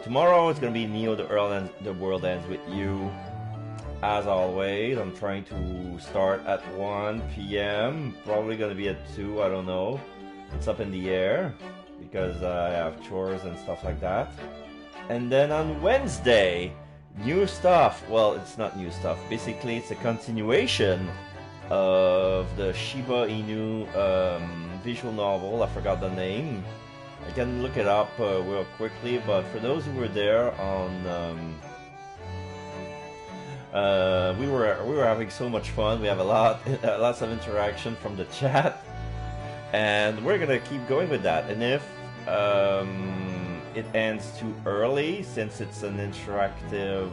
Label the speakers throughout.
Speaker 1: Tomorrow it's gonna be Neo the World Ends with You. As always, I'm trying to start at 1 p.m. Probably gonna be at 2, I don't know. It's up in the air because I have chores and stuff like that. And then on Wednesday, new stuff. Well, it's not new stuff. Basically, it's a continuation of the Shiba Inu visual novel. I forgot the name. I can look it up real quickly, but for those who were there on, we were having so much fun. We have lots of interaction from the chat, and we're gonna keep going with that. And if it ends too early, since it's an interactive,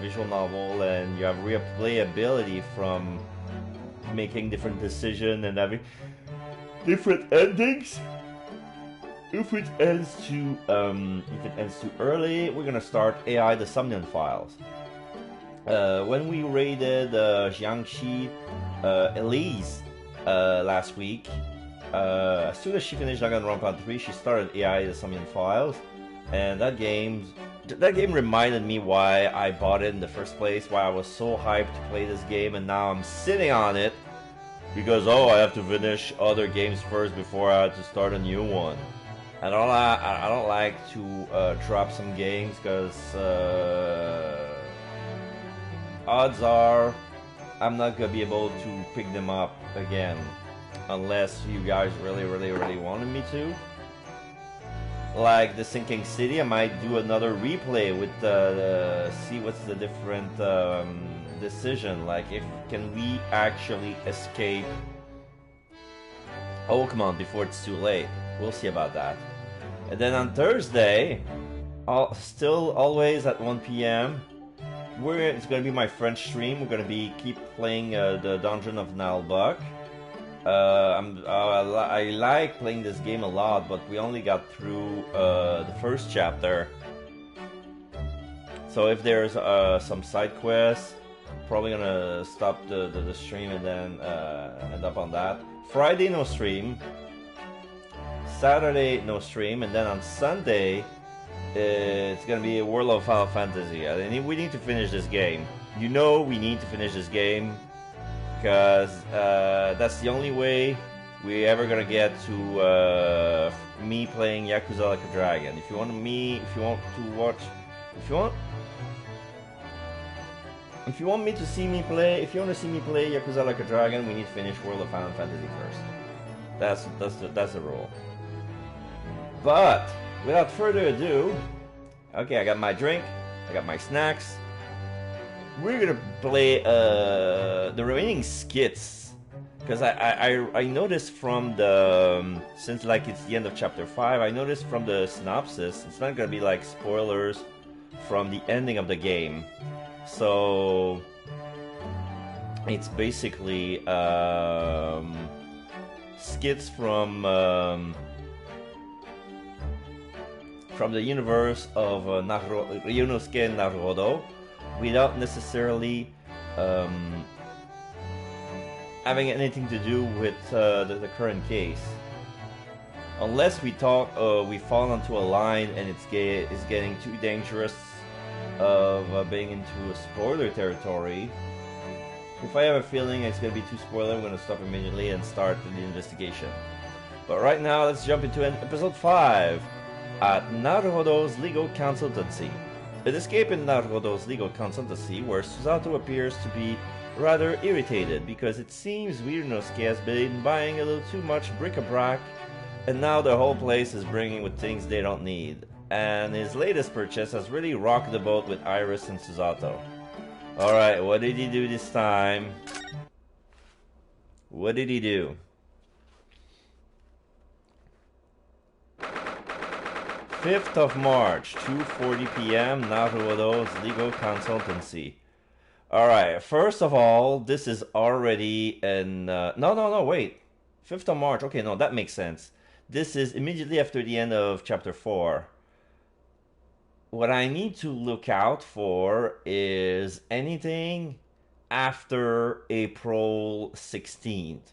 Speaker 1: visual novel, and you have replayability from making different decisions and having different endings. If it ends too early, we're gonna start AI the Somnian Files. When we raided Jiangxi Elise last week, as soon as she finished Danganronpa 3, she started AI the Somnian Files, and that game reminded me why I bought it in the first place, why I was so hyped to play this game, and now I'm sitting on it because I have to finish other games first before I have to start a new one. I don't like to drop some games because odds are I'm not gonna be able to pick them up again unless you guys really wanted me to. Like the Sinking City, I might do another replay with see what's the different decision. Like, if can we actually escape? Oh, come on, before it's too late. We'll see about that. And then on Thursday, still always at 1 p.m. It's gonna be my French stream. We're gonna keep playing the Dungeon of Nalbuck. I like playing this game a lot, but we only got through the first chapter. So if there's some side quests, probably gonna stop the stream and then end up on that. Friday no stream, Saturday no stream, and then on Sunday it's gonna be a World of Final Fantasy. We need to finish this game. We need to finish this game because that's the only way we ever gonna get to me playing Yakuza Like a Dragon. If you want me to see me play Yakuza Like a Dragon, we need to finish World of Final Fantasy first. That's the rule. But without further ado, okay, I got my drink, I got my snacks. We're gonna play the remaining skits, because I noticed from the since like it's the end of chapter 5, I noticed from the synopsis it's not gonna be like spoilers from the ending of the game. So it's basically skits from the universe of Ryunosuke Naruhodo, without necessarily having anything to do with the current case. Unless we fall onto a line and it's getting too dangerous of being into a spoiler territory. If I have a feeling it's going to be too spoiler, I'm going to stop immediately and start the investigation. But right now, let's jump into episode 5 at Naruhodo's Legal Consultancy. An escape in Naruhodo's legal consultancy, where Susato appears to be rather irritated because it seems Ryunosuke has been buying a little too much bric-a-brac, and now the whole place is bringing with things they don't need. And his latest purchase has really rocked the boat with Iris and Susato. Alright, what did he do this time? What did he do? 5th of March, 2:40 p.m., Naruhodo's Legal Consultancy. Alright, first of all, this is already in... No, wait. 5th of March, okay, no, that makes sense. This is immediately after the end of chapter 4. What I need to look out for is anything after April 16th.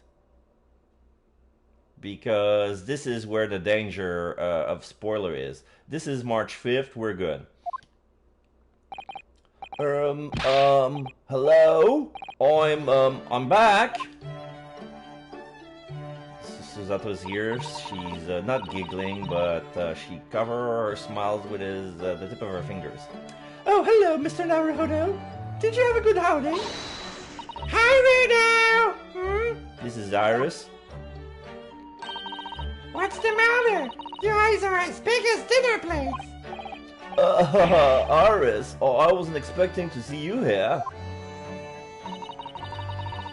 Speaker 1: because this is where the danger of spoiler is. This is March 5th, we're good. Hello? I'm back. Susato's here. She's not giggling, but she covers her smiles with the tip of her fingers.
Speaker 2: Oh, hello, Mr. Naruhodo. Did you have a good holiday? Hi, Rudo!
Speaker 1: This is Iris.
Speaker 2: What's the matter? Your eyes are as big as dinner plates.
Speaker 1: Iris, I wasn't expecting to see you here.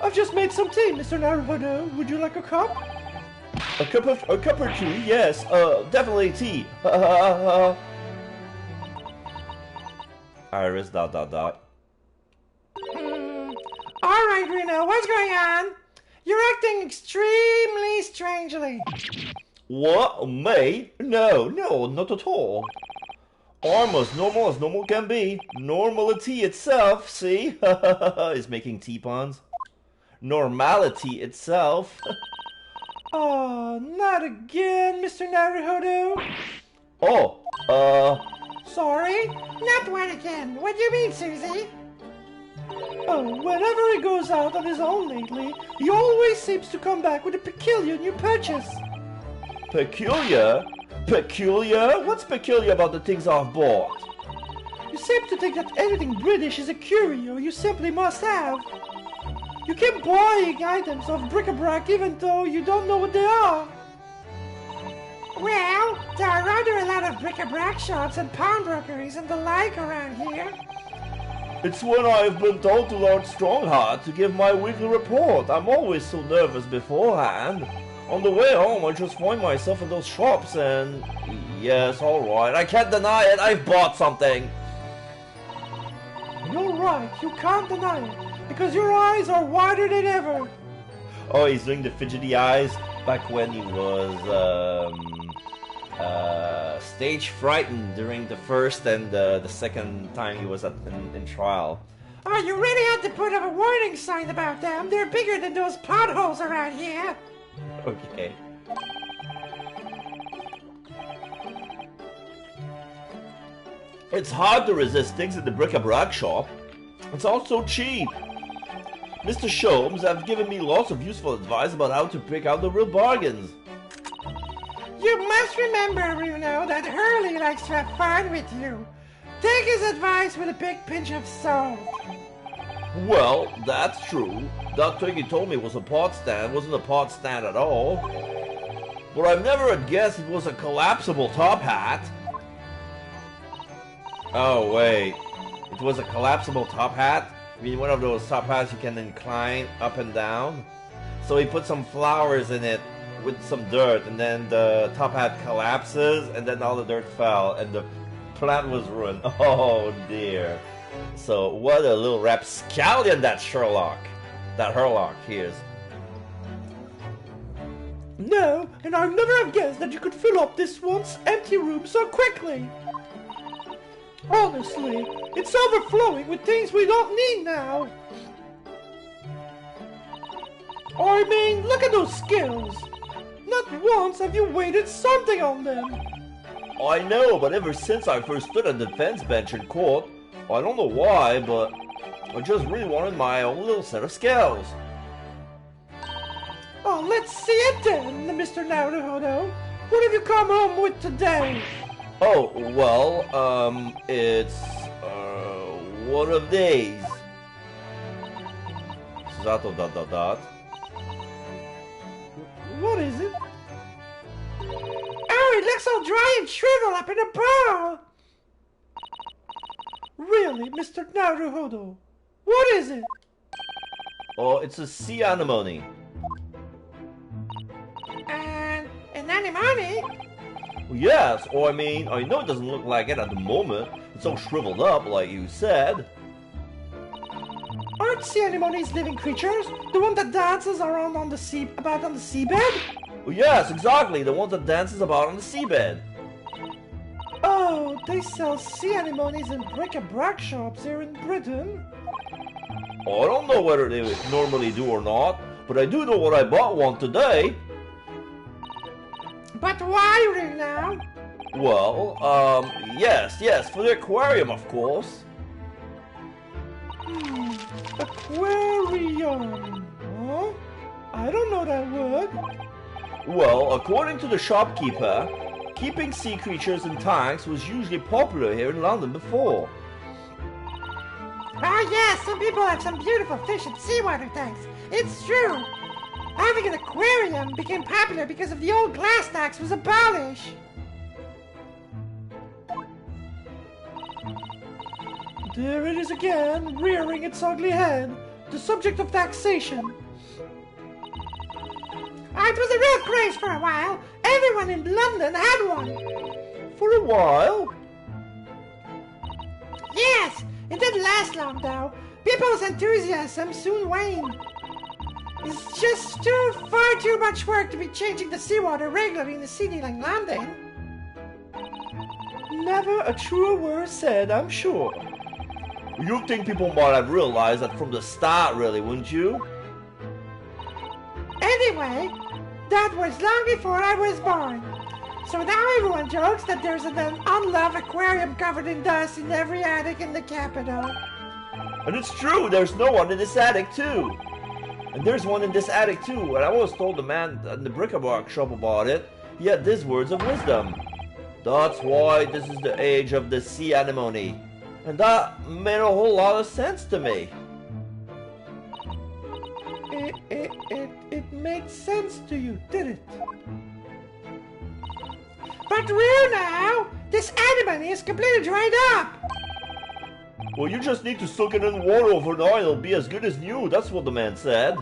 Speaker 2: I've just made some tea, Mr. Naruhodo. Would you like a cup?
Speaker 1: A cup or two, yes. Definitely tea. Iris, ...
Speaker 2: Alright, Reno, what's going on? You're acting extremely strangely.
Speaker 1: What? Me? No, not at all. I'm as normal can be. Normality itself, see? Is making tea puns. Normality itself.
Speaker 2: Oh, not again, Mr. Naruhodo.
Speaker 1: Oh,
Speaker 2: Sorry? Not one again. What do you mean, Susie? Oh, whenever he goes out on his own lately, he always seems to come back with a peculiar new purchase.
Speaker 1: Peculiar? Peculiar? What's peculiar about the things I've bought?
Speaker 2: You seem to think that anything British is a curio you simply must have. You keep buying items of bric-a-brac even though you don't know what they are. Well, there are rather a lot of bric-a-brac shops and pawnbrokeries and the like around here.
Speaker 1: It's when I've been told to Lord Strongheart to give my weekly report. I'm always so nervous beforehand. On the way home, I just find myself in those shops and... Yes, alright, I can't deny it, I've bought something.
Speaker 2: You're right, you can't deny it, because your eyes are wider than ever.
Speaker 1: Oh, he's doing the fidgety eyes back when he was, stage frightened during the first and the second time he was in trial.
Speaker 2: Oh, you really had to put up a warning sign about them. They're bigger than those potholes around here.
Speaker 1: Okay. It's hard to resist things in the bric-a-brac shop. It's all so cheap. Mr. Sholmes have given me lots of useful advice about how to pick out the real bargains.
Speaker 2: You must remember, Runo, that Hurley likes to have fun with you. Take his advice with a big pinch of salt.
Speaker 1: Well, that's true. That thing he told me was a pot stand wasn't a pot stand at all. But I've never had guessed it was a collapsible top hat. Oh, wait. It was a collapsible top hat? I mean, one of those top hats you can incline up and down? So he put some flowers in it with some dirt, and then the top hat collapses, and then all the dirt fell, and the plant was ruined. Oh, dear. So, what a little rapscallion that Herlock is.
Speaker 2: No, and I'd never have guessed that you could fill up this once empty room so quickly. Honestly, it's overflowing with things we don't need now. I mean, look at those skills. Not once have you weighted something on them.
Speaker 1: I know, but ever since I first stood on the defense bench in court, I don't know why, but I just really wanted my own little set of skills.
Speaker 2: Oh, let's see it then, Mr. Naruhodo. What have you come home with today?
Speaker 1: Oh, well, it's, one of these. Susato ...
Speaker 2: What is it? Oh, it looks all dry and shriveled up in a ball. Really, Mr. Naruhodo? What is it?
Speaker 1: Oh, it's a sea anemone.
Speaker 2: An anemone?
Speaker 1: Yes, or I mean, I know it doesn't look like it at the moment. It's all shriveled up, like you said.
Speaker 2: Aren't sea anemones living creatures? The one that dances around on the seabed?
Speaker 1: Oh, yes, exactly, the one that dances about on the seabed.
Speaker 2: Oh, they sell sea anemones in bric-a-brac shops here in Britain.
Speaker 1: Oh, I don't know whether they normally do or not, but I do know what I bought one today.
Speaker 2: But why, Runa?
Speaker 1: Well, yes, for the aquarium, of course.
Speaker 2: Aquarium. Huh? I don't know that word.
Speaker 1: Well, according to the shopkeeper, keeping sea creatures in tanks was usually popular here in London before.
Speaker 2: Oh yes, some people have some beautiful fish in seawater tanks. It's true. Having an aquarium became popular because of the old glass tax was abolished. There it is again, rearing its ugly head. The subject of taxation. It was a real craze for a while. Everyone in London had one.
Speaker 1: For a while?
Speaker 2: Yes, it didn't last long though. People's enthusiasm soon waned. It's just far too much work to be changing the seawater regularly in a city like London.
Speaker 1: Never a truer word said, I'm sure. You'd think people might have realized that from the start, really, wouldn't you?
Speaker 2: Anyway, that was long before I was born. So now everyone jokes that there's an unloved aquarium covered in dust in every attic in the capital.
Speaker 1: And it's true, there's no one in this attic too. And there's one in this attic too, and I was told the man in the bric-a-brac shop about it. He had these words of wisdom. That's why this is the age of the sea anemone. And that made a whole lot of sense to me.
Speaker 2: It made sense to you, did it? But where now? This anemone is completely dried up.
Speaker 1: Well, you just need to soak it in water overnight, it'll be as good as new, that's what the man said.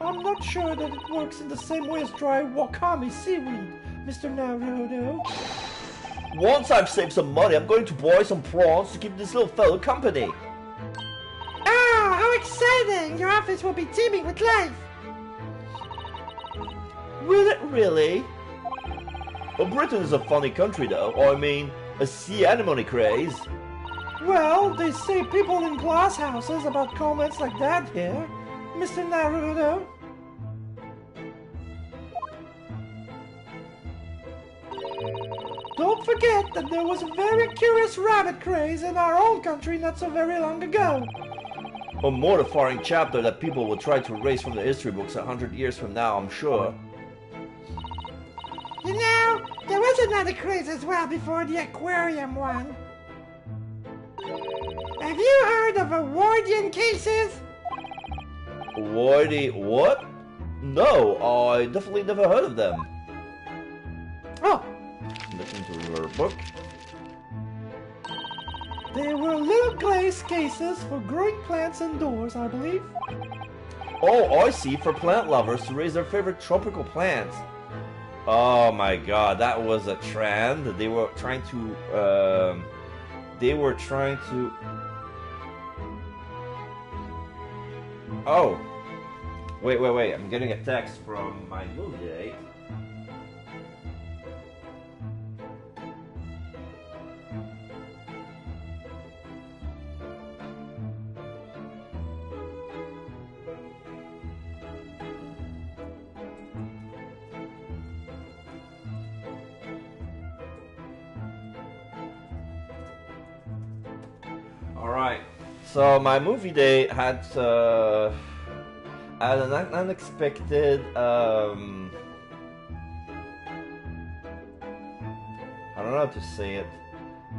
Speaker 2: I'm not sure that it works in the same way as dry wakame seaweed, Mr. Naruto.
Speaker 1: Once I've saved some money, I'm going to buy some prawns to keep this little fellow company.
Speaker 2: Oh, how exciting! Your office will be teeming with life.
Speaker 1: Will it really? Well, Britain is a funny country though, I mean, a sea anemone craze.
Speaker 2: Well, they say people in glass houses about comments like that here, Mr. Naruto. Don't forget that there was a very curious rabbit craze in our own country not so very long ago.
Speaker 1: A mortifying chapter that people will try to erase from the history books 100 years from now, I'm sure.
Speaker 2: You know, there was another craze as well before the aquarium one. Have you heard of Edwardian cases?
Speaker 1: Wardy what? No, I definitely never heard of them.
Speaker 2: Oh,
Speaker 1: Listen to her book.
Speaker 2: they were little glaze cases for growing plants indoors, I believe.
Speaker 1: Oh, I see, for plant lovers to raise their favorite tropical plants. Oh my god, that was a trend. They were trying to, Oh! Wait, I'm getting a text from my movie date. Alright, so my movie date had an unexpected, I don't know how to say it,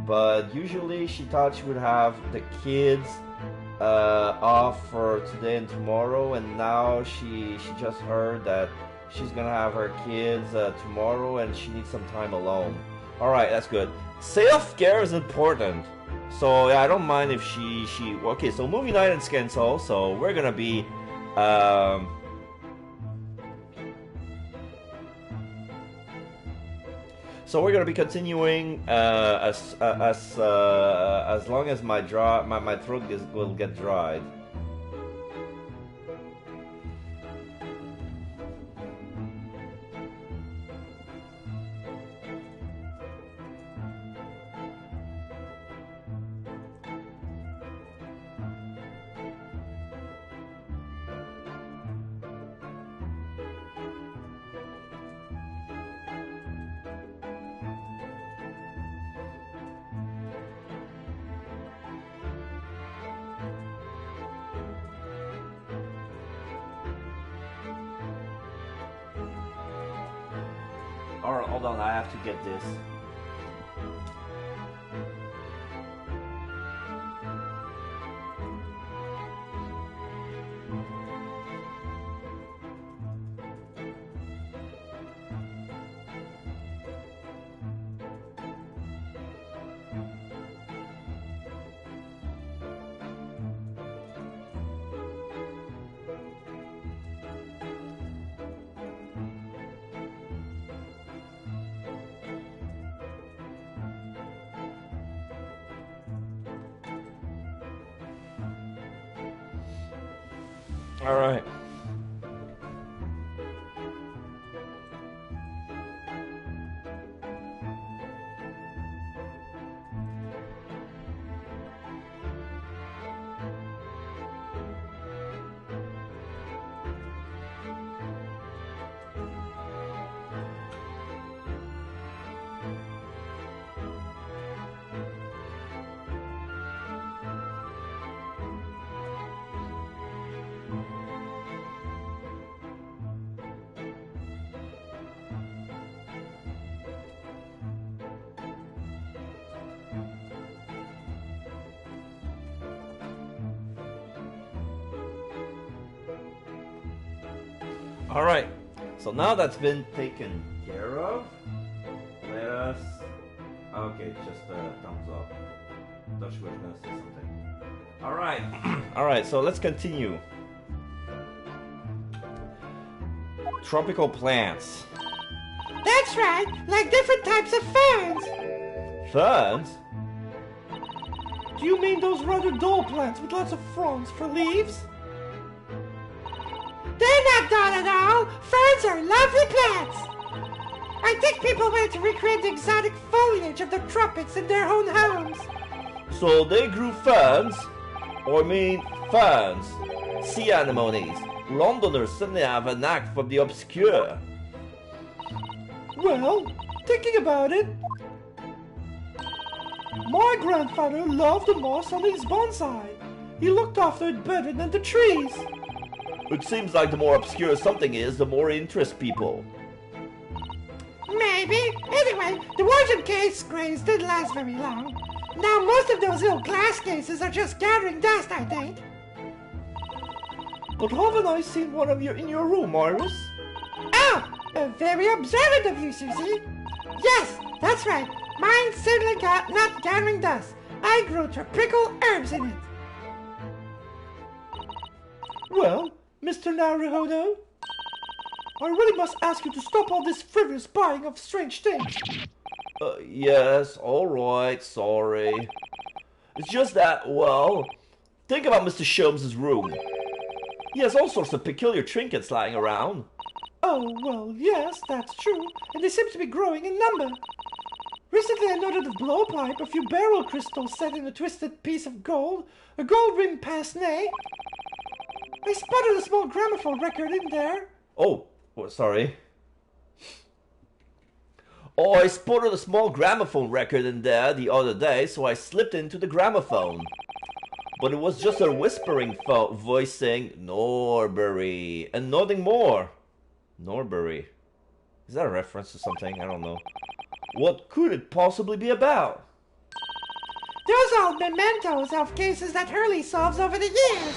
Speaker 1: but usually she thought she would have the kids off for today and tomorrow, and now she just heard that she's gonna have her kids tomorrow and she needs some time alone. Alright, that's good. Self-care is important. So yeah, I don't mind if she okay, so movie night in Skenso, so we're gonna be so we're gonna be continuing as long as my throat will get dried. Alright, hold on, I have to get this. All right. Alright, so now that's been taken care of, let us... Okay, just a thumbs up. Thought she was gonna say something. Alright, alright, so let's continue. Tropical plants.
Speaker 2: That's right, like different types of ferns.
Speaker 1: Ferns?
Speaker 2: Do you mean those rather dull plants with lots of fronds for leaves? They're not dull at all. Ferns are lovely plants. I think people went to recreate the exotic foliage of the tropics in their own homes.
Speaker 1: So they grew ferns? Or mean ferns? Sea anemones. Londoners suddenly have a knack for the obscure.
Speaker 2: Well, thinking about it, my grandfather loved the moss on his bonsai. He looked after it better than the trees.
Speaker 1: It seems like the more obscure something is, the more it interests people.
Speaker 2: Maybe. Anyway, the Warden case craze didn't last very long. Now most of those little glass cases are just gathering dust, I think.
Speaker 1: But haven't I seen one of you in your room, Iris?
Speaker 2: Oh, very observant of you, Susie. Yes, that's right. Mine certainly not gathering dust. I grew tropical herbs in it.
Speaker 3: Well, Mr. Naruhodo, I really must ask you to stop all this frivolous buying of strange things.
Speaker 1: Yes, alright, sorry. It's just that, well, think about Mr. Sholmes' room. He has all sorts of peculiar trinkets lying around.
Speaker 3: Oh, well, yes, that's true, and they seem to be growing in number. Recently I noted a blowpipe, a few barrel crystals set in a twisted piece of gold, a gold-rimmed pince-nez. I spotted a small gramophone record in there.
Speaker 1: Oh, sorry. Oh, I spotted a small gramophone record in there the other day, so I slipped into the gramophone. But it was just a whispering voice saying, Norbury, and nothing more. Norbury. Is that a reference to something? I don't know. What could it possibly be about?
Speaker 2: Those old mementos of cases that Hurley solves over the years.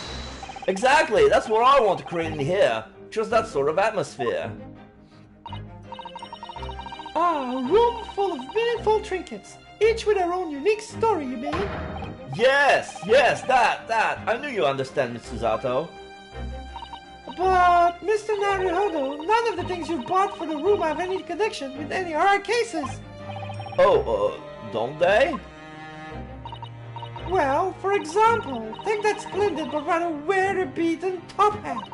Speaker 1: Exactly, that's what I want to create in here. Just that sort of atmosphere.
Speaker 3: Ah, a room full of meaningful trinkets, each with their own unique story, you mean?
Speaker 1: Yes, that. I knew you understand, Mr. Zato.
Speaker 3: But, Mr. Naruhodo, none of the things you bought for the room have any connection with any of our cases.
Speaker 1: Oh, don't they?
Speaker 3: Well, for example, take that splendid but rather weather-beaten top hat.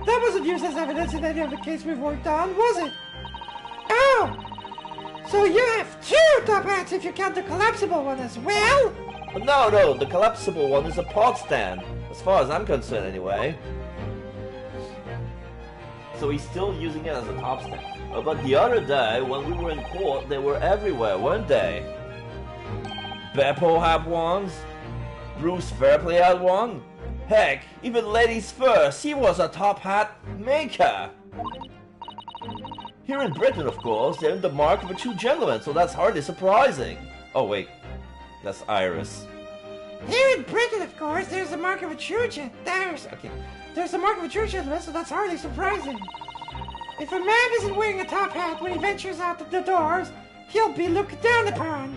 Speaker 3: That wasn't used as evidence in any of the cases we've worked on, was it?
Speaker 2: Oh! So you have two top hats if you count the collapsible one as well?
Speaker 1: No, the collapsible one is a pot stand. As far as I'm concerned, anyway. So he's still using it as a top stand. But the other day, when we were in court, they were everywhere, weren't they? Beppo had ones. Bruce Fairplay had one. Heck, even Ladies First, he was a top hat maker. Here in Britain, of course, they're in the mark of a true gentleman, so that's hardly surprising. Oh, wait. That's Iris.
Speaker 2: Here in Britain, of course, there's the mark of a true There's the mark of a true gentleman, so that's hardly surprising. If a man isn't wearing a top hat when he ventures out the doors, he'll be looked down upon.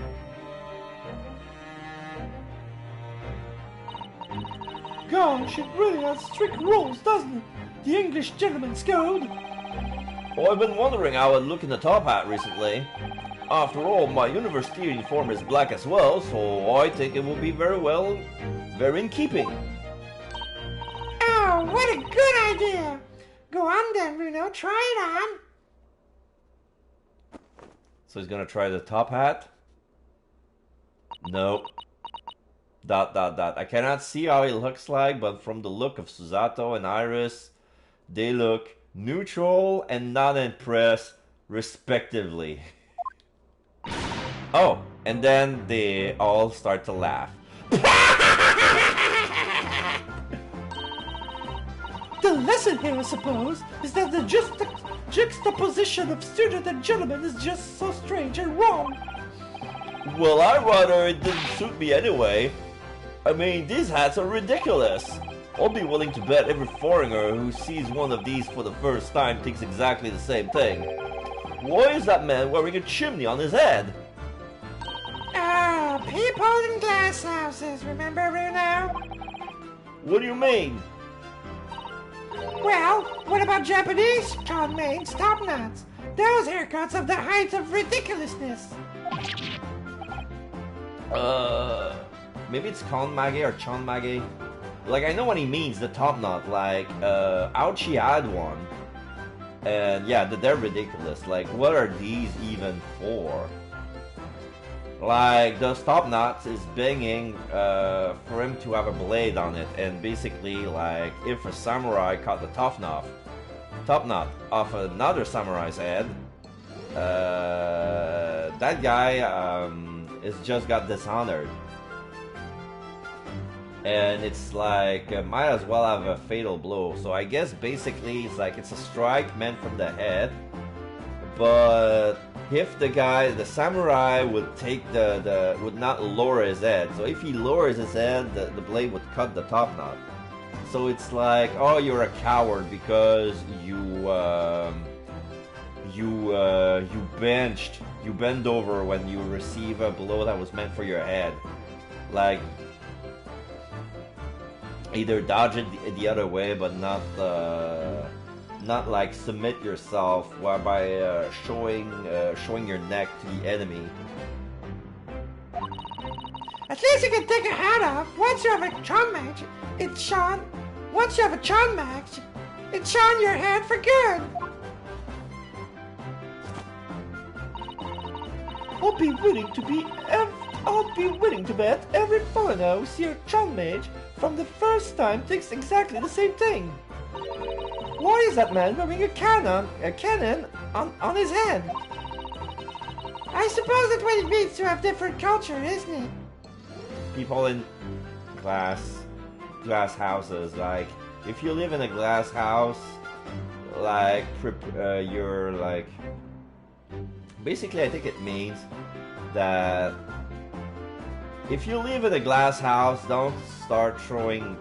Speaker 3: Gosh, it really has strict rules, doesn't it? The English gentleman's code.
Speaker 1: Oh, I've been wondering how I'd look in the top hat recently. After all, my university uniform is black as well, so I think it will be very in keeping.
Speaker 2: Oh, what a good idea! Go on then, Bruno, try it on.
Speaker 1: So he's gonna try the top hat? Nope. ... I cannot see how he looks like, but from the look of Susato and Iris, they look neutral and not impressed, respectively. Oh, and then they all start to laugh.
Speaker 3: The lesson here, I suppose, is that the juxtaposition of student and gentleman is just so strange and wrong.
Speaker 1: Well, I'd rather it didn't suit me anyway. I mean, these hats are ridiculous. I'll be willing to bet every foreigner who sees one of these for the first time thinks exactly the same thing. Why is that man wearing a chimney on his head?
Speaker 2: Ah, people in glass houses, remember, Bruno?
Speaker 1: What do you mean?
Speaker 2: Well, what about Japanese con maids, top knots? Those haircuts have the height of ridiculousn't.
Speaker 1: Maybe it's Konmage or Chonmage. Like, I know what he means, the top knot. Like, Ouchi had one. And yeah, they're ridiculous. Like, what are these even for? Like, those top knots is begging for him to have a blade on it. And basically, like, if a samurai cut the top knot off another samurai's head, that guy is just got dishonored. And it's like, might as well have a fatal blow. So I guess basically it's like it's a strike meant from the head. But if the samurai would take would not lower his head. So if he lowers his head, the blade would cut the top knot. So it's like, oh, you're a coward because you bend over when you receive a blow that was meant for your head. Like, either dodge it the other way, but not like submit yourself by showing your neck to the enemy.
Speaker 2: At least you can take a hat off. Once you have a chon match, it's shone. Once you have a chon match, it's shone your head for good.
Speaker 3: I'll be willing to bet every foreigner who sees a Chon mage from the first time thinks exactly the same thing. Why is that man wearing a cannon on his head?
Speaker 2: I suppose that's what it means to have different culture, isn't it?
Speaker 1: People in glass houses, like, if you live in a glass house, like, you're like, basically I think it means that if you live in a glass house, don't start throwing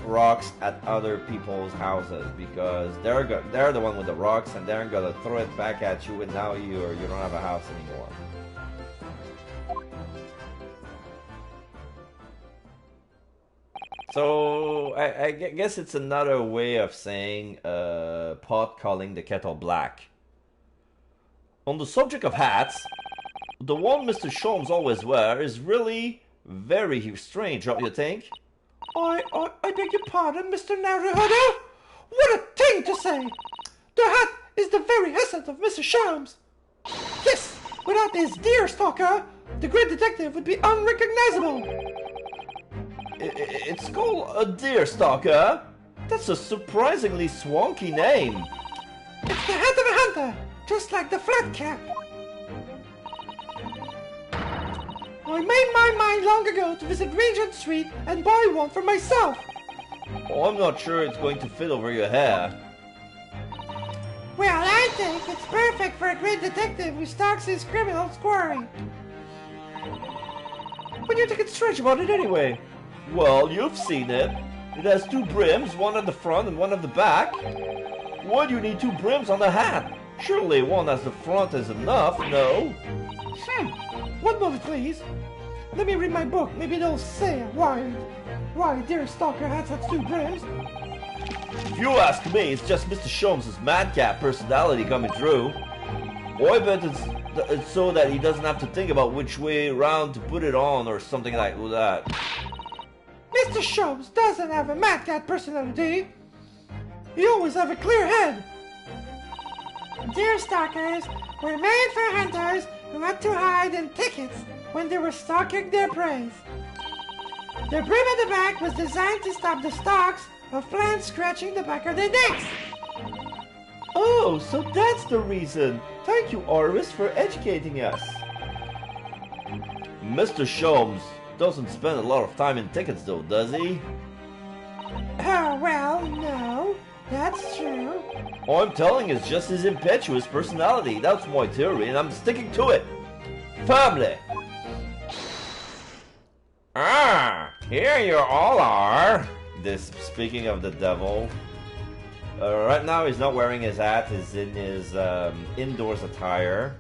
Speaker 1: rocks at other people's houses, because they're the one with the rocks and they're gonna throw it back at you, and now you don't have a house anymore. So I guess it's another way of saying pot calling the kettle black. On the subject of hats, the one Mr. Sholmes always wears is really very strange, don't you think?
Speaker 3: I beg your pardon, Mr. Naruhodo? What a thing to say! The hat is the very essence of Mr. Sholmes. Yes, without this deer stalker, the great detective would be unrecognizable.
Speaker 1: It's called a deer stalker? That's a surprisingly swanky name.
Speaker 2: It's the hat of a hunter, just like the flat cap.
Speaker 3: I made my mind long ago to visit Regent Street and buy one for myself.
Speaker 1: Oh, I'm not sure it's going to fit over your hair.
Speaker 2: Well, I think it's perfect for a great detective who stalks his criminal's quarry.
Speaker 3: What do you think it's strange about it anyway?
Speaker 1: Well, you've seen it. It has two brims, one at the front and one at the back. Why do you need two brims on the hat? Surely one at the front is enough, no?
Speaker 3: One moment, please. Let me read my book. Maybe it'll say why Dear Stalker hats have two brims.
Speaker 1: If you ask me, it's just Mr. Sholmes' madcap personality coming through. I bet it's so that he doesn't have to think about which way around to put it on or something like that.
Speaker 3: Mr. Sholmes doesn't have a madcap personality. He always have a clear head.
Speaker 2: Deer stalkers were made for hunters who had to hide in thickets when they were stalking their prey. Their brim at the back was designed to stop the stalks of plants scratching the back of their necks.
Speaker 1: Oh, so that's the reason. Thank you, Orvis, for educating us. Mr. Sholmes doesn't spend a lot of time in tickets though, does he?
Speaker 2: Oh, well, no, that's true.
Speaker 1: All I'm telling is just his impetuous personality. That's my theory, and I'm sticking to it. Family! Ah, here you all are. This, speaking of the devil. Right now he's not wearing his hat, he's in his indoors attire.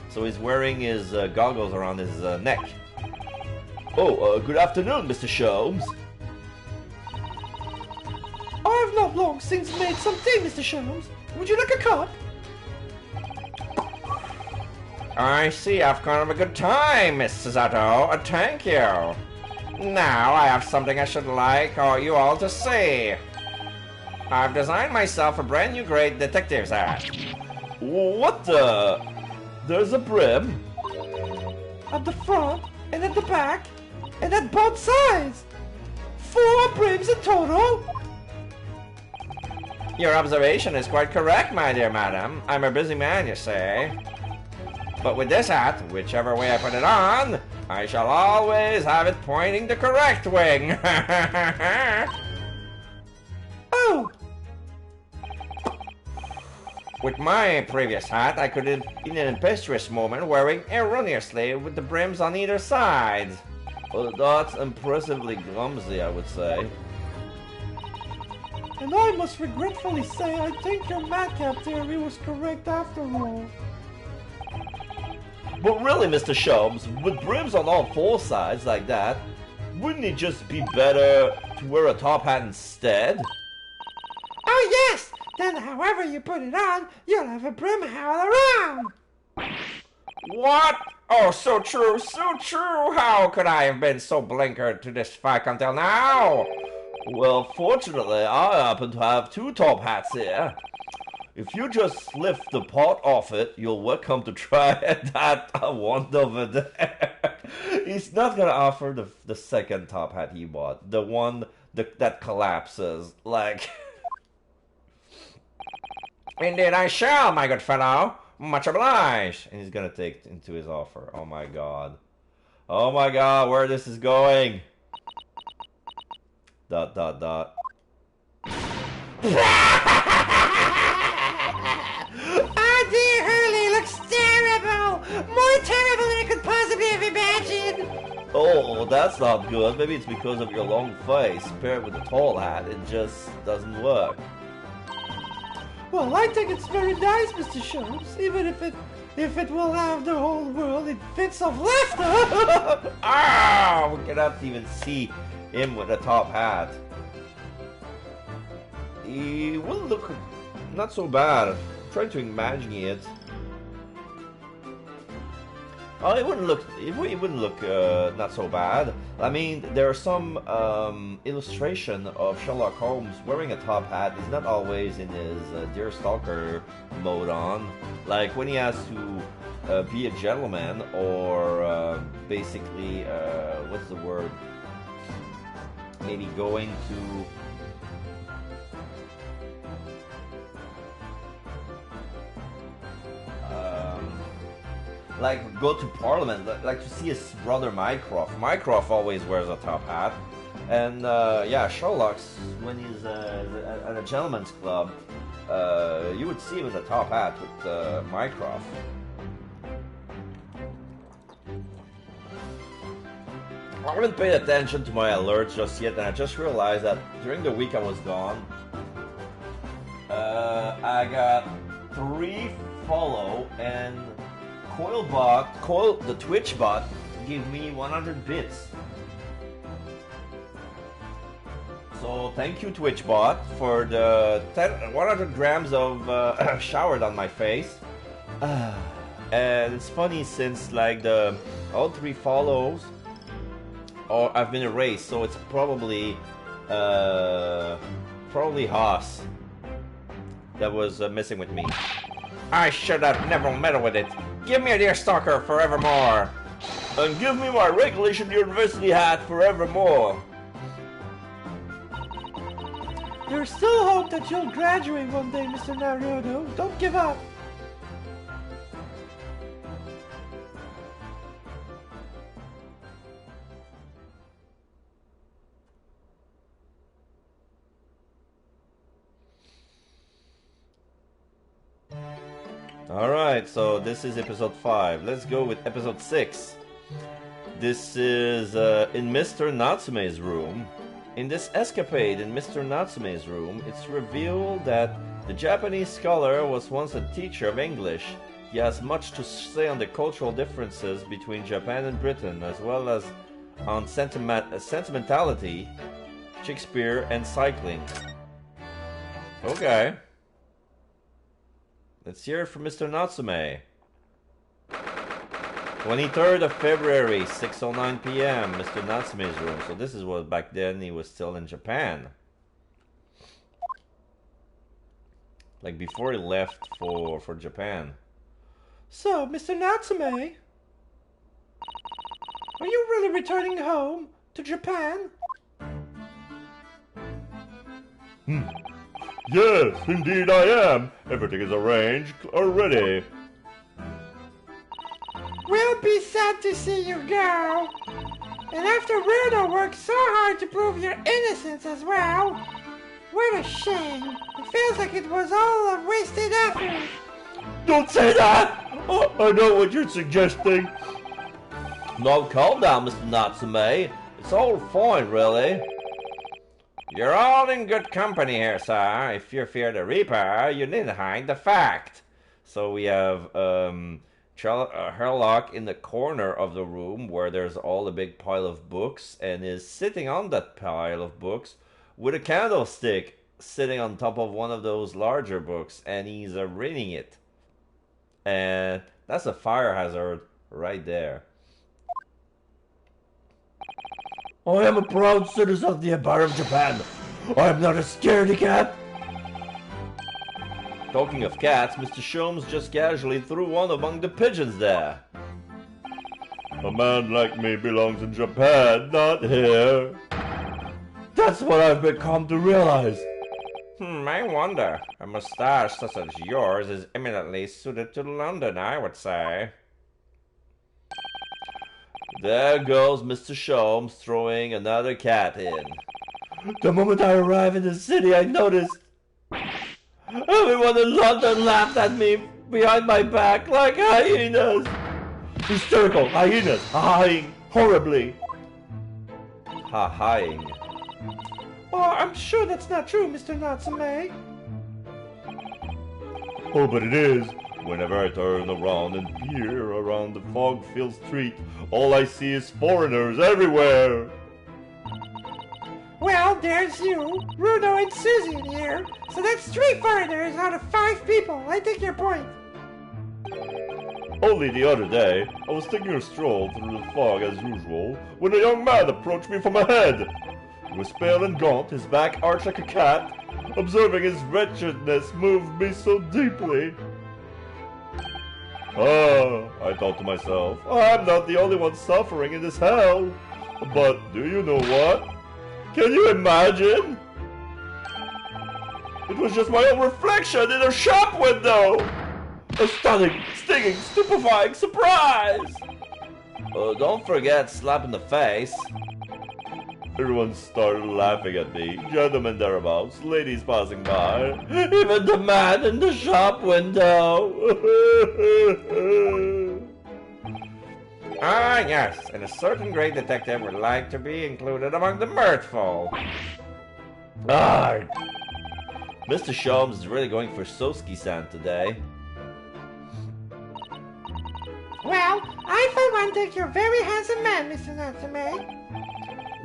Speaker 1: So he's wearing his goggles around his neck. Oh, good afternoon, Mr. Sholmes.
Speaker 3: I have not long since made some tea, Mr. Sholmes. Would you like a cup?
Speaker 4: I see I've kind of a good time, Mr. Zato. Thank you. Now I have something I should like you all to see. I've designed myself a brand new great detective's hat.
Speaker 1: What the? There's a brim.
Speaker 3: At the front, and at the back, and at both sides. 4 brims in total.
Speaker 4: Your observation is quite correct, my dear madam. I'm a busy man, you say. But with this hat, whichever way I put it on, I shall always have it pointing the correct wing.
Speaker 3: Oh!
Speaker 4: With my previous hat, I could, in an impetuous moment, wearing erroneously with the brims on either side.
Speaker 1: Well, that's impressively clumsy, I would say.
Speaker 3: And I must regretfully say I think your madcap theory was correct after all.
Speaker 1: But really, Mr. Sholmes, with brims on all 4 sides like that, wouldn't it just be better to wear a top hat instead?
Speaker 2: Oh, yes! Then however you put it on, you'll have a brim all around.
Speaker 4: What? Oh, so true, so true. How could I have been so blinkered to this fact until now?
Speaker 1: Well, fortunately, I happen to have 2 top hats here. If you just lift the pot off it, you're welcome to try that one over there. He's not gonna offer the second top hat he bought. The one that collapses, like...
Speaker 4: Indeed I shall, my good fellow. Much obliged.
Speaker 1: And he's gonna take into his offer. Oh my god. Oh my god, where this is going. ...
Speaker 2: Oh dear, Hurley looks terrible! More terrible than I could possibly have imagined!
Speaker 1: Oh, that's not good. Maybe it's because of your long face. Paired with a tall hat, it just doesn't work.
Speaker 3: Well, I think it's very nice, Mr. Sholmes, even if it will have the whole world in fits of laughter.
Speaker 1: Ah, we cannot even see him with a top hat. He will look not so bad. I'm trying to imagine it. Oh, it wouldn't look not so bad. I mean, there are some illustration of Sherlock Holmes wearing a top hat. He's not always in his Deer Stalker mode on. Like when he has to be a gentleman or basically, what's the word? Maybe going to... like go to Parliament, like to see his brother Mycroft. Mycroft always wears a top hat, and yeah, Sherlock's when he's at a gentleman's club, you would see him in the top hat with Mycroft. I haven't paid attention to my alerts just yet, and I just realized that during the week I was gone, I got 3 follow, and the Twitch bot, gave me 100 bits. So thank you, Twitch bot, for the 100 grams of shower on my face. And it's funny since like all 3 follows have been erased, so it's probably Haas that was messing with me.
Speaker 4: I should have never meddled with it. Give me a Deerstalker forevermore.
Speaker 1: And give me my Regulation University hat forevermore.
Speaker 3: There's still hope that you'll graduate one day, Mr. Naruto. Don't give up.
Speaker 1: Alright, so this is episode 5. Let's go with episode 6. This is in Mr. Natsume's room. In this escapade in Mr. Natsume's room, it's revealed that the Japanese scholar was once a teacher of English. He has much to say on the cultural differences between Japan and Britain, as well as on sentimentality, Shakespeare, and cycling. Okay. Let's hear it from Mr. Natsume. 23rd of February, 6:09 p.m., Mr. Natsume's room. So this is what back then he was still in Japan. Like before he left for Japan.
Speaker 3: So, Mr. Natsume, are you really returning home to Japan?
Speaker 1: Yes, indeed I am. Everything is arranged already.
Speaker 2: We'll be sad to see you go. And after Rudo worked so hard to prove your innocence as well. What a shame. It feels like it was all a wasted effort.
Speaker 1: Don't say that! Oh, I know what you're suggesting. No, calm down, Mr. Natsume. It's all fine, really.
Speaker 4: You're all in good company here, sir. If you fear the Reaper, you needn't hide the fact.
Speaker 1: So we have Herlock in the corner of the room where there's all a big pile of books, and is sitting on that pile of books with a candlestick sitting on top of one of those larger books, and he's reading it. And that's a fire hazard right there. I am a proud citizen of the Empire of Japan. I am not a scaredy cat. Talking of cats, Mr. Sholmes just casually threw one among the pigeons there. A man like me belongs in Japan, not here. That's what I've become to realize.
Speaker 4: I wonder. A mustache such as yours is eminently suited to London, I would say.
Speaker 1: There goes Mr. Sholmes throwing another cat in. The moment I arrived in the city, I noticed everyone in London laughed at me behind my back like hyenas. Hysterical hyenas, ha-haing horribly. Ha-haing.
Speaker 3: Oh, I'm sure that's not true, Mr. Natsume.
Speaker 1: Oh, but it is. Whenever I turn around and peer around the fog-filled street, all I see is foreigners everywhere.
Speaker 2: Well, there's you, Rudo, and Susie in here. So that's 3 foreigners out of 5 people. I take your point.
Speaker 1: Only the other day, I was taking a stroll through the fog as usual, when a young man approached me from ahead. He was pale and gaunt, his back arched like a cat. Observing his wretchedness moved me so deeply. Ah, I thought to myself, I'm not the only one suffering in this hell. But do you know what? Can you imagine? It was just my own reflection in a shop window! A stunning, stinging, stupefying surprise! Don't forget slap in the face. Everyone started laughing at me. Gentlemen thereabouts, ladies passing by, even the man in the shop window.
Speaker 4: Ah, yes, and a certain great detective would like to be included among the mirthful.
Speaker 1: Ah, Mr. Sholmes is really going for Soski-san today.
Speaker 2: Well, I for one think you're a very handsome man, Mr. Natsume.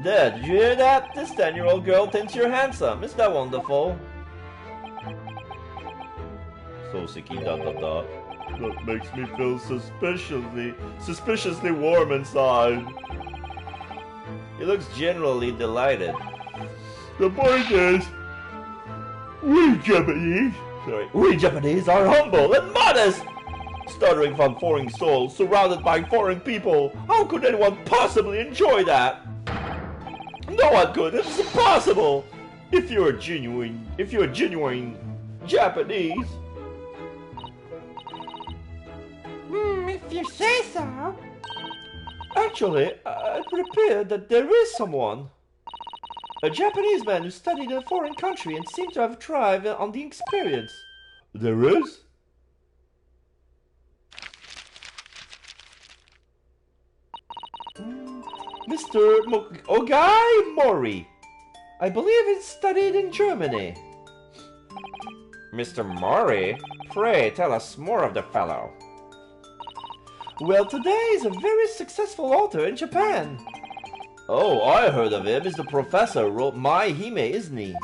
Speaker 1: Dad, did you hear that? This 10-year-old girl thinks you're handsome. Isn't that wonderful? Sosiki ... That makes me feel suspiciously warm inside. He looks generally delighted. The point is, we Japanese are humble and modest. Stuttering from foreign souls, surrounded by foreign people. How could anyone possibly enjoy that? No one could. It's impossible. If you're genuine Japanese.
Speaker 2: If you say so.
Speaker 1: Actually, it would appear that there is someone. A Japanese man who studied in a foreign country and seemed to have thrived on the experience. There is? Mr. Ogai Mori. I believe he studied in Germany.
Speaker 4: Mr. Mori? Pray tell us more of the fellow.
Speaker 1: Well, today he's a very successful author in Japan. Oh, I heard of him. He's the professor who wrote My Hime, isn't he?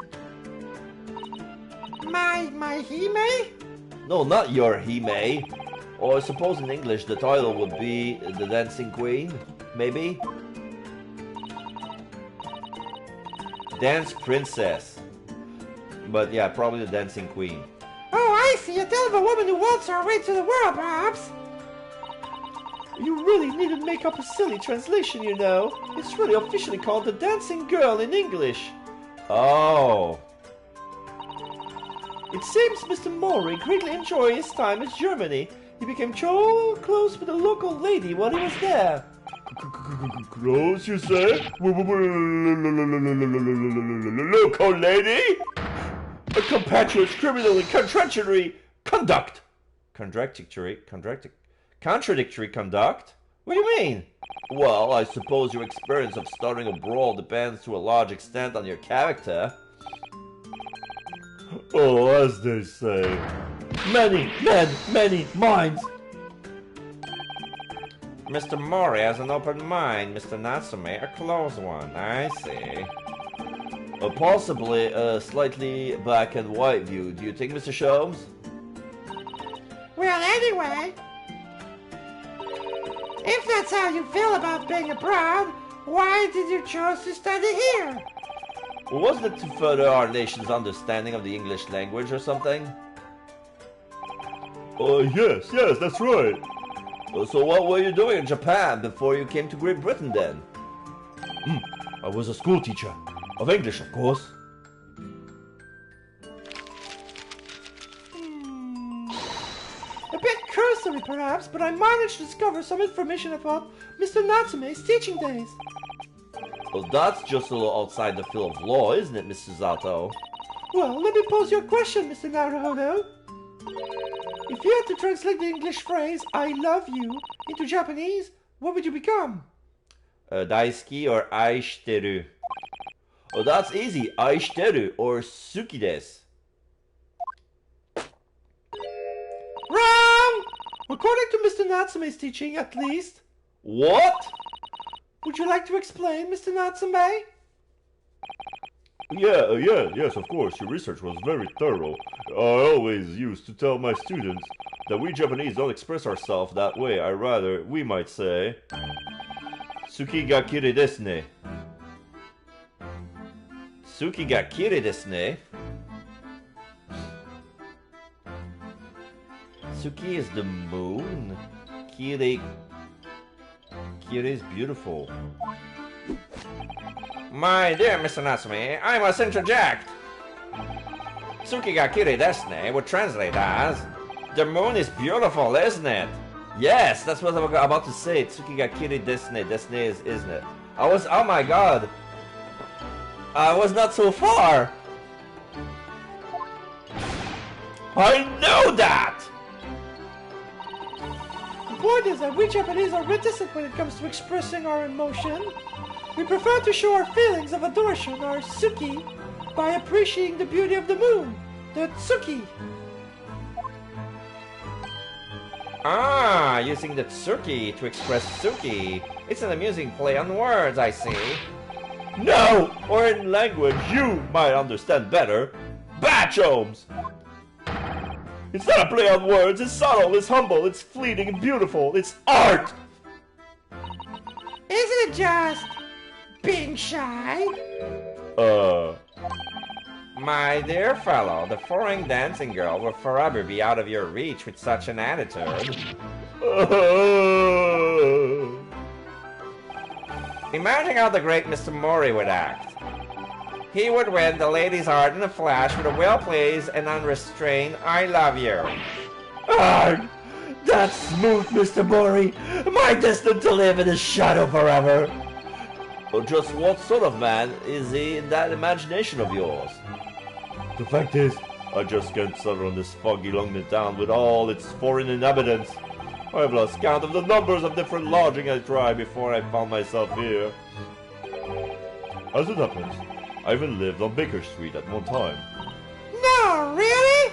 Speaker 2: My Hime?
Speaker 1: No, not your Hime. Or I suppose in English the title would be The Dancing Queen, maybe? Dance Princess. But yeah, probably the Dancing Queen.
Speaker 2: Oh, I see. A tale of a woman who waltzed her way to the world, perhaps.
Speaker 1: You really need to make up a silly translation, you know. It's really officially called The Dancing Girl in English. Oh. It seems Mr. Mori greatly enjoyed his time in Germany. He became so close with a local lady while he was there. Close, you say? Local lady? A compatriot's criminal and contradictory conduct. Contradictory conduct? What do you mean? Well, I suppose your experience of starting a brawl depends to a large extent on your character. Oh, as they say, many men, many minds.
Speaker 4: Mr. Mori has an open mind, Mr. Natsume a closed one, I see.
Speaker 1: Possibly a slightly black and white view, do you think, Mr. Sholmes?
Speaker 2: Well, anyway, if that's how you feel about being abroad, why did you choose to study here?
Speaker 1: Well, wasn't it to further our nation's understanding of the English language or something? Yes, that's right. So what were you doing in Japan before you came to Great Britain then? I was a school teacher. Of English, of course.
Speaker 3: A bit cursory, perhaps, but I managed to discover some information about Mr. Natsume's teaching days.
Speaker 1: Well, that's just a little outside the field of law, isn't it, Mr. Zato?
Speaker 3: Well, let me pose you a question, Mr. Naruhodo. If you had to translate the English phrase, I love you, into Japanese, what would you become?
Speaker 1: Daisuki or aishiteru. Oh, that's easy. Aishiteru or suki desu.
Speaker 3: Wrong! According to Mr. Natsume's teaching, at least.
Speaker 1: What?
Speaker 3: Would you like to explain, Mr. Natsume?
Speaker 1: Yes, of course. Your research was very thorough. I always used to tell my students that we Japanese don't express ourselves that way. We might say, Suki ga kirei desu ne. Suki ga kirei desu ne. Suki is the moon. Kirei is beautiful.
Speaker 4: My dear Mr. Natsume, I must interject. Tsuki ga kirei desu ne would translate as, the moon is beautiful, isn't it?
Speaker 1: Yes, that's what I was about to say. Tsuki ga kirei desu ne. Desu ne is, isn't it? Oh my god. I was not so far. I know that!
Speaker 3: The point is that we Japanese are reticent when it comes to expressing our emotion. We prefer to show our feelings of adoration, our Suki, by appreciating the beauty of the moon, the Tsuki.
Speaker 4: Ah, using the Tsuki to express Suki. It's an amusing play on words, I see.
Speaker 1: No! Or in language you might understand better. Bachomes! It's not a play on words, it's subtle, it's humble, it's fleeting and beautiful, it's art!
Speaker 2: Isn't it just being shy?
Speaker 4: My dear fellow, the foreign dancing girl will forever be out of your reach with such an attitude. Imagine how the great Mr. Mori would act. He would win the lady's heart in a flash with a well-pleased and unrestrained "I love you."
Speaker 1: Arg! That's smooth, Mr. Mori! Am I destined to live in his shadow forever? Or just what sort of man is he in that imagination of yours? The fact is, I just can't settle on this foggy London town with all its foreign inhabitants. I've lost count of the numbers of different lodgings I tried before I found myself here. As it happens, I even lived on Baker Street at one time.
Speaker 2: No, really?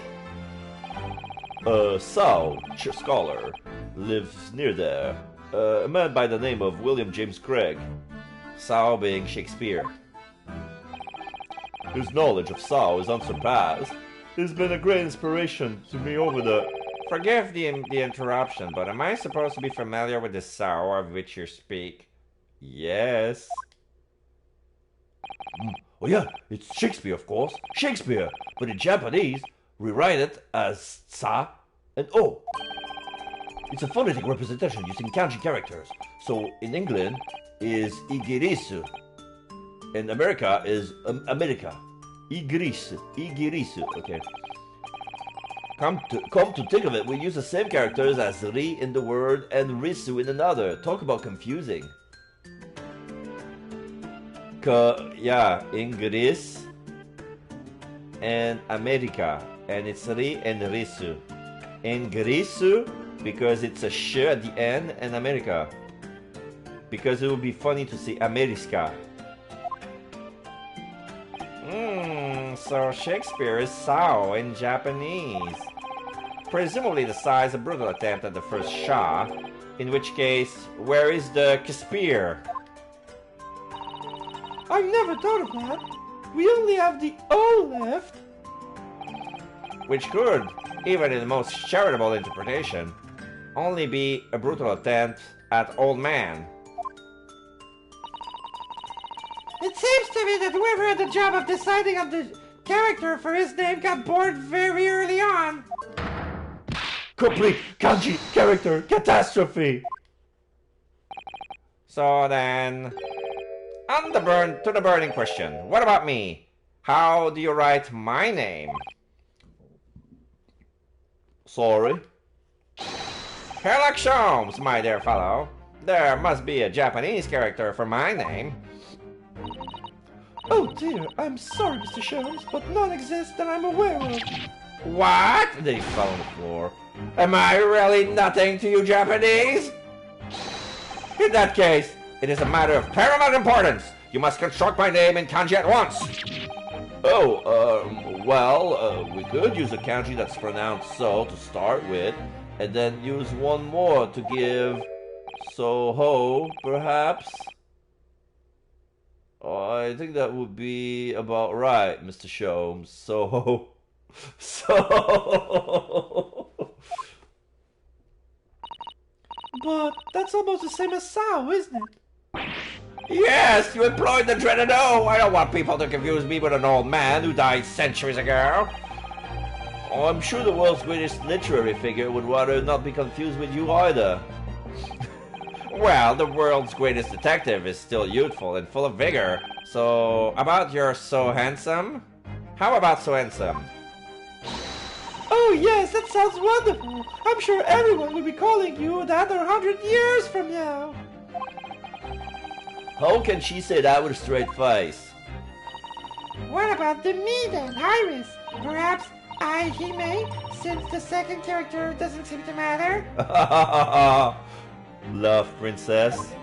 Speaker 1: Sao, scholar, lives near there. A man by the name of William James Craig.
Speaker 4: Sao being Shakespeare.
Speaker 1: His knowledge of Sao is unsurpassed. He's been a great inspiration to me over the...
Speaker 4: Forgive the interruption, but am I supposed to be familiar with the Sao of which you speak?
Speaker 1: Yes. Oh yeah, it's Shakespeare, of course. Shakespeare, but in Japanese, we write it as Sa and O. It's a phonetic representation using kanji characters. So in England is Igirisu. In America is America. Igirisu, okay. Come to think of it, we use the same characters as Ri in the word and Risu in another. Talk about confusing. Yeah, Inggris and America, and it's Ri and Risu. Ingrisu because it's a sh at the end, and America because it would be funny to say America.
Speaker 4: So Shakespeare is Sao in Japanese. Presumably the size of brutal attempt at the first Sha, in which case, where is the Kspir?
Speaker 3: I've never thought of that. We only have the O left.
Speaker 4: Which could, even in the most charitable interpretation, only be a brutal attempt at old man.
Speaker 2: It seems to me that whoever had the job of deciding on the character for his name got bored very early on.
Speaker 1: Complete kanji character catastrophe.
Speaker 4: So then, on to the burning question. What about me? How do you write my name?
Speaker 1: Sorry.
Speaker 4: Sherlock Holmes, my dear fellow. There must be a Japanese character for my name.
Speaker 3: Oh dear, I'm sorry, Mr. Sholmes, but none exists that I'm aware of.
Speaker 4: What?
Speaker 1: They fell on the floor.
Speaker 4: Am I really nothing to you Japanese? In that case, it is a matter of paramount importance. You must construct my name in kanji at once.
Speaker 1: We could use a kanji that's pronounced so to start with, and then use one more to give Soho, perhaps? Oh, I think that would be about right, Mr. Sholmes. Soho.
Speaker 3: But that's almost the same as Sao, isn't it?
Speaker 4: Yes, you employed the dreaded O. I don't want people to confuse me with an old man who died centuries ago.
Speaker 1: Oh, I'm sure the world's greatest literary figure would rather not be confused with you either.
Speaker 4: Well, the world's greatest detective is still youthful and full of vigor. So, about your so handsome? How about so handsome?
Speaker 3: Oh yes, that sounds wonderful. I'm sure everyone will be calling you that 100 years from now.
Speaker 1: How can she say that with a straight face?
Speaker 2: What about the me then, Iris? Perhaps Aihime, since the second character doesn't seem to matter?
Speaker 1: Love, princess.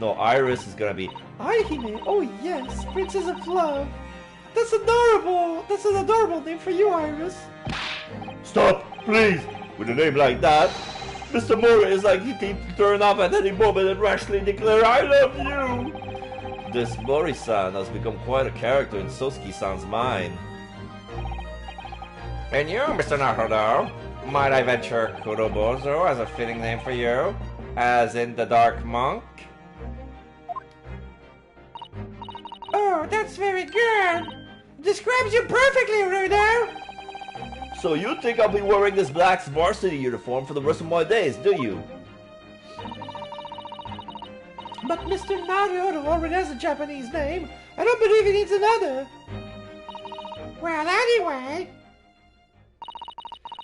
Speaker 1: No, Iris is gonna be.
Speaker 3: Aihime, oh yes, Princess of Love. That's adorable. That's an adorable name for you, Iris.
Speaker 1: Stop, please! With a name like that, Mr. Mora is like he can turn up at any moment and rashly declare, I love you! This Mori-san has become quite a character in Sosuke-san's mind.
Speaker 4: And you, Mr. Naruto, might I venture Kurobozo as a fitting name for you? As in the Dark Monk?
Speaker 2: Oh, that's very good. Describes you perfectly, Rudo.
Speaker 1: So you think I'll be wearing this black varsity uniform for the rest of my days, do you?
Speaker 3: But Mr. Naruto already has a Japanese name. I don't believe he needs another.
Speaker 2: Well, anyway,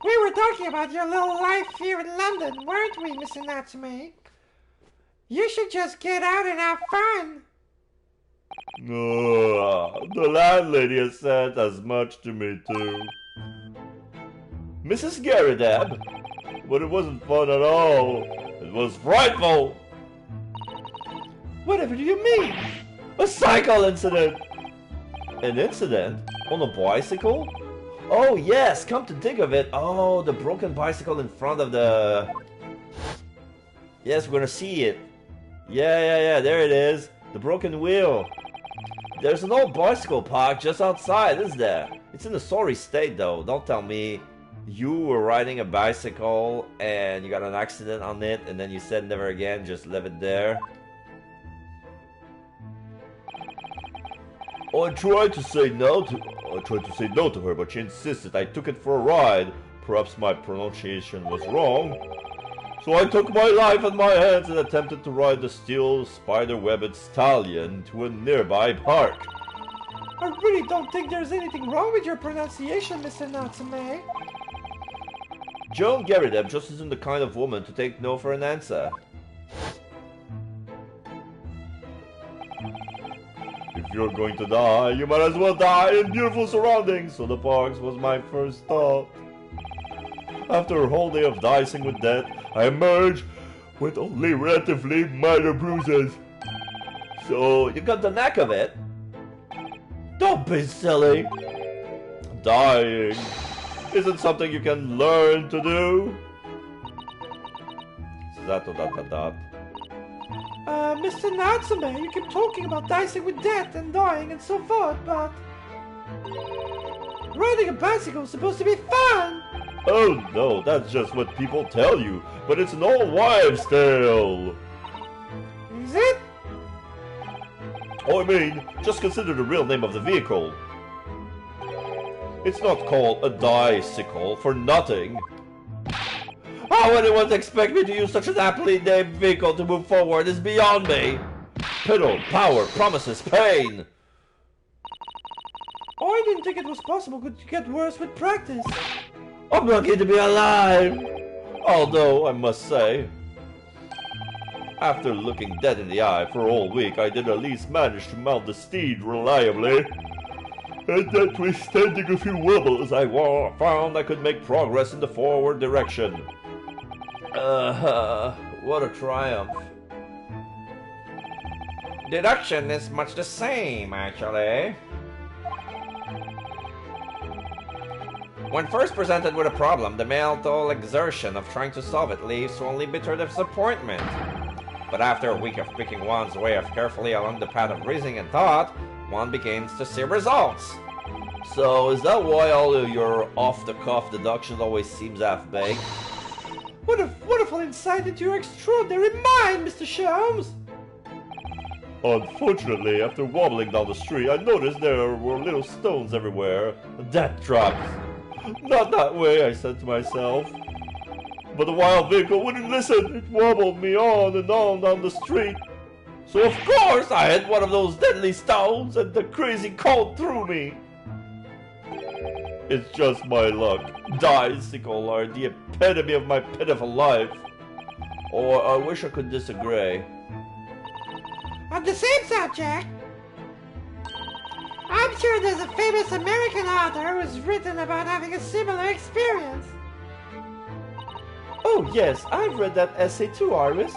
Speaker 2: we were talking about your little life here in London, weren't we, Mr. Natsume? You should just get out and have fun.
Speaker 1: The landlady has said as much to me too. Mrs. Garridab, but it wasn't fun at all. It was frightful.
Speaker 3: Whatever do you mean?
Speaker 1: A cycle incident. An incident? On a bicycle? Oh yes, come to think of it. Oh, the broken bicycle in front of the... Yes, we're gonna see it. Yeah, there it is. The broken wheel. There's an old bicycle park just outside, isn't there? It's in a sorry state though. Don't tell me you were riding a bicycle and you got an accident on it and then you said never again, just leave it there. I tried to say no to her, but she insisted I took it for a ride. Perhaps my pronunciation was wrong. So I took my life in my hands and attempted to ride the steel spider-webbed stallion to a nearby park.
Speaker 3: I really don't think there's anything wrong with your pronunciation, Mr. Natsume.
Speaker 1: Joan Garrideb just isn't the kind of woman to take no for an answer. If you're going to die, you might as well die in beautiful surroundings, so the parks was my first thought. After a whole day of dicing with death, I emerged with only relatively minor bruises. So, you got the knack of it? Don't be silly. Dying isn't something you can learn to do.
Speaker 3: Mr. Natsume, you keep talking about dicing with death and dying and so forth, but... riding a bicycle is supposed to be fun!
Speaker 1: Oh no, that's just what people tell you, but it's an old wives' tale.
Speaker 2: Is it?
Speaker 1: Oh, I mean, just consider the real name of the vehicle. It's not called a dicycle for nothing. How anyone expect me to use such an aptly named vehicle to move forward is beyond me. Pedal, power, promises, pain.
Speaker 3: I didn't think it was possible to get worse with practice.
Speaker 1: I'm lucky to be alive. Although, I must say, after looking dead in the eye for a whole week, I did at least manage to mount the steed reliably. And notwithstanding a few wobbles, I found I could make progress in the forward direction. What a triumph.
Speaker 4: Deduction is much the same, actually. When first presented with a problem, the mental exertion of trying to solve it leaves to only bitter disappointment. But after a week of picking one's way of carefully along the path of reasoning and thought, one begins to see results.
Speaker 1: So, is that why all of your off-the-cuff deductions always seems half-baked?
Speaker 3: What a wonderful insight into your extraordinary mind, Mr. Sholmes!
Speaker 1: Unfortunately, after wobbling down the street, I noticed there were little stones everywhere. Death traps. Not that way, I said to myself. But the wild vehicle wouldn't listen. It wobbled me on and on down the street. So of course I hit one of those deadly stones and the crazy colt threw me. It's just my luck. Dicycle are the epitome of my pitiful life. Or I wish I could disagree.
Speaker 2: On the same subject, I'm sure there's a famous American author who's written about having a similar experience.
Speaker 1: Oh yes, I've read that essay too, Iris.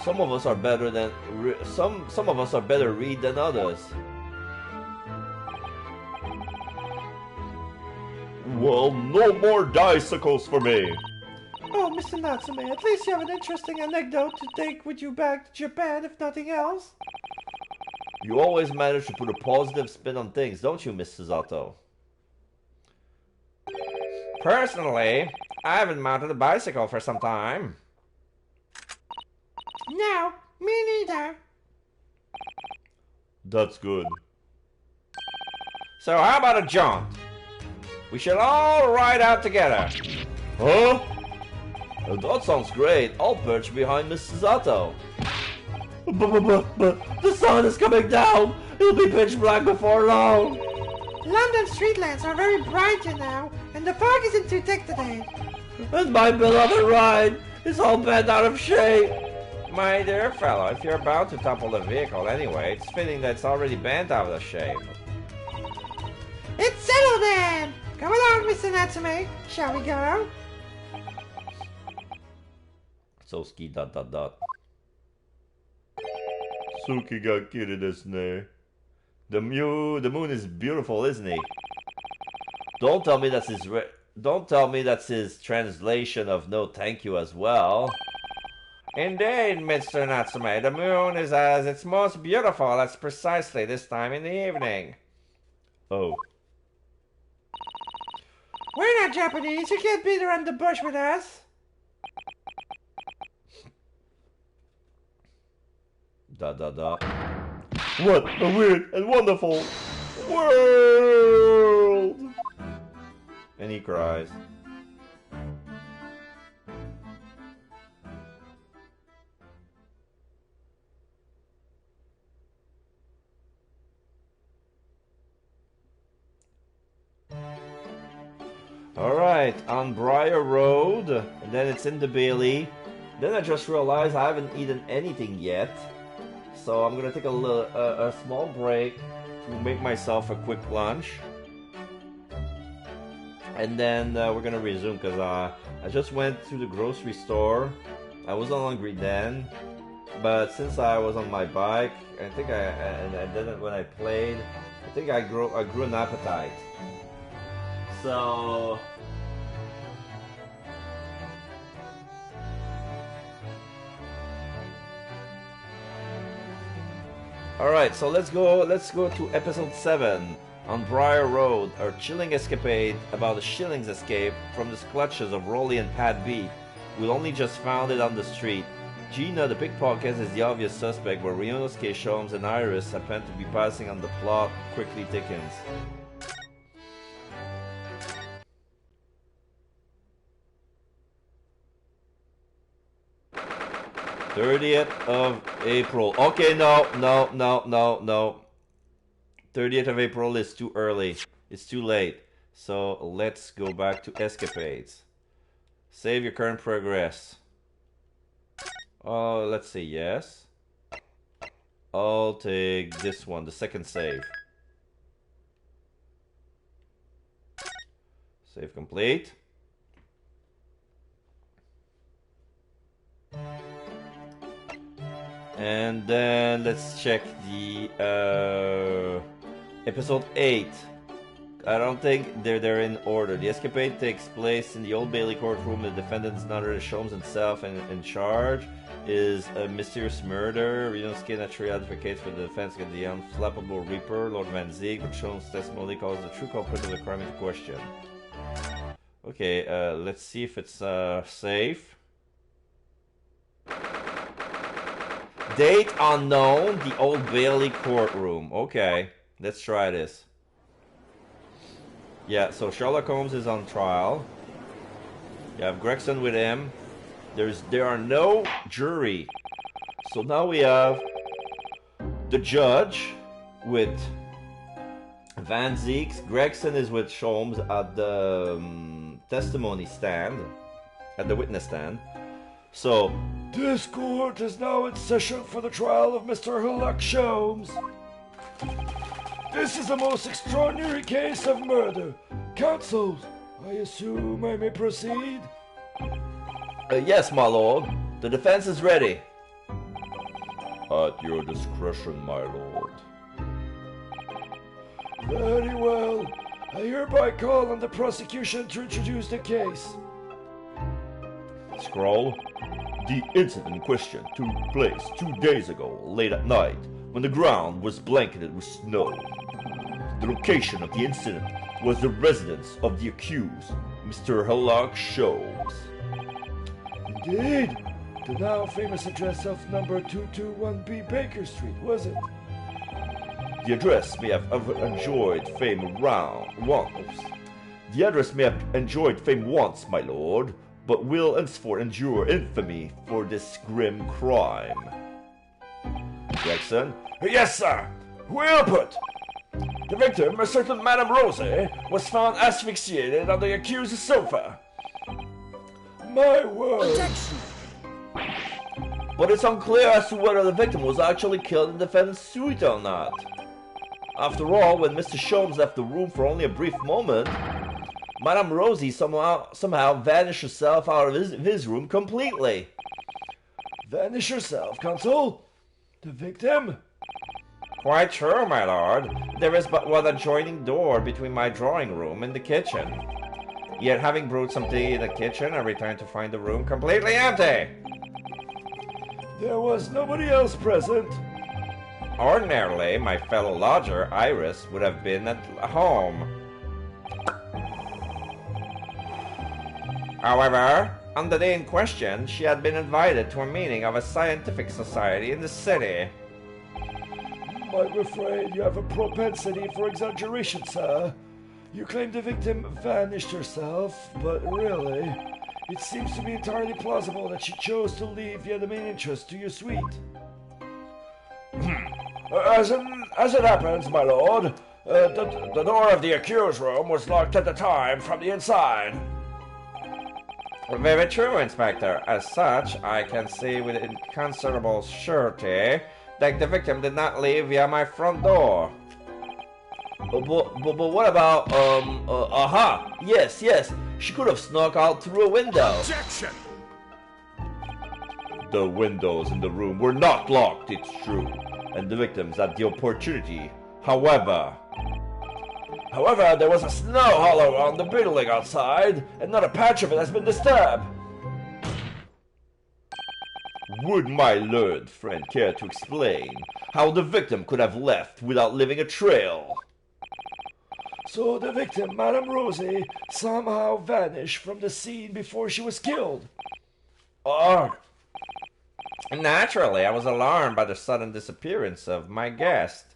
Speaker 1: Some of us are better than some of us are better read than others. Well, no more bicycles for me.
Speaker 3: Oh, Mr. Natsume, at least you have an interesting anecdote to take with you back to Japan, if nothing else.
Speaker 1: You always manage to put a positive spin on things, don't you, Miss Susato?
Speaker 4: Personally, I haven't mounted a bicycle for some time.
Speaker 2: No, me neither.
Speaker 1: That's good.
Speaker 4: So how about a jaunt? We should all ride out together.
Speaker 1: Huh? Oh, that sounds great. I'll perch behind Miss Susato. But the sun is coming down. It'll be pitch black before long.
Speaker 2: London street lamps are very bright, you know, and the fog isn't too thick today.
Speaker 1: And my beloved ride is all bent out of shape.
Speaker 4: My dear fellow, if you're about to topple the vehicle anyway, it's fitting that it's already bent out of shape.
Speaker 2: It's settled then! Come along, Mr. Natsume. Shall we go?
Speaker 1: So ski ... Suki ga kiri desu ne. The moon is beautiful, isn't he? Don't tell me that's his translation of no thank you as well.
Speaker 4: Indeed, Mr. Natsume, the moon is as its most beautiful at precisely this time in the evening.
Speaker 1: Oh.
Speaker 2: We're not Japanese. You can't beat around the bush with us.
Speaker 1: What a weird and wonderful world! And he cries. Alright, on Briar Road, and then it's in the Bailey. Then I just realized I haven't eaten anything yet. So I'm gonna take a small break to make myself a quick lunch. And then we're gonna resume because I just went to the grocery store. I wasn't hungry then, but since I was on my bike, I think and then when I played, I think I grew an appetite. So alright, so let's go to episode 7 on Briar Road, our chilling escapade about a Shillings escape from the clutches of Rolly and Pat B. We only just found it on the street. Gina, the pickpocket, is the obvious suspect, but Ryunosuke, Sholmes, and Iris happen to be passing on the plot quickly thickens. 30th of April. Okay, no. 30th of April is too early. It's too late. So let's go back to escapades. Save your current progress. Oh, let's say yes. I'll take this one, the second save. Save complete. And then let's check the episode 8. I don't think they're in order. The escapade takes place in the Old Bailey courtroom. The defendant is none other than Sholmes himself, and in charge is a mysterious murder. Ryunosuke naturally advocates for the defense against the unflappable Reaper, Lord Van Zieg, but Sholmes' testimony calls the true culprit of the crime into question. Okay, let's see if it's safe. Date unknown, the Old Bailey courtroom. Okay, let's try this. Yeah, so Sherlock Holmes is on trial. You have Gregson with him. There are no jury. So now we have the judge with Van Zieks. Gregson is with Sholmes at the testimony stand, at the witness stand. So, this court is now in session for the trial of Mr. Herlock Sholmes.
Speaker 5: This is the most extraordinary case of murder. Counsel, I assume I may proceed?
Speaker 1: Yes, my lord. The defense is ready. At your discretion, my lord.
Speaker 5: Very well. I hereby call on the prosecution to introduce the case.
Speaker 1: Scroll. The incident in question took place 2 days ago, late at night, when the ground was blanketed with snow. The location of the incident was the residence of the accused, Mr. Herlock Sholmes.
Speaker 5: Indeed. The now famous address of number 221B Baker Street, was it?
Speaker 1: The address may have enjoyed fame once. The address may have enjoyed fame once, my lord, but will henceforth endure infamy for this grim crime. Gregson?
Speaker 5: Yes, sir. Well put. The victim, a certain Madame Rosie, was found asphyxiated on the accused's sofa. My word.
Speaker 2: Objection.
Speaker 1: But it's unclear as to whether the victim was actually killed in the defendant's suite or not. After all, when Mr. Sholmes left the room for only a brief moment, Madame Rosie somehow vanished herself out of his room completely.
Speaker 5: Vanish herself, Consul? The victim?
Speaker 4: Quite true, my lord. There is but one adjoining door between my drawing room and the kitchen. Yet having brewed some tea in the kitchen, I returned to find the room completely empty.
Speaker 5: There was nobody else present.
Speaker 4: Ordinarily, my fellow lodger, Iris, would have been at home. However, on the day in question, she had been invited to a meeting of a scientific society in the city.
Speaker 5: I'm afraid you have a propensity for exaggeration, sir. You claim the victim vanished herself, but really, it seems to be entirely plausible that she chose to leave via the main entrance to your suite. As it happens, my lord, the door of the accused room was locked at the time from the inside.
Speaker 4: Very true, Inspector. As such, I can say with considerable surety that the victim did not leave via my front door.
Speaker 1: But what about, aha! Yes, she could have snuck out through a window.
Speaker 5: Objection!
Speaker 1: The windows in the room were not locked, it's true, and the victims had the opportunity. However, there was a snow hollow on the building outside, and not a patch of it has been disturbed. Would my learned friend care to explain how the victim could have left without leaving a trail?
Speaker 5: So the victim, Madame Rosie, somehow vanished from the scene before she was killed.
Speaker 4: Naturally, I was alarmed by the sudden disappearance of my guest.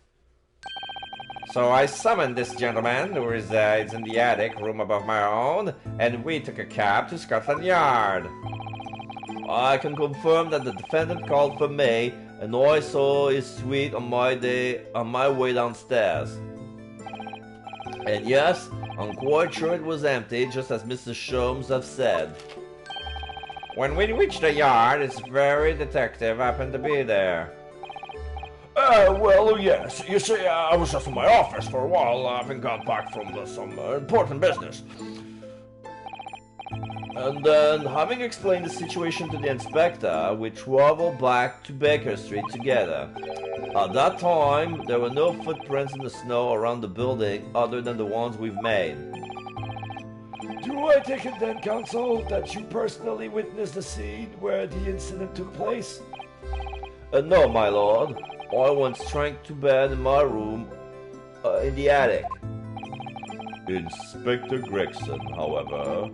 Speaker 4: So I summoned this gentleman who resides in the attic room above my own, and we took a cab to Scotland Yard.
Speaker 1: I can confirm that the defendant called for me, and I saw his suite on my way downstairs. And yes, I'm quite sure it was empty, just as Mr. Sholmes have said.
Speaker 4: When we reached the yard, its very detective happened to be there.
Speaker 5: Well, yes. You see, I was just in my office for a while, having got back from some important business.
Speaker 1: And then, having explained the situation to the inspector, we traveled back to Baker Street together. At that time, there were no footprints in the snow around the building other than the ones we've made.
Speaker 5: Do I take it then, Counsel, that you personally witnessed the scene where the incident took place?
Speaker 1: No, my lord. I went straight to bed in my room in the attic. Inspector Gregson, however,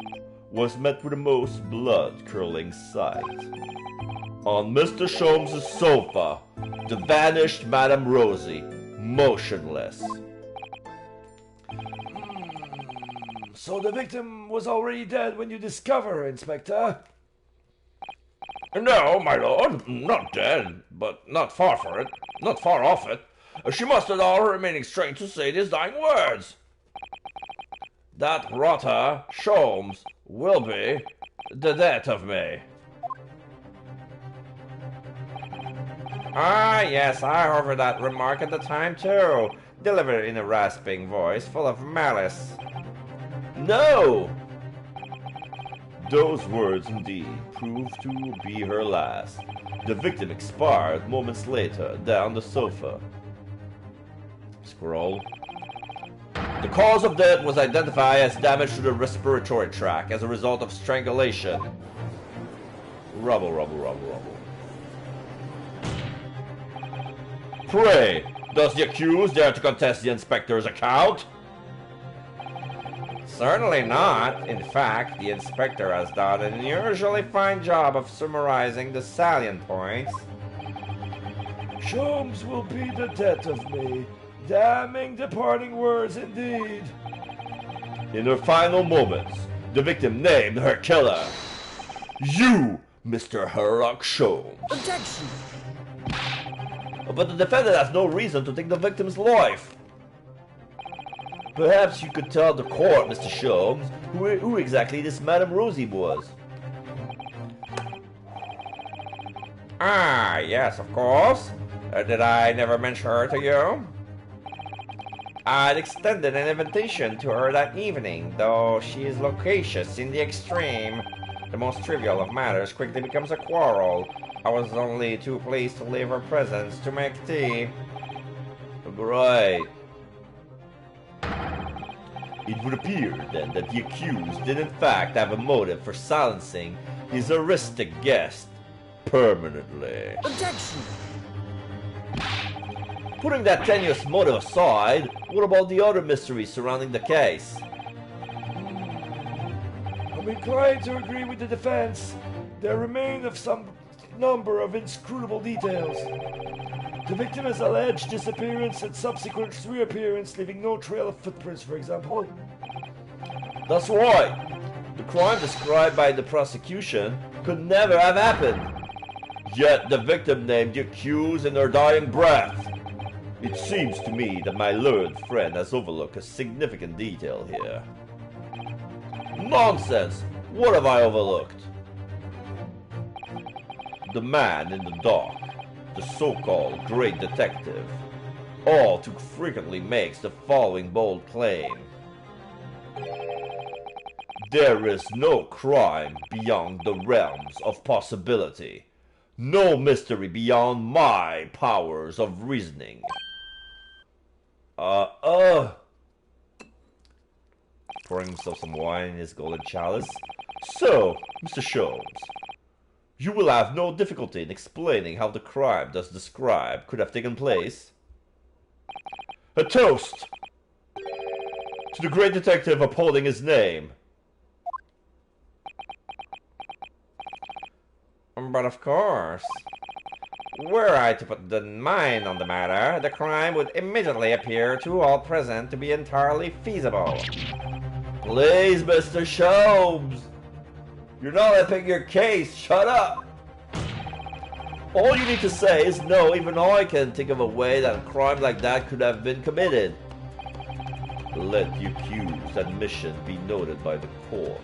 Speaker 1: was met with a most blood-curdling sight. On Mr. Sholmes' sofa, the vanished Madame Rosie, motionless.
Speaker 5: So the victim was already dead when you discovered her, Inspector?
Speaker 1: No, my lord, not dead, but not far off it. She mustered all her remaining strength to say these dying words. That rotter, Sholmes, will be the death of me.
Speaker 4: Ah, yes, I overheard that remark at the time, too. delivered in a rasping voice full of malice.
Speaker 1: No! Those words indeed proved to be her last. The victim expired moments later down the sofa. Scroll. The cause of death was identified as damage to the respiratory tract as a result of strangulation. Rubble, rubble, rubble, rubble. Pray, does the accused dare to contest the inspector's account?
Speaker 4: Certainly not. In fact, the inspector has done an unusually fine job of summarizing the salient points.
Speaker 5: Sholmes will be the death of me. Damning departing words indeed.
Speaker 1: In her final moments, the victim named her killer. You, Mr. Sherlock Sholmes.
Speaker 6: Objection!
Speaker 1: But the defendant has no reason to take the victim's life. Perhaps you could tell the court, Mr. Sholmes, who exactly this Madame Rosie was.
Speaker 4: Ah, yes, of course. Did I never mention her to you? I'd extended an invitation to her that evening, though she is loquacious in the extreme. The most trivial of matters quickly becomes a quarrel. I was only too pleased to leave her presence to make tea.
Speaker 1: Right. It would appear, then, that the accused did in fact have a motive for silencing his heuristic guest permanently.
Speaker 6: Objection!
Speaker 1: Putting that tenuous motive aside, what about the other mysteries surrounding the case?
Speaker 5: I'm inclined to agree with the defense. There remain of some number of inscrutable details. The victim has alleged disappearance and subsequent reappearance, leaving no trail of footprints, for example.
Speaker 1: That's right. The crime described by the prosecution could never have happened. Yet the victim named the accused in her dying breath. It seems to me that my learned friend has overlooked a significant detail here. Nonsense! What have I overlooked? The man in the dock, the so-called great detective, all too frequently makes the following bold claim. There is no crime beyond the realms of possibility. No mystery beyond my powers of reasoning. Pouring himself some wine in his golden chalice. So, Mr. Sholmes, you will have no difficulty in explaining how the crime thus described could have taken place. A toast to the great detective upholding his name.
Speaker 4: But of course, were I to put the mind on the matter, the crime would immediately appear to all present to be entirely feasible.
Speaker 1: Please, Mr. Sholmes. You're not helping your case. Shut up. All you need to say is no, even I can think of a way that a crime like that could have been committed. Let the accused's admission be noted by the court.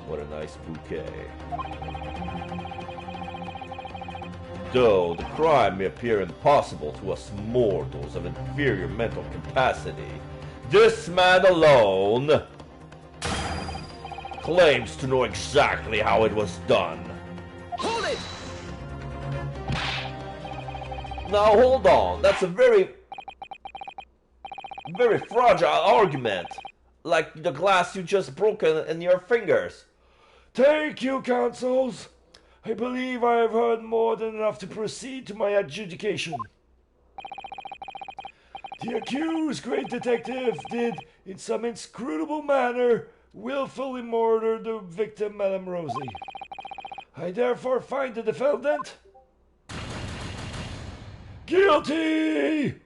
Speaker 1: What a nice bouquet. Though the crime may appear impossible to us mortals of inferior mental capacity, this man alone claims to know exactly how it was done.
Speaker 6: Hold it!
Speaker 1: Now hold on, that's a very fragile argument. Like the glass you just broken in your fingers.
Speaker 5: Thank you, counsels. I believe I have heard more than enough to proceed to my adjudication. The accused great detective did, in some inscrutable manner, willfully murder the victim, Madame Rosie. I therefore find the defendant guilty!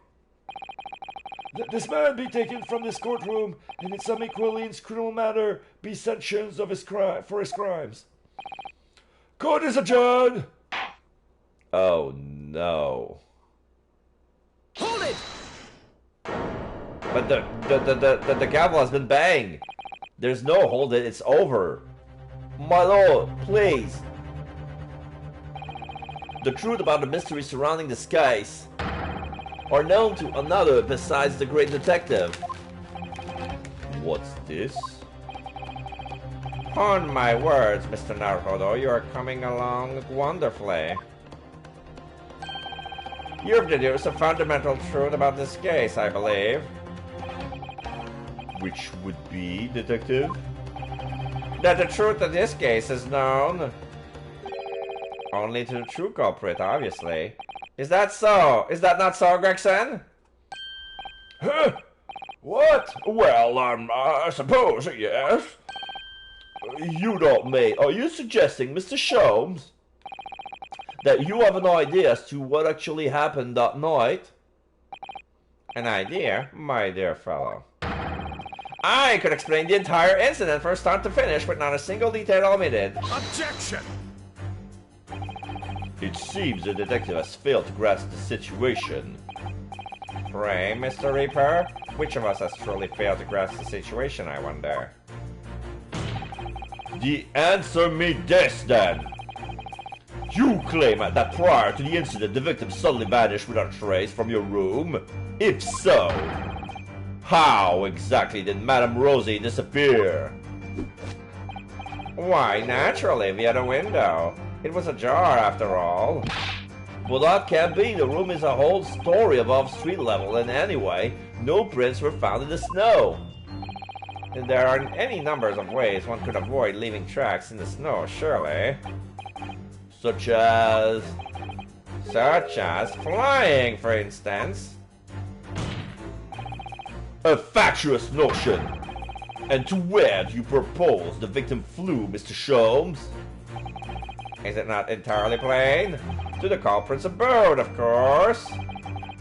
Speaker 5: This man be taken from this courtroom, and in some equally inscrutable manner be sanctioned for his crimes. Court is adjourned!
Speaker 1: Oh no.
Speaker 6: Hold it!
Speaker 1: But the gavel has been banged. There's no hold it, it's over. My lord, please. The truth about the mystery surrounding this case. are known to another besides the great detective. What's this?
Speaker 4: On my words, Mr. Naruhodo, you are coming along wonderfully. You've deduced a fundamental truth about this case, I believe.
Speaker 1: Which would be, Detective?
Speaker 4: That the truth of this case is known only to the true culprit, obviously. Is that so? Is that not so, Gregson?
Speaker 5: Huh? What? Well, I suppose, yes.
Speaker 1: You don't mean... Are you suggesting, Mr. Sholmes, that you have an idea as to what actually happened that night?
Speaker 4: An idea, my dear fellow. I could explain the entire incident from start to finish with not a single detail omitted.
Speaker 6: Objection!
Speaker 1: It seems the detective has failed to grasp the situation.
Speaker 4: Pray, Mr. Reaper, which of us has truly failed to grasp the situation, I wonder?
Speaker 1: Answer me this, then. You claim that prior to the incident, the victim suddenly vanished without a trace from your room? If so, how exactly did Madame Rosie disappear?
Speaker 4: Why, naturally, via the window. It was ajar, after all.
Speaker 1: Well, that can't be. The room is a whole story above street level, and anyway, no prints were found in the snow.
Speaker 4: And there are any numbers of ways one could avoid leaving tracks in the snow, surely.
Speaker 1: Such as
Speaker 4: flying, for instance.
Speaker 1: A fatuous notion. And to where do you propose the victim flew, Mr. Sholmes?
Speaker 4: Is it not entirely plain? To the culprit's abode, of course.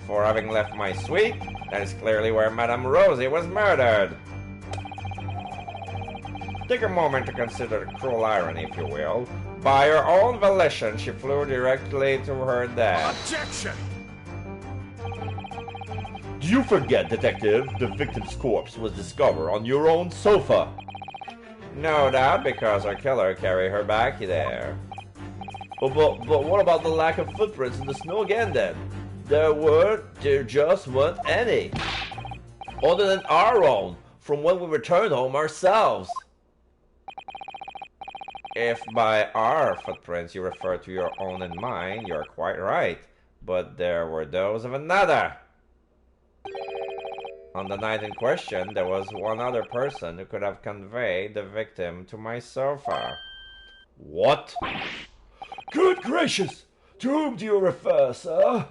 Speaker 4: For having left my suite, that is clearly where Madame Rosie was murdered. Take a moment to consider the cruel irony, if you will. By her own volition, she flew directly to her death.
Speaker 6: Objection!
Speaker 1: Do you forget, Detective, the victim's corpse was discovered on your own sofa?
Speaker 4: No doubt because her killer carried her back there.
Speaker 1: But what about the lack of footprints in the snow again, then? There just weren't any. Other than our own, from when we returned home ourselves.
Speaker 4: If by our footprints you refer to your own and mine, you're quite right. But there were those of another. On the night in question, there was one other person who could have conveyed the victim to my sofa.
Speaker 1: What?
Speaker 5: Good gracious! To whom do you refer, sir?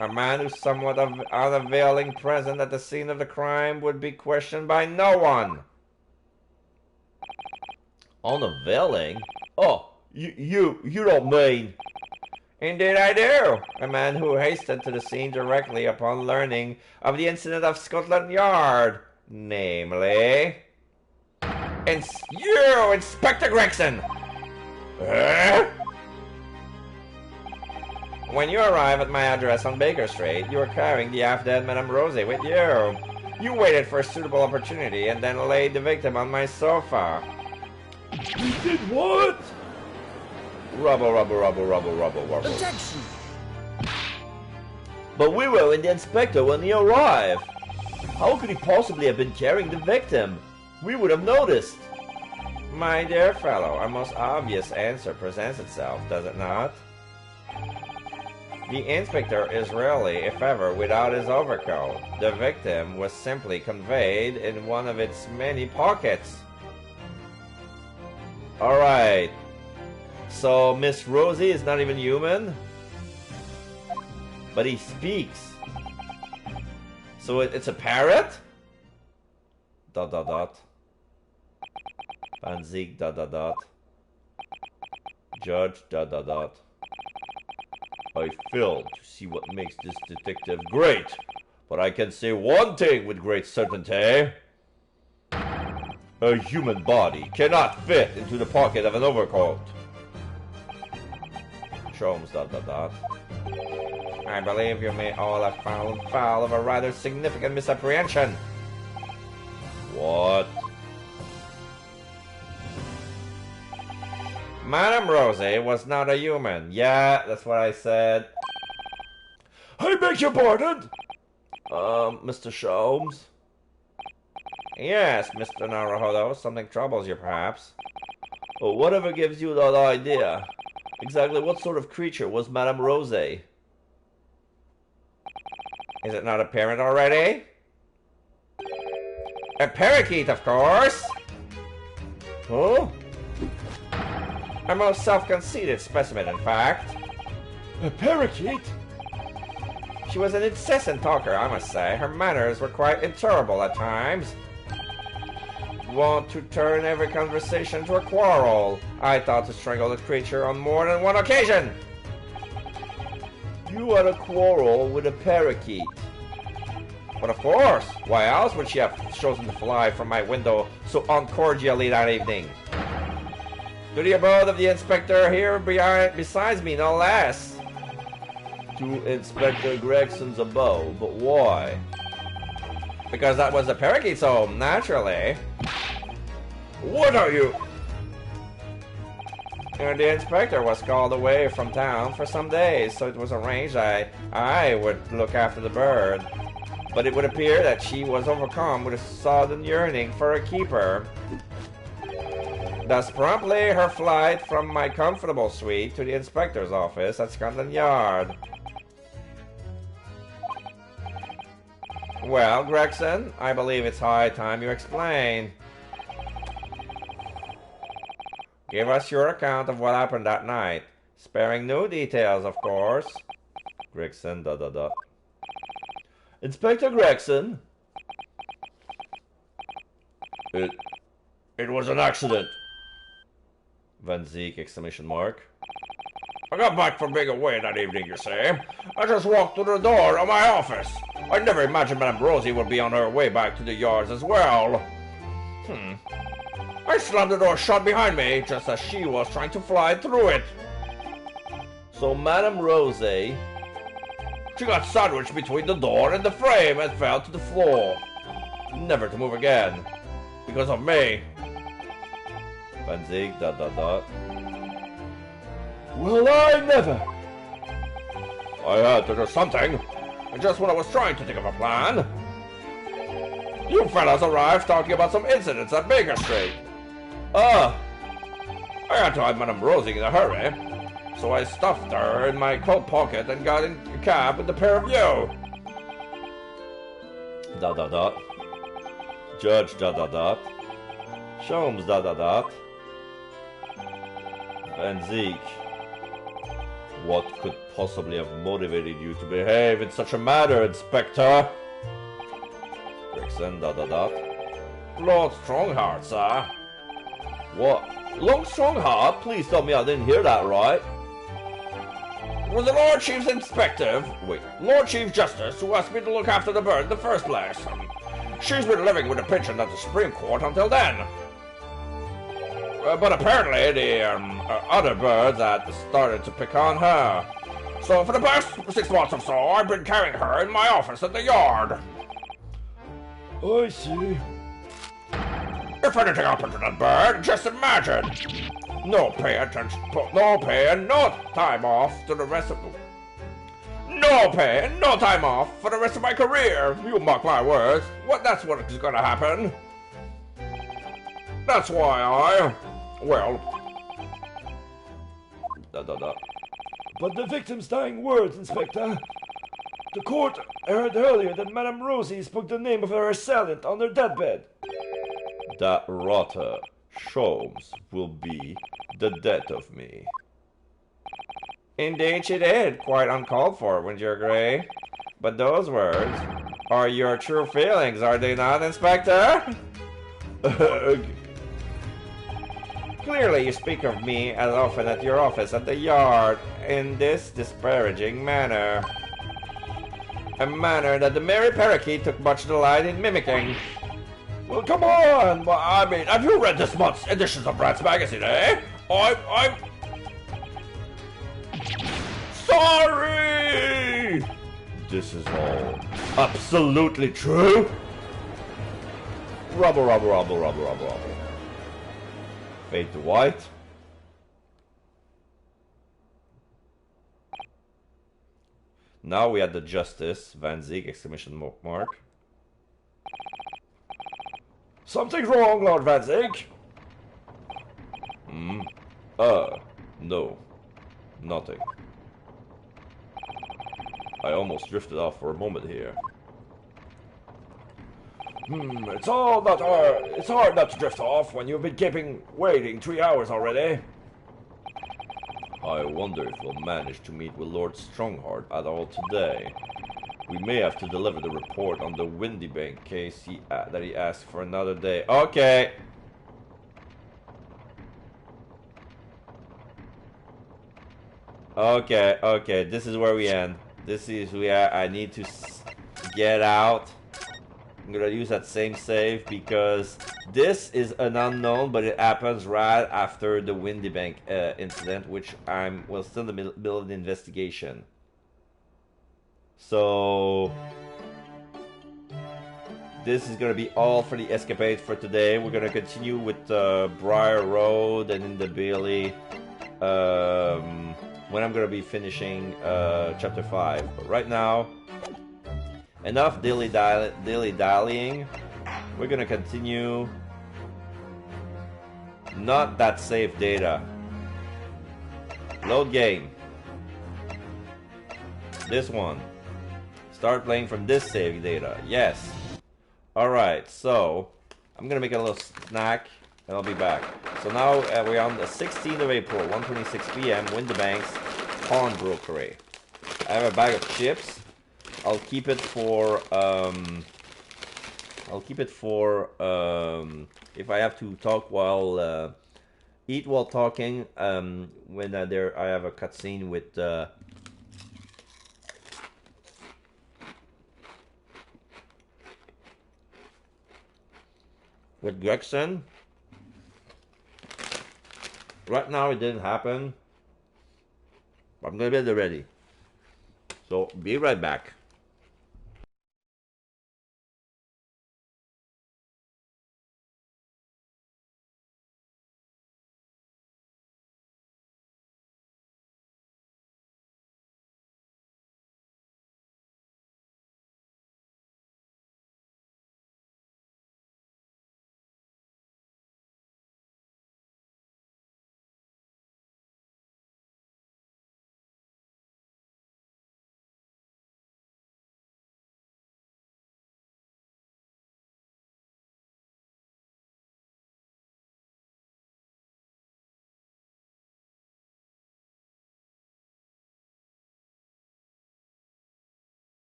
Speaker 4: A man who's somewhat unavailing present at the scene of the crime would be questioned by no one.
Speaker 1: Unavailing? Oh, you don't mean...
Speaker 4: Indeed I do. A man who hastened to the scene directly upon learning of the incident of Scotland Yard. Namely... you, Inspector Gregson! When you arrive at my address on Baker Street, you are carrying the half-dead Madame Rosie with you. You waited for a suitable opportunity and then laid the victim on my sofa.
Speaker 5: You did what?
Speaker 1: Rubble.
Speaker 6: Objection!
Speaker 1: But we were in the inspector when he arrived. How could he possibly have been carrying the victim? We would have noticed.
Speaker 4: My dear fellow, a most obvious answer presents itself, does it not? The inspector is rarely, if ever, without his overcoat. The victim was simply conveyed in one of its many pockets.
Speaker 1: Alright. So Miss Rosie is not even human? But he speaks. So it's a parrot? ... Panzik ... Judge ... I failed to see what makes this detective great, but I can say one thing with great certainty. A human body cannot fit into the pocket of an overcoat. Sholmes ...
Speaker 4: I believe you may all have fallen foul of a rather significant misapprehension.
Speaker 1: What?
Speaker 4: Madame Rosie was not a human. Yeah, that's what I said.
Speaker 5: I beg your pardon?
Speaker 1: Mr. Sholmes?
Speaker 4: Yes, Mr. Naruhodo, something troubles you perhaps.
Speaker 1: Well, whatever gives you that idea? Exactly what sort of creature was Madame Rose?
Speaker 4: Is it not apparent already? A parakeet, of course!
Speaker 1: Huh?
Speaker 4: A most self-conceited specimen, in fact.
Speaker 5: A parakeet?
Speaker 4: She was an incessant talker, I must say. Her manners were quite intolerable at times. Want to turn every conversation to a quarrel. I thought to strangle the creature on more than one occasion.
Speaker 1: You had a quarrel with a parakeet.
Speaker 4: But of course, why else would she have chosen to fly from my window so uncordially that evening? To the abode of the inspector here besides me, no less.
Speaker 1: To Inspector Gregson's abode, but why?
Speaker 4: Because that was the parakeet's home, naturally.
Speaker 5: What are you?
Speaker 4: And the inspector was called away from town for some days, so it was arranged I would look after the bird. But it would appear that she was overcome with a sudden yearning for a keeper. Thus promptly her flight from my comfortable suite to the inspector's office at Scotland Yard. Well, Gregson, I believe it's high time you explain. Give us your account of what happened that night, sparing no details, of course.
Speaker 1: Gregson, Inspector Gregson?
Speaker 5: It was an accident.
Speaker 1: Van Zeke, exclamation mark.
Speaker 5: I got back from being away that evening, you see. I just walked through the door of my office. I never imagined Madame Rosie would be on her way back to the yards as well. I slammed the door shut behind me, just as she was trying to fly through it.
Speaker 1: So Madame Rose,
Speaker 5: she got sandwiched between the door and the frame and fell to the floor. Never to move again. Because of me.
Speaker 1: Van Zeke,
Speaker 5: Well, I never. I had to do something. And just when I was trying to think of a plan, you fellas arrived talking about some incidents at Baker Street. I had to have Madame Rosie in a hurry, so I stuffed her in my coat pocket and got in a cab with the pair of you.
Speaker 1: Judge, Sholmes, Van Zeke. What could possibly have motivated you to behave in such a manner, Inspector? Gregson,
Speaker 5: Lord Strongheart, sir.
Speaker 1: What? Lord Strongheart? Please tell me I didn't hear that right.
Speaker 5: It was the Lord Chief's Inspector, Lord Chief Justice, who asked me to look after the bird in the first place. She's been living with a pigeon at the Supreme Court until then. But apparently the other birds had started to pick on her. So for the past 6 months or so, I've been carrying her in my office at the yard. I see. If anything happened to that bird, just imagine. No pay attention, no pay and no time off to the rest of No pay and no time off for the rest of my career. You mark my words. That's what is gonna happen. That's why well... But the victim's dying words, Inspector. The court heard earlier that Madame Rosie spoke the name of her assailant on her deathbed.
Speaker 1: That rotter, Sholmes, will be the death of me.
Speaker 4: Indeed she did, quite uncalled for, wouldn't you agree? But those words are your true feelings, are they not, Inspector? Clearly you speak of me as often at your office at the yard in this disparaging manner. A manner that the merry parakeet took much delight in mimicking.
Speaker 5: Well, come on! Well, I mean, have you read this month's editions of Rats Magazine, eh? I'm... sorry!
Speaker 1: This is all absolutely true? Rubble. Fade to white. Now we had the Justice, Van Zieg, exclamation mark.
Speaker 5: Something wrong, Lord Van Zieg?
Speaker 1: No. Nothing. I almost drifted off for a moment here.
Speaker 5: It's hard not to drift off when you've been waiting 3 hours already.
Speaker 1: I wonder if we'll manage to meet with Lord Strongheart at all today. We may have to deliver the report on the Windybank case that he asked for another day. Okay. Okay, this is where we end. This is where I need to get out. I'm gonna use that same save because this is an unknown, but it happens right after the Windybank incident, which well, still in the middle of the investigation. So this is gonna be all for the escapade for today. We're gonna continue with Briar Road and in the Bailey when I'm gonna be finishing chapter 5. But right now, enough dilly-dallying. We're gonna continue. Not that save data. Load game. This one. Start playing from this save data. Yes. Alright, so I'm gonna make a little snack and I'll be back. So now we're on the 16th of April, 1:26 p.m. Windybank's Pawnbrokery. I have a bag of chips. I'll keep it for if I have to talk while eat while talking. When I have a cutscene with Gregson. Right now it didn't happen. I'm gonna be ready. So be right back.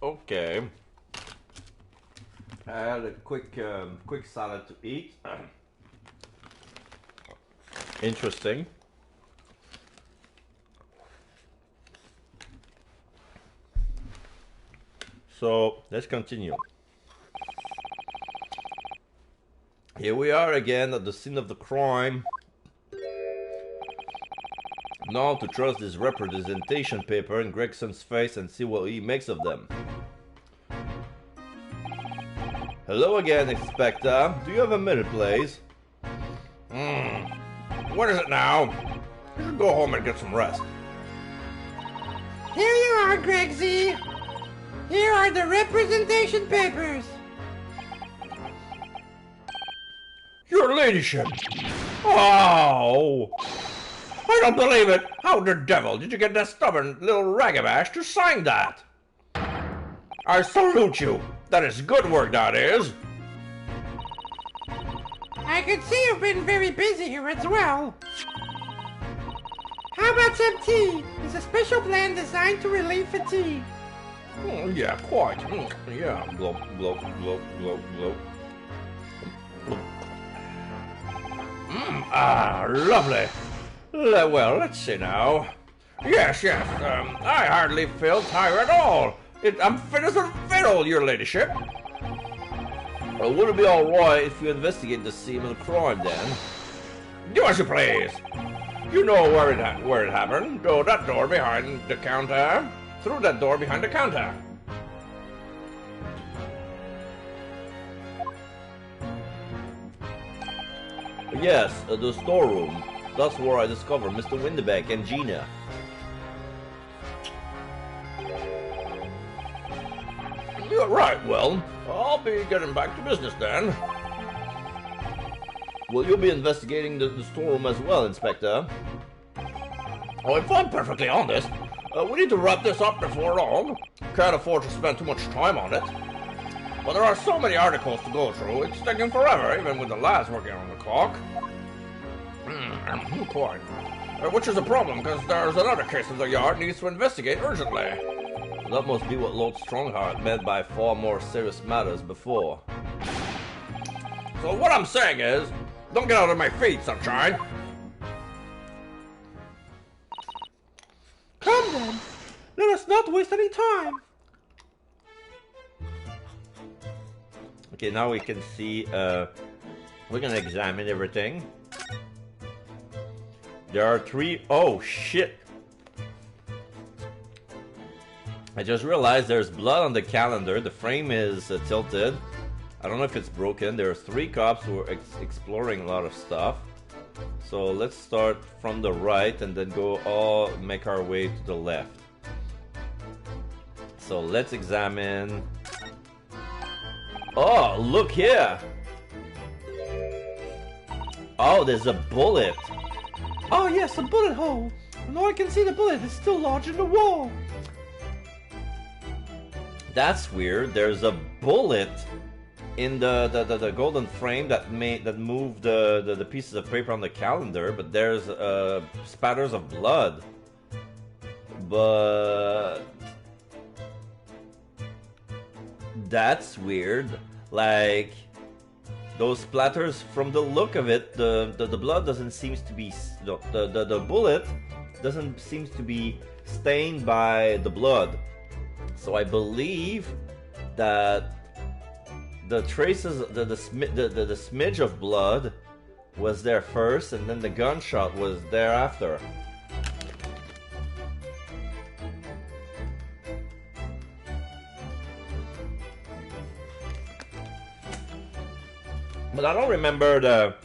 Speaker 1: Okay. I had a quick salad to eat. Interesting. So let's continue. Here we are again at the scene of the crime. Now to trust this representation paper in Gregson's face and see what he makes of them. Hello again, Inspector. Do you have a minute, please?
Speaker 4: What is it now? You should go home and get some rest.
Speaker 2: Here you are, Gregsy. Here are the representation papers.
Speaker 4: Your ladyship! Oh! I don't believe it! How the devil did you get that stubborn little ragabash to sign that? I salute you! That is good work, that is!
Speaker 2: I can see you've been very busy here as well. How about some tea? It's a special blend designed to relieve fatigue.
Speaker 4: Yeah, quite. Yeah.
Speaker 1: Glop, glop, glop, glop, glop.
Speaker 4: Lovely. Well, let's see now. Yes, I hardly feel tired at all. I'm fit as a fiddle, your ladyship.
Speaker 1: Well, would it be alright if we investigate the scene of the crime then?
Speaker 4: Do as you please. You know where it happened. Go that door behind the counter. Through that door behind the counter.
Speaker 1: Yes, the storeroom. That's where I discovered Mr. Windibank and Gina.
Speaker 4: You're right, well, I'll be getting back to business then.
Speaker 1: Well, you'll be investigating the storeroom as well, Inspector.
Speaker 4: Oh, if I'm perfectly honest, we need to wrap this up before long. Can't afford to spend too much time on it. But there are so many articles to go through, it's taking forever, even with the lads working on the clock. Quite. Which is a problem, because there's another case of the yard needs to investigate urgently.
Speaker 1: That must be what Lord Strongheart meant by far more serious matters before.
Speaker 4: So what I'm saying is, don't get out of my feet, sunshine.
Speaker 3: Come then. Let us not waste any time.
Speaker 1: Okay, now we can see, we're gonna examine everything. There are three, oh shit! I just realized there's blood on the calendar, the frame is tilted. I don't know if it's broken. There are 3 cops who are exploring a lot of stuff. So let's start from the right and then make our way to the left. So let's examine. Oh, look here! Oh, there's a bullet!
Speaker 3: Oh yes, a bullet hole. Now I can see the bullet is still lodged in the wall.
Speaker 1: That's weird. There's a bullet in the golden frame that moved the pieces of paper on the calendar, but there's spatters of blood. But that's weird. Like those splatters, from the look of it, the blood doesn't seem to be the bullet doesn't seem to be stained by the blood. So I believe that the traces, the smidge of blood was there first, and then the gunshot was thereafter. But I don't remember the.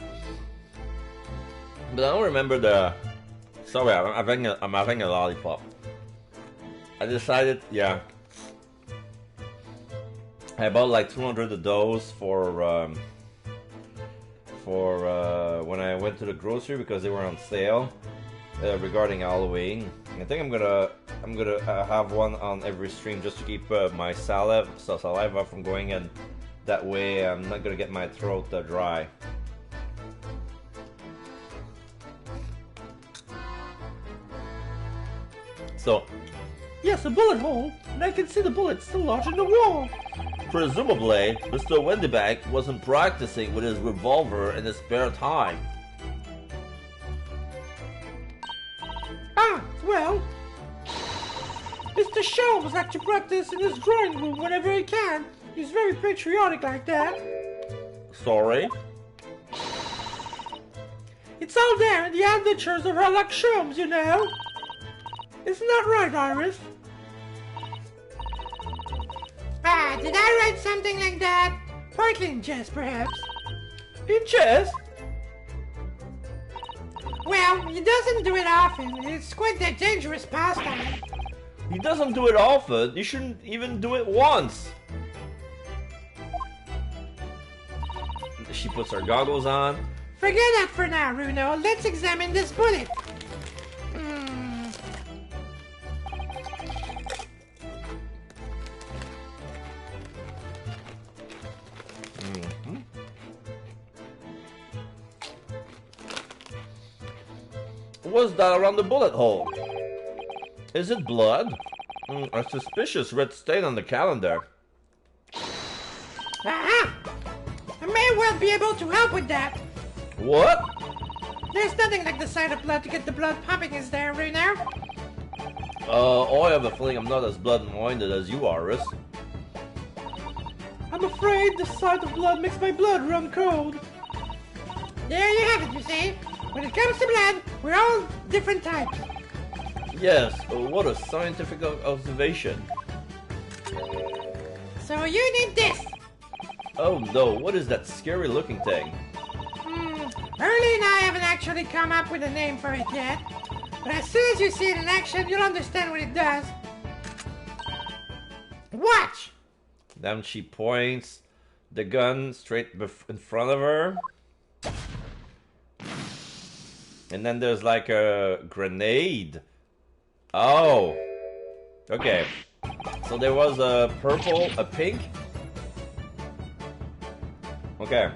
Speaker 1: Sorry, I'm having a lollipop. I decided, yeah. I bought like 200 of those for when I went to the grocery because they were on sale regarding Halloween. I think I'm gonna have one on every stream just to keep my saliva from going, and that way I'm not gonna get my throat dry. So
Speaker 3: Yes, a bullet hole, and I can see the bullet still lodged in the wall.
Speaker 1: Presumably, Mr. Windybank wasn't practicing with his revolver in his spare time.
Speaker 3: Ah, well, Mr. Sholmes likes to practice in his drawing room whenever he can. He's very patriotic like that.
Speaker 1: Sorry?
Speaker 3: It's all there in the adventures of Sherlock Sholmes, you know. Isn't that right, Iris?
Speaker 2: Ah, did I write something like that? Partly in jest, perhaps.
Speaker 3: In jest?
Speaker 2: Well, he doesn't do it often. It's quite a dangerous pastime.
Speaker 1: He doesn't do it often. He shouldn't even do it once. She puts her goggles on.
Speaker 2: Forget that for now, Runo. Let's examine this bullet.
Speaker 1: What's that around the bullet hole? Is it blood? A suspicious red stain on the calendar.
Speaker 2: Aha! I may well be able to help with that.
Speaker 1: What?
Speaker 2: There's nothing like the sight of blood to get the blood pumping, is there, Runo?
Speaker 1: I have a feeling I'm not as blood-minded as you are, Iris.
Speaker 3: I'm afraid the sight of blood makes my blood run cold.
Speaker 2: There you have it, you see. When it comes to blood, we're all different types.
Speaker 1: Yes, what a scientific observation.
Speaker 2: So you need this.
Speaker 1: Oh no, what is that scary looking thing?
Speaker 2: Early and I haven't actually come up with a name for it yet. But as soon as you see it in action, you'll understand what it does. Watch!
Speaker 1: Then she points the gun straight in front of her. And then there's like a grenade. Oh. Okay. So there was a purple, a pink. Okay.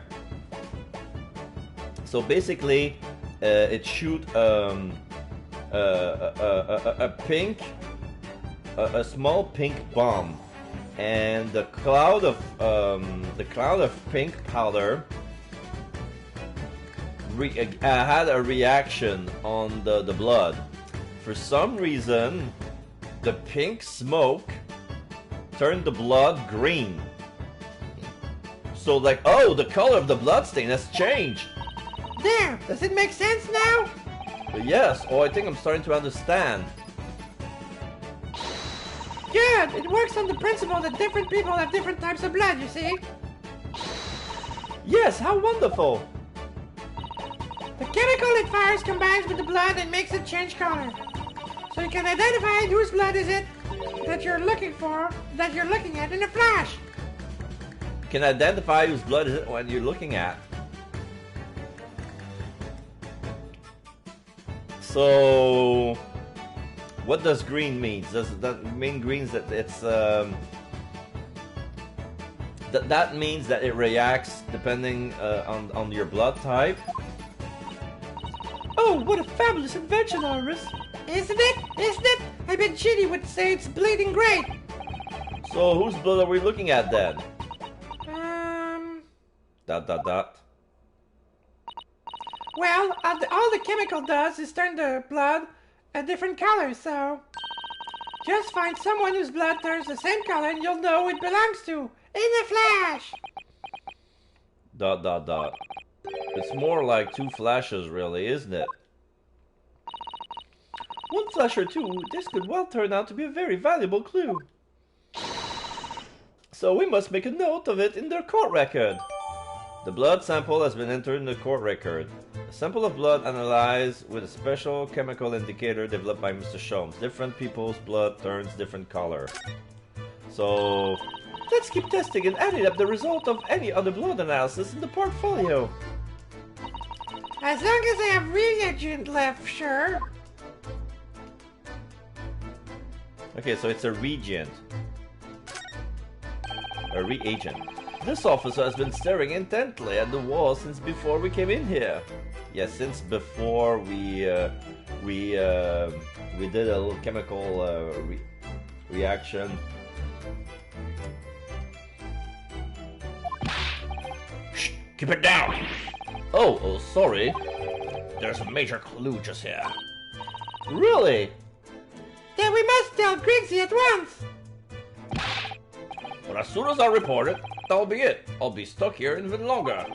Speaker 1: So basically, it shoot a pink, a small pink bomb, and the cloud of pink powder had a reaction on the blood. For some reason, the pink smoke turned the blood green. So like, oh, the color of the blood stain has changed.
Speaker 2: There! Does it make sense now?
Speaker 1: Yes, oh, I think I'm starting to understand.
Speaker 2: Good! It works on the principle that different people have different types of blood, you see?
Speaker 1: Yes, how wonderful!
Speaker 2: The chemical it fires combines with the blood and makes it change color. So you can identify whose blood is it that you're looking at in a flash.
Speaker 1: You can identify whose blood is it when you're looking at. So, what does green mean? Does that mean green that it's that means that it reacts depending on your blood type?
Speaker 3: Oh, what a fabulous invention, Iris!
Speaker 2: Isn't it? Isn't it? I bet Ginny would say it's bleeding great.
Speaker 1: So whose blood are we looking at then?
Speaker 2: Well, all the chemical does is turn the blood a different color, so just find someone whose blood turns the same color and you'll know who it belongs to in a flash. ...
Speaker 1: It's more like two flashes, really, isn't it?
Speaker 3: One flash or two, this could well turn out to be a very valuable clue.
Speaker 1: So we must make a note of it in their court record. The blood sample has been entered in the court record. A sample of blood analyzed with a special chemical indicator developed by Mr. Sholmes. Different people's blood turns different color. So
Speaker 3: let's keep testing and adding up the result of any other blood analysis in the portfolio.
Speaker 2: As long as I have reagent left, sure.
Speaker 1: Okay, so it's a reagent. A reagent. This officer has been staring intently at the wall since before we came in here. Yes, since before we did a little chemical reaction.
Speaker 4: Shh, keep it down.
Speaker 1: Oh, sorry.
Speaker 4: There's a major clue just here.
Speaker 1: Really?
Speaker 2: Then we must tell Grigsy at once.
Speaker 1: But as soon as I report it, that'll be it. I'll be stuck here even longer.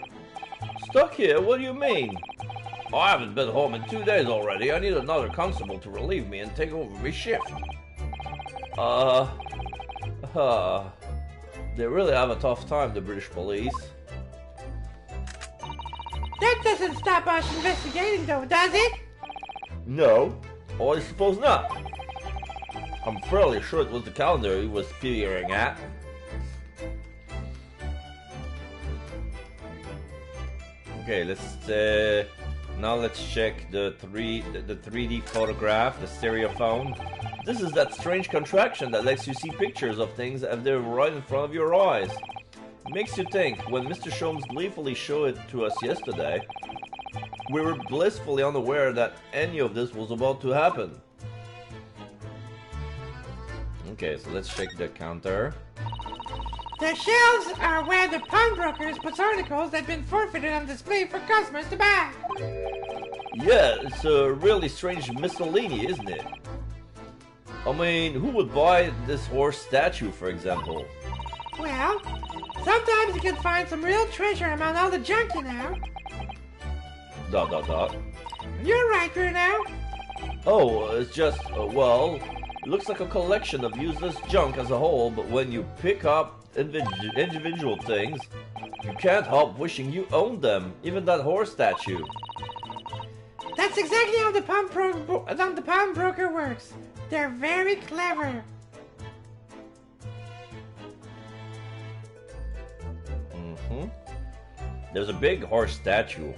Speaker 1: Stuck here? What do you mean? I haven't been home in 2 days already. I need another constable to relieve me and take over my shift. They really have a tough time, the British police.
Speaker 2: That doesn't stop us investigating, though, does it?
Speaker 1: No, I suppose not. I'm fairly sure it was the calendar he was peering at. Okay, now let's check the 3D photograph, the stereophone. This is that strange contraction that lets you see pictures of things as they're right in front of your eyes. It makes you think. When Mr. Sholmes gleefully showed it to us yesterday, we were blissfully unaware that any of this was about to happen. Okay, so let's check the counter.
Speaker 2: The shelves are where the pawnbrokers put articles that have been forfeited on display for customers to buy.
Speaker 1: Yeah, it's a really strange miscellany, isn't it? I mean, who would buy this horse statue, for example?
Speaker 2: Well, sometimes you can find some real treasure among all the junk, you know. ... You're right, Bruno.
Speaker 1: Oh, it's just, well, it looks like a collection of useless junk as a whole, but when you pick up individual things, you can't help wishing you owned them, even that horse statue.
Speaker 2: That's exactly how the pawnbroker works. They're very clever.
Speaker 1: There's a big horse statue.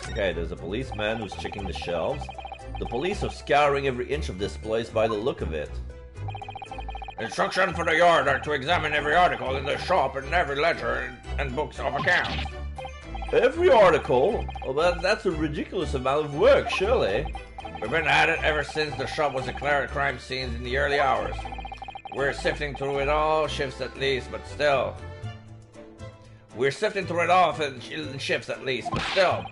Speaker 1: Okay, there's a policeman who's checking the shelves. The police are scouring every inch of this place by the look of it.
Speaker 4: Instruction for the yard are to examine every article in the shop and every ledger and books of accounts.
Speaker 1: Every article? Oh, that's a ridiculous amount of work, surely.
Speaker 4: We've been at it ever since the shop was declared crime scenes in the early hours. We're sifting through it all, shifts at least, but still. We're sifting through it all in shifts at least, but still.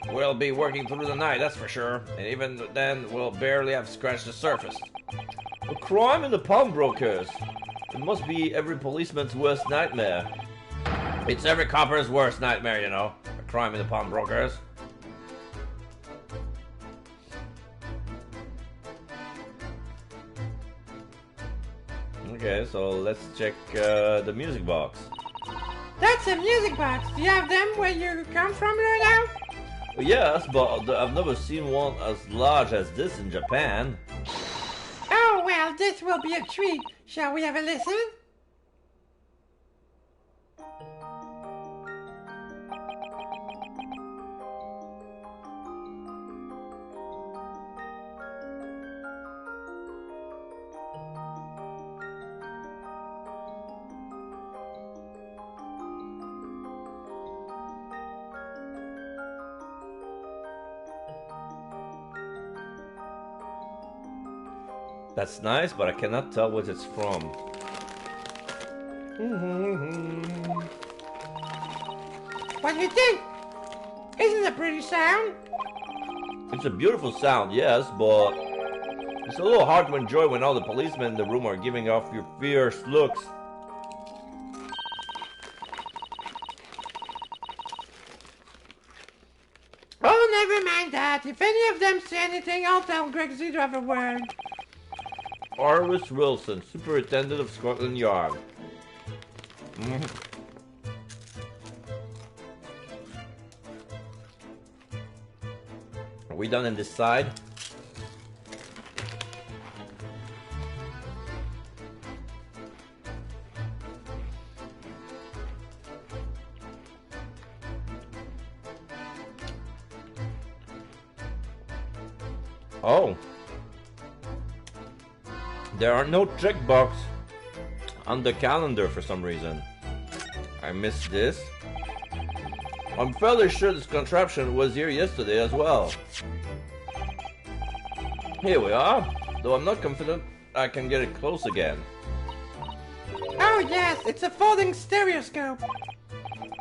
Speaker 4: We'll be working through the night, that's for sure. And even then, we'll barely have scratched the surface.
Speaker 1: A crime in the pawnbrokers. It must be every policeman's worst nightmare.
Speaker 4: It's every copper's worst nightmare, you know. A crime in the pawnbrokers.
Speaker 1: Okay, so let's check the music box.
Speaker 2: That's a music box. Do you have them where you come from right now?
Speaker 1: Yes, but I've never seen one as large as this in Japan.
Speaker 2: Oh, well, this will be a treat. Shall we have a listen?
Speaker 1: That's nice, but I cannot tell what it's from.
Speaker 2: What do you think? Isn't it a pretty sound?
Speaker 1: It's a beautiful sound, yes, but it's a little hard to enjoy when all the policemen in the room are giving off your fierce looks.
Speaker 2: Oh, never mind that. If any of them say anything, I'll tell Grigsy to have a word.
Speaker 1: Arvis Wilson, Superintendent of Scotland Yard. Are we done on this side? Oh. There are no checkbox on the calendar for some reason. I missed this. I'm fairly sure this contraption was here yesterday as well. Here we are, though I'm not confident I can get it close again.
Speaker 2: Oh yes, it's a folding stereoscope.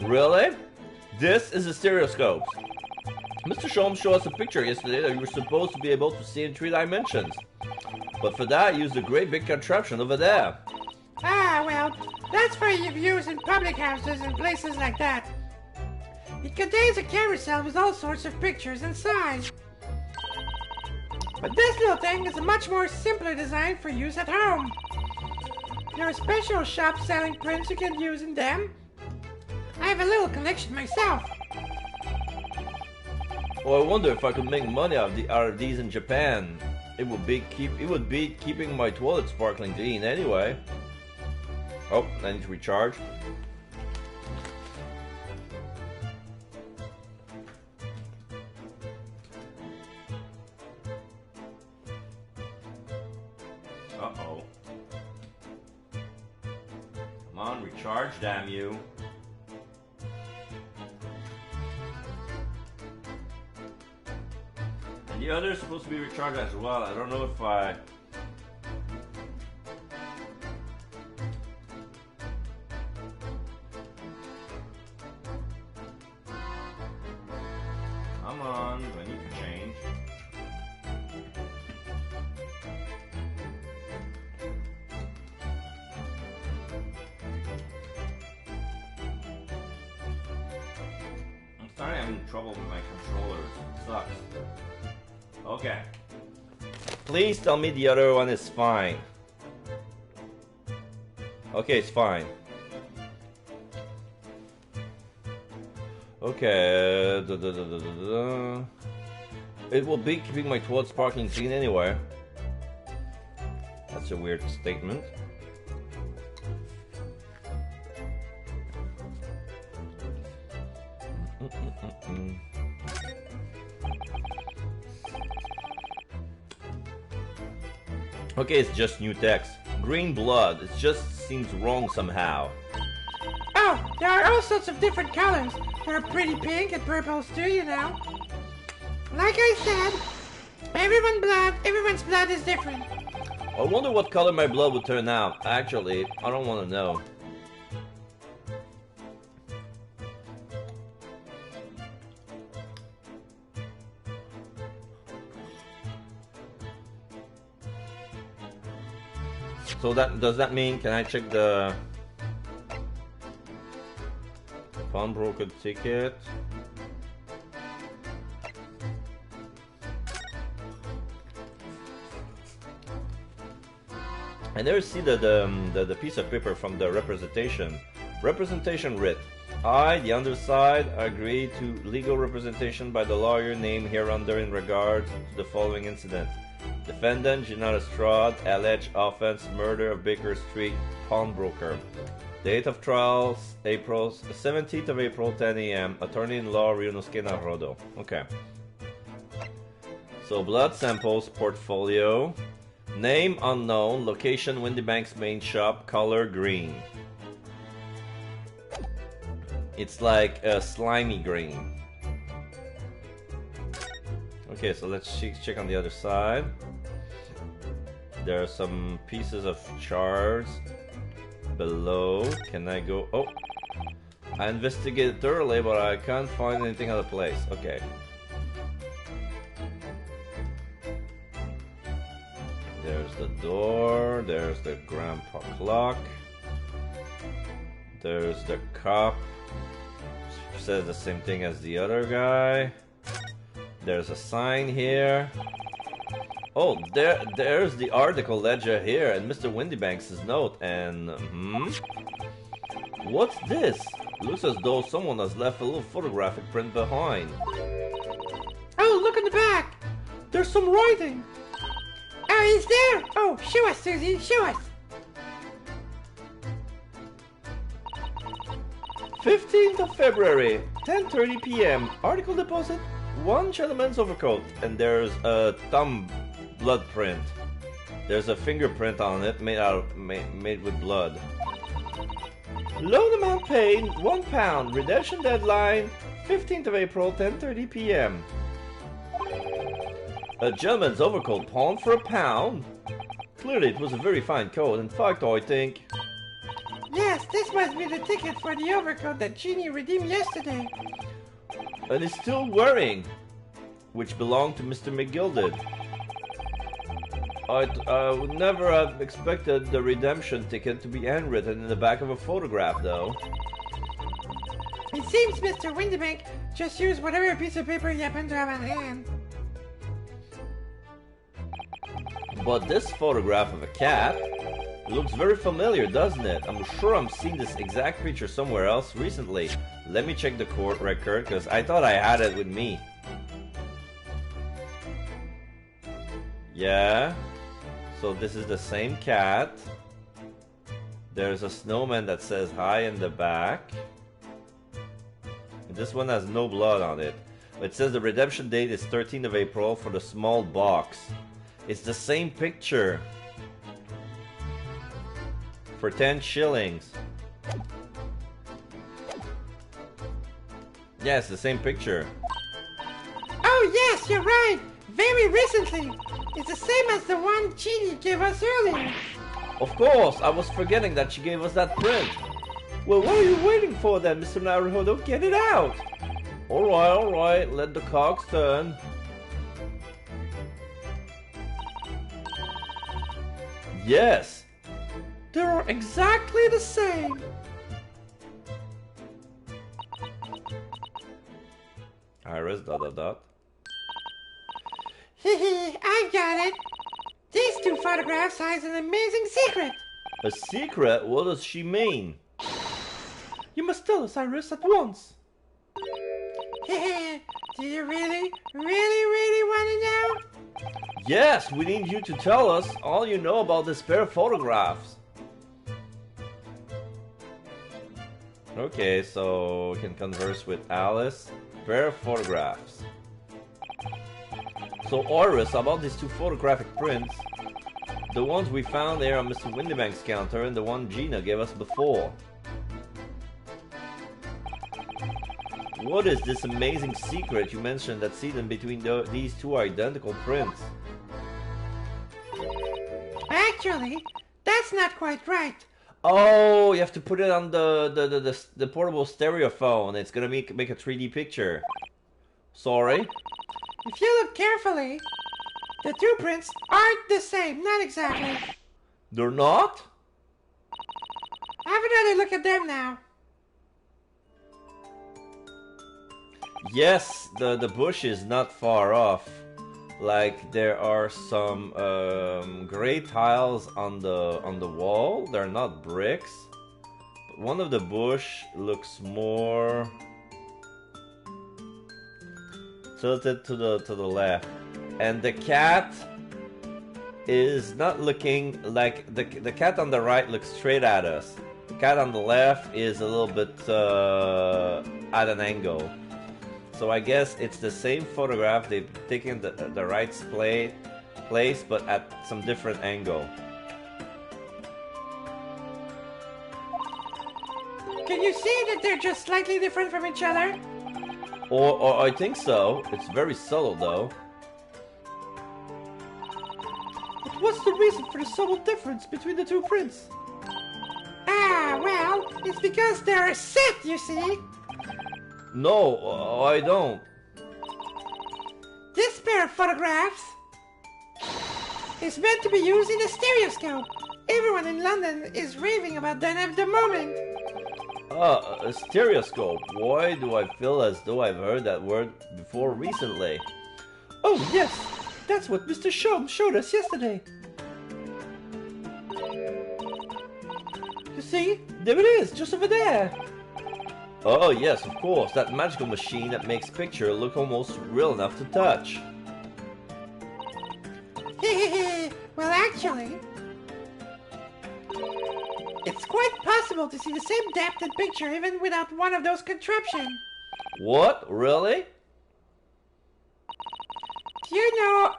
Speaker 1: Really? This is a stereoscope. Mr. Sholmes showed us a picture yesterday that you were supposed to be able to see in 3 dimensions. But for that, I used a great big contraption over there.
Speaker 2: Ah, well, that's for use in public houses and places like that. It contains a carousel with all sorts of pictures inside. But this little thing is a much more simpler design for use at home. There are special shops selling prints you can use in them. I have a little collection myself.
Speaker 1: Well, I wonder if I could make money out of these in Japan. It would be keeping my toilet sparkling clean anyway. Oh, I need to recharge. Uh-oh. Come on, recharge, damn you. And the other is supposed to be recharged as well. I don't know if I... Come on, do I need to change? I'm starting having trouble with my controllers. It sucks. Okay. Please tell me the other one is fine. Okay, it's fine. Okay. It will be keeping my toilet sparkling clean anyway. That's a weird statement. Okay, it's just new text. Green blood. It just seems wrong somehow.
Speaker 2: Oh, there are all sorts of different colors. There are pretty pink and purples too, you know. Like I said, everyone's blood is different.
Speaker 1: I wonder what color my blood would turn out. Actually, I don't want to know. So does that mean, can I check the pawnbroker ticket? I never see the piece of paper from the representation. Representation writ. I, the underside, agree to legal representation by the lawyer named hereunder in regard to the following incident. Defendant Gina Lestrade, alleged offense, murder of Baker Street pawnbroker. Date of trial, April 17th of April, 10 a.m. Attorney-in-law Ryunosuke Naruhodo. Okay. So blood samples, portfolio. Name unknown, location Windybank's main shop, color green. It's like a slimy green. Okay, so let's check on the other side. There are some pieces of shards below. Can I go? Oh, I investigated thoroughly, but I can't find anything out of place. Okay. There's the door. There's the grandpa clock. There's the cup. Says the same thing as the other guy. There's a sign here. Oh, there's the article ledger here, and Mr. Windybanks' note, and what's this? Looks as though someone has left a little photographic print behind.
Speaker 2: Oh, look in the back.
Speaker 3: There's some writing.
Speaker 2: Oh, he's there. Oh, show us, Susie. Show us.
Speaker 1: 15th of February, 10:30 p.m. Article deposit, 1 gentleman's overcoat, and there's a thumb blood print. There's a fingerprint on it made with blood. Loan amount paid, £1. Redemption deadline, 15th of April, 10:30 p.m. A gentleman's overcoat pawned for £1. Clearly it was a very fine coat. In fact, I think...
Speaker 2: Yes, this must be the ticket for the overcoat that Jeannie redeemed yesterday.
Speaker 1: And is still wearing, which belonged to Mr. McGilded. I would never have expected the redemption ticket to be handwritten in the back of a photograph, though.
Speaker 2: It seems Mr. Windybank just used whatever piece of paper he happened to have on hand.
Speaker 1: But this photograph of a cat looks very familiar, doesn't it? I'm sure I'm seeing this exact picture somewhere else recently. Let me check the court record, because I thought I had it with me. Yeah. So this is the same cat. There's a snowman that says hi in the back. This one has no blood on it. It says the redemption date is 13th of April for the small box. It's the same picture. For 10 shillings. Yeah, it's the same picture.
Speaker 2: Oh yes, you're right. Very recently. It's the same as the one Jeannie gave us earlier.
Speaker 1: Of course, I was forgetting that she gave us that print. Well, what are you waiting for then, Mr. Naruhodo? Get it out! Alright, let the cogs turn. Yes! They're exactly the same! Iris, ...
Speaker 2: Hehe, I got it. These two photographs hide an amazing secret.
Speaker 1: A secret? What does she mean?
Speaker 3: You must tell us, Iris, at once.
Speaker 2: Hehe, do you really want to know?
Speaker 1: Yes, we need you to tell us all you know about this pair of photographs. Okay, so we can converse with Alice. Pair of photographs. So Iris, about these two photographic prints, the ones we found there on Mr. Windybank's counter and the one Gina gave us before. What is this amazing secret you mentioned that's hidden between these two identical prints?
Speaker 2: Actually, that's not quite right.
Speaker 1: Oh, you have to put it on the portable stereophone. It's gonna make a 3D picture. Sorry.
Speaker 2: If you look carefully, the two prints aren't the same. Not exactly.
Speaker 1: They're not?
Speaker 2: Have another look at them now.
Speaker 1: Yes, the bush is not far off. Like there are some gray tiles on the wall. They're not bricks. But one of the bush looks more tilted to the left, and the cat is not looking like the cat on the right looks straight at us. The cat on the left is a little bit at an angle. So I guess it's the same photograph. They've taken the right place, but at some different angle.
Speaker 2: Can you see that they're just slightly different from each other?
Speaker 1: Or I think so. It's very subtle though.
Speaker 3: But what's the reason for the subtle difference between the two prints?
Speaker 2: Ah, well, it's because they're a set, you see.
Speaker 1: No, I don't.
Speaker 2: This pair of photographs is meant to be used in a stereoscope. Everyone in London is raving about them at the moment.
Speaker 1: A stereoscope. Why do I feel as though I've heard that word before recently?
Speaker 3: Oh, yes. That's what Mr. Shum showed us yesterday. You see? There it is, just over there.
Speaker 1: Oh yes, of course. That magical machine that makes picture look almost real enough to touch.
Speaker 2: Well, actually, it's quite possible to see the same depth in picture even without one of those contraptions.
Speaker 1: What? Really?
Speaker 2: Do you know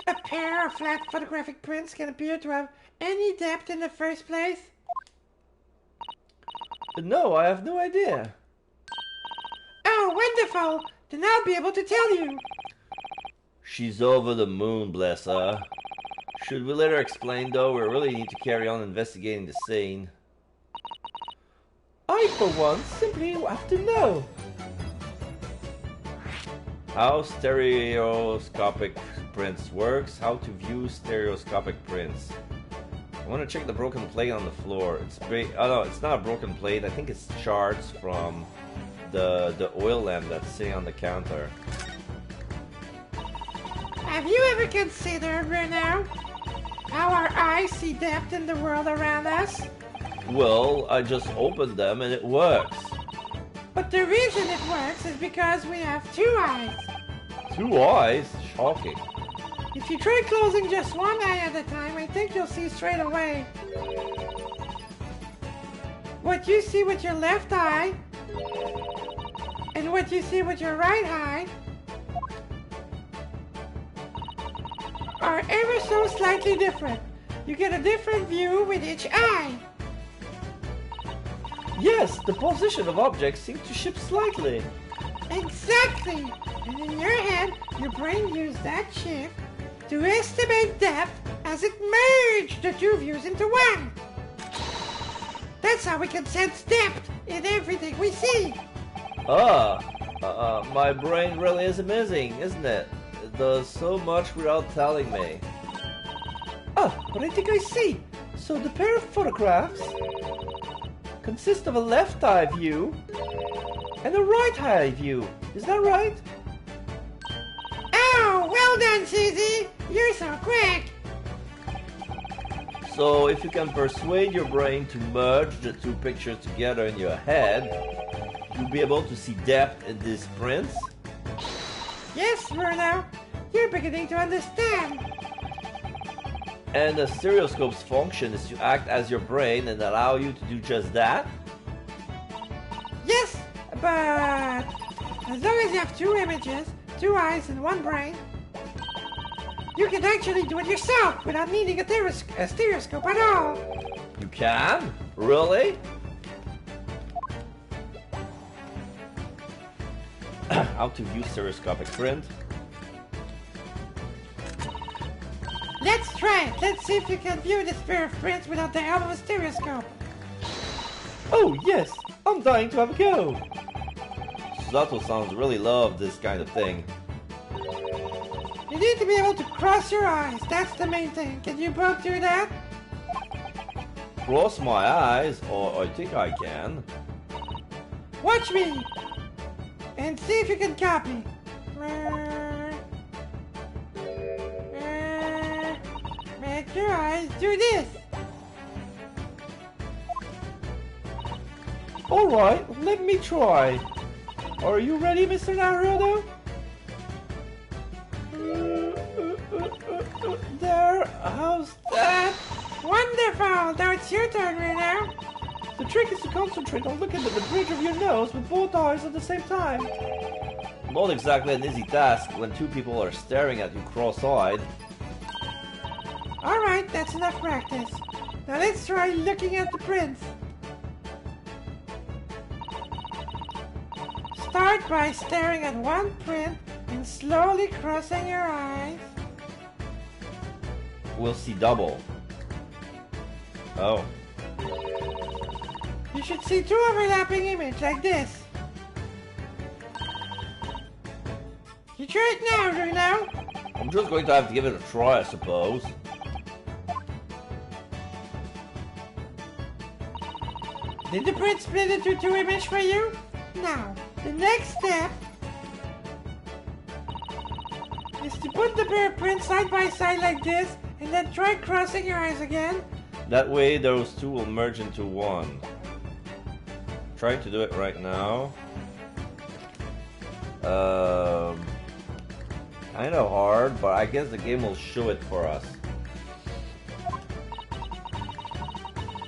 Speaker 2: a pair of flat photographic prints can appear to have any depth in the first place?
Speaker 1: No, I have no idea.
Speaker 2: Oh, wonderful! Then I'll be able to tell you.
Speaker 1: She's over the moon, bless her. Should we let her explain though? We really need to carry on investigating the scene.
Speaker 3: I, for one, simply have to know.
Speaker 1: How stereoscopic prints works. How to view stereoscopic prints. I want to check the broken plate on the floor. Oh no, it's not a broken plate. I think it's shards from the oil lamp that's sitting on the counter.
Speaker 2: Have you ever considered, Bruno, how our eyes see depth in the world around us?
Speaker 1: Well, I just opened them and it works.
Speaker 2: But the reason it works is because we have 2 eyes.
Speaker 1: 2 eyes? Shocking.
Speaker 2: If you try closing just one eye at a time, I think you'll see straight away. What you see with your left eye and what you see with your right eye are ever so slightly different. You get a different view with each eye.
Speaker 3: Yes, the position of objects seems to shift slightly.
Speaker 2: Exactly! And in your head, your brain used that shift to estimate depth as it merged the 2 views into one. That's how we can sense depth in everything we see.
Speaker 1: My brain really is amazing, isn't it? It does so much without telling me.
Speaker 3: Ah, but I think I see. So the pair of photographs consist of a left eye view and a right eye view. Is that right?
Speaker 2: Oh, well done, Susie! You're so quick!
Speaker 1: So if you can persuade your brain to merge the 2 pictures together in your head, you'll be able to see depth in these prints?
Speaker 2: Yes, Bruno, you're beginning to understand.
Speaker 1: And the stereoscope's function is to act as your brain and allow you to do just that?
Speaker 2: Yes, but as long as you have 2 images, 2 eyes, and 1 brain, you can actually do it yourself without needing a stereoscope at all.
Speaker 1: You can? Really? How to view stereoscopic print?
Speaker 2: Let's try it. Let's see if you can view this pair of prints without the help of a stereoscope.
Speaker 3: Oh, yes. I'm dying to have a go.
Speaker 1: Susato sounds really love this kind of thing.
Speaker 2: You need to be able to cross your eyes. That's the main thing. Can you both do that?
Speaker 1: Cross my eyes? Oh, I think I can.
Speaker 2: Watch me. And see if you can copy. Make your eyes do this.
Speaker 3: Alright, let me try. Are you ready, Mr. Naruto? There, how's that?
Speaker 2: Wonderful! Now it's your turn, Bruno.
Speaker 3: The trick is to concentrate on looking at the bridge of your nose with both eyes at the same time.
Speaker 1: Not exactly an easy task when 2 people are staring at you cross-eyed.
Speaker 2: Alright, that's enough practice. Now let's try looking at the prints. Start by staring at 1 print and slowly crossing your eyes.
Speaker 1: We'll see double. Oh.
Speaker 2: You should see 2 overlapping images like this. You try it now, Bruno.
Speaker 1: I'm just going to have to give it a try, I suppose.
Speaker 2: Did the print split into 2 images for you? Now, the next step is to put the pair of prints side by side like this and then try crossing your eyes again.
Speaker 1: That way those 2 will merge into 1. Trying to do it right now. Kind of hard, but I guess the game will show it for us.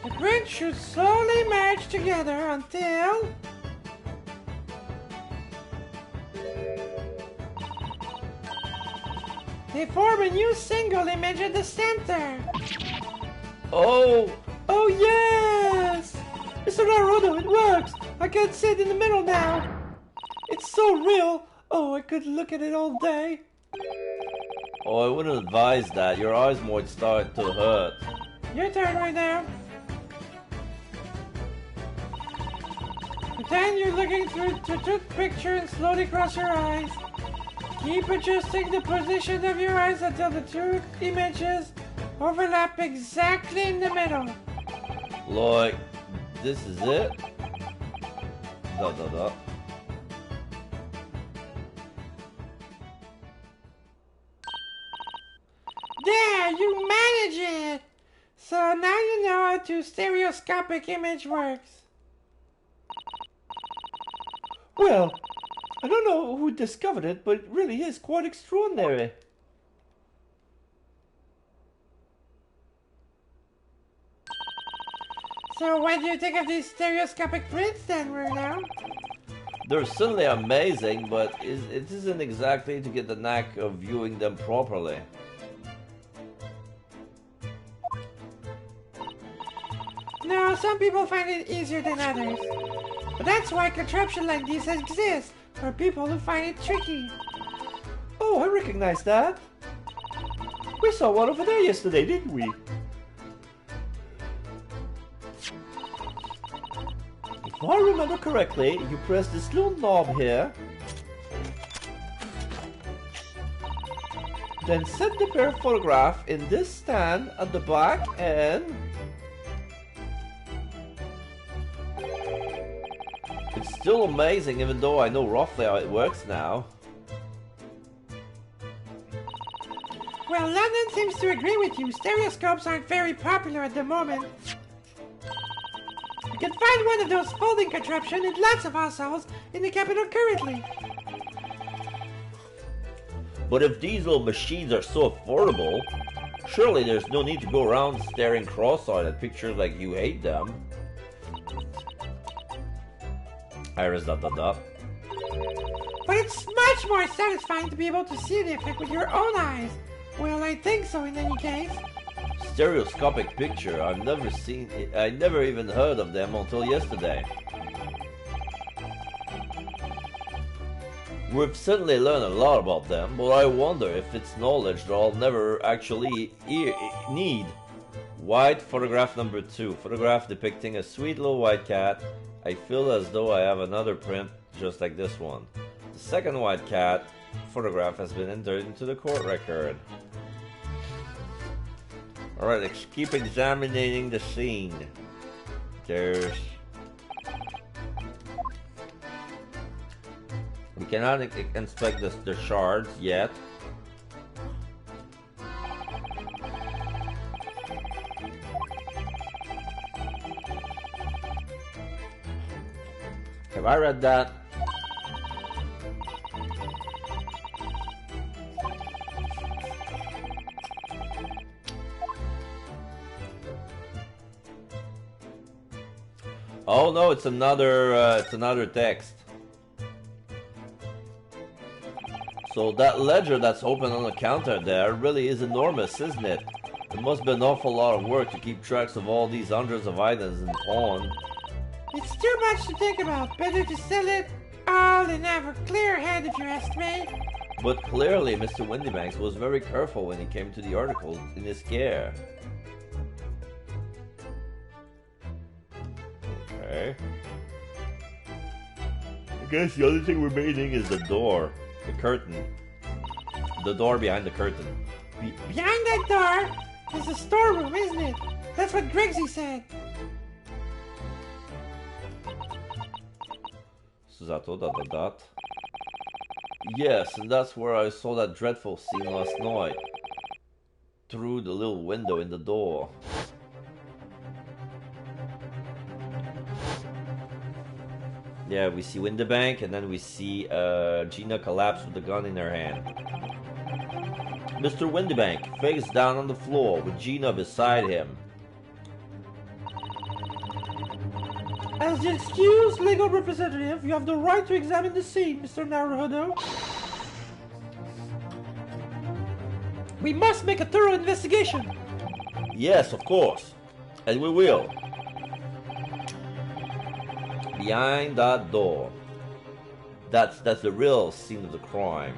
Speaker 2: The prints should slowly merge together until they form a new single image at the center.
Speaker 1: Oh!
Speaker 3: Oh, yes! Mr. Naruto, it works! I can see it in the middle now. It's so real. Oh, I could look at it all day.
Speaker 1: Oh, I wouldn't advise that. Your eyes might start to hurt.
Speaker 2: Your turn right now. Pretend you're looking through the tooth picture and slowly cross your eyes. Keep adjusting the position of your eyes until the two images overlap exactly in the middle.
Speaker 1: Like, this is it? Dot dot dot.
Speaker 2: There, you manage it! So now you know how to stereoscopic image works.
Speaker 3: Well, I don't know who discovered it, but it really is quite extraordinary.
Speaker 2: So what do you think of these stereoscopic prints then, Bruno?
Speaker 1: They're certainly amazing, but it isn't exactly to get the knack of viewing them properly.
Speaker 2: No, some people find it easier than others. But that's why contraption like these exist, for people who find it tricky.
Speaker 3: Oh, I recognize that. We saw one over there yesterday, didn't we? If I remember correctly, you press this little knob here, then set the pair photograph in this stand at the back, and
Speaker 1: It's still amazing, even though I know roughly how it works now.
Speaker 2: Well, London seems to agree with you. Stereoscopes aren't very popular at the moment. You can find one of those folding contraptions in lots of households in the capital currently.
Speaker 1: But if these little machines are so affordable, surely there's no need to go around staring cross-eyed at pictures like you hate them. Iris dot dot dot.
Speaker 2: But it's much more satisfying to be able to see the effect with your own eyes. Well, I think so in any case.
Speaker 1: Stereoscopic picture, I've never seen it. I never even heard of them until yesterday. We've certainly learned a lot about them, but I wonder if it's knowledge that I'll never actually need. White photograph number 2. Photograph depicting a sweet little white cat. I feel as though I have another print just like this one. The second white cat photograph has been entered into the court record. Alright, let's keep examining the scene. There's... We cannot inspect the shards yet. Have I read that? Oh no, it's another text. So that ledger that's open on the counter there really is enormous, isn't it? It must be an awful lot of work to keep tracks of all these hundreds of items in pawn.
Speaker 2: It's too much to think about. Better to sell it all and have a clear head if you ask me.
Speaker 1: But clearly Mr. Windybanks was very careful when he came to the article in his care. Okay. I guess the only thing remaining is the door. The curtain. The door behind the curtain.
Speaker 2: Behind that door is a storeroom, isn't it? That's what Grigsy said.
Speaker 1: Susato dot dot dot. Yes, and that's where I saw that dreadful scene last night. Through the little window in the door. Yeah, we see Windybank, and then we see Gina collapse with the gun in her hand. Mr. Windybank, face down on the floor with Gina beside him.
Speaker 3: As the excused legal representative, you have the right to examine the scene, Mr. Naruhodo. We must make a thorough investigation.
Speaker 1: Yes, of course. And we will. Behind that door. That's the real scene of the crime.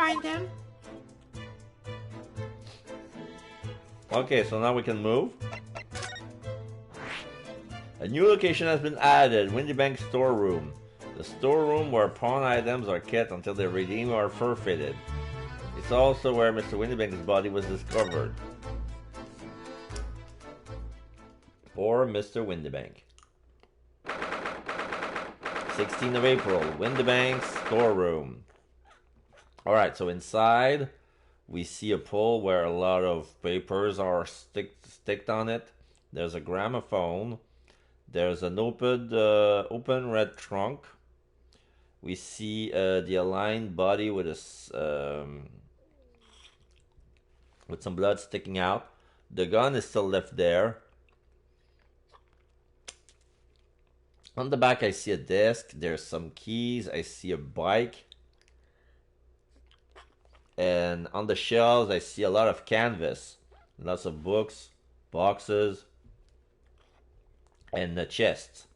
Speaker 2: find him.
Speaker 1: Okay, so now we can move. A new location has been added, Windy Bank storeroom. The storeroom where pawn items are kept until they're redeemed or forfeited. It's also where Mr. Windybank's body was discovered. Poor Mr. Windybank. 16th of April, Windybank's storeroom. Alright, so inside we see a pole where a lot of papers are sticked on it. There's a gramophone. There's an open red trunk. We see the aligned body with with some blood sticking out. The gun is still left there. On the back, I see a desk. There's some keys. I see a bike. And on the shelves, I see a lot of canvas. Lots of books, boxes, and the chests.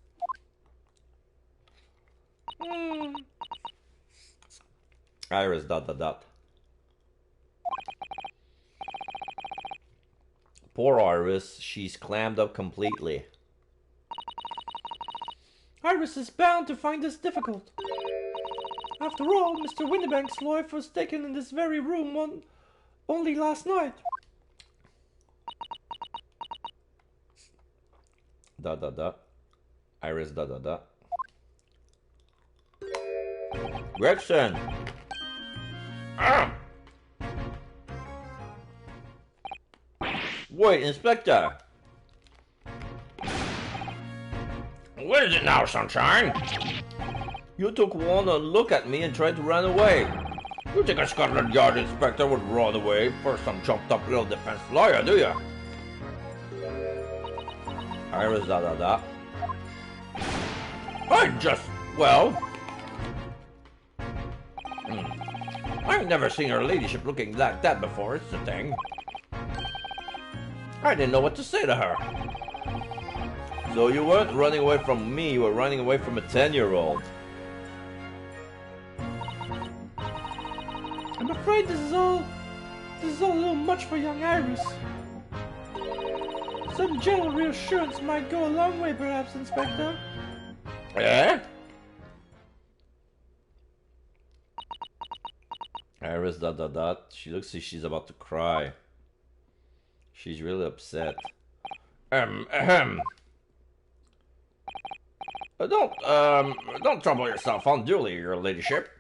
Speaker 1: Iris ... Poor Iris, she's clammed up completely.
Speaker 3: Iris is bound to find this difficult. After all, Mr. Windybank's life was taken in this very room only last night. ...
Speaker 1: Iris ... Gregson! Wait, Inspector!
Speaker 4: What is it now, Sunshine?
Speaker 1: You took one look at me and tried to run away.
Speaker 4: You think a Scotland Yard inspector would run away for some jumped up little defense lawyer, do you?
Speaker 1: Iris ...
Speaker 4: I just, well... I've never seen her ladyship looking like that before, it's the thing. I didn't know what to say to her.
Speaker 1: So you weren't running away from me, you were running away from a 10-year-old.
Speaker 3: I'm afraid this is all a little much for young Iris. Some general reassurance might go a long way, perhaps, Inspector.
Speaker 4: Eh?
Speaker 1: Iris ... She looks like she's about to cry. She's really upset.
Speaker 4: Don't trouble yourself unduly, your ladyship.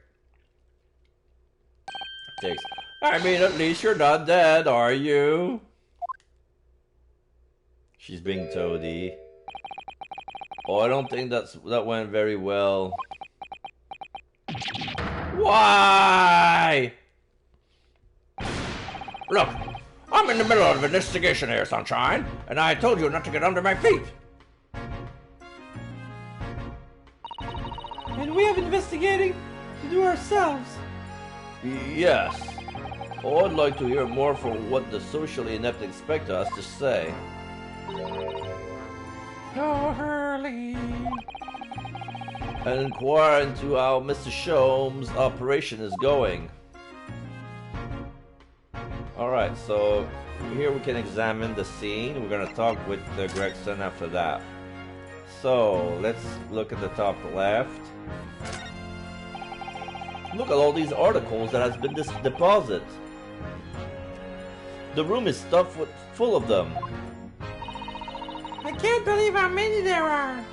Speaker 1: Takes. I mean, at least you're not dead, are you? She's being toady. Oh, I don't think that went very well. Why?
Speaker 4: Look, I'm in the middle of an investigation here, Sunshine, and I told you not to get under my feet.
Speaker 3: And we have investigating to do ourselves.
Speaker 1: Yes. Oh, I'd like to hear more from what the socially inept inspector has to say.
Speaker 2: Oh, Hurley.
Speaker 1: And inquire into how Mr. Sholmes' operation is going. Alright, so here we can examine the scene. We're gonna talk with Gregson after that. So, let's look at the top left. Look at all these articles that has been deposited. The room is stuffed full of them.
Speaker 2: I can't believe how many there are.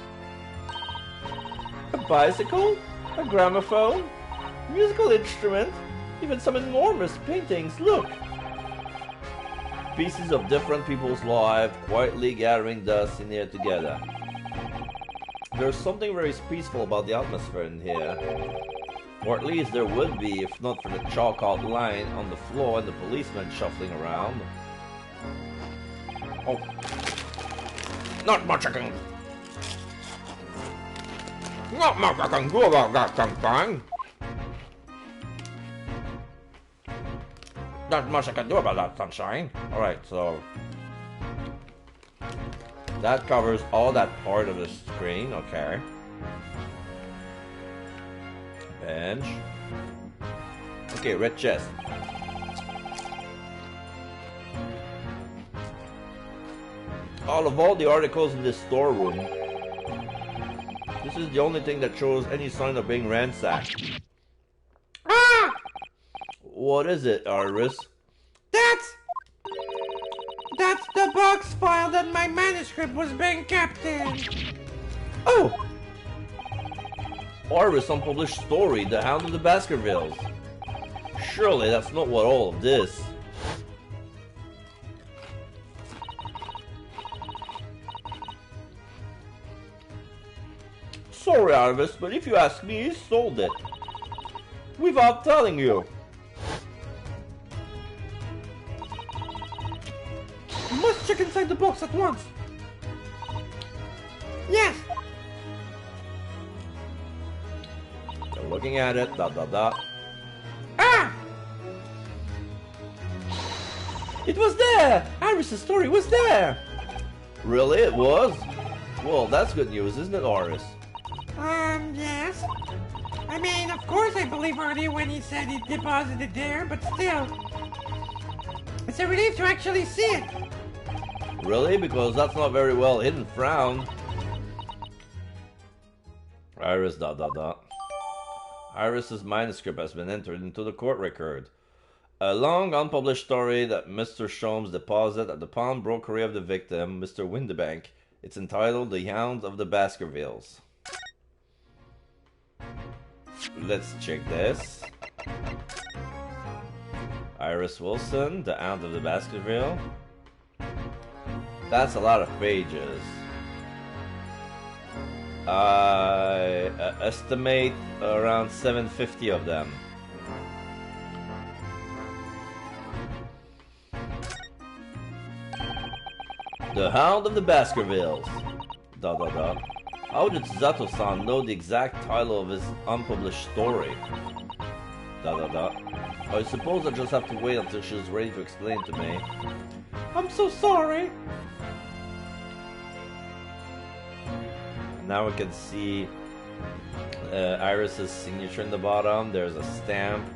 Speaker 1: A bicycle, a gramophone, musical instrument, even some enormous paintings. Look! Pieces of different people's lives quietly gathering dust in here together. There's something very peaceful about the atmosphere in here. Or at least there would be if not for the chalk outline on the floor and the policemen shuffling around.
Speaker 4: Oh. Not much I can do about that, Sunshine. Not much I can do about that, Sunshine.
Speaker 1: Alright, so that covers all that part of the screen, okay. Bench. Okay, red chest. Out of all the articles in this storeroom, this is the only thing that shows any sign of being ransacked.
Speaker 2: Ah!
Speaker 1: What is it, Iris?
Speaker 2: That's the box file that my manuscript was being kept in.
Speaker 1: Oh! Iris' unpublished story, The Hound of the Baskervilles. Surely that's not what all of this. Sorry, Iris, but if you ask me, he sold it. Without telling you.
Speaker 3: You must check inside the box at once.
Speaker 2: Yes.
Speaker 1: You're looking at it, dot dot dot.
Speaker 2: Ah!
Speaker 1: It was there! Iris' story was there! Really, it was? Well, that's good news, isn't it, Iris?
Speaker 2: Yes. I mean, of course I believe Artie when he said he deposited there, but still. It's a relief to actually see it.
Speaker 1: Really? Because that's not very well hidden. Frown. Iris dot dot dot. Iris's manuscript has been entered into the court record. A long unpublished story that Mr. Sholmes deposited at the pawnbrokery of the victim, Mr. Windibank. It's entitled The Hound of the Baskervilles. Let's check this. Iris Wilson, The Hound of the Baskerville. That's a lot of pages. I estimate around 750 of them. The Hound of the Baskervilles. Dot dot dot. How did Zato-san know the exact title of his unpublished story? Dot dot dot. I suppose I just have to wait until she's ready to explain to me.
Speaker 3: I'm so sorry.
Speaker 1: Now we can see Iris's signature in the bottom. There's a stamp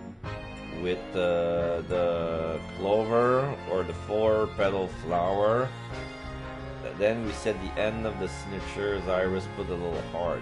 Speaker 1: with the clover or the 4-petal flower. Then we said the end of the signatures, Iris put a little heart.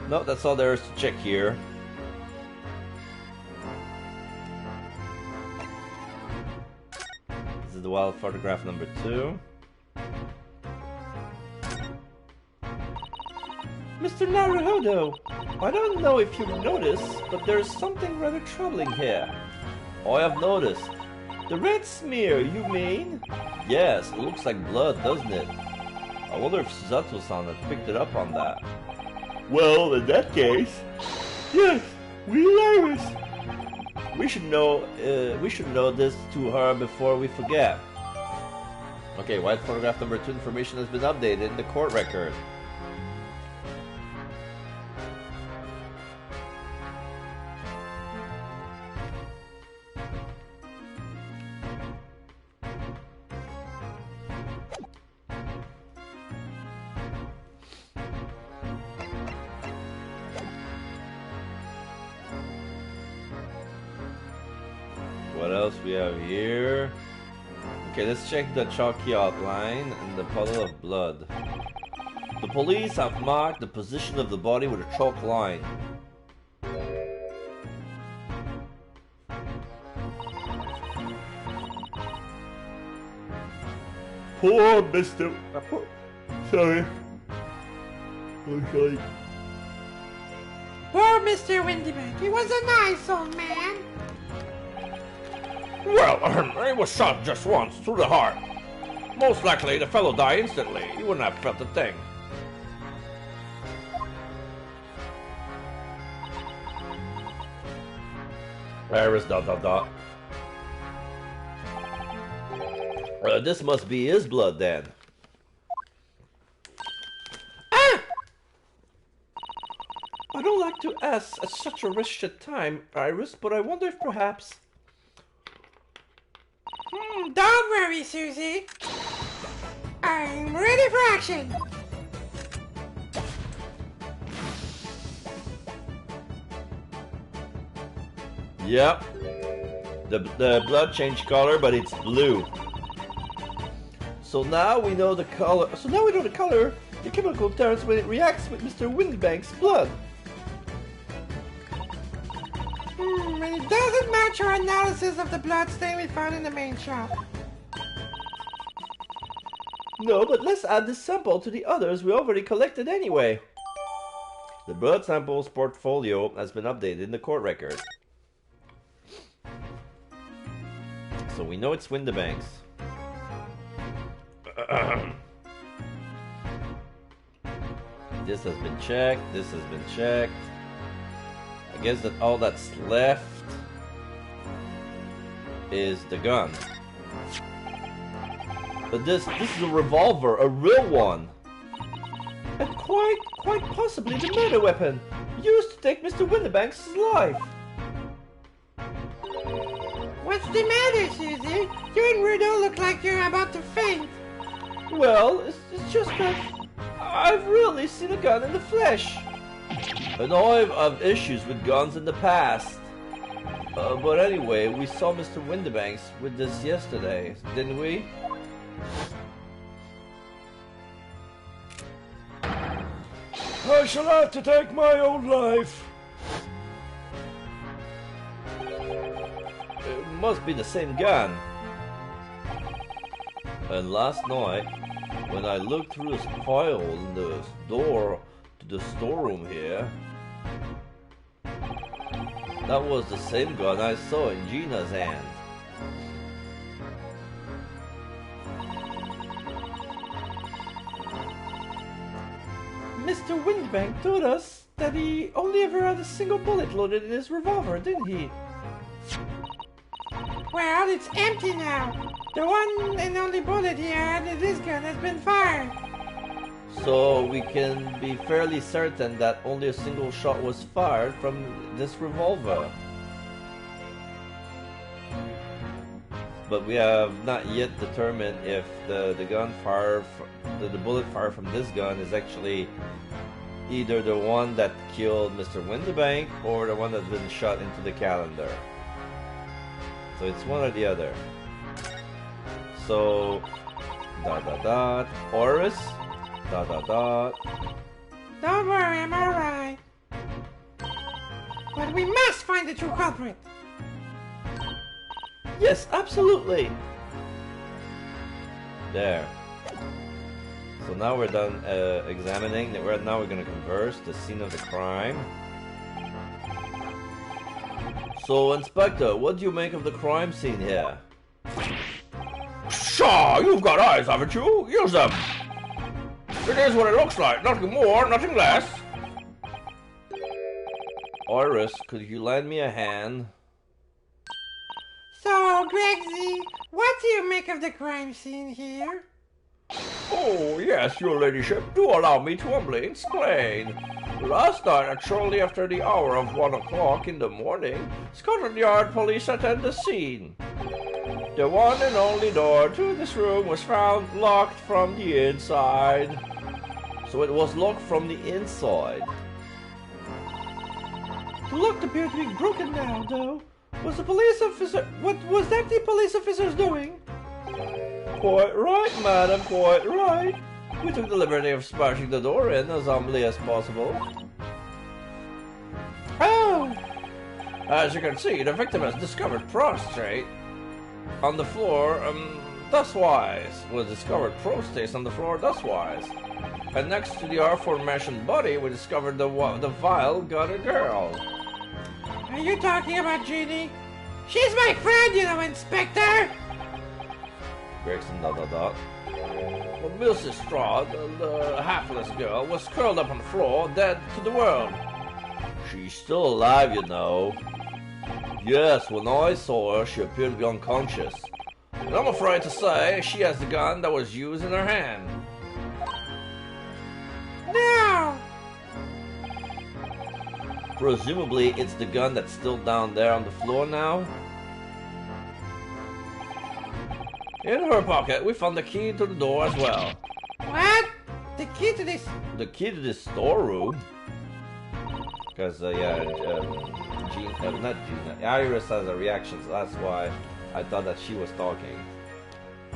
Speaker 1: No, that's all there is to check here. This is the wild photograph number 2. Mr. Naruhodo, I don't know if you've noticed, but there's something rather troubling here. I have noticed. The red smear, you mean? Yes, it looks like blood, doesn't it? I wonder if Zato-san had picked it up on that. Well, in that case, yes, we Iris. We should know this to her before we forget. Okay, white photograph number 2 information has been updated in the court record. What else we have here? Okay, let's check the chalky outline and the puddle of blood. The police have marked the position of the body with a chalk line. Poor Mr. Sorry. I'm sorry.
Speaker 2: Poor Mr. Windibank. He was a nice old man.
Speaker 4: Well, he was shot just once, through the heart. Most likely the fellow died instantly. He wouldn't have felt a thing.
Speaker 1: Iris dot dot dot. This must be his blood then.
Speaker 3: I
Speaker 1: not to ask at such a wretched time, Iris, but I wonder if perhaps...
Speaker 2: Don't worry, Susie. I'm ready for action.
Speaker 1: Yep. The blood changed color, but it's blue. So now we know the color. So now we know the color the chemical turns when it reacts with Mr. Windybank's blood.
Speaker 2: And it doesn't match our analysis of the blood stain we found in the main shop.
Speaker 1: No, but let's add this sample to the others we already collected anyway. The blood samples portfolio has been updated in the court record. So we know it's Windybank's. This has been checked, this has been checked. I guess that all that's left is the gun. But this is a revolver, a real one. And quite possibly the murder weapon used to take Mr. Windybank's life.
Speaker 2: What's the matter, Susie? You and Rudo look like you're about to faint.
Speaker 1: Well, it's just that I've really seen a gun in the flesh. I know I've issues with guns in the past. But anyway, we saw Mr. Windybanks with this yesterday, didn't we?
Speaker 5: I shall have to take my own life.
Speaker 1: It must be the same gun. And last night, when I looked through this pile in the door to the storeroom here, that was the same gun I saw in Gina's hand.
Speaker 3: Mr. Windybank told us that he only ever had a single bullet loaded in his revolver, didn't he?
Speaker 2: Well, it's empty now. The one and only bullet he had in his gun has been fired.
Speaker 1: So we can be fairly certain that only a single shot was fired from this revolver. But we have not yet determined if the bullet fired from this gun is actually either the one that killed Mr. Windybank or the one that's been shot into the calendar. So it's one or the other. So Oris.
Speaker 2: Don't worry, I'm alright. But we must find the true culprit.
Speaker 1: Yes, absolutely. There. So now we're done examining. Now we're going to converse the scene of the crime. So, Inspector, what do you make of the crime scene here?
Speaker 4: Shaw, you've got eyes, haven't you? Use them. It is what it looks like. Nothing more, nothing less.
Speaker 1: Iris, could you lend me a hand?
Speaker 2: So, Gregsy, what do you make of the crime scene here?
Speaker 4: Oh, yes, your ladyship. Do allow me to humbly explain. Last night, shortly after the hour of 1 o'clock in the morning, Scotland Yard police attended the scene. The one and only door to this room was found locked from the inside.
Speaker 1: So it was locked from the inside.
Speaker 3: The lock appeared to be broken now, though. Was the police officer... What was that the police officers doing?
Speaker 1: Quite right, madam, quite right. We took the liberty of smashing the door in as humbly as possible.
Speaker 3: Oh!
Speaker 4: As you can see, the victim is discovered prostrate on the floor, thuswise. Was discovered prostrate on the floor thuswise. And next to the aforementioned body, we discovered the vile gutter girl.
Speaker 2: Are you talking about Jeannie? She's my friend, you know, Inspector!
Speaker 1: Gregson,
Speaker 4: Well, Mrs. Straw, the hapless girl, was curled up on the floor, dead to the world.
Speaker 1: She's still alive, you know. Yes, when I saw her, she appeared to be unconscious.
Speaker 4: And I'm afraid to say she has the gun that was used in her hand.
Speaker 2: No!
Speaker 1: Presumably, it's the gun that's still down there on the floor now. In her pocket, we found the key to the door as well.
Speaker 2: What? The key to this?
Speaker 1: The key to this storeroom? Because, not Gina. Iris has a reaction, so that's why I thought that she was talking.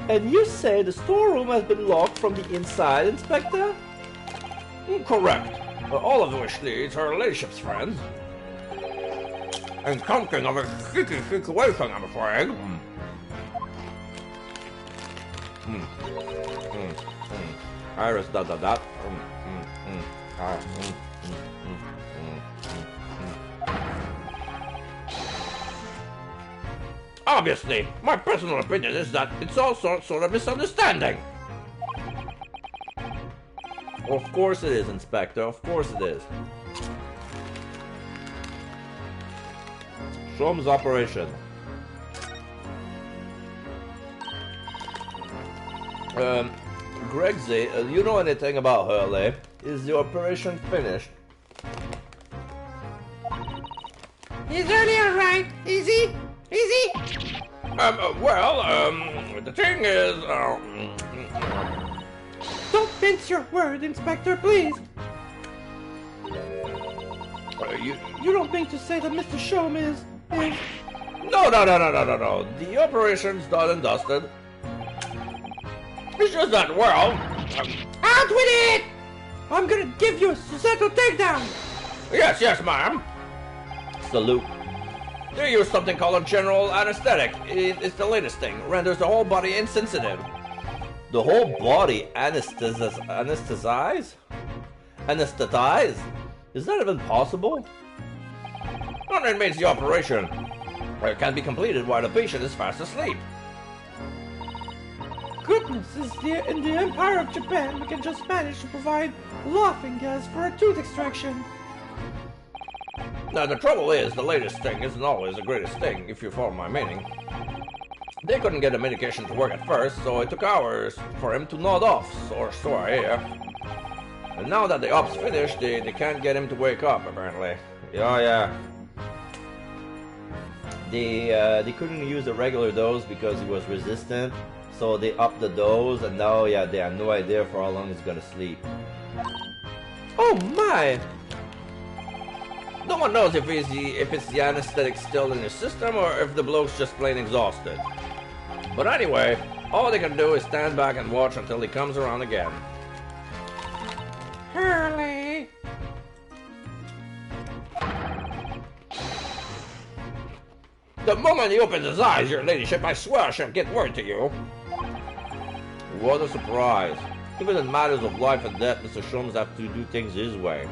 Speaker 1: And you say the storeroom has been locked from the inside, Inspector?
Speaker 4: Correct. All of which leads her ladyship's friends. And something of a sticky situation, I'm afraid.
Speaker 1: Iris, that.
Speaker 4: Obviously, my personal opinion is that it's all sort of misunderstanding.
Speaker 1: Of course it is, Inspector. Of course it is. Sholmes operation. Gregsy, you know anything about Hurley? Is the operation finished?
Speaker 2: Is Early alright? Is he? Is he?
Speaker 4: The thing is,
Speaker 3: Don't mince your word, Inspector, please. You don't mean to say that Mr. Sholm is...
Speaker 4: No. The operation's done and dusted. It's just that,
Speaker 2: Out with it!
Speaker 3: I'm gonna give you a Susato takedown!
Speaker 4: yes, ma'am.
Speaker 1: Salute.
Speaker 4: They use something called a general anesthetic. It's the latest thing. Renders the whole body insensitive.
Speaker 1: The whole body anesthetized? Anesthetized? Is that even possible?
Speaker 4: And it means the operation can be completed while the patient is fast asleep.
Speaker 3: Goodness, in the Empire of Japan, we can just manage to provide laughing gas for a tooth extraction.
Speaker 4: Now, the trouble is, the latest thing isn't always the greatest thing, if you follow my meaning. They couldn't get the medication to work at first, so it took hours for him to nod off, or so I hear. And now that the op's finished, they can't get him to wake up, apparently.
Speaker 1: Yeah. They couldn't use a regular dose because he was resistant, so they upped the dose, and now, they have no idea for how long he's gonna sleep. Oh my!
Speaker 4: No one knows if it's the anesthetic still in his system or if the bloke's just plain exhausted. But anyway, all they can do is stand back and watch until he comes around again.
Speaker 2: Hurley!
Speaker 4: The moment he opens his eyes, your ladyship, I swear I shall get word to you.
Speaker 1: What a surprise. Even in matters of life and death, Mr. Sholmes have to do things his way.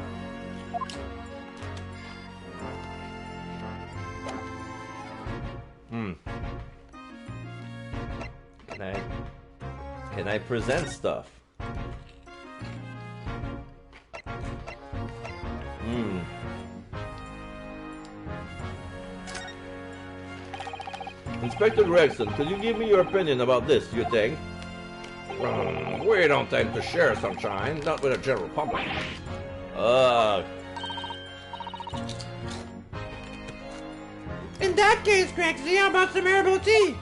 Speaker 1: Can I present stuff? Inspector Gregson, could you give me your opinion about this, do you think?
Speaker 4: We don't tend to share sunshine, not with the general public.
Speaker 2: In that case, Gregsy, how about some herbal tea?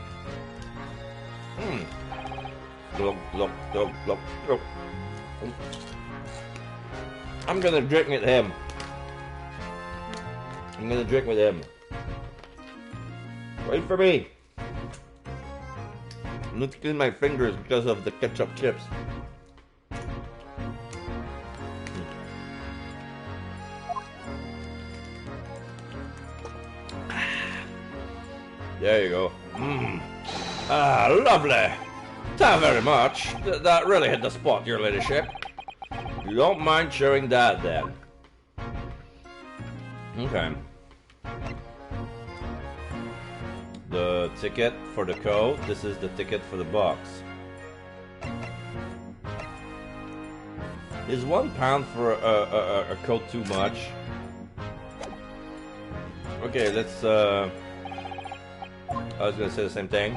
Speaker 1: Glug, glug, glug, glug, glug. I'm gonna drink with him. Wait for me. I'm not clean my fingers because of the ketchup chips. There you go.
Speaker 4: Lovely. Thank you very much. That really hit the spot, your ladyship.
Speaker 1: You don't mind sharing that then? Okay. The ticket for the coat. This is the ticket for the box. Is £1 for a coat too much? Okay, let's I was gonna say the same thing.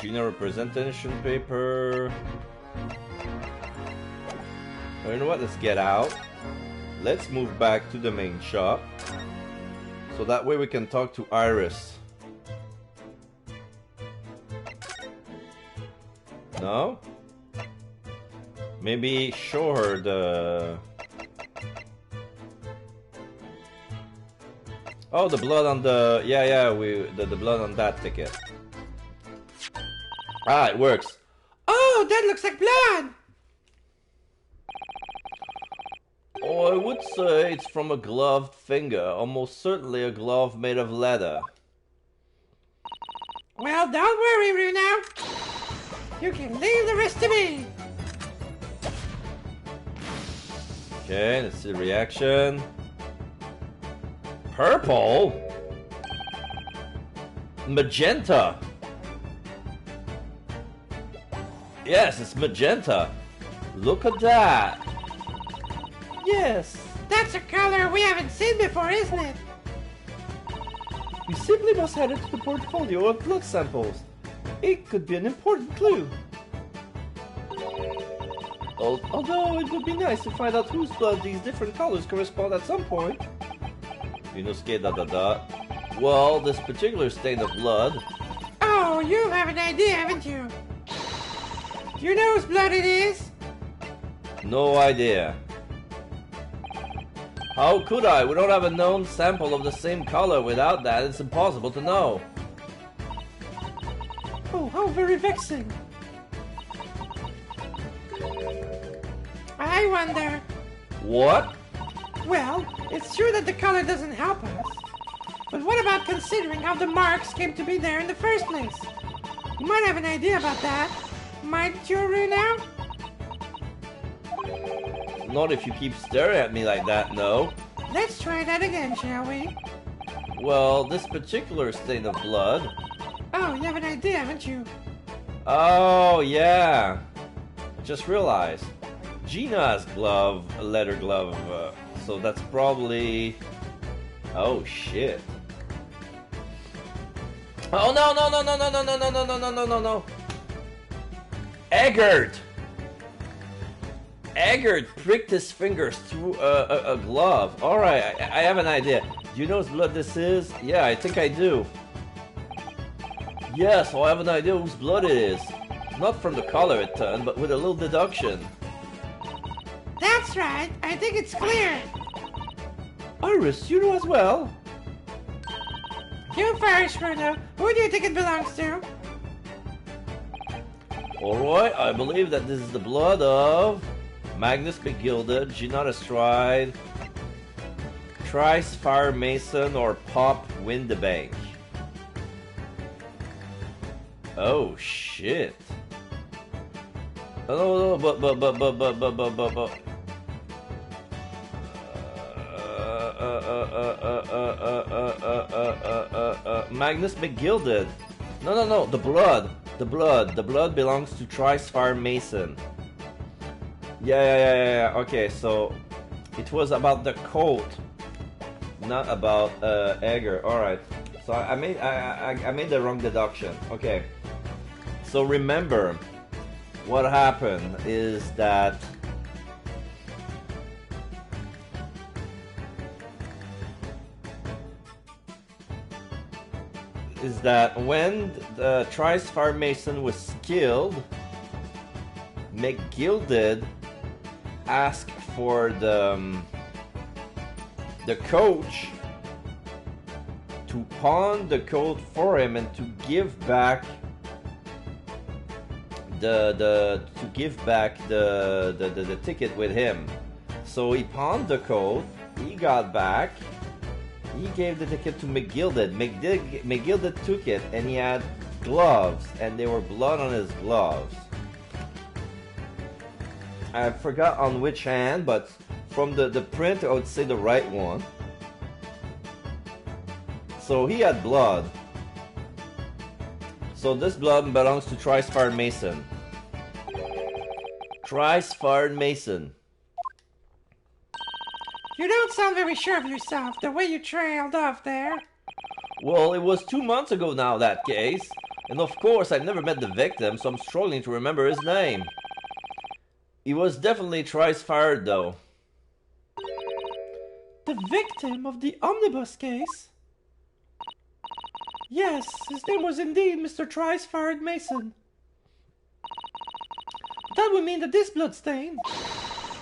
Speaker 1: Gina representation paper. Oh, you know what? Let's get out. Let's move back to the main shop. So that way we can talk to Iris. No? Maybe show her the... Oh, the blood on the... Yeah, the blood on that ticket. Ah, it works.
Speaker 2: Oh, that looks like blood!
Speaker 1: Oh, I would say it's from a gloved finger. Almost certainly a glove made of leather.
Speaker 2: Well, don't worry, Runa. You can leave the rest to me.
Speaker 1: Okay, let's see the reaction. Purple? Magenta. Yes, it's magenta. Look at that. Yes.
Speaker 2: That's a color we haven't seen before, isn't it?
Speaker 1: We simply must add it to the portfolio of blood samples. It could be an important clue. Although it would be nice to find out whose blood these different colors correspond at some point. Inosuke ... Well, this particular stain of blood...
Speaker 2: Oh, you have an idea, haven't you? Do you know whose blood it is?
Speaker 1: No idea. How could I? We don't have a known sample of the same color. Without that, it's impossible to know.
Speaker 3: Oh, how very vexing.
Speaker 2: I wonder.
Speaker 1: What?
Speaker 2: Well, it's true that the color doesn't help us. But what about considering how the marks came to be there in the first place? You might have an idea about that. Might you, Runa?
Speaker 1: Not if you keep staring at me like that, no.
Speaker 2: Let's try that again, shall we?
Speaker 1: Well, this particular stain of blood...
Speaker 2: Oh, you have an idea, haven't you?
Speaker 1: Oh, yeah. Just realized. Gina has a leather glove, so that's probably... Oh, shit. Oh, no. Eggert! Eggert pricked his fingers through a glove. Alright, I have an idea. Do you know whose blood this is? Yeah, I think I do. Yes, I have an idea whose blood it is. Not from the color it turned, but with a little deduction.
Speaker 2: That's right. I think it's clear.
Speaker 1: Iris, you know as well.
Speaker 2: You first, Runa. Who do you think it belongs to?
Speaker 1: Alright, I believe that this is the blood of Magnus McGilded, Gina Lestrade, Trice Fire Mason, or Pop Windebank. Oh shit. Oh no, but. Magnus McGilded. No, the blood. The blood belongs to Trice Fire Mason. Yeah. Okay, so it was about the coat, not about Egger. All right. So I made the wrong deduction. Okay. So remember, what happened is that when the Trice Fire Mason was killed, McGilded asked for the coach to pawn the coat for him and to give back the ticket with him. So he pawned the coat, he got back, he gave the ticket to McGilded. McGilded took it, and he had gloves, and there were blood on his gloves. I forgot on which hand, but from the print, I would say the right one. So he had blood. So this blood belongs to Trice Fire Mason. Trice Fire Mason.
Speaker 2: You don't sound very sure of yourself, the way you trailed off there.
Speaker 1: Well, it was 2 months ago now, that case. And of course, I've never met the victim, so I'm struggling to remember his name. He was definitely thrice fired, though.
Speaker 3: The victim of the omnibus case? Yes, his name was indeed Mr. Trice-Fired Mason. That would mean that this bloodstain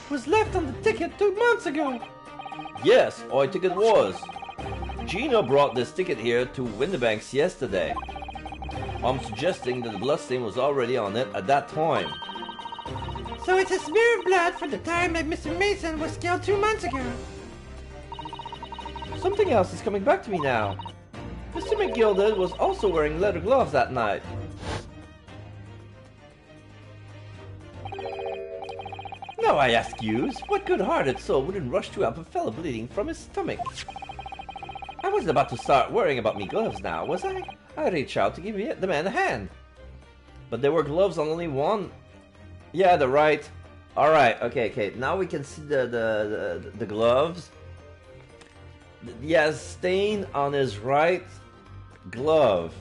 Speaker 3: was left on the ticket 2 months ago.
Speaker 1: Yes, I think it was. Gina brought this ticket here to Windibanks yesterday. I'm suggesting that the bloodstain was already on it at that time.
Speaker 2: So it's a smear of blood from the time that Mr. Mason was killed 2 months ago.
Speaker 1: Something else is coming back to me now. Mr. McGilded was also wearing leather gloves that night. Now I ask yous, what good-hearted soul wouldn't rush to help a fellow bleeding from his stomach? I wasn't about to start worrying about me gloves now, was I? I reached out to give the man a hand. But there were gloves on only one. Yeah, they're right. Alright, okay. Now we can see the gloves. He has stain on his right glove.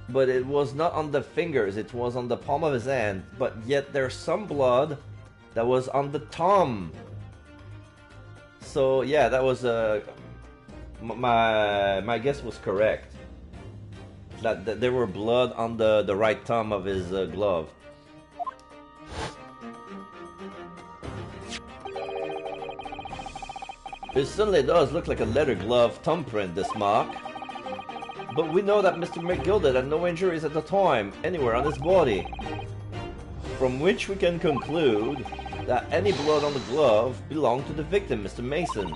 Speaker 1: But it was not on the fingers, it was on the palm of his hand. But yet there's some blood that was on the thumb. So yeah, that was my guess was correct. That there were blood on the right thumb of his glove. It certainly does look like a leather glove thumbprint, this mark. But we know that Mr. McGilded had no injuries at the time, anywhere on his body. From which we can conclude that any blood on the glove belonged to the victim, Mr. Mason.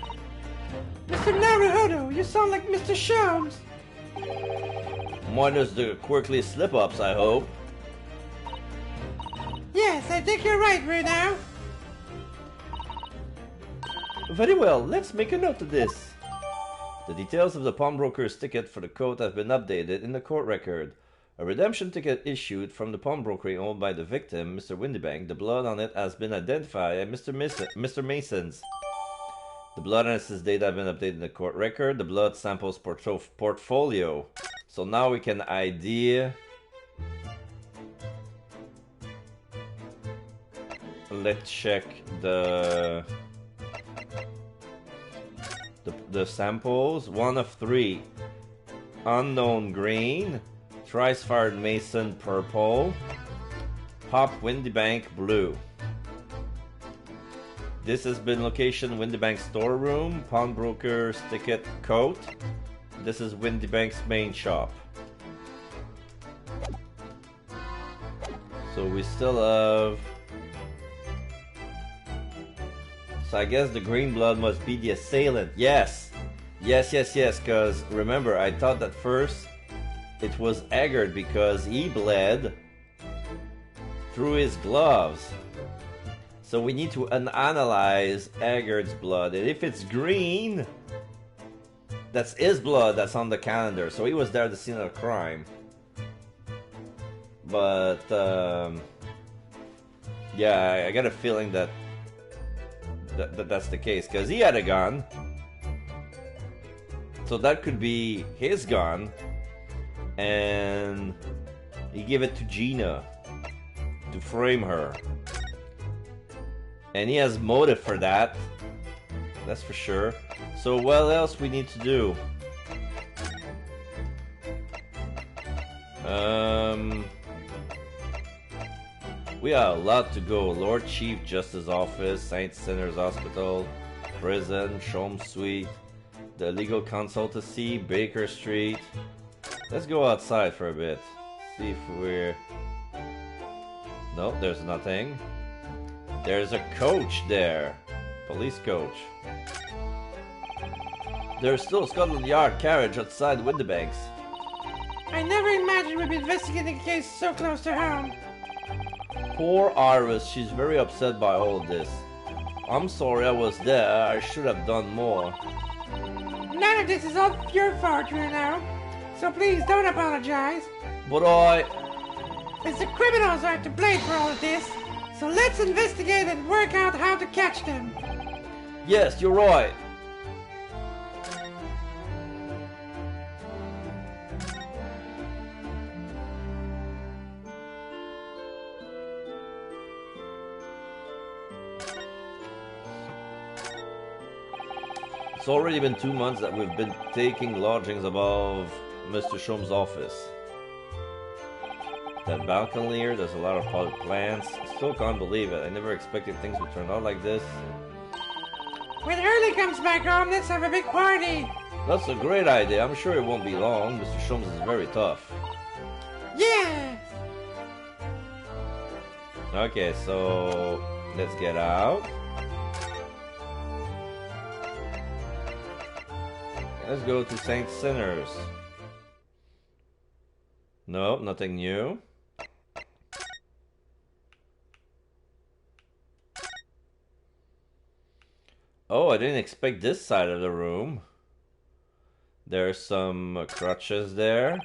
Speaker 2: Mr. Naruhodo, you sound like Mr. Sholmes.
Speaker 1: Minus the quirky slip-ups, I hope.
Speaker 2: Yes, I think you're right, Rudo.
Speaker 1: Very well, let's make a note of this. The details of the pawnbroker's ticket for the coat have been updated in the court record. A redemption ticket issued from the pawnbroker owned by the victim, Mr. Windibank. The blood on it has been identified as Mr. Mason's. The blood analysis data have been updated in the court record. The blood samples portfolio. So now we can ID. Let's check the samples. 1 of 3. Unknown green. Trice-Fired Mason purple. Pop Windibank blue. This has been location Windibank's storeroom. Pawnbroker's ticket coat. This is Windibank's main shop. So we still have... So I guess the green blood must be the assailant. Yes! Yes, because remember, I thought that first it was Eggert because he bled through his gloves. So we need to analyze Eggert's blood. And if it's green, that's his blood that's on the calendar. So he was there at the scene of the crime. But, yeah, I got a feeling that that's the case. Because he had a gun. So that could be his gun. And he gave it to Gina to frame her. And he has motive for that. That's for sure. So what else we need to do? We have a lot to go. Lord Chief Justice Office, Saint Sinners Hospital, Prison, Sholmes Suite, the Legal Consultancy, Baker Street. Let's go outside for a bit. See if we're... No, there's nothing. There's a coach there. Police coach. There's still a Scotland Yard carriage outside Windibanks.
Speaker 2: I never imagined we'd be investigating a case so close to home.
Speaker 1: Poor Iris, she's very upset by all of this. I'm sorry I was there, I should have done more.
Speaker 2: None of this is all your fault, Rudo. So please don't apologize.
Speaker 1: But
Speaker 2: It's the criminals are to blame for all of this. So let's investigate and work out how to catch them.
Speaker 1: Yes, you're right. It's already been 2 months that we've been taking lodgings above Mr. Shom's office. That balcony here, there's a lot of potted plants. I still can't believe it. I never expected things would turn out like this.
Speaker 2: When Hurley comes back home, let's have a big party.
Speaker 1: That's a great idea. I'm sure it won't be long. Mr. Shomes is very tough.
Speaker 2: Yeah.
Speaker 1: Okay, so let's get out. Let's go to St. Sinners. Nope, nothing new. Oh, I didn't expect this side of the room. There's some crutches there.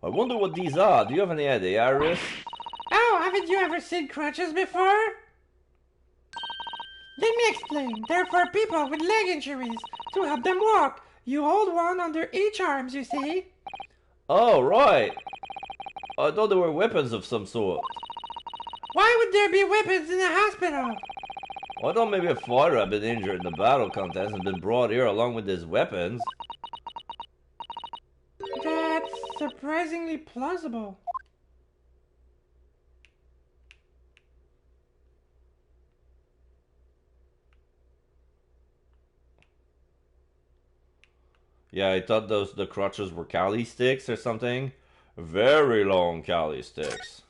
Speaker 1: I wonder what these are. Do you have any idea, Iris?
Speaker 2: Oh, haven't you ever seen crutches before? Let me explain. They're for people with leg injuries, to help them walk. You hold one under each arm, you see?
Speaker 1: Oh, right. I thought they were weapons of some sort.
Speaker 2: Why would there be weapons in a hospital?
Speaker 1: I thought maybe a fighter had been injured in the battle contest and been brought here along with his weapons.
Speaker 2: That's surprisingly plausible.
Speaker 1: Yeah, I thought the crutches were Kali sticks or something. Very long Kali sticks.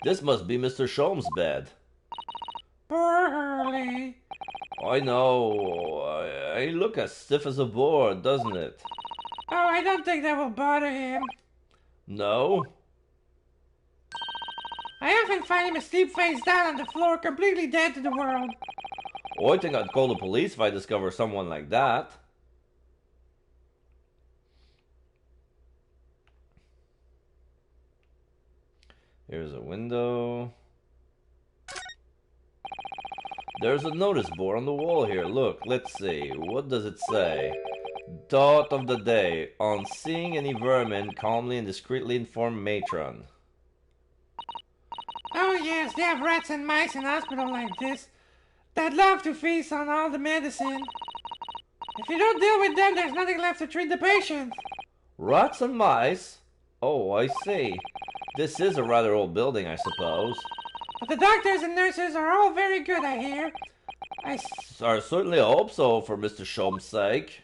Speaker 1: This must be Mr. Shome's bed.
Speaker 2: Poor Hurley.
Speaker 1: I know. I look as stiff as a board, doesn't it?
Speaker 2: Oh, I don't think that will bother him.
Speaker 1: No?
Speaker 2: I often find him asleep face down on the floor, completely dead to the world.
Speaker 1: Oh, I think I'd call the police if I discover someone like that. Here's a window. There's a notice board on the wall here. Look, let's see. What does it say? Thought of the day. On seeing any vermin, calmly and discreetly inform matron.
Speaker 2: Oh yes, they have rats and mice in hospital like this. They'd love to feast on all the medicine. If you don't deal with them, there's nothing left to treat the patients.
Speaker 1: Rats and mice? Oh, I see. This is a rather old building, I suppose.
Speaker 2: But the doctors and nurses are all very good, I hear.
Speaker 1: I certainly hope so, for Mr. Shome's sake.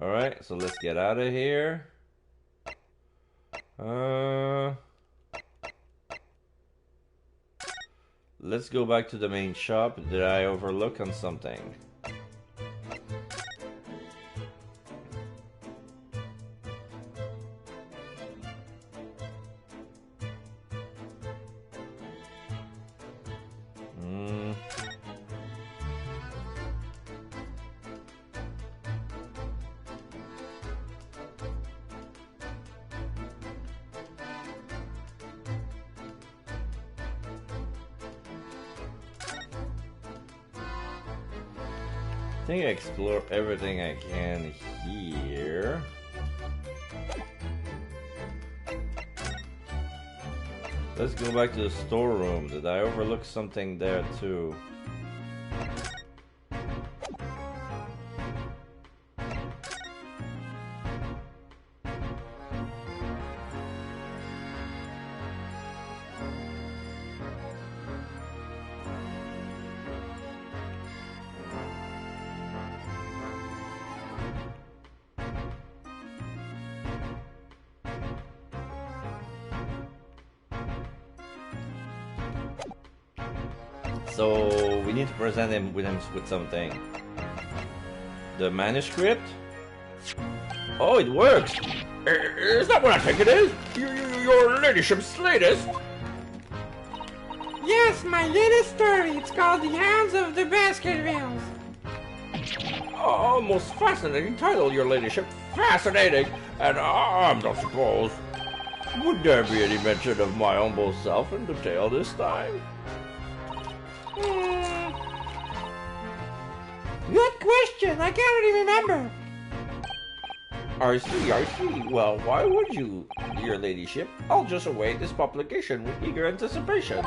Speaker 1: Alright, so let's get out of here. Let's go back to the main shop. Did I overlook on something? I think I explore everything I can here. Let's go back to the storeroom. Did I overlook something there too? So we need to present him with something. The manuscript? Oh, it works!
Speaker 4: Is that what I think it is? Your ladyship's latest?
Speaker 2: Yes, my latest story. It's called The Hounds of the Baskervilles.
Speaker 4: Oh, most fascinating title, your ladyship. Fascinating. And I don't suppose. Would there be any mention of my humble self in the tale this time?
Speaker 2: Good question. I can't really remember.
Speaker 4: I see. Well, why would you, your ladyship? I'll just await this publication with eager anticipation.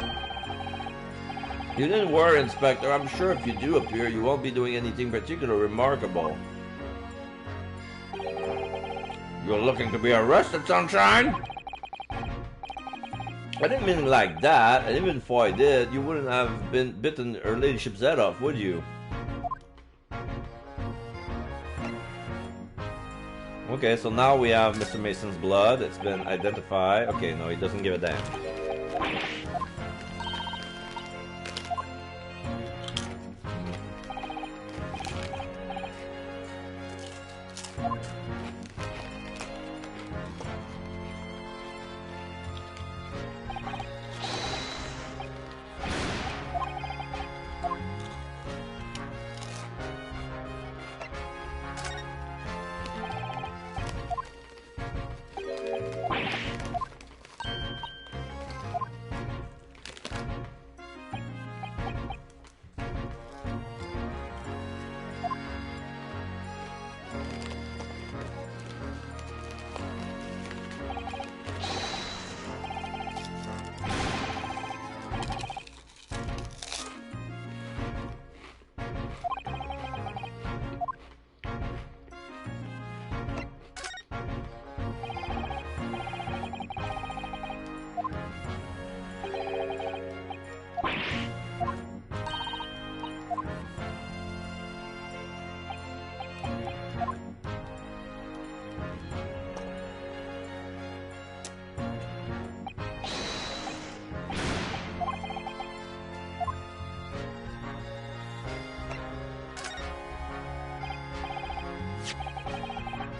Speaker 1: You didn't worry, Inspector. I'm sure if you do appear, you won't be doing anything particularly remarkable.
Speaker 4: You're looking to be arrested, Sunshine?
Speaker 1: I didn't mean it like that, and even if I did, you wouldn't have been bitten her ladyship's head off, would you? Okay, so now we have Mr. Mason's blood. It's been identified. Okay, no, he doesn't give a damn.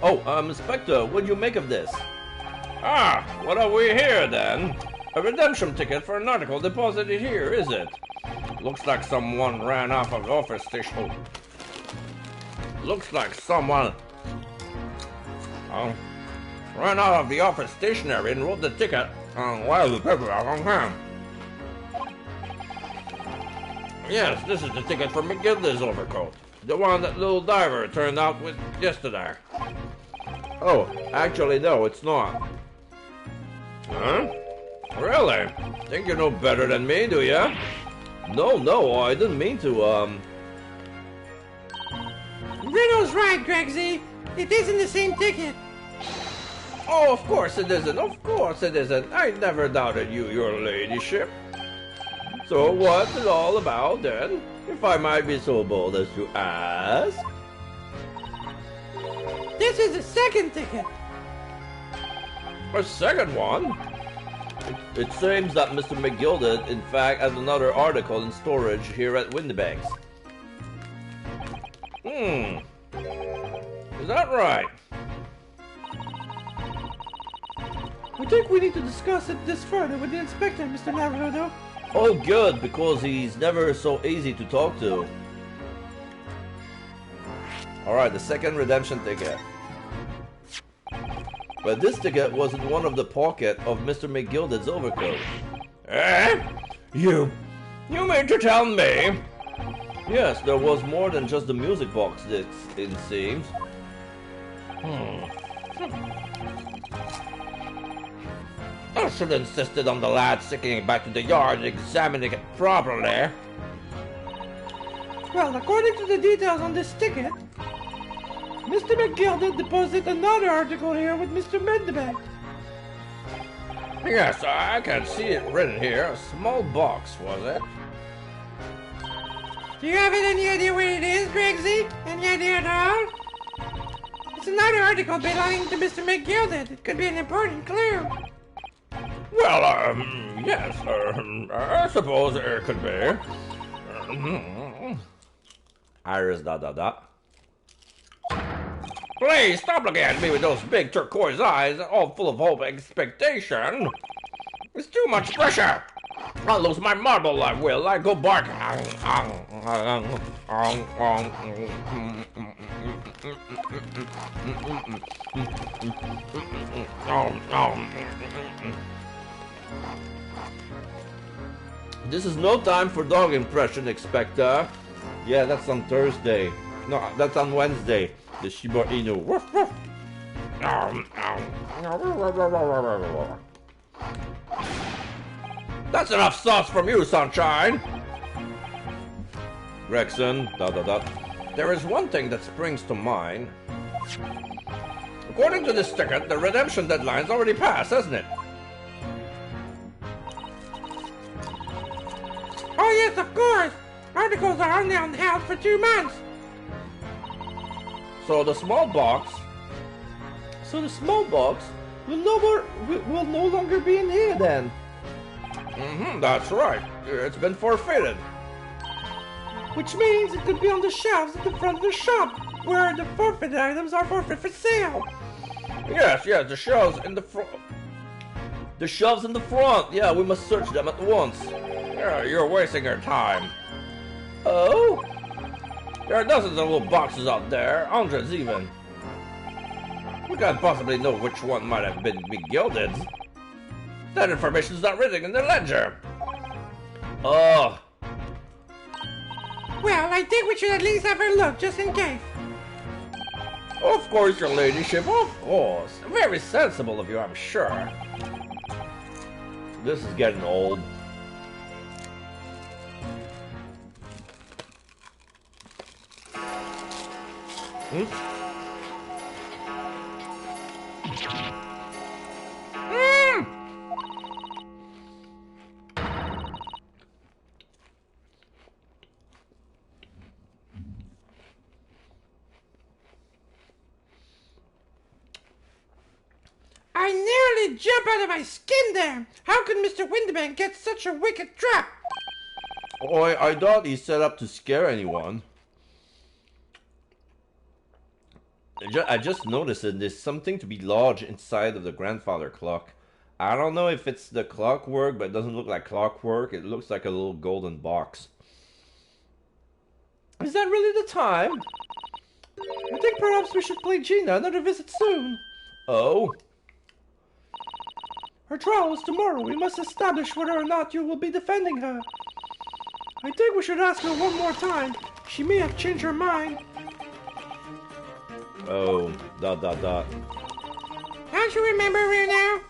Speaker 1: Oh, Inspector, what do you make of this?
Speaker 4: Ah, what are we here then? A redemption ticket for an article deposited here, is it? Looks like someone ran off of the office station. Looks like someone ran out of the office stationery and wrote the ticket while the paper on hand. Yes, this is the ticket for McGilda's overcoat. The one that little diver turned out with yesterday.
Speaker 1: Oh, actually, no, it's not.
Speaker 4: Huh? Really? Think you know better than me, do ya?
Speaker 1: No, I didn't mean to,
Speaker 2: Reno's right, Gregsy. It isn't the same ticket.
Speaker 4: Oh, of course it isn't. Of course it isn't. I never doubted you, your ladyship.
Speaker 1: So what's it all about, then? If I might be so bold as to ask?
Speaker 2: This is the second ticket.
Speaker 4: A second one?
Speaker 1: It seems that Mr. McGilda, in fact, has another article in storage here at Windybanks.
Speaker 4: Is that right?
Speaker 3: I think we need to discuss this further with the inspector, Mr. Naruto.
Speaker 1: Oh, good, because he's never so easy to talk to. Alright, the second redemption ticket. But this ticket was in one of the pocket of Mr. McGilda's overcoat.
Speaker 4: Eh? You mean to tell me?
Speaker 1: Yes, there was more than just the music box, it seems.
Speaker 4: I should have insisted on the lad taking it back to the yard and examining it properly.
Speaker 3: Well, according to the details on this ticket, Mr. McGilda deposited another article here with Mr. Windybanks.
Speaker 4: Yes, I can see it written here. A small box, was it?
Speaker 2: Do you have any idea where it is, Gregsy? Any idea at all? It's another article belonging to Mr. McGilda. It could be an important clue.
Speaker 4: Well, yes, I suppose it could be.
Speaker 1: Iris ...
Speaker 4: Please stop looking at me with those big turquoise eyes, all full of hope and expectation. It's too much pressure. I'll lose my marble, I will. I go bark.
Speaker 1: This is no time for dog impression, Inspector. Yeah, that's on Thursday. No, that's on Wednesday. The Shiba Inu. Woof, woof.
Speaker 4: That's enough sauce from you, Sunshine.
Speaker 1: Gregson, dot dot dot.
Speaker 4: There is one thing that springs to mind. According to this ticket, the redemption deadline's already passed, hasn't it?
Speaker 2: Oh yes, of course. Articles are now held for 2 months.
Speaker 4: So the small box.
Speaker 1: So the small box will no longer be in here then.
Speaker 4: That's right. It's been forfeited.
Speaker 3: Which means it could be on the shelves at the front of the shop, where the forfeited items are forfeit for sale.
Speaker 4: Yes, the shelves in the front.
Speaker 1: The shelves in the front. Yeah, we must search them at once.
Speaker 4: Yeah, you're wasting your time.
Speaker 1: Oh?
Speaker 4: There are dozens of little boxes out there, hundreds even. We can't possibly know which one might have been gilded. That information's not written in the ledger.
Speaker 1: Oh.
Speaker 2: Well, I think we should at least have a look, just in case.
Speaker 4: Of course, your ladyship, of course. Very sensible of you, I'm sure.
Speaker 1: This is getting old.
Speaker 2: I nearly jumped out of my skin there. How could Mr. Windibank get such a wicked trap?
Speaker 1: Oh, I thought he set up to scare anyone. I just noticed that there's something to be lodged inside of the grandfather clock. I don't know if it's the clockwork, but it doesn't look like clockwork. It looks like a little golden box. Is that really the time?
Speaker 3: I think perhaps we should play Gina another visit soon.
Speaker 1: Oh?
Speaker 3: Her trial is tomorrow. We must establish whether or not you will be defending her. I think we should ask her one more time. She may have changed her mind.
Speaker 1: Oh, dot dot dot.
Speaker 2: Don't you remember her now?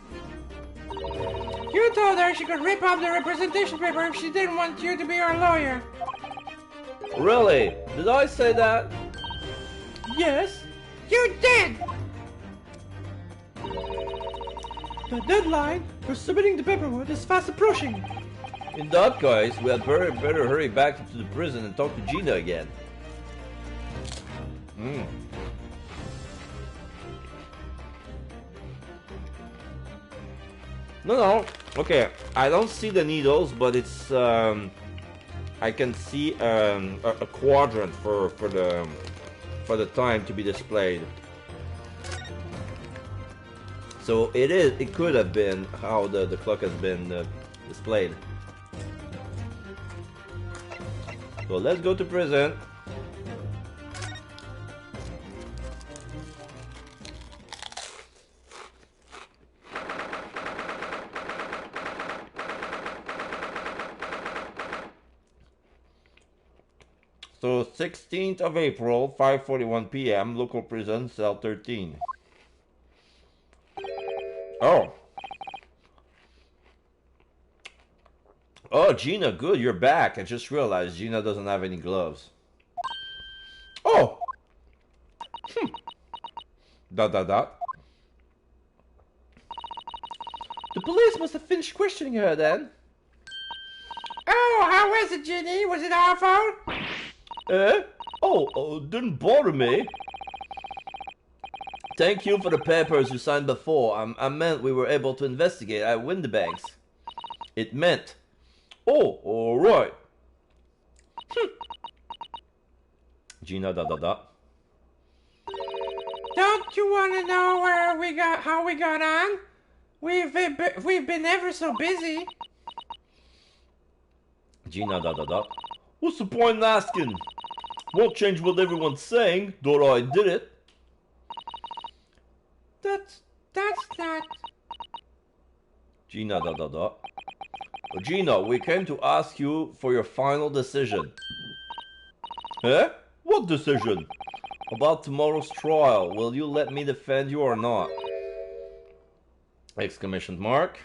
Speaker 2: You told her she could rip off the representation paper if she didn't want you to be her lawyer.
Speaker 1: Really? Did I say that?
Speaker 3: Yes,
Speaker 2: You did!
Speaker 3: the deadline for submitting the paperwork is fast approaching.
Speaker 1: In that case, we had better hurry back to the prison and talk to Gina again. No. Okay, I don't see the needles, but it's I can see a quadrant for the time to be displayed. So it could have been how the clock has been displayed. So let's go to prison. So 16th of April, 5:41 p.m., local prison, cell 13. Oh. Oh, Gina, good, you're back. I just realized Gina doesn't have any gloves. Oh! Dot dot dot.
Speaker 3: The police must have finished questioning her then.
Speaker 2: Oh, how was it, Ginny? Was it awful?
Speaker 1: Eh? Oh, didn't bother me. Thank you for the papers you signed before. I meant we were able to investigate at Windibanks. It meant. Oh, alright. Gina, dot dot dot.
Speaker 2: Don't you want to know how we got on? We've been ever so busy.
Speaker 1: Gina, dot dot dot. What's the point in asking? Won't change what everyone's saying, though I did it.
Speaker 2: That's not.
Speaker 1: Gina, dot dot dot. Gina, we came to ask you for your final decision. Eh? What decision? About tomorrow's trial, will you let me defend you or not? Exclamation mark.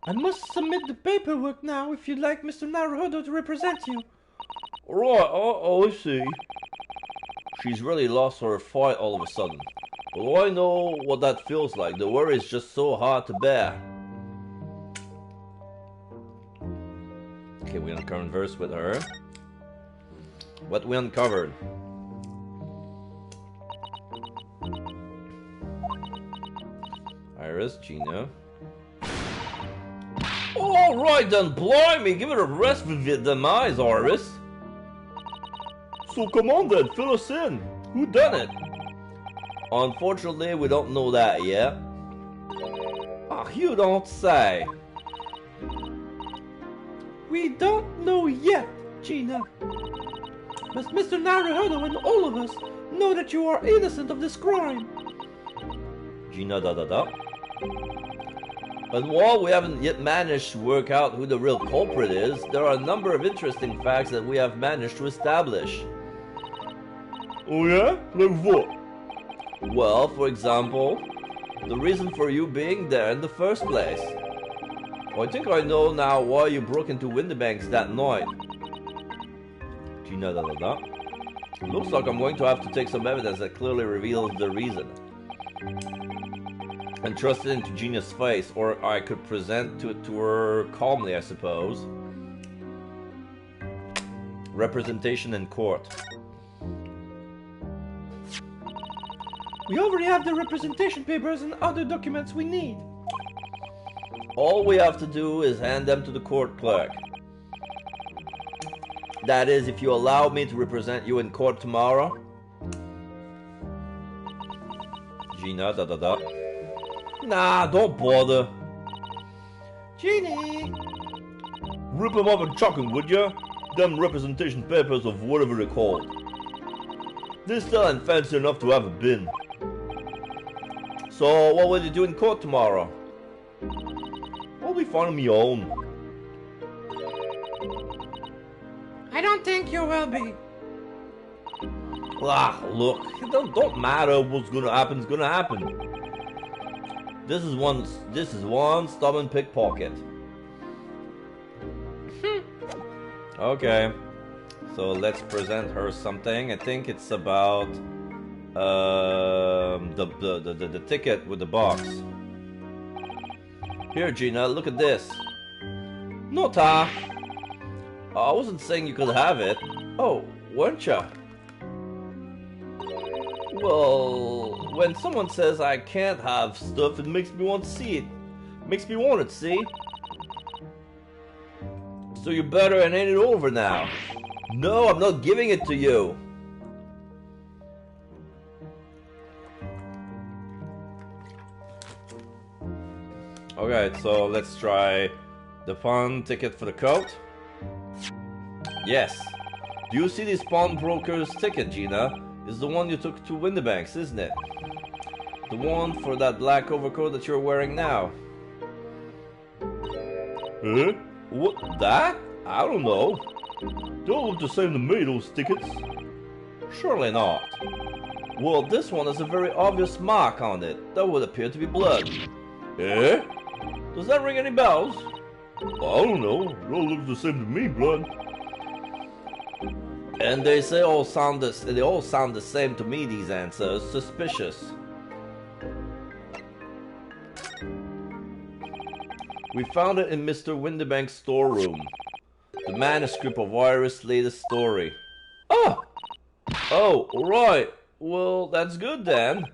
Speaker 3: I must submit the paperwork now if you'd like Mr. Naruhodo to represent you.
Speaker 1: Right, oh, I see. She's really lost her fight all of a sudden. Well, I know what that feels like. The worry is just so hard to bear. Okay, we converse with her. What we uncovered. Iris, Gina. Alright then, blimey, give it a rest with them eyes, Iris. So come on then, fill us in. Who done it? Unfortunately, we don't know that yet. Ah, you don't say.
Speaker 3: We don't know yet, Gina. But Mr. Naruhodo and all of us know that you are innocent of this crime.
Speaker 1: Gina da. And while we haven't yet managed to work out who the real culprit is, there are a number of interesting facts that we have managed to establish. Oh yeah? Like what? Well, for example, the reason for you being there in the first place. I think I know now why you broke into Windybanks that night. Gina da. Looks like I'm going to have to take some evidence that clearly reveals the reason. And trust it into Gina's face, or I could present it to her calmly, I suppose. Representation in court.
Speaker 3: We already have the representation papers and other documents we need.
Speaker 1: All we have to do is hand them to the court clerk. That is, if you allow me to represent you in court tomorrow. Gina da. Nah, don't bother.
Speaker 3: Genie!
Speaker 1: Rip them up and chuck them, would ya? Them representation papers of whatever they're called. They still ain't fancy enough to have a bin. So, what will you do in court tomorrow? I'll be fine on my own.
Speaker 2: I don't think you will be.
Speaker 1: Ah, look, it don't matter what's gonna happen's gonna happen. This is one stubborn pickpocket. Okay, so let's present her something. I think it's about the ticket with the box. Here, Gina, look at this. No, Ta. I wasn't saying you could have it. Oh, weren't ya? Well, when someone says I can't have stuff, it makes me want to see it. Makes me want it, see? So you better hand it over now. No, I'm not giving it to you. Okay, so let's try the pawn ticket for the coat. Yes. Do you see this pawnbroker's ticket, Gina? It's the one you took to Windybanks, isn't it? The one for that black overcoat that you're wearing now. Huh? What? That? I don't know. They all look the same to me, those tickets. Surely not. Well, this one has a very obvious mark on it. That would appear to be blood. Eh? Does that ring any bells? I don't know. It all looks the same to me, blood. And they all sound the same to me, these answers. Suspicious. We found it in Mr. Windybank's storeroom. The manuscript of Iris' latest story. Oh, right. Well, that's good then.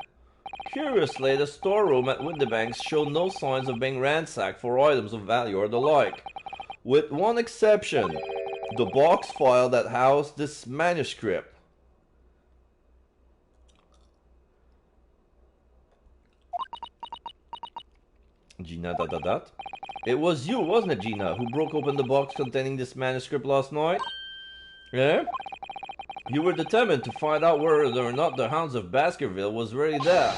Speaker 1: Curiously, the storeroom at Windybanks showed no signs of being ransacked for items of value or the like. With one exception. The box file that housed this manuscript. Gina da. It was you, wasn't it, Gina, who broke open the box containing this manuscript last night? Yeah? You were determined to find out whether or not the Hounds of Baskerville was really there.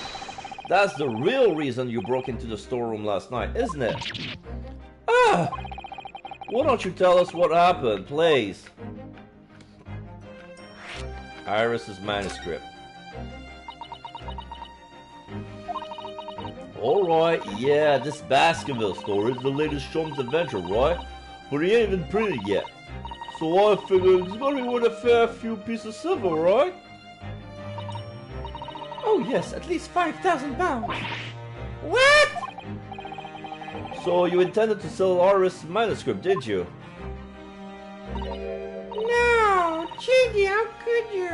Speaker 1: That's the real reason you broke into the storeroom last night, isn't it? Why don't you tell us what happened, please? Iris's manuscript. Alright, yeah, this Baskerville story is the latest Chum's adventure, right? But he ain't even printed yet. So I figured it's gonna be worth a fair few pieces of silver, right?
Speaker 3: Oh yes, at least 5,000 pounds.
Speaker 2: What?
Speaker 1: So you intended to sell Iris' manuscript, did you?
Speaker 2: No, Jiggy, how could you?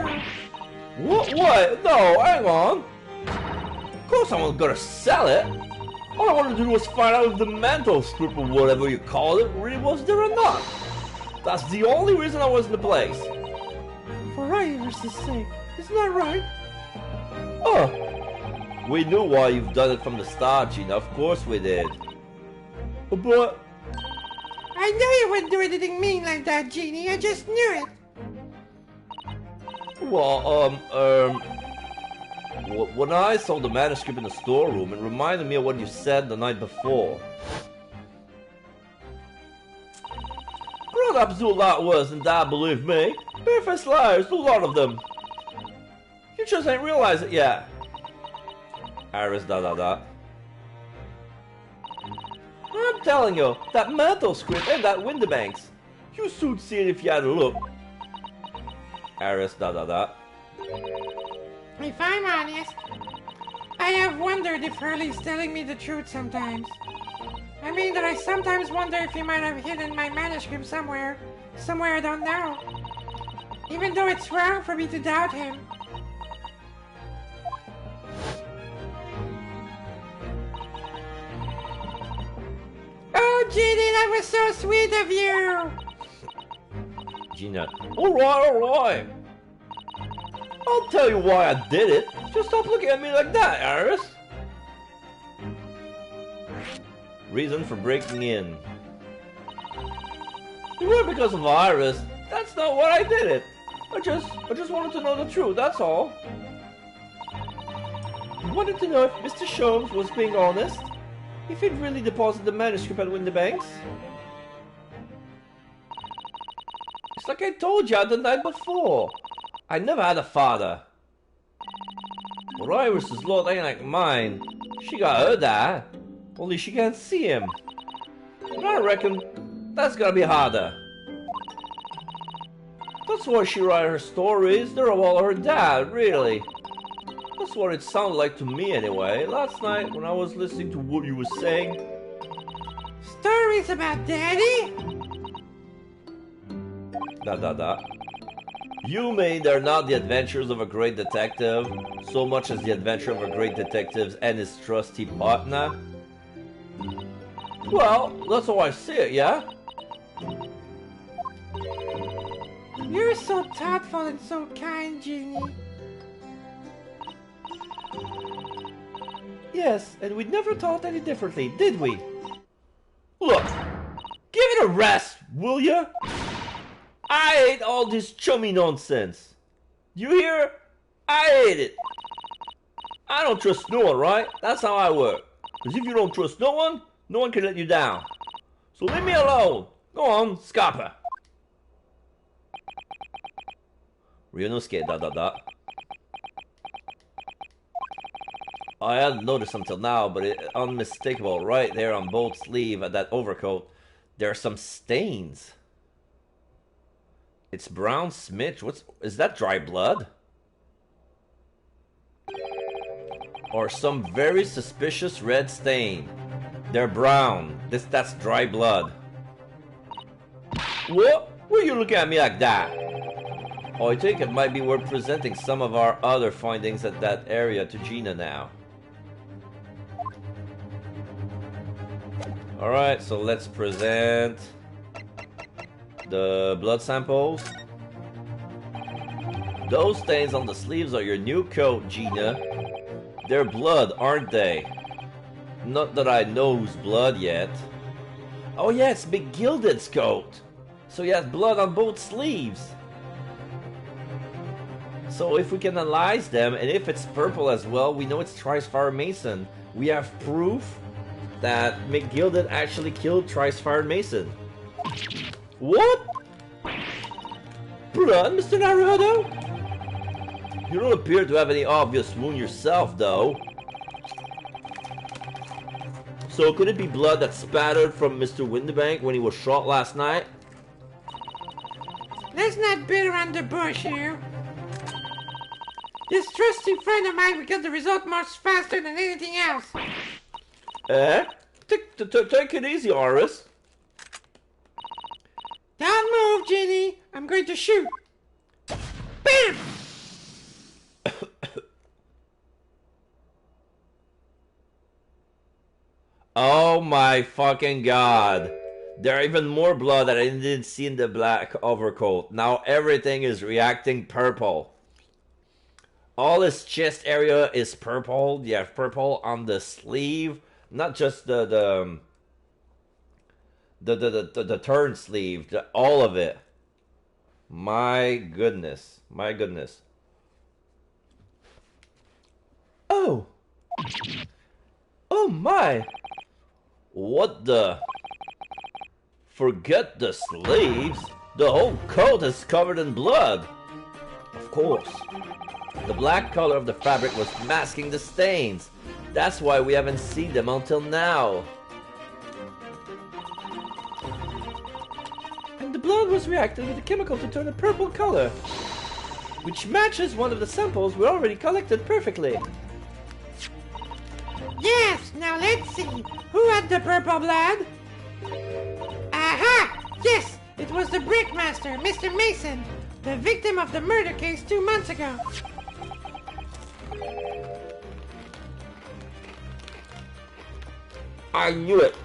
Speaker 1: What? No, hang on. Of course I wasn't gonna sell it. All I wanted to do was find out if the manuscript or whatever you call it really was there or not. That's the only reason I was in the place.
Speaker 3: For Iris' sake, isn't that right?
Speaker 1: Oh, we knew why you've done it from the start, Gina. Of course we did. But
Speaker 2: I knew you wouldn't do anything mean like that, Genie. I just knew it.
Speaker 1: well, when I saw the manuscript in the storeroom, it reminded me of what you said the night before. Grown-ups do a lot worse than that, believe me. Barefaced liars, do a lot of them. You just ain't realized it yet. Iris ... I'm telling you, that manuscript and that Windibanks. You soon see it if you had a look. Iris ...
Speaker 2: If I'm honest, I have wondered if Hurley's telling me the truth sometimes. I mean that I sometimes wonder if he might have hidden my manuscript somewhere I don't know. Even though it's wrong for me to doubt him. Oh, Genie, that was so sweet of you!
Speaker 1: Gina, alright. I'll tell you why I did it. Just stop looking at me like that, Iris. Reason for breaking in. It wasn't because of Iris. That's not why I did it. I just wanted to know the truth, that's all. I wanted to know if Mr. Sholmes was being honest. If he'd really deposited the manuscript at Windibanks. It's like I told you the night before. I never had a father. But Iris's lot ain't like mine. She got her dad, only she can't see him. But I reckon that's gonna be harder. That's why she write her stories. They're all her dad, really. That's what it sounded like to me anyway. Last night when I was listening to what you were saying.
Speaker 2: Stories about Daddy?
Speaker 1: You mean they're not the adventures of a great detective, so much as the adventure of a great detective and his trusty partner? Well, that's how I see it, yeah?
Speaker 2: You're so thoughtful and so kind, Genie.
Speaker 1: Yes, and we never thought any differently, did we? Look, give it a rest, will ya? I hate all this chummy nonsense. You hear? I hate it. I don't trust no one, right? That's how I work. Because if you don't trust no one can let you down. So leave me alone. Go on, Scapa. Ryunosuke ... I hadn't noticed until now, but it's unmistakable right there on both sleeve of that overcoat. There are some stains. It's brown smidge. Is that dry blood? Or some very suspicious red stain. They're brown. That's dry blood. What? Why you looking at me like that? Oh, I think it might be worth presenting some of our other findings at that area to Gina now. Alright, so let's present the blood samples. Those stains on the sleeves are your new coat, Gina. They're blood, aren't they? Not that I know whose blood yet. Oh yeah, it's McGilded's coat. So he has blood on both sleeves. So if we can analyze them, and if it's purple as well, we know it's Trisfire Mason. We have proof that McGilded actually killed Trisfire Mason. What? Blood, Mr. Naruhodo? You don't appear to have any obvious wound yourself, though. So could it be blood that spattered from Mr. Windibank when he was shot last night?
Speaker 2: Let's not beat around the bush here. This trusty friend of mine will get the result much faster than anything else.
Speaker 1: Eh? Take it easy, Iris.
Speaker 2: Don't move, Ginny. I'm going to shoot. Bam!
Speaker 1: Oh my fucking god. There are even more blood that I didn't see in the black overcoat. Now everything is reacting purple. All his chest area is purple. You have purple on the sleeve. Not just the turn sleeve. All of it. My goodness. My goodness. Oh. Oh my. What the? Forget the sleeves. The whole coat is covered in blood. Of course. The black color of the fabric was masking the stains. That's why we haven't seen them until now. And the blood was reacting with a chemical to turn a purple color, which matches one of the samples we already collected perfectly.
Speaker 2: Yes, now let's see. Who had the purple blood? Aha! Yes, it was the brickmaster, Mr. Mason, the victim of the murder case 2 months ago.
Speaker 1: I knew it.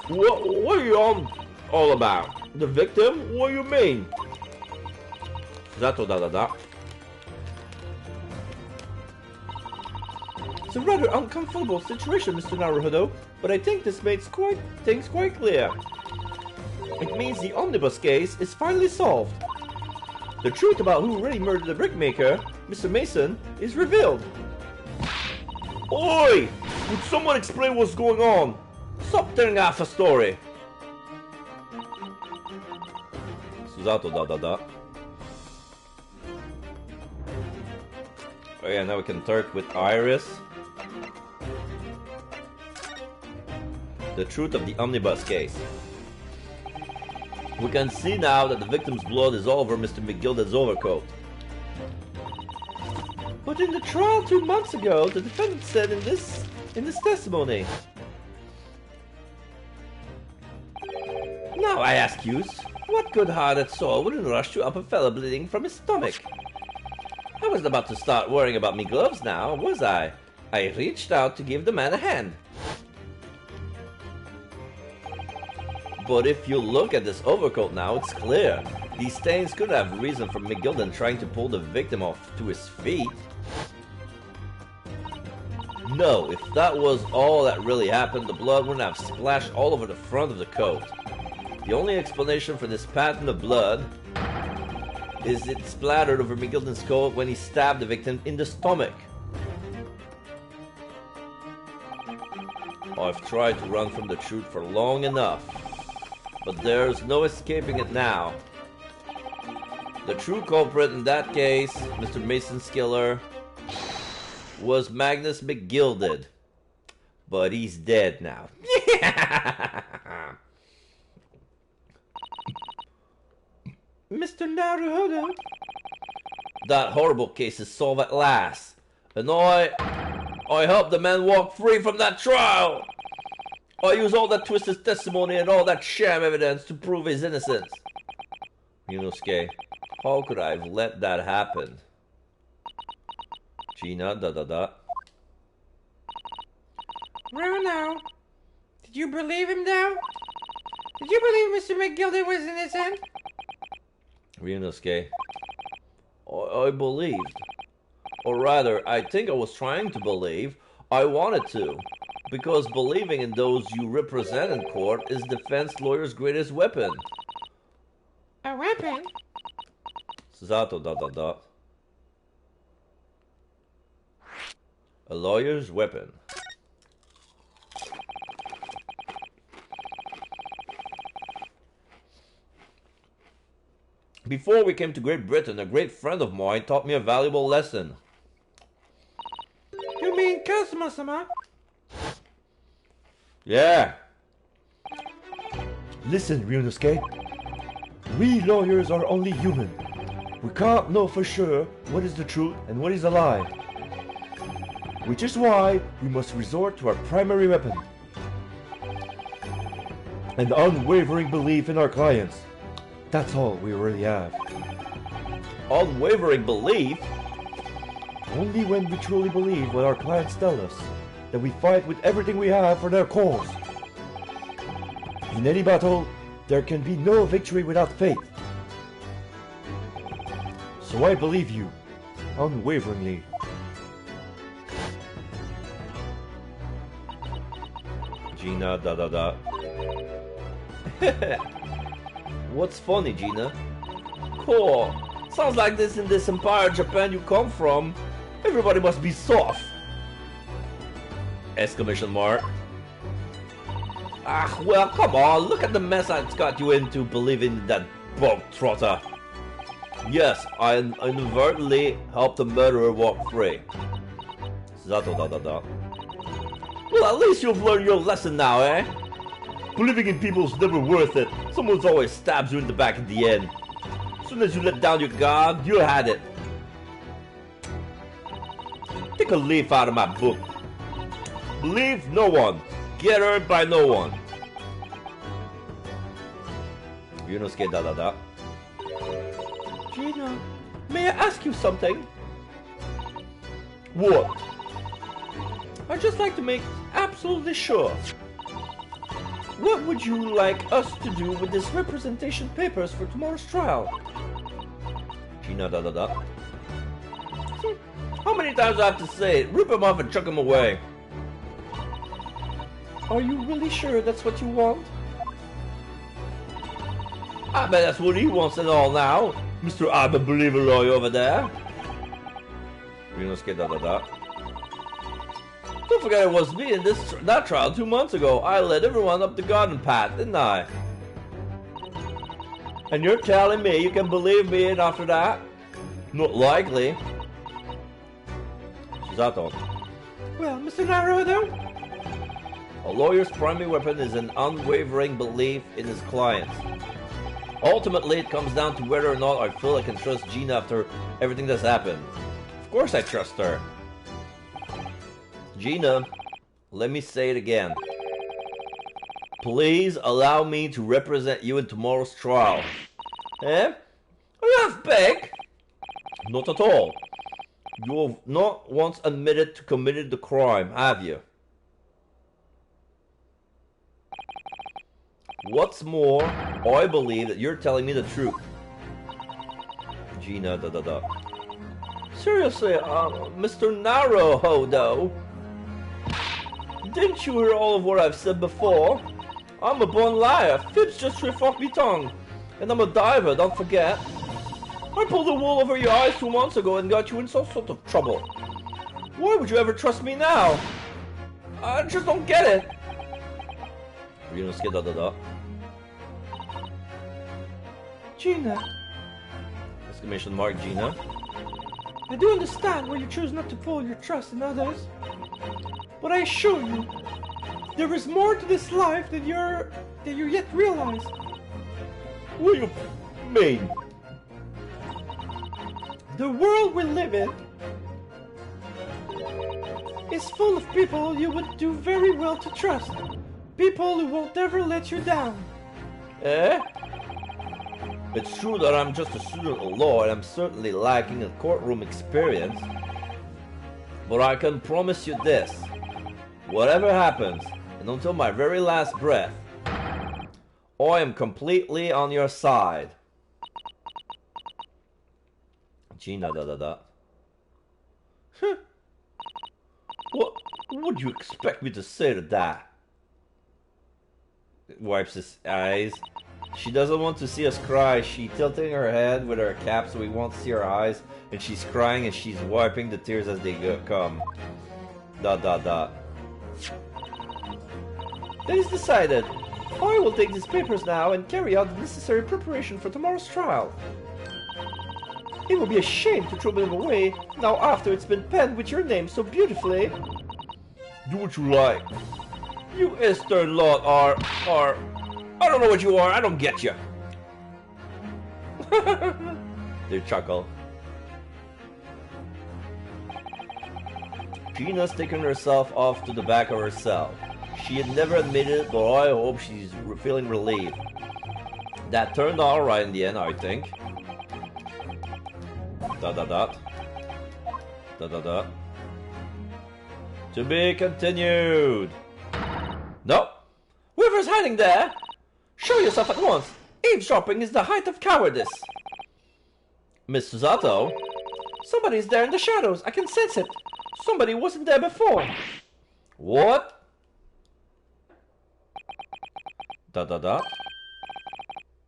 Speaker 1: What are you all about? The victim? What do you mean? Zato. It's a rather uncomfortable situation, Mr. Naruhodo, but I think this makes things quite clear. It means the omnibus case is finally solved. The truth about who really murdered the brickmaker, Mr. Mason, is revealed. Oi! Would someone explain what's going on? Stop telling half a story. Suzato da. Oh yeah, now we can start with Iris. The truth of the omnibus case. We can see now that the victim's blood is all over Mr. McGilda's overcoat. But in the trial 2 months ago, the defendant said in this testimony. Now I ask you, what good-hearted soul wouldn't rush to up a fella bleeding from his stomach? I wasn't about to start worrying about me gloves now, was I? I reached out to give the man a hand. But if you look at this overcoat now, it's clear. These stains could have reason for McGilden trying to pull the victim off to his feet. No, if that was all that really happened, the blood wouldn't have splashed all over the front of the coat. The only explanation for this pattern of blood is it splattered over McGilden's coat when he stabbed the victim in the stomach. I've tried to run from the truth for long enough, but there's no escaping it now. The true culprit in that case, Mr. Mason's killer, was Magnus McGilded. But he's dead now.
Speaker 3: Mr. Naruhodo?
Speaker 1: That horrible case is solved at last. And I helped the man walk free from that trial. I used all that twisted testimony and all that sham evidence to prove his innocence. Yunosuke, how could I have let that happen? Gina,
Speaker 2: Bruno, did you believe him though? Did you believe Mr. McGilden was innocent?
Speaker 1: Ryunosuke, I believed. Or rather, I think I was trying to believe. I wanted to. Because believing in those you represent in court is defense lawyer's greatest weapon.
Speaker 2: A weapon?
Speaker 1: Zato, A lawyer's weapon. Before we came to Great Britain, a great friend of mine taught me a valuable lesson.
Speaker 3: You mean Kazuma-sama?
Speaker 1: Yeah.
Speaker 5: Listen, Ryunosuke. We lawyers are only human. We can't know for sure what is the truth and what is a lie. Which is why we must resort to our primary weapon. An unwavering belief in our clients. That's all we really have.
Speaker 1: Unwavering belief?
Speaker 5: Only when we truly believe what our clients tell us, that we fight with everything we have for their cause. In any battle, there can be no victory without faith. So I believe you, unwaveringly.
Speaker 1: Gina, da. What's funny, Gina? Cool. Sounds like this in this Empire Japan you come from. Everybody must be soft. Exclamation mark. Ah, well, come on. Look at the mess it's got you into believing in that bog trotter. Yes, I inadvertently helped the murderer walk free. Zato, da. Well, at least you've learned your lesson now, eh? Believing in people's never worth it. Someone's always stabs you in the back in the end. As soon as you let down your guard, you had it. Take a leaf out of my book. Believe no one. Get hurt by no one. Ryunosuke, da. Gina, may I ask you something? What? I'd just like to make absolutely sure. What would you like us to do with these representation papers for tomorrow's trial? Gina, da. How many times do I have to say it? Rip him off and chuck him away. Are you really sure that's what you want? I bet that's what he wants and all now. Mr. I'm a believer lawyer over there. Ryunosuke, da. Don't forget it was me in that trial 2 months ago. I led everyone up the garden path, didn't I? And you're telling me you can believe me in after that? Not likely. Shizato.
Speaker 3: Well, Mr. Naruto?
Speaker 1: A lawyer's primary weapon is an unwavering belief in his clients. Ultimately, it comes down to whether or not I feel I can trust Gina after everything that's happened. Of course I trust her. Gina, let me say it again. Please allow me to represent you in tomorrow's trial. Eh? Are you half big? Not at all. You have not once admitted to committing the crime, have you? What's more, I believe that you're telling me the truth. Gina, da. Seriously, Mr. Naruhodo, didn't you hear all of what I've said before? I'm a born liar. Fibs just trip off me tongue. And I'm a diver, don't forget. I pulled the wool over your eyes 2 months ago and got you in some sort of trouble. Why would you ever trust me now? I just don't get it. Ryunosuke, da.
Speaker 3: Gina,
Speaker 1: Exclamation mark, Gina.
Speaker 3: I do understand why you choose not to put your trust in others. But I assure you, there is more to this life than you yet realize.
Speaker 1: What do you mean?
Speaker 3: The world we live in is full of people you would do very well to trust. People who won't ever let you down.
Speaker 1: Eh? It's true that I'm just a student of law and I'm certainly lacking in courtroom experience. But I can promise you this. Whatever happens, and until my very last breath, I am completely on your side. Gina, da. What would you expect me to say to that? Wipes his eyes. She doesn't want to see us cry. She's tilting her head with her cap so we won't see her eyes. And she's crying and she's wiping the tears as they come. Da. That is decided. I will take these papers now and carry out the necessary preparation for tomorrow's trial. It would be a shame to throw them away now after it's been penned with your name so beautifully. Do what you like. You Eastern lot are... I don't know what you are, I don't get you. They chuckle. Gina's taken herself off to the back of her cell. She had never admitted it, but I hope she's feeling relieved. That turned out alright in the end, I think. Dot dot dot. Dot dot dot. To be continued. No. Whoever's hiding there, show yourself at once. Eavesdropping is the height of cowardice. Miss Susato? Somebody's there in the shadows. I can sense it. Somebody wasn't there before. What? Dot dot dot.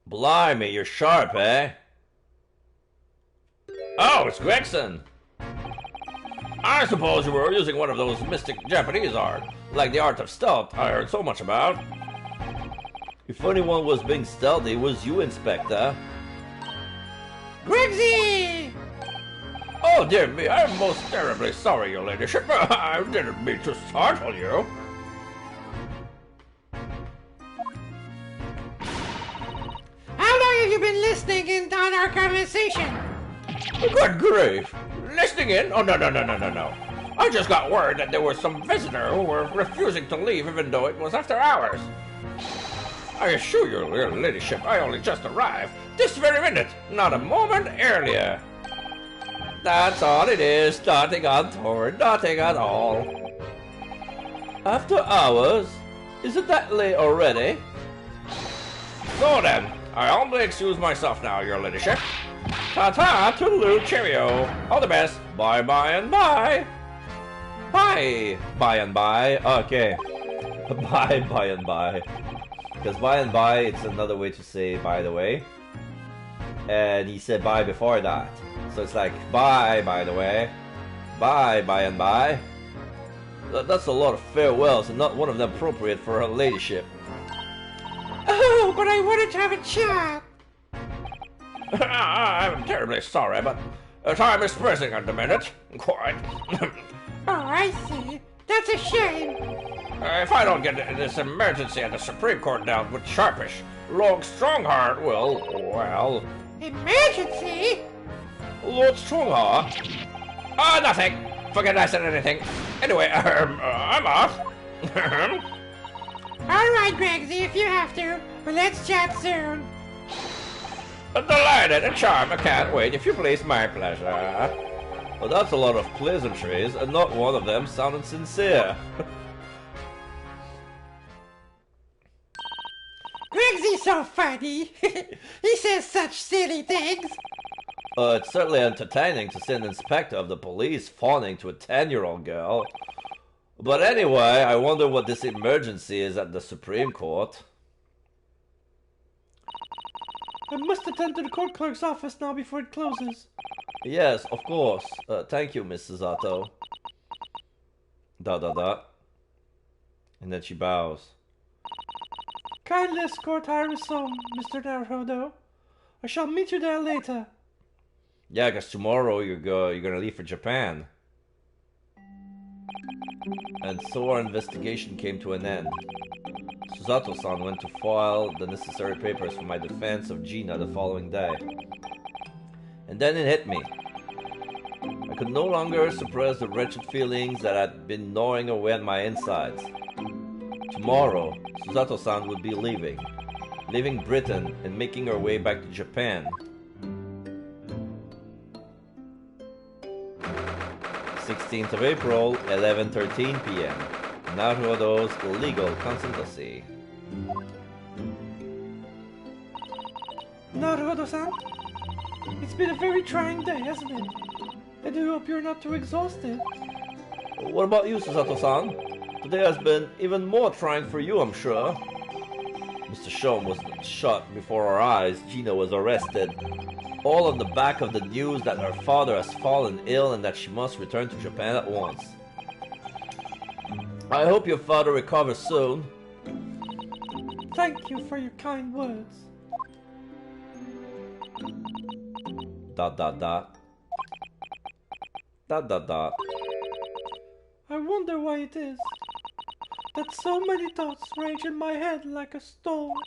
Speaker 1: Blimey, you're sharp, eh? Oh, it's Gregson. I suppose you were using one of those mystic Japanese art, like the art of stealth I heard so much about. If anyone was being stealthy, it was you, Inspector.
Speaker 2: Gregsy!
Speaker 4: Oh dear me, I'm most terribly sorry, your ladyship. I didn't mean to startle you.
Speaker 2: How long have you been listening in on our conversation?
Speaker 4: Good grief! Listening in? Oh, no. I just got word that there was some visitor who were refusing to leave even though it was after hours. I assure you, your ladyship, I only just arrived. This very minute, not a moment earlier. That's all it is, nothing untoward, nothing at all.
Speaker 1: After hours? Is it that late already?
Speaker 4: So then, I humbly excuse myself now, your ladyship. Ta-ta, toodaloo, cheerio. All the best. Bye and bye.
Speaker 1: Bye and bye. Okay. Bye and bye. Because by and by, it's another way to say by the way. And he said bye before that. So it's like bye by the way. Bye and bye. That's a lot of farewells and not one of them appropriate for her ladyship.
Speaker 2: Oh, but I wanted to have a chat.
Speaker 4: I'm terribly sorry, but time is pressing at the minute. Quite.
Speaker 2: Oh, I see. That's a shame.
Speaker 4: If I don't get this emergency at the Supreme Court down with Sharpish, Lord Strongheart will, well...
Speaker 2: Emergency?
Speaker 4: Lord Strongheart? Nothing. Forget I said anything. Anyway, I'm off.
Speaker 2: Alright, Gregsy, if you have to, but let's chat soon.
Speaker 4: Delighted, a charm, I can't wait. If you please, my pleasure.
Speaker 1: Well, that's a lot of pleasantries, and not one of them sounded sincere.
Speaker 2: Gregsy's so funny. He says such silly things.
Speaker 1: It's certainly entertaining to see an inspector of the police fawning to a 10-year-old girl. But anyway, I wonder what this emergency is at the Supreme Court.
Speaker 3: I must attend to the court clerk's office now before it closes.
Speaker 1: Yes, of course. Thank you, Mrs. Otto. Dot dot dot. And then she bows.
Speaker 3: Kindly escort Iris home, Mr. Naruhodo. I shall meet you there later.
Speaker 1: Yeah, because tomorrow you're gonna leave for Japan. And so our investigation came to an end. Susato-san went to file the necessary papers for my defense of Gina the following day. And then it hit me. I could no longer suppress the wretched feelings that had been gnawing away at my insides. Tomorrow, Susato-san would be leaving Britain and making her way back to Japan. 16th of April, 11:13 p.m. Naruhodo's legal consultancy.
Speaker 3: Naruhodo-san, it's been a very trying day, hasn't it? I do hope you're not too exhausted.
Speaker 1: What about you, Susato-san? Today has been even more trying for you, I'm sure. Mr. Shom was shot before our eyes. Gina was arrested. All on the back of the news that her father has fallen ill and that she must return to Japan at once. I hope your father recovers soon.
Speaker 3: Thank you for your kind words.
Speaker 1: Dot dot dot. Dot dot dot.
Speaker 3: I wonder why it is that so many thoughts rage in my head like a storm,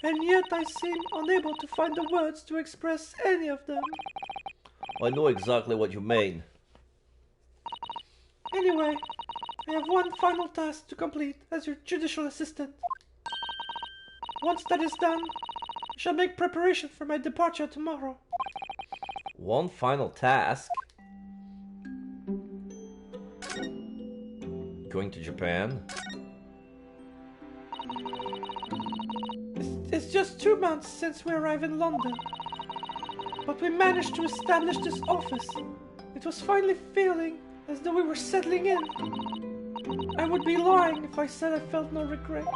Speaker 3: and yet I seem unable to find the words to express any of them.
Speaker 1: I know exactly what you mean.
Speaker 3: Anyway, I have one final task to complete as your judicial assistant. Once that is done, I shall make preparation for my departure tomorrow.
Speaker 1: One final task? Going to Japan?
Speaker 3: It's just 2 months since we arrived in London, but we managed to establish this office. It was finally feeling as though we were settling in. I would be lying if I said I felt no regret.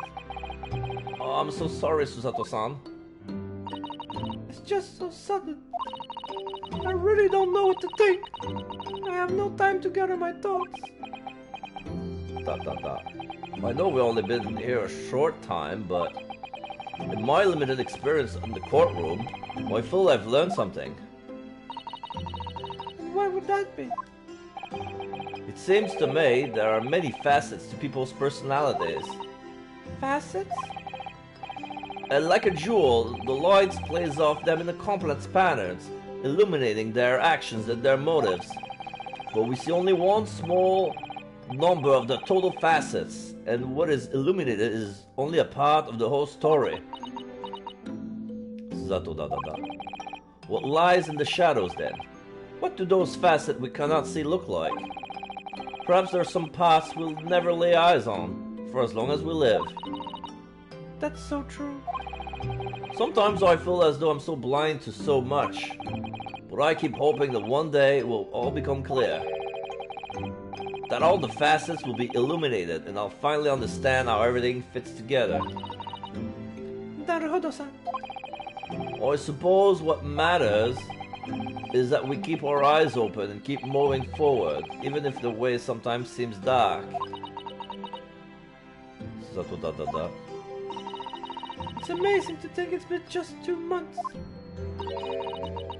Speaker 1: Oh, I'm so sorry, Susato-san.
Speaker 3: It's just so sudden. I really don't know what to think. I have no time to gather my thoughts.
Speaker 1: Dot dot dot. I know we've only been here a short time, but in my limited experience in the courtroom, I feel I've learned something.
Speaker 3: And what would that be?
Speaker 1: It seems to me there are many facets to people's personalities.
Speaker 3: Facets?
Speaker 1: And like a jewel, the lights plays off them in a complex patterns, illuminating their actions and their motives. But we see only one small number of the total facets, and what is illuminated is only a part of the whole story. Zato da da da. What lies in the shadows then? What do those facets we cannot see look like? Perhaps there are some paths we'll never lay eyes on, for as long as we live.
Speaker 3: That's so true.
Speaker 1: Sometimes I feel as though I'm so blind to so much, but I keep hoping that one day it will all become clear. That all the facets will be illuminated and I'll finally understand how everything fits together.
Speaker 3: Naruhodo-san.
Speaker 1: I suppose what matters is that we keep our eyes open and keep moving forward, even if the way sometimes seems dark. Zato da da da.
Speaker 3: It's amazing to think it's been just 2 months.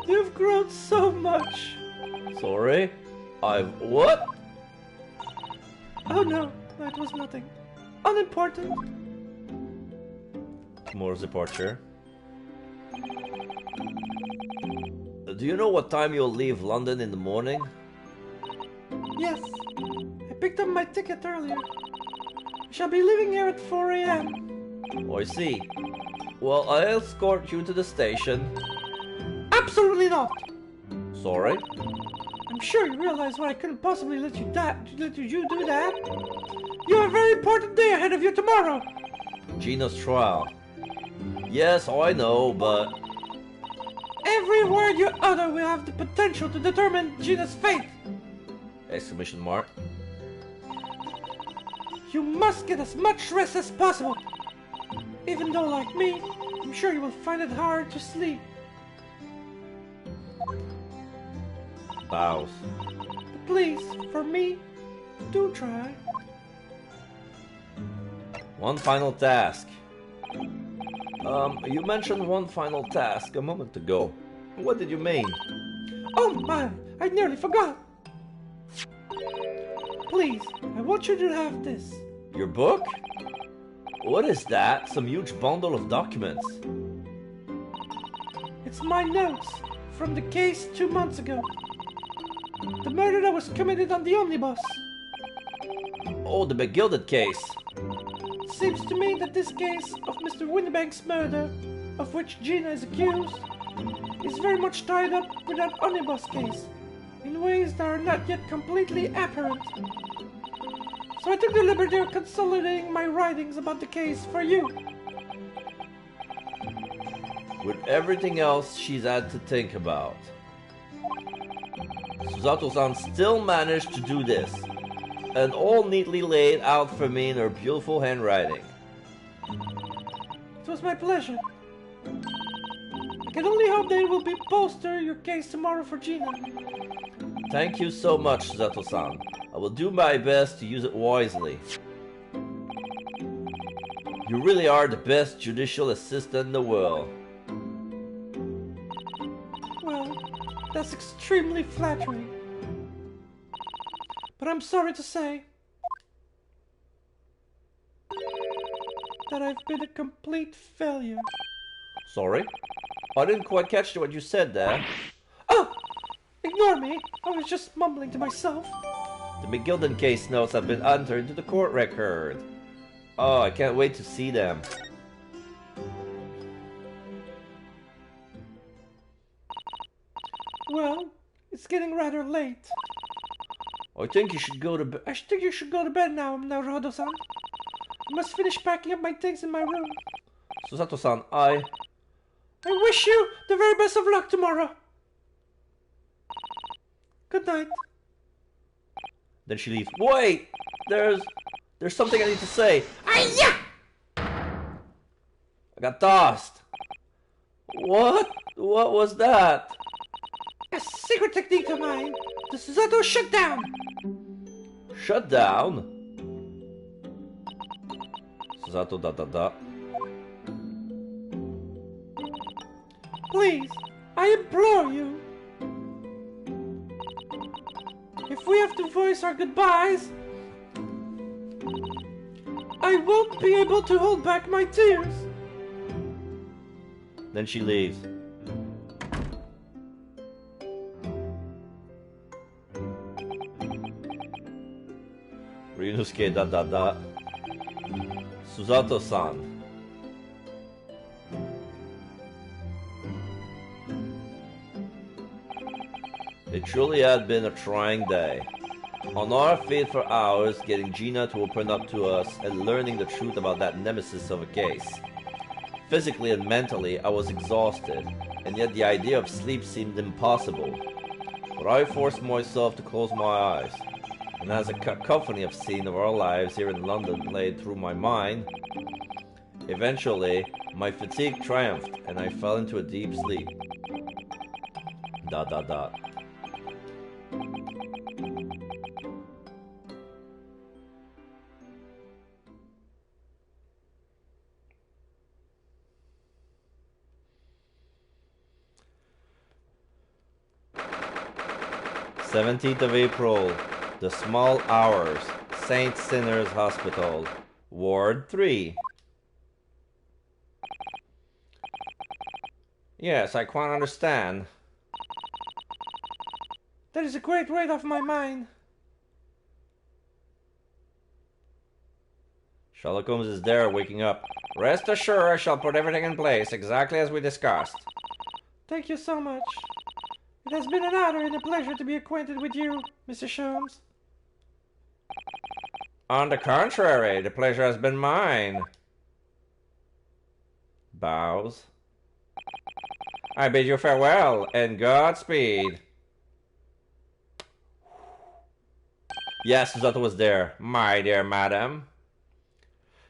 Speaker 3: You've grown so much.
Speaker 1: Sorry? I've what?
Speaker 3: Oh no, that was nothing. Unimportant.
Speaker 1: Tomorrow's departure. Do you know what time you'll leave London in the morning?
Speaker 3: Yes, I picked up my ticket earlier. I shall be leaving here at 4 a.m.
Speaker 1: Oh, I see. Well, I'll escort you to the station.
Speaker 3: Absolutely not!
Speaker 1: Sorry?
Speaker 3: I'm sure you realize why I couldn't possibly let you do that. You have a very important day ahead of you tomorrow.
Speaker 1: Gina's trial. Yes, I know, but...
Speaker 3: Every word you utter will have the potential to determine Gina's fate.
Speaker 1: Exclamation mark.
Speaker 3: You must get as much rest as possible. Even though, like me, I'm sure you will find it hard to sleep.
Speaker 1: Bows.
Speaker 3: But please, for me, do try.
Speaker 1: One final task. You mentioned one final task a moment ago. What did you mean?
Speaker 3: Oh my, I nearly forgot. Please, I want you to have this.
Speaker 1: Your book? What is that? Some huge bundle of documents.
Speaker 3: It's my notes from the case 2 months ago. The murder that was committed on the omnibus.
Speaker 1: Oh, the begilded case.
Speaker 3: Seems to me that this case of Mr. Windibank's murder, of which Gina is accused, is very much tied up with that omnibus case, in ways that are not yet completely apparent. So I took the liberty of consolidating my writings about the case for you.
Speaker 1: With everything else she's had to think about, Susato-san still managed to do this, and all neatly laid out for me in her beautiful handwriting.
Speaker 3: It was my pleasure. I can only hope that it will be poster your case tomorrow for Gina.
Speaker 1: Thank you so much, Susato-san. I will do my best to use it wisely. You really are the best judicial assistant in the world.
Speaker 3: Well, That's extremely flattering. But I'm sorry to say that I've been a complete failure.
Speaker 1: Sorry? I didn't quite catch what you said there.
Speaker 3: Oh! Ignore me. I was just mumbling to myself.
Speaker 1: The McGilden case notes have been entered into the court record. Oh, I can't wait to see them.
Speaker 3: Well, it's getting rather late.
Speaker 1: I think you should go to bed.
Speaker 3: I think you should go to bed now, Naruto-san. I must finish packing up my things in my room.
Speaker 1: Susato-san, I
Speaker 3: wish you the very best of luck tomorrow. Good night.
Speaker 1: Then she leaves. Wait! There's something I need to say.
Speaker 2: Ay-ya!
Speaker 1: I got tossed. What? What was that?
Speaker 3: A secret technique of mine. The Susato shutdown.
Speaker 1: Shut down? Susato da.
Speaker 3: Please, I implore you. If we have to voice our goodbyes, I won't be able to hold back my tears.
Speaker 1: Then she leaves. Ryunosuke da. Susato-san. It truly had been a trying day. On our feet for hours, getting Gina to open up to us and learning the truth about that nemesis of a case. Physically and mentally, I was exhausted, and yet the idea of sleep seemed impossible. But I forced myself to close my eyes, and as a cacophony of scenes of our lives here in London played through my mind, eventually, my fatigue triumphed, and I fell into a deep sleep. ... 17th of April, The Small Hours, St. Sinners Hospital, Ward 3. Yes, I quite understand.
Speaker 3: That is a great weight off my mind.
Speaker 1: Sherlock Holmes is there, waking up. Rest assured, I shall put everything in place, exactly as we discussed.
Speaker 3: Thank you so much. It has been an honor and a pleasure to be acquainted with you, Mr. Sholmes.
Speaker 4: On the contrary, the pleasure has been mine.
Speaker 1: Bows.
Speaker 4: I bid you farewell, and Godspeed.
Speaker 1: Yes, Susato was there.
Speaker 4: My dear madam.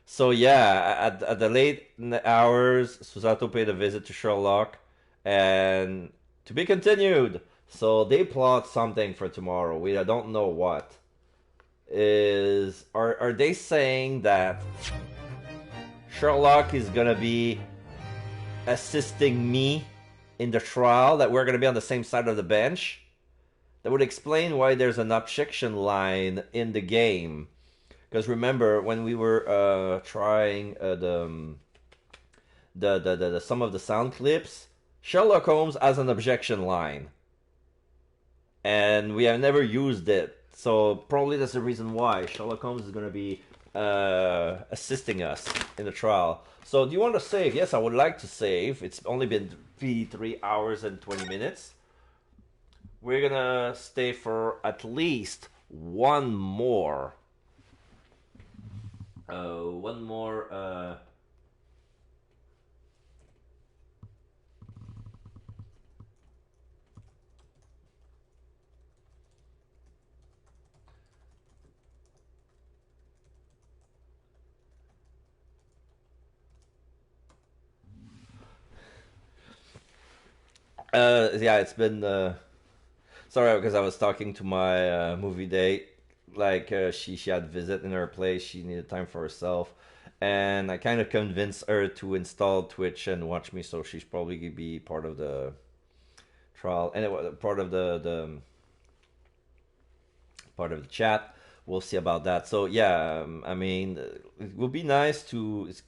Speaker 1: So yeah, at the late hours, Susato paid a visit to Sherlock, and to be continued. So they plot something for tomorrow. We don't know what. Are they saying that Sherlock is gonna be assisting me in the trial? That we're gonna be on the same side of the bench? That would explain why there's an objection line in the game. Because remember when we were trying some of the sound clips, Sherlock Holmes has an objection line, and we have never used it. So probably that's the reason why Sherlock Holmes is going to be assisting us in the trial. So do you want to save? Yes, I would like to save. It's only been 3 hours and 20 minutes. We're going to stay for at least one more. Yeah, it's been sorry, because I was talking to my movie date. Like she had visit in her place. She needed time for herself, and I kind of convinced her to install Twitch and watch me. So she's probably gonna be part of the trial. Anyway, part of the chat. We'll see about that. So yeah, I mean, it would be nice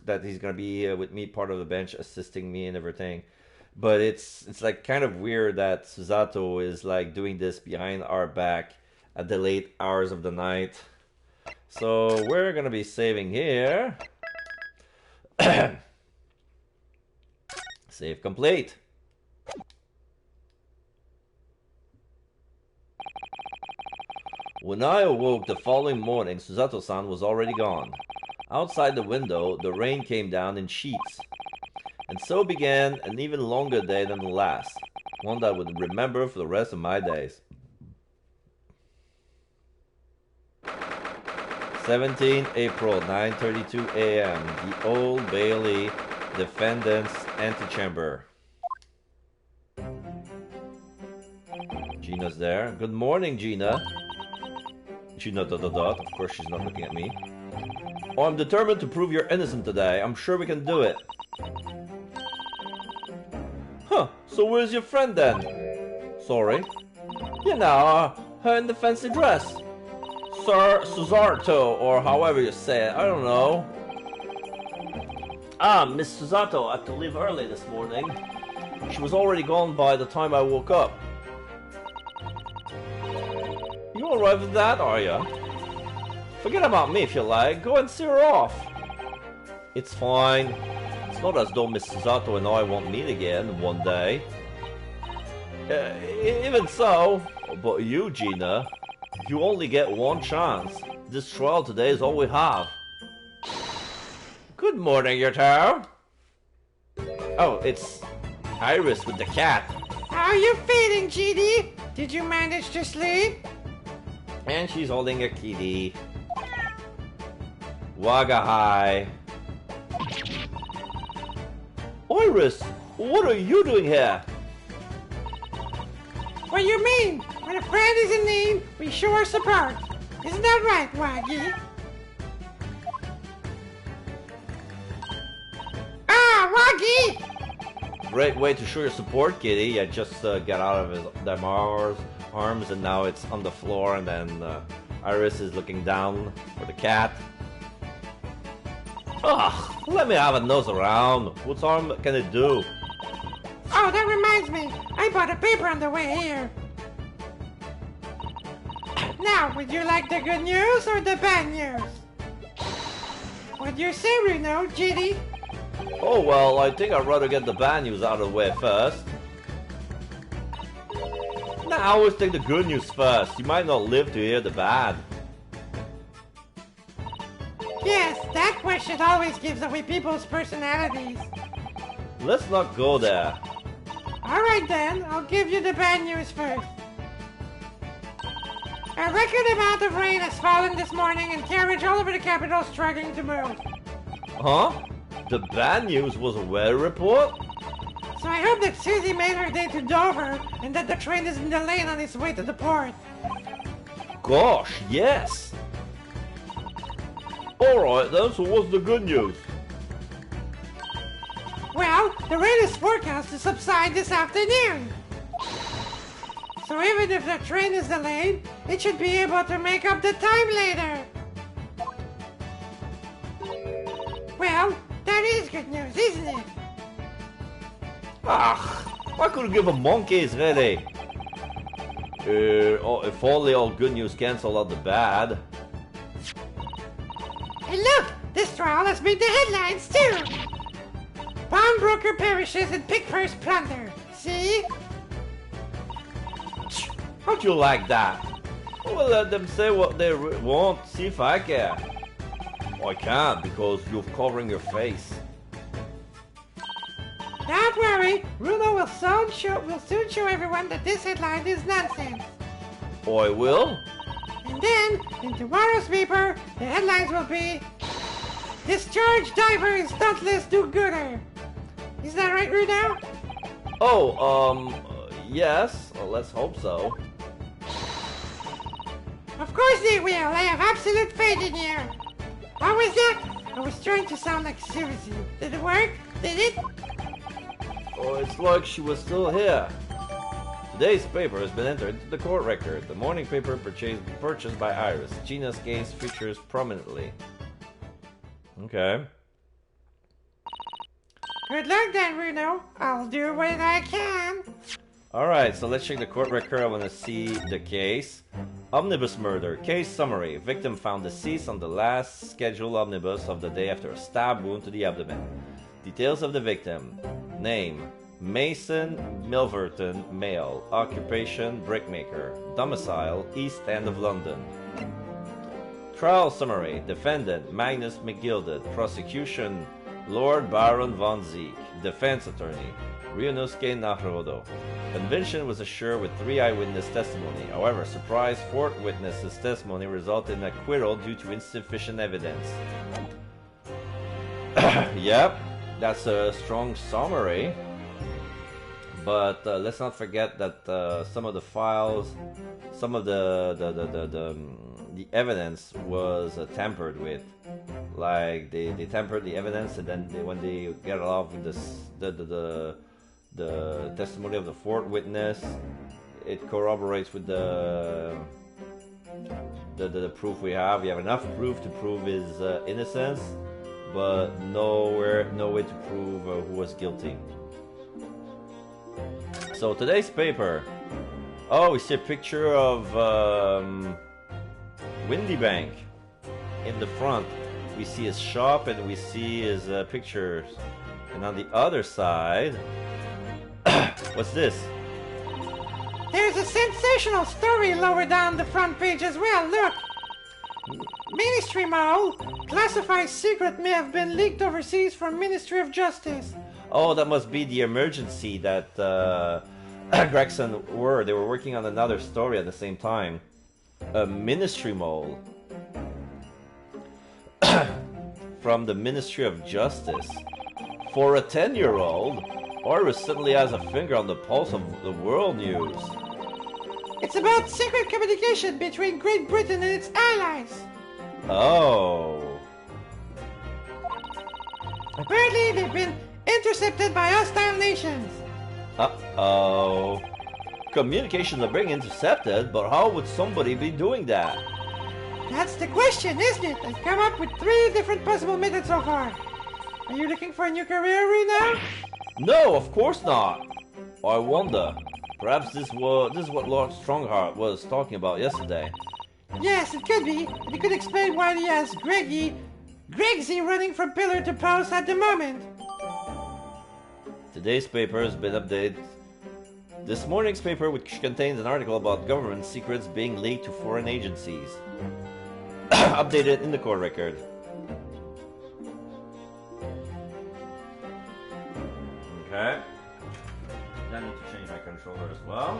Speaker 1: that he's gonna be with me, part of the bench, assisting me and everything. But it's like kind of weird that Susato is like doing this behind our back at the late hours of the night. So we're gonna be saving here. Save complete. When I awoke the following morning, Susato-san was already gone. Outside the window, the rain came down in sheets. And so began an even longer day than the last, one that I would remember for the rest of my days. 17 April, 9:32 a.m. The Old Bailey Defendant's Antechamber. Gina's there. Good morning, Gina. Gina ... Of course she's not looking at me. Oh, I'm determined to prove you're innocent today. I'm sure we can do it. Huh, so where's your friend then? Sorry. You know, her in the fancy dress. Sir Susato, or however you say it, I don't know. Ah, Miss Susato had to leave early this morning. She was already gone by the time I woke up. You alright with that, are ya? Forget about me if you like. Go and see her off. It's fine. It's not as though Miss Susato and I won't meet again one day. Even so, but you, Gina, you only get one chance. This trial today is all we have. Good morning, Yoto. Oh, it's Iris with the cat.
Speaker 2: How are you feeling, GD? Did you manage to sleep?
Speaker 1: And she's holding a kitty. Wagahai. Iris, what are you doing here?
Speaker 2: What do you mean? When a friend is in need, we show our support. Isn't that right, Waggy? Ah, Waggy!
Speaker 1: Great way to show your support, kitty. I just got out of them arms and now it's on the floor, and then Iris is looking down for the cat. Ugh, let me have a nose around. What harm can it do?
Speaker 2: Oh, that reminds me. I bought a paper on the way here. Now, would you like the good news or the bad news? What do you say, Reno, GD?
Speaker 1: Oh, well, I think I'd rather get the bad news out of the way first. Nah, I always take the good news first. You might not live to hear the bad.
Speaker 2: Yes, that question always gives away people's personalities.
Speaker 1: Let's not go there.
Speaker 2: Alright then, I'll give you the bad news first. A record amount of rain has fallen this morning and carriage all over the capital struggling to move.
Speaker 1: Huh? The bad news was a weather report?
Speaker 2: So I hope that Susie made her day to Dover and that the train isn't delayed on its way to the port.
Speaker 1: Gosh, yes. Alright then, so what's the good news?
Speaker 2: Well, the rain is forecast to subside this afternoon. So even if the train is delayed, it should be able to make up the time later. Well, that is good news, isn't it?
Speaker 1: Ah, I could give a monkeys, really. If only all good news cancel out the bad.
Speaker 2: And look, this trial has made the headlines too. Pawnbroker perishes in pig purse plunder. See?
Speaker 1: How'd you like that? We'll let them say what they want, see if I care. I can't because you're covering your face.
Speaker 2: Don't worry, Bruno will soon show everyone that this headline is nonsense.
Speaker 1: I will?
Speaker 2: And then, in tomorrow's paper, the headlines will be Discharge Diver is Stuntless Do-Gooder. Is that right, Bruno?
Speaker 1: Oh, yes. Well, let's hope so.
Speaker 2: Of course they will. I have absolute faith in you. What was that? I was trying to sound like Susie. Did it work? Did it?
Speaker 1: Oh, it's like she was still here. Today's paper has been entered into the court record. The morning paper purchased by Iris. Gina's case features prominently. Okay.
Speaker 2: Good luck then, Bruno. I'll do what I can.
Speaker 1: Alright, so let's check the court record. I want to see the case. Omnibus murder. Case summary. Victim found deceased on the last scheduled omnibus of the day after a stab wound to the abdomen. Details of the victim. Name. Mason Milverton, male. Occupation, brickmaker. Domicile, East End of London. Trial summary. Defendant, Magnus McGilded. Prosecution, Lord Baron von Zeke. Defense attorney, Ryunosuke Naruhodo. Conviction was assured with 3 eyewitness testimony. However, surprise 4th witness's testimony resulted in acquittal due to insufficient evidence. Yep, that's a strong summary. But let's not forget that some of the files, some of the evidence was tampered with. Like they tempered the evidence, and then when they get off with the testimony of the 4th witness, it corroborates with the proof we have. We have enough proof to prove his innocence, but no way to prove who was guilty. So today's paper. Oh, we see a picture of Windy Bank in the front. We see his shop and we see his pictures. And on the other side, what's this?
Speaker 2: There's a sensational story lower down the front page as well. Look. Ministry Mall. Classified secret may have been leaked overseas from Ministry of Justice.
Speaker 1: Oh, that must be the emergency that Gregson were. They were working on another story at the same time. A Ministry Mole. From the Ministry of Justice. For a 10-year-old, Iris suddenly has a finger on the pulse of the world news.
Speaker 2: It's about secret communication between Great Britain and its allies.
Speaker 1: Oh.
Speaker 2: Apparently, they've been intercepted by hostile nations.
Speaker 1: Uh-oh. Communications are being intercepted, but how would somebody be doing that?
Speaker 2: That's the question, isn't it? I've come up with 3 different possible methods so far. Are you looking for a new career, Reno?
Speaker 1: No, of course not. I wonder. Perhaps this is what Lord Strongheart was talking about yesterday.
Speaker 2: Yes, it could be. And it could explain why he has Gregsy running from pillar to post at the moment.
Speaker 1: Today's paper has been updated. This morning's paper, which contains an article about government secrets being leaked to foreign agencies. Updated in the court record. Okay. I need to change my controller as well.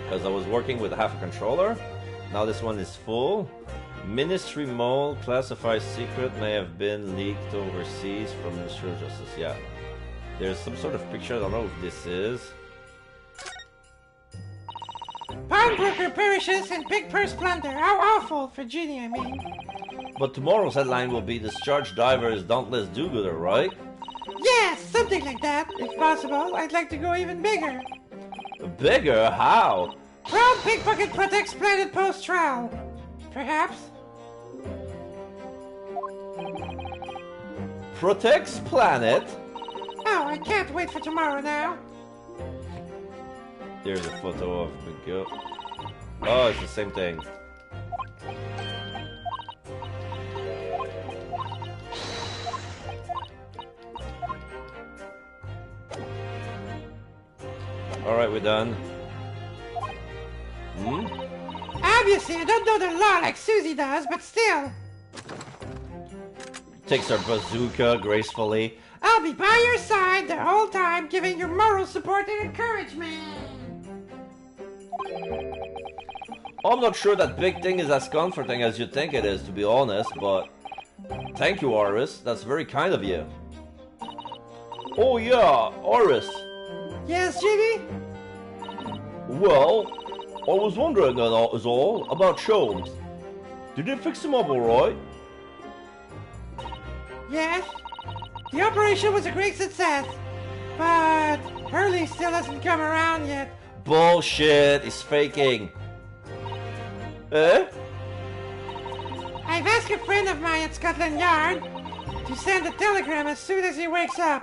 Speaker 1: Because I was working with half a controller. Now this one is full. Ministry Mole classified secret may have been leaked overseas from Ministry of Justice. Yeah. There's some sort of picture. I don't know if this is.
Speaker 2: Pawnbroker perishes in big purse plunder. How awful for Ginny, I mean.
Speaker 1: But tomorrow's headline will be Discharged Divers Dauntless Do-Gooder, right?
Speaker 2: Yes, something like that. If possible, I'd like to go even bigger.
Speaker 1: Bigger? How?
Speaker 2: Proud Pickpocket protects planet post-trial. Perhaps.
Speaker 1: Protects planet?
Speaker 2: Oh, I can't wait for tomorrow now.
Speaker 1: There's a photo of the girl. Oh, it's the same thing. Alright, we're done.
Speaker 2: Obviously, I don't know the law like Susie does, but still.
Speaker 1: Takes her bazooka gracefully.
Speaker 2: I'll be by your side the whole time, giving you moral support and encouragement.
Speaker 1: I'm not sure that big thing is as comforting as you think it is, to be honest, but thank you, Iris. That's very kind of you. Oh yeah, Iris.
Speaker 2: Yes, Ginny?
Speaker 1: Well, I was wondering is all about Sholmes. Did they fix him up alright?
Speaker 2: Yes. The operation was a great success. but Hurley still hasn't come around yet.
Speaker 1: Bullshit! He's faking. Eh?
Speaker 2: I've asked a friend of mine at Scotland Yard to send a telegram as soon as he wakes up.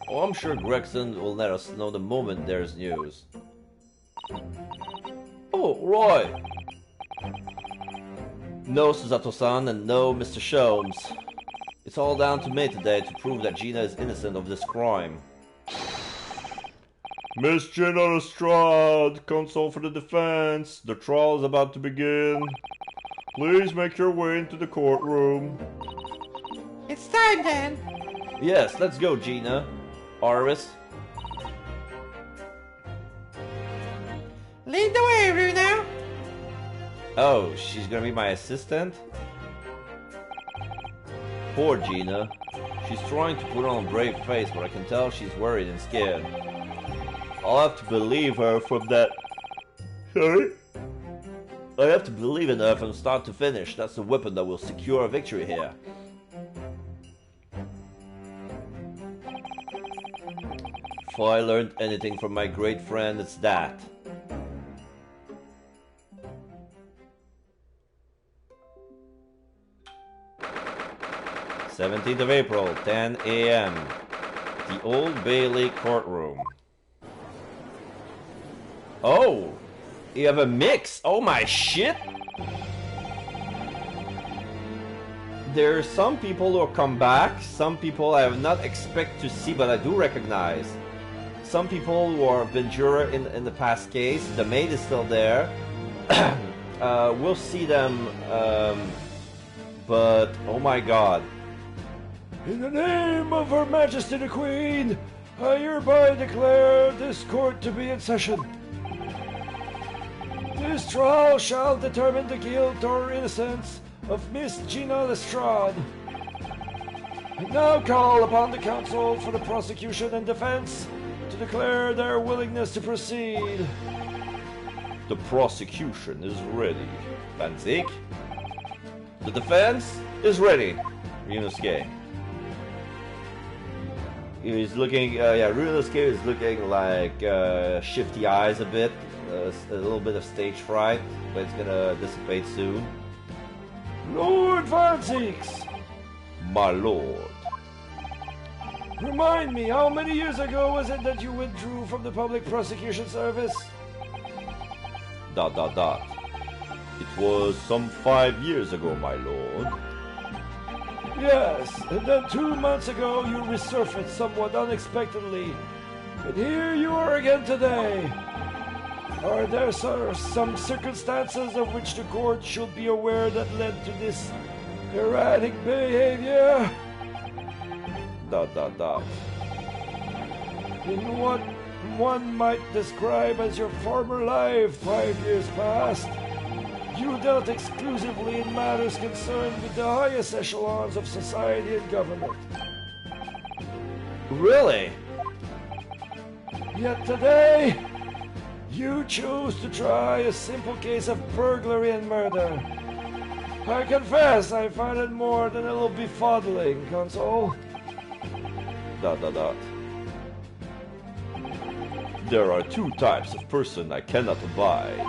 Speaker 1: Oh, I'm sure Gregson will let us know the moment there's news. Oh, Roy! No Susato-san and no Mr. Sholmes. It's all down to me today to prove that Gina is innocent of this crime. Miss Gina Lestrade, counsel for the defense. The trial is about to begin. Please make your way into the courtroom.
Speaker 2: It's time then.
Speaker 1: Yes, let's go, Gina. Arvis.
Speaker 2: Lead the way, Runo.
Speaker 1: Oh, she's gonna be my assistant? Poor Gina. She's trying to put on a brave face, but I can tell she's worried and scared. I'll have to believe her from that... Sorry? I have to believe in her from start to finish. That's the weapon that will secure a victory here. If I learned anything from my great friend, it's that. '17th of April, 10 a.m. The Old Bailey courtroom. Oh! You have a mix! Oh my shit! There are some people who come back, some people I have not expect to see but I do recognize. Some people who have been juror in the past case, the maid is still there. We'll see them, but oh my god.
Speaker 5: In the name of Her Majesty the Queen, I hereby declare this court to be in session. This trial shall determine the guilt or innocence of Miss Gina Lestrade. I now call upon the counsel for the prosecution and defense to declare their willingness to proceed.
Speaker 1: The prosecution is ready. Van Zeke? The defense is ready. Ryunosuke. He's looking, Ryunosuke is looking like shifty eyes a bit. A little bit of stage fright, but it's gonna dissipate soon.
Speaker 5: Lord Van Zieks!
Speaker 1: My lord.
Speaker 5: Remind me, how many years ago was it that you withdrew from the public prosecution service? ...
Speaker 1: It was some 5 years ago, my lord.
Speaker 5: Yes, and then 2 months ago you resurfaced somewhat unexpectedly. And here you are again today. Are there, sir, some circumstances of which the court should be aware that led to this erratic behavior? ... In what one might describe as your former life 5 years past, you dealt exclusively in matters concerned with the highest echelons of society and government.
Speaker 1: Really?
Speaker 5: Yet today, you chose to try a simple case of burglary and murder. I confess I find it more than a little befuddling, Consul. ...
Speaker 1: There are two types of person I cannot abide.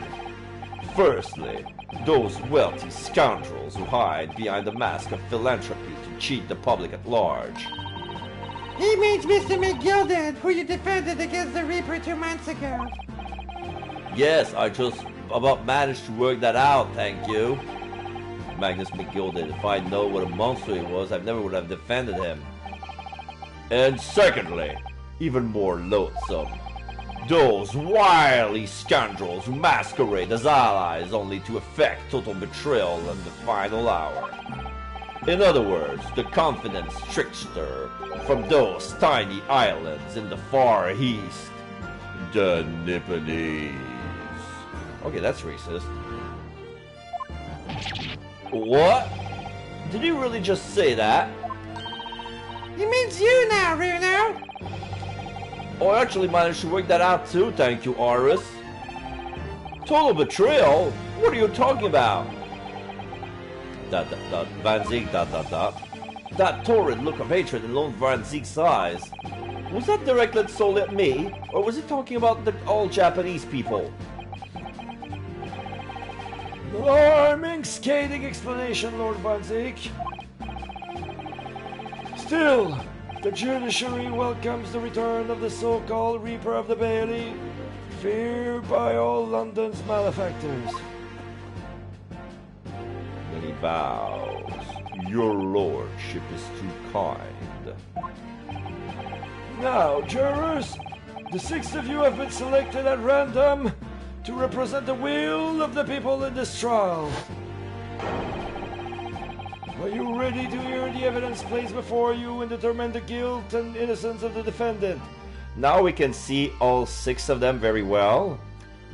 Speaker 1: Firstly, those wealthy scoundrels who hide behind the mask of philanthropy to cheat the public at large.
Speaker 2: He means Mr. McGilded, who you defended against the Reaper 2 months ago.
Speaker 1: Yes, I just about managed to work that out, thank you. Magnus McGilded, if I know what a monster he was, I never would have defended him. And secondly, even more loathsome, those wily scoundrels who masquerade as allies only to effect total betrayal in the final hour. In other words, the confidence trickster from those tiny islands in the Far East. The Nipponese. Okay, that's racist. What? Did he really just say that?
Speaker 2: He means you now, Runo.
Speaker 1: Oh, I actually managed to work that out too, thank you, Aris. Total betrayal? What are you talking about? ... Van Ziek, That torrid look of hatred in Lord Van Ziek's eyes. Was that directed solely at me, or was he talking about the all Japanese people?
Speaker 5: Alarming, scathing explanation, Lord Von Zeke. Still, the judiciary welcomes the return of the so-called Reaper of the Bailey, feared by all London's malefactors.
Speaker 1: Then he bows. Your lordship is too kind.
Speaker 5: Now, jurors, the 6 of you have been selected at random to represent the will of the people in this trial. Are you ready to hear the evidence placed before you and determine the guilt and innocence of the defendant?
Speaker 1: Now we can see all 6 of them very well.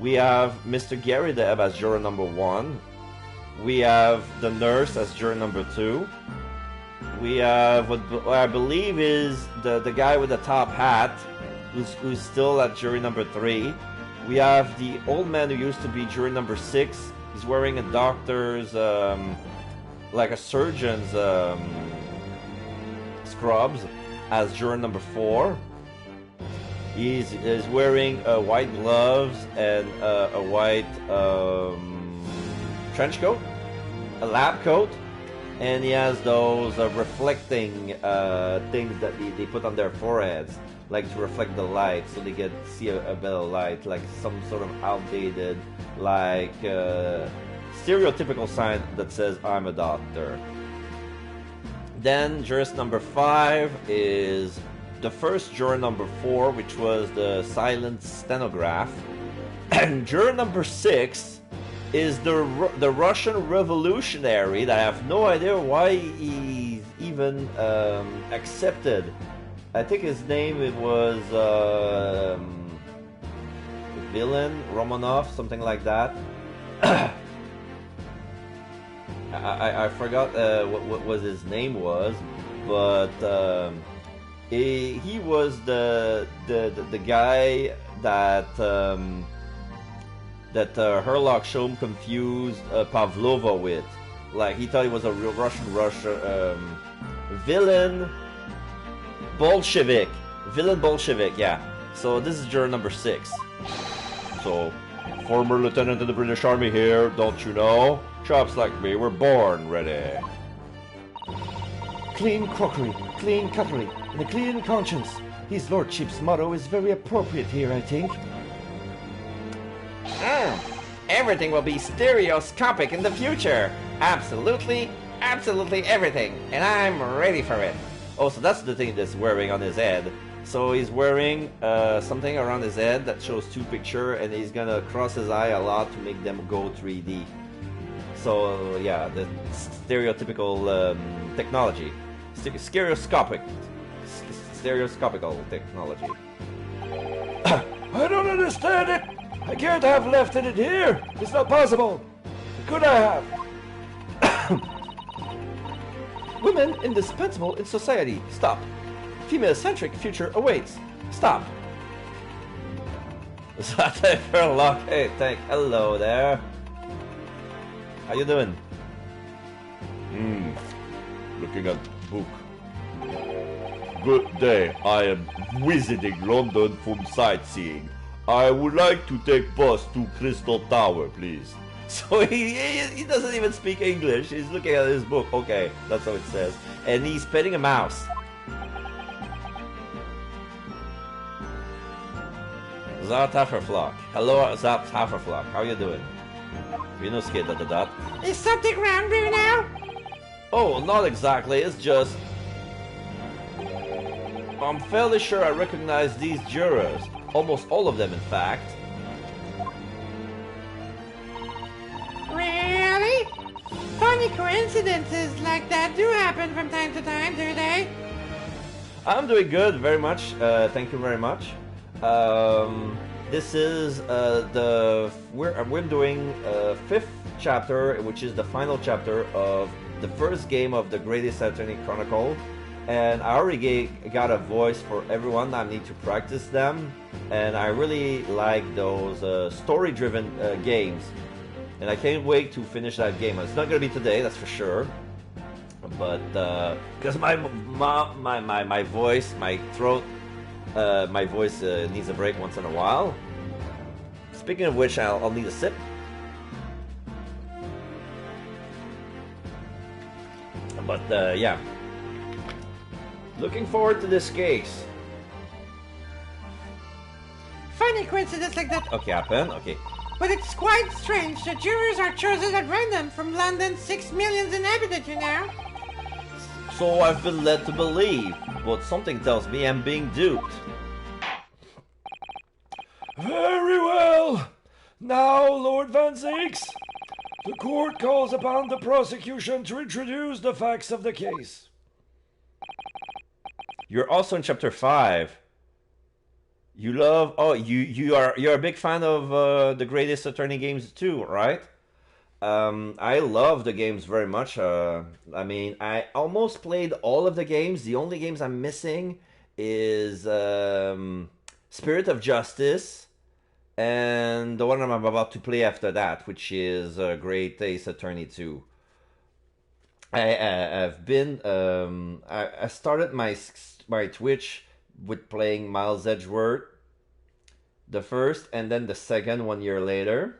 Speaker 1: We have Mr. Gary Deb as juror number 1. We have the nurse as juror number 2. We have what I believe is the guy with the top hat, who's still at jury number 3. We have the old man who used to be jury number 6. He's wearing a doctor's, like a surgeon's scrubs as juror number 4. He's wearing white gloves and a white trench coat, a lab coat, and he has those reflecting things that they put on their foreheads, like to reflect the light, so they get see a better light, like some sort of outdated, like stereotypical sign that says "I'm a doctor." Then jurist number 5 is the first juror number 4, which was the silent stenograph, and juror number 6 is the Russian revolutionary that I have no idea why he's even accepted. I think his name was Villain Romanov, something like that. I forgot what his name was, but he was the guy that Herlock Sholm confused Pavlova with. Like, he thought he was a real Russian villain Bolshevik. Villain Bolshevik, yeah. So this is juror number 6. So, former lieutenant in the British Army here, don't you know? Chops like me were born ready. Clean crockery, clean cutlery, and a clean conscience. His lordship's motto is very appropriate here, I think.
Speaker 4: Everything will be stereoscopic in the future. Absolutely everything. And I'm ready for it.
Speaker 1: Oh, so that's the thing that's wearing on his head. So he's wearing something around his head that shows 2 pictures, and he's gonna cross his eye a lot to make them go 3D. So yeah, the stereotypical technology. Stereoscopical technology.
Speaker 5: I don't understand it. I can't have left it in here. It's not possible. Could I have?
Speaker 1: Women indispensable in society. Stop. Female-centric future awaits. Stop. Herlock. Hey, hello there. How you doing?
Speaker 6: Looking at book. Good day. I am visiting London from sightseeing. I would like to take bus to Crystal Tower, please.
Speaker 1: So he doesn't even speak English. He's looking at his book. Okay, that's how it says. And he's petting a mouse. Zart Haferflock. Hello, Zart Haferflock. How you doing? You know, skate that.
Speaker 2: Is something wrong here now?
Speaker 1: Oh, not exactly. It's just I'm fairly sure I recognize these jurors. Almost all of them, in fact.
Speaker 2: Really? Funny coincidences like that do happen from time to time, do they?
Speaker 1: I'm doing good, very much. Thank you very much. This is we're doing 5th chapter, which is the final chapter of the first game of the Greatest Attorney Chronicle. And I already got a voice for everyone. I need to practice them, and I really like those story-driven games. And I can't wait to finish that game. It's not gonna be today, that's for sure. But because my voice, my throat My voice needs a break once in a while. Speaking of which, I'll need a sip. But yeah, looking forward to this case.
Speaker 2: Funny coincidence like that.
Speaker 1: Okay, happen. Okay.
Speaker 2: But it's quite strange. The jurors are chosen at random from London's 6 million inhabitants, you know.
Speaker 1: So I've been led to believe, but something tells me I'm being duped.
Speaker 5: Very well. Now, Lord Van Zieks, the court calls upon the prosecution to introduce the facts of the case.
Speaker 1: You're also in chapter 5. You love you're a big fan of the Greatest Attorney games too, right? I love the games very much. I mean, I almost played all of the games. The only games I'm missing is Spirit of Justice and the one I'm about to play after that, which is Greatest Attorney 2. I've been I started my Twitch with playing Miles Edgeworth, the first, and then the second 1 year later.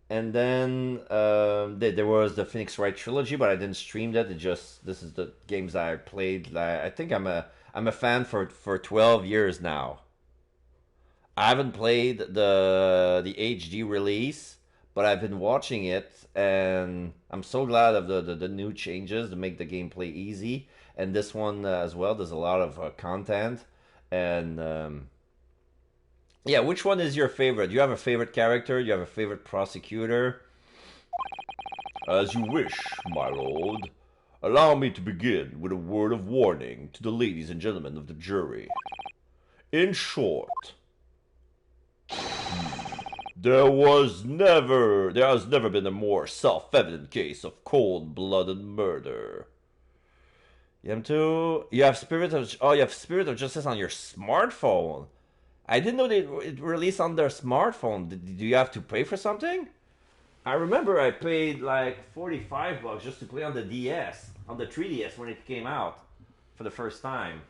Speaker 1: And then there was the Phoenix Wright trilogy, but I didn't stream that. This is the games I played. I think I'm a fan for 12 years now. I haven't played the HD release, but I've been watching it, and I'm so glad of the new changes to make the gameplay easy. And this one as well, there's a lot of content. And yeah, which one is your favorite? Do you have a favorite character? Do you have a favorite prosecutor?
Speaker 6: As you wish, my lord. Allow me to begin with a word of warning to the ladies and gentlemen of the jury. In short, there has never been a more self-evident case of cold-blooded murder.
Speaker 1: You have Spirit of Justice on your smartphone. I didn't know it released on their smartphone. Do you have to pay for something? I remember I paid like $45 just to play on the DS, on the 3DS when it came out for the first time.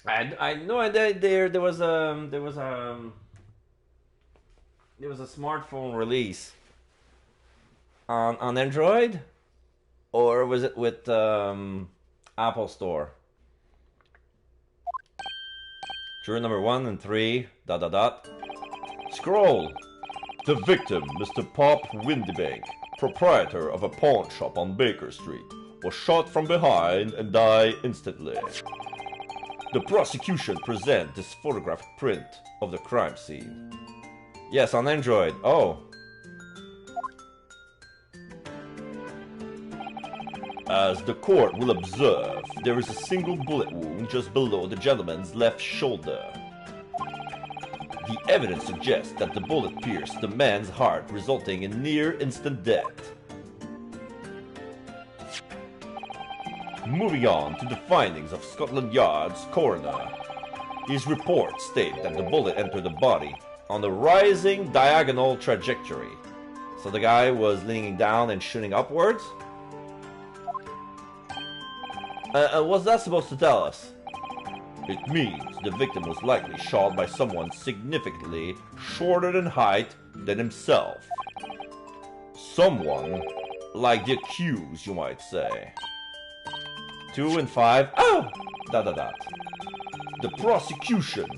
Speaker 1: I know there was a smartphone release on Android, or was it with Apple Store? Juror number 1 and 3, ...
Speaker 6: Scroll. The victim, Mr. Pop Windybank, proprietor of a pawn shop on Baker Street, was shot from behind and died instantly. The prosecution present this photographic print of the crime scene.
Speaker 1: Yes, on Android. Oh.
Speaker 6: As the court will observe, there is a single bullet wound just below the gentleman's left shoulder. The evidence suggests that the bullet pierced the man's heart, resulting in near-instant death. Moving on to the findings of Scotland Yard's coroner. His reports state that the bullet entered the body on a rising diagonal trajectory. So the guy was leaning down and shooting upwards? What's that supposed to tell us? It means the victim was likely shot by someone significantly shorter in height than himself. Someone like the accused, you might say.
Speaker 1: 2 and 5. Oh! ...
Speaker 6: The prosecution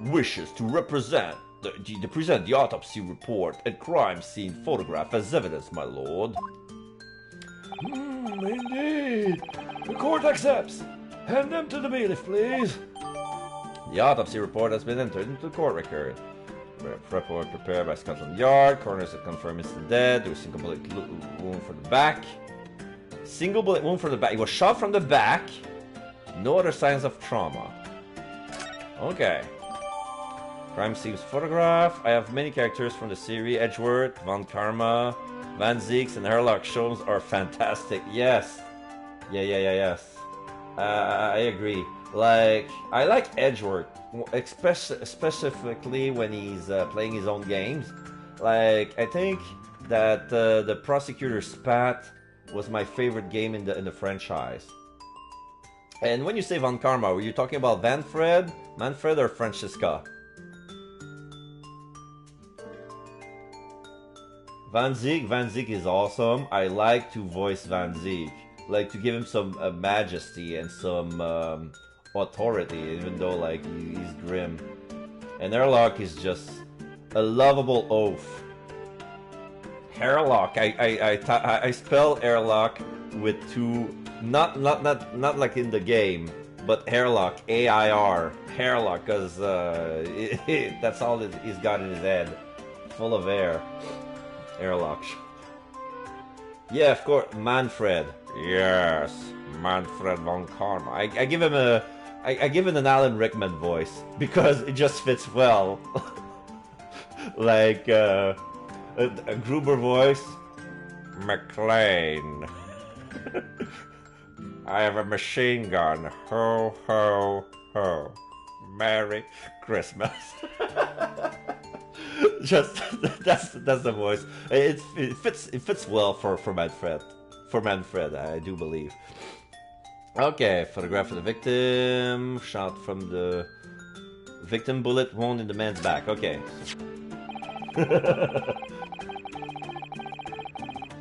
Speaker 6: wishes to present the autopsy report and crime scene photograph as evidence, my lord.
Speaker 5: Indeed. The court accepts. Hand them to the bailiff, please.
Speaker 1: The autopsy report has been entered into the court record. Report prepared by Scotland Yard. Coroners have confirmed instant death. There was a single bullet wound for the back. Single bullet wound for the back. He was shot from the back. No other signs of trauma. Okay. Crime scene's photograph. I have many characters from the series. Edgeworth, Von Karma, Van Zieks, and Herlock shows are fantastic. Yes. Yes. I agree. Like, I like Edgeworth, specifically when he's playing his own games. Like, I think that the Prosecutor Spat was my favorite game in the franchise. And when you say Von Karma, were you talking about Manfred or Francesca? Van Ziek is awesome. I like to voice Van Ziek. Like to give him some majesty and some authority, even though like he's grim. And Airlock is just a lovable oaf. Airlock. I spell Airlock with two, not like in the game, but Airlock, A-I-R, Airlock, because that's all that he's got in his head, full of air. Airlock. Yeah, of course, Manfred. Yes, Manfred von Karma. I give him I give him an Alan Rickman voice because it just fits well. Like a Gruber voice. McLean. I have a machine gun. Ho ho ho. Merry Christmas. Just that's the voice. It fits well for Manfred. For Manfred, I do believe. Okay, photograph of the victim. Shot from the victim. Bullet wound in the man's back. Okay.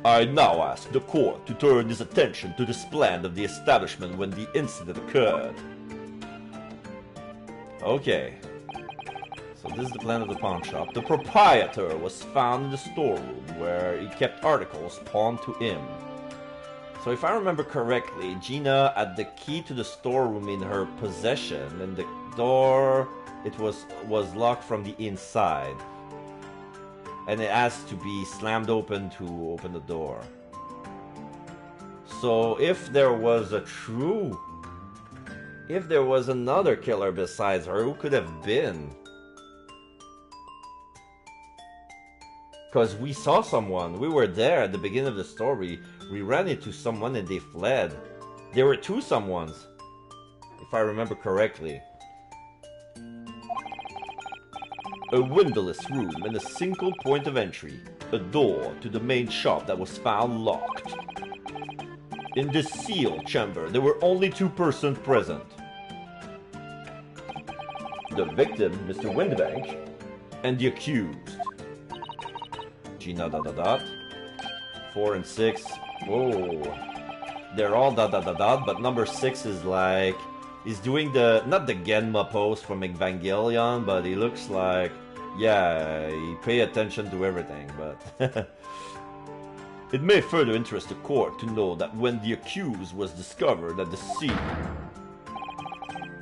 Speaker 6: I now ask the court to turn its attention to this plan of the establishment when the incident occurred.
Speaker 1: Okay. So this is the plan of the pawn shop. The proprietor was found in the storeroom where he kept articles pawned to him. So if I remember correctly, Gina had the key to the storeroom in her possession, and the door was locked from the inside. And it has to be slammed open to open the door. So if there was another killer besides her, who could have been? Because we saw someone. We were there at the beginning of the story. We ran into someone and they fled. There were two someones, if I remember correctly.
Speaker 6: A windowless room and a single point of entry. A door to the main shop that was found locked. In this sealed chamber, there were only two persons present. The victim, Mr. Windibank, and the accused.
Speaker 1: Gina ... 4 and 6. Whoa. They're all ... but number 6 is like... He's doing not the Genma pose from Evangelion, but he looks like... Yeah, he pay attention to everything, but...
Speaker 6: It may further interest the court to know that when the accused was discovered at the scene,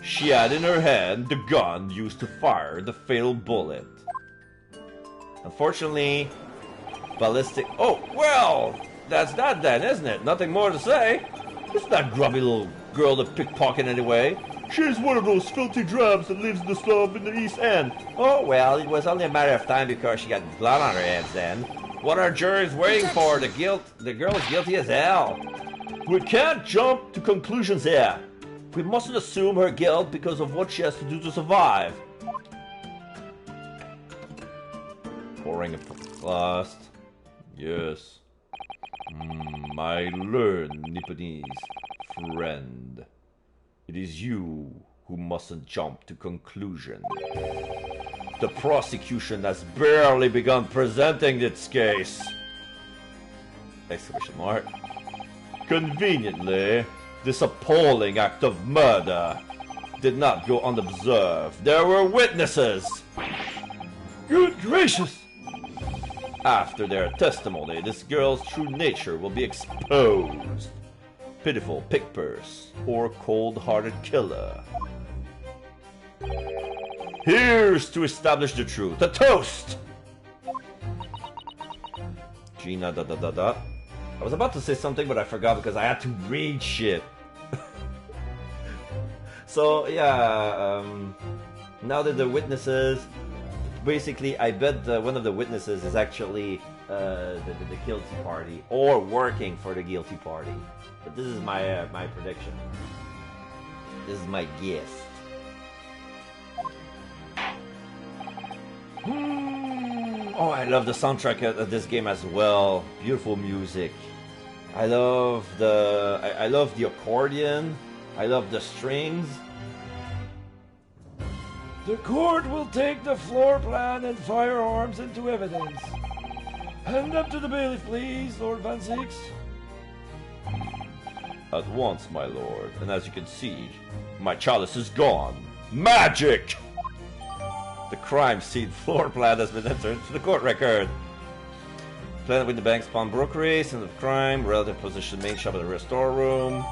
Speaker 6: she had in her hand the gun used to fire the fatal bullet.
Speaker 1: Unfortunately, ballistic... Oh, well! That's that then, isn't it? Nothing more to say.
Speaker 6: It's that grubby little girl to pickpocket anyway. She's one of those filthy drabs that lives in the slum in the East End.
Speaker 1: Oh, well, it was only a matter of time because she got blood on her hands then. What are juries waiting for? The girl is guilty as hell.
Speaker 6: We can't jump to conclusions here. We mustn't assume her guilt because of what she has to do to survive.
Speaker 1: Pouring a blast.
Speaker 6: Yes. My learned Nipponese friend. It is you who mustn't jump to conclusion. The prosecution has barely begun presenting its case.
Speaker 1: Exclamation mark.
Speaker 6: Conveniently, this appalling act of murder did not go unobserved. There were witnesses!
Speaker 5: Good gracious!
Speaker 6: After their testimony, this girl's true nature will be exposed. Pitiful pickpurse or cold-hearted killer. Here's to establish the truth. A toast!
Speaker 1: Gina ... I was about to say something, but I forgot because I had to read shit. So, yeah, now that the witnesses... Basically, I bet one of the witnesses is actually the guilty party, or working for the guilty party. But this is my my prediction. This is my guess. Oh, I love the soundtrack of this game as well. Beautiful music. I love the accordion. I love the strings.
Speaker 5: The court will take the floor plan and firearms into evidence. Hand them to the bailiff, please, Lord Van Six.
Speaker 6: At once, my lord, and as you can see, my chalice is gone. Magic!
Speaker 1: The crime scene floor plan has been entered into the court record. Planet Windibank's pawnbrokery, scene of crime, relative position, main shop at the restore room.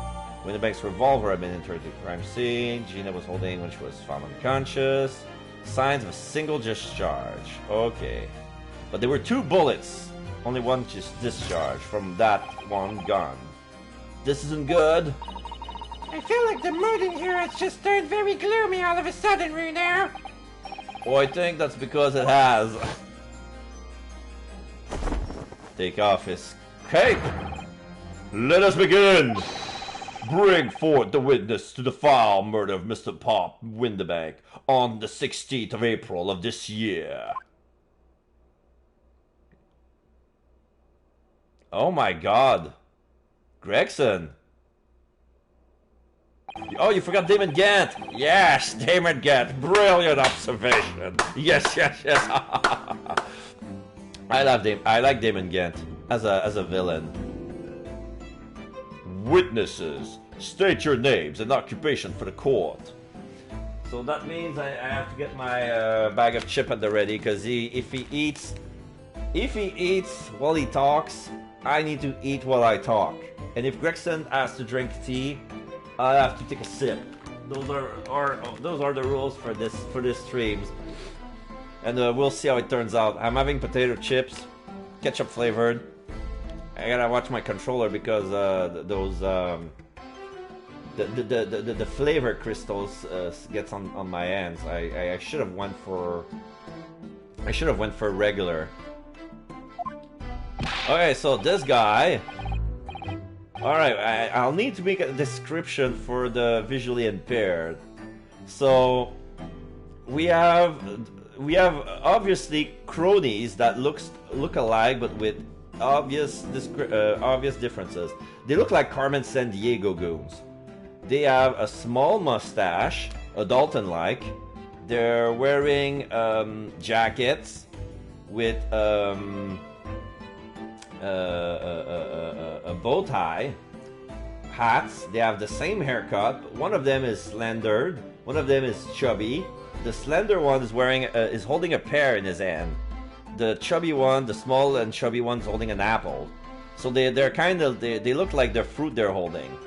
Speaker 1: Windibank's revolver had been entered into the crime scene. Gina was holding when she was found unconscious. Signs of a single discharge. Okay. But there were 2 bullets. Only one just discharged from that one gun. This isn't good.
Speaker 2: I feel like the mood in here has just turned very gloomy all of a sudden, Runair.
Speaker 1: Oh, I think that's because it has. Take off his cape.
Speaker 6: Let us begin! Bring forth the witness to the foul murder of Mr. Pop Windibank on the 16th of April of this year.
Speaker 1: Oh my god. Gregson. Oh, you forgot Damon Gant. Yes, Damon Gant. Brilliant observation. Yes, yes, yes. I like Damon Gant as a villain.
Speaker 6: Witnesses, state your names and occupation for the court.
Speaker 1: So that means I have to get my bag of chip at the ready, because if he eats while he talks, I need to eat while I talk. And if Gregson has to drink tea, I have to take a sip. Those are the rules for this streams. And we'll see how it turns out. I'm having potato chips, ketchup flavored. I gotta watch my controller because the flavor crystals gets on my hands. I should have went for regular. Okay, so this guy. All right, I'll need to make a description for the visually impaired. So we have obviously cronies that look alike, but with obvious differences. They look like Carmen Sandiego goons. They have a small mustache, a Dalton-like. They're wearing jackets with a bow tie, hats. They have the same haircut. But one of them is slendered. One of them is chubby. The slender one is holding a pear in his hand. The chubby one, the small and chubby one, is holding an apple. So they look like the fruit they're holding.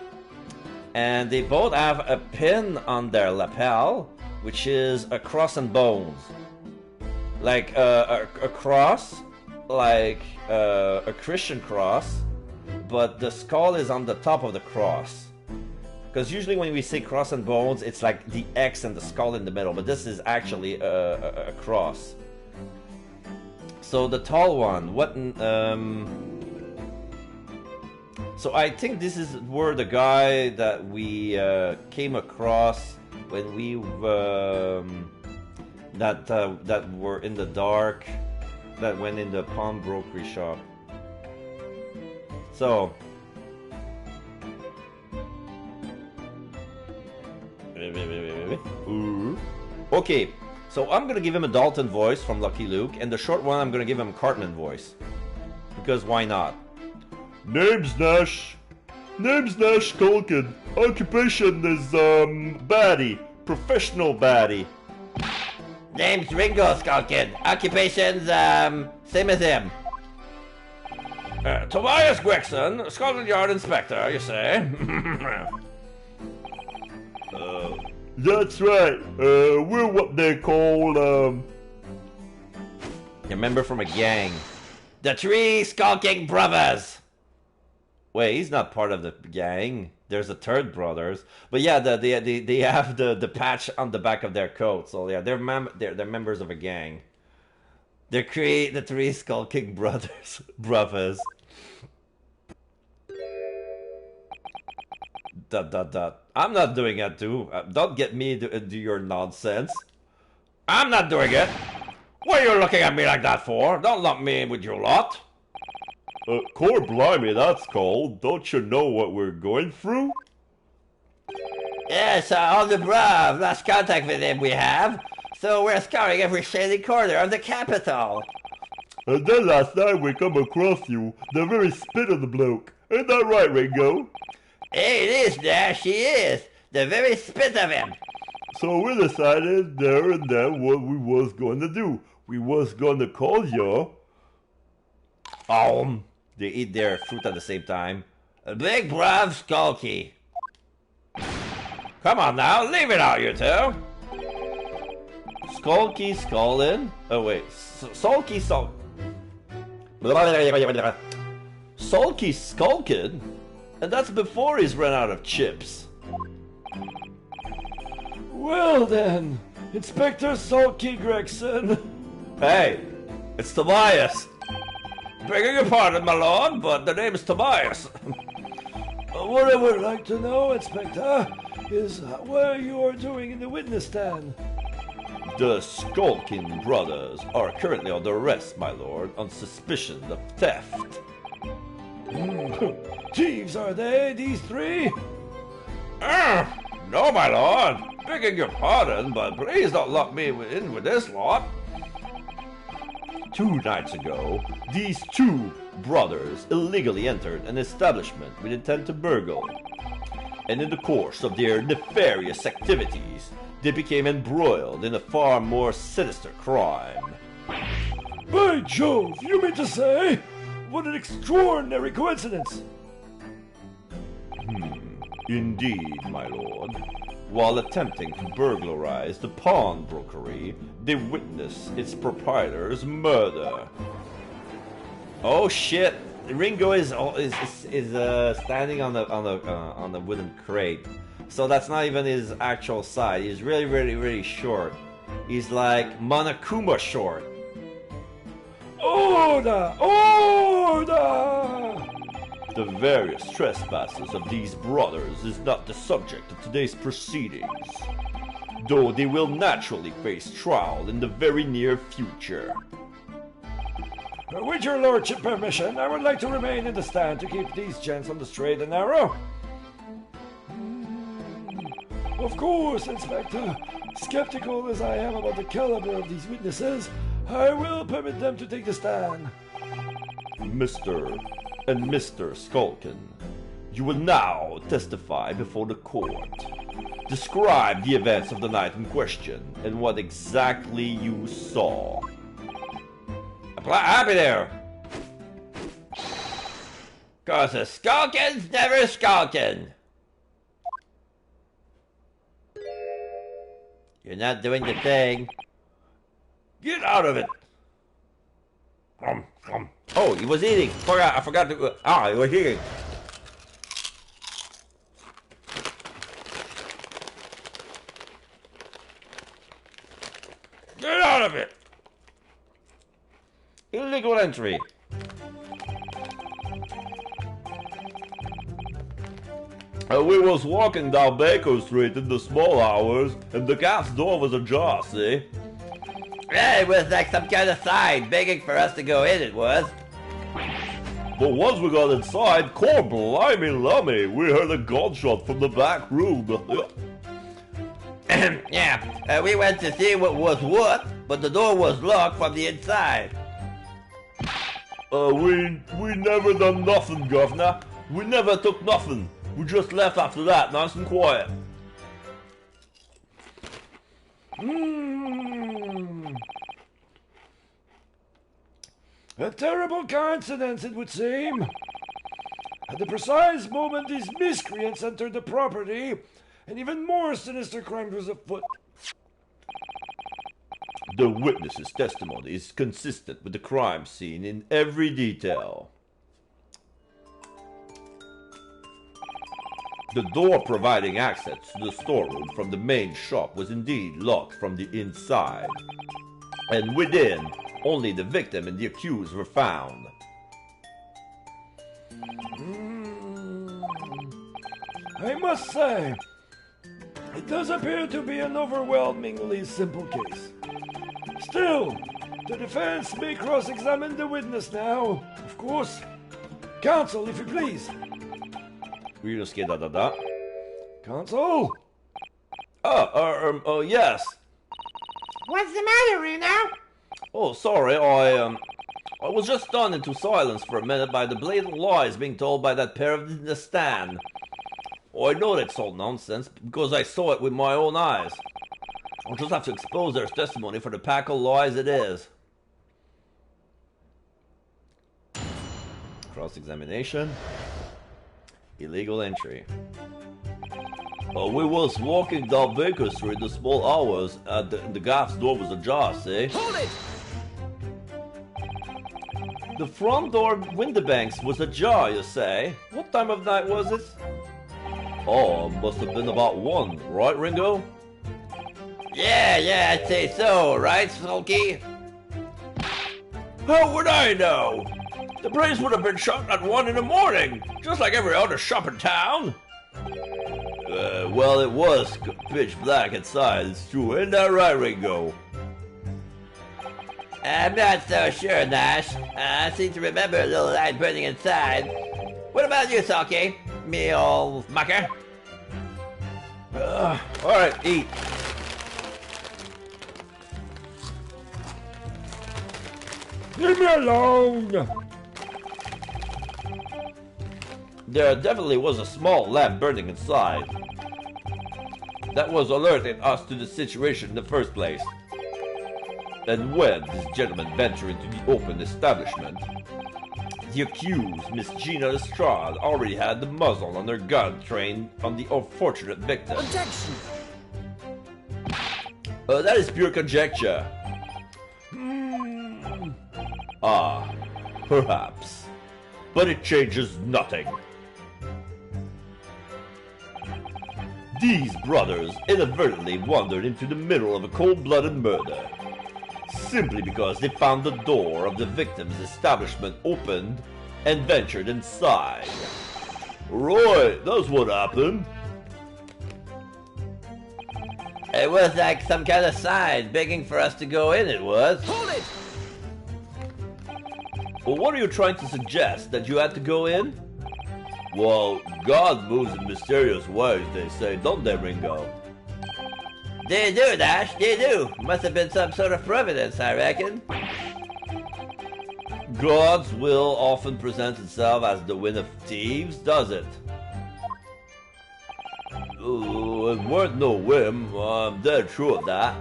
Speaker 1: And they both have a pin on their lapel, which is a cross and bones, like a cross, like a Christian cross, but the skull is on the top of the cross. Because usually when we say cross and bones, it's like the X and the skull in the middle, but this is actually a cross. So the tall one, so I think this is where the guy that we came across when we that were in the dark, that went in the pawnbrokery shop. So okay, so I'm gonna give him a Dalton voice from Lucky Luke, and the short one I'm gonna give him a Cartman voice, because why not?
Speaker 6: Name's Nash Culkin. Occupation is baddie, professional baddie.
Speaker 1: Name's Ringo Skulkin. Occupation's same as him.
Speaker 4: Tobias Gregson, Scotland Yard Inspector, you say?
Speaker 6: That's right. We're what they call
Speaker 1: You remember from a gang. The Three Skulking Brothers. Wait, he's not part of the gang. There's a third brothers, but yeah, they have the patch on the back of their coat. So yeah, they're members of a gang. They create the Three Skulking Brothers. Dot. I'm not doing it too. Don't get me to do your nonsense.
Speaker 4: I'm not doing it. What are you looking at me like that for? Don't lump me in with your lot.
Speaker 6: Core blimey, that's called. Don't you know what we're going through?
Speaker 4: Yes, on the Brav. Last contact with him we have. So we're scouring every shady corner of the capital.
Speaker 6: And then last night we come across you, the very spit of the bloke. Ain't that right, Ringo?
Speaker 4: Hey, it is, Dash, he is. The very spit of him.
Speaker 6: So we decided there and then what we was going to do. We was going to call you...
Speaker 1: They eat their fruit at the same time.
Speaker 4: A big Brav Skulky. Come on now, leave it out, you two.
Speaker 1: Skulky Skullin. Oh wait, Sulky Sulk. Sulky Skulkin? And that's before he's run out of chips.
Speaker 5: Well then, Inspector Sulky Gregson.
Speaker 1: Hey, it's Tobias.
Speaker 4: Begging your pardon, my lord, but the name is Tobias.
Speaker 5: What I would like to know, Inspector, is what you are doing in the witness stand.
Speaker 1: The Skulkin brothers are currently under arrest, my lord, on suspicion of theft.
Speaker 5: Thieves, are they, these three?
Speaker 4: No, my lord. Begging your pardon, but please don't lock me in with this lot.
Speaker 1: 2 nights ago, these 2 brothers illegally entered an establishment with intent to burgle. And in the course of their nefarious activities, they became embroiled in a far more sinister crime.
Speaker 5: By Jove, you mean to say? What an extraordinary coincidence!
Speaker 1: Indeed, my lord. While attempting to burglarize the pawnbrokery, they witnessed its proprietor's murder. Oh shit! Ringo is standing on the wooden crate, so that's not even his actual size. He's really short. He's like Monokuma short.
Speaker 5: Order! Order!
Speaker 1: The various trespasses of these brothers is not the subject of today's proceedings, though they will naturally face trial in the very near future.
Speaker 5: With your lordship permission, I would like to remain in the stand to keep these gents on the straight and narrow. Of course, Inspector. Skeptical as I am about the caliber of these witnesses, I will permit them to take the stand.
Speaker 1: Mr. and Mr. Skulkin, you will now testify before the court. Describe the events of the night in question and what exactly you saw.
Speaker 4: Happy there. 'Cause a skulkin's never skulkin'. You're not doing the thing. Get out of it.
Speaker 1: Oh, he was eating.
Speaker 4: I forgot to. He was eating. Get out of it.
Speaker 1: Illegal entry.
Speaker 6: We was walking down Baker Street in the small hours, and the cat's door was ajar, see?
Speaker 4: Yeah, it was like some kind of sign begging for us to go in, it was.
Speaker 6: But once we got inside, core blimey lummy, we heard a gunshot from the back room.
Speaker 4: Yeah, we went to see what was what, but the door was locked from the inside.
Speaker 6: We never done nothing, governor. We never took nothing. We just left after that, nice and quiet.
Speaker 5: A terrible coincidence, it would seem. At the precise moment these miscreants entered the property, an even more sinister crime was afoot.
Speaker 1: The witness's testimony is consistent with the crime scene in every detail. The door providing access to the storeroom from the main shop was indeed locked from the inside, and within, only the victim and the accused were found.
Speaker 5: I must say, it does appear to be an overwhelmingly simple case. Still, the defense may cross-examine the witness now, of course. Counsel, if you please.
Speaker 1: Counsel?
Speaker 6: Yes.
Speaker 2: What's the matter, Reno?
Speaker 6: Oh, sorry, I was just stunned into silence for a minute by the blatant lies being told by that pair in the stand. Oh, I know that's all nonsense, because I saw it with my own eyes. I'll just have to expose their testimony for the pack of lies it is. Cross-examination. Illegal entry. We was walking down Baker Street in the small hours, and the gaff's door was ajar, see?
Speaker 7: Hold it!
Speaker 6: The front door window-banks was ajar, you say? What time of night was it? Oh, must have been about 1, right, Ringo?
Speaker 4: Yeah, I'd say so, right, Sulky?
Speaker 6: How would I know? The place would have been shut at 1 in the morning, just like every other shop in town. Well, it was pitch black inside, it's true. Isn't that right, Ringo?
Speaker 4: I'm not so sure, Nash. I seem to remember a little light burning inside. What about you, Sulky? Me old mucker?
Speaker 6: Alright, eat.
Speaker 5: Leave me alone!
Speaker 6: There definitely was a small lamp burning inside. That was alerting us to the situation in the first place. And when this gentleman ventured into the open establishment, the accused, Miss Gina Lestrade, already had the muzzle on her gun trained on the unfortunate victim.
Speaker 7: Objection!
Speaker 6: That is pure conjecture. Perhaps. But it changes nothing. These brothers inadvertently wandered into the middle of a cold-blooded murder, simply because they found the door of the victim's establishment opened and ventured inside. Right, that's what happened.
Speaker 4: It was like some kind of sign begging for us to go in, it was.
Speaker 7: Hold it!
Speaker 6: Well, what are you trying to suggest? That you had to go in? Well, God moves in mysterious ways, they say, don't they, Ringo?
Speaker 4: They do, Nash, they do. Must have been some sort of providence, I reckon.
Speaker 6: God's will often presents itself as the win of thieves, does it? It weren't no whim, I'm dead true of that.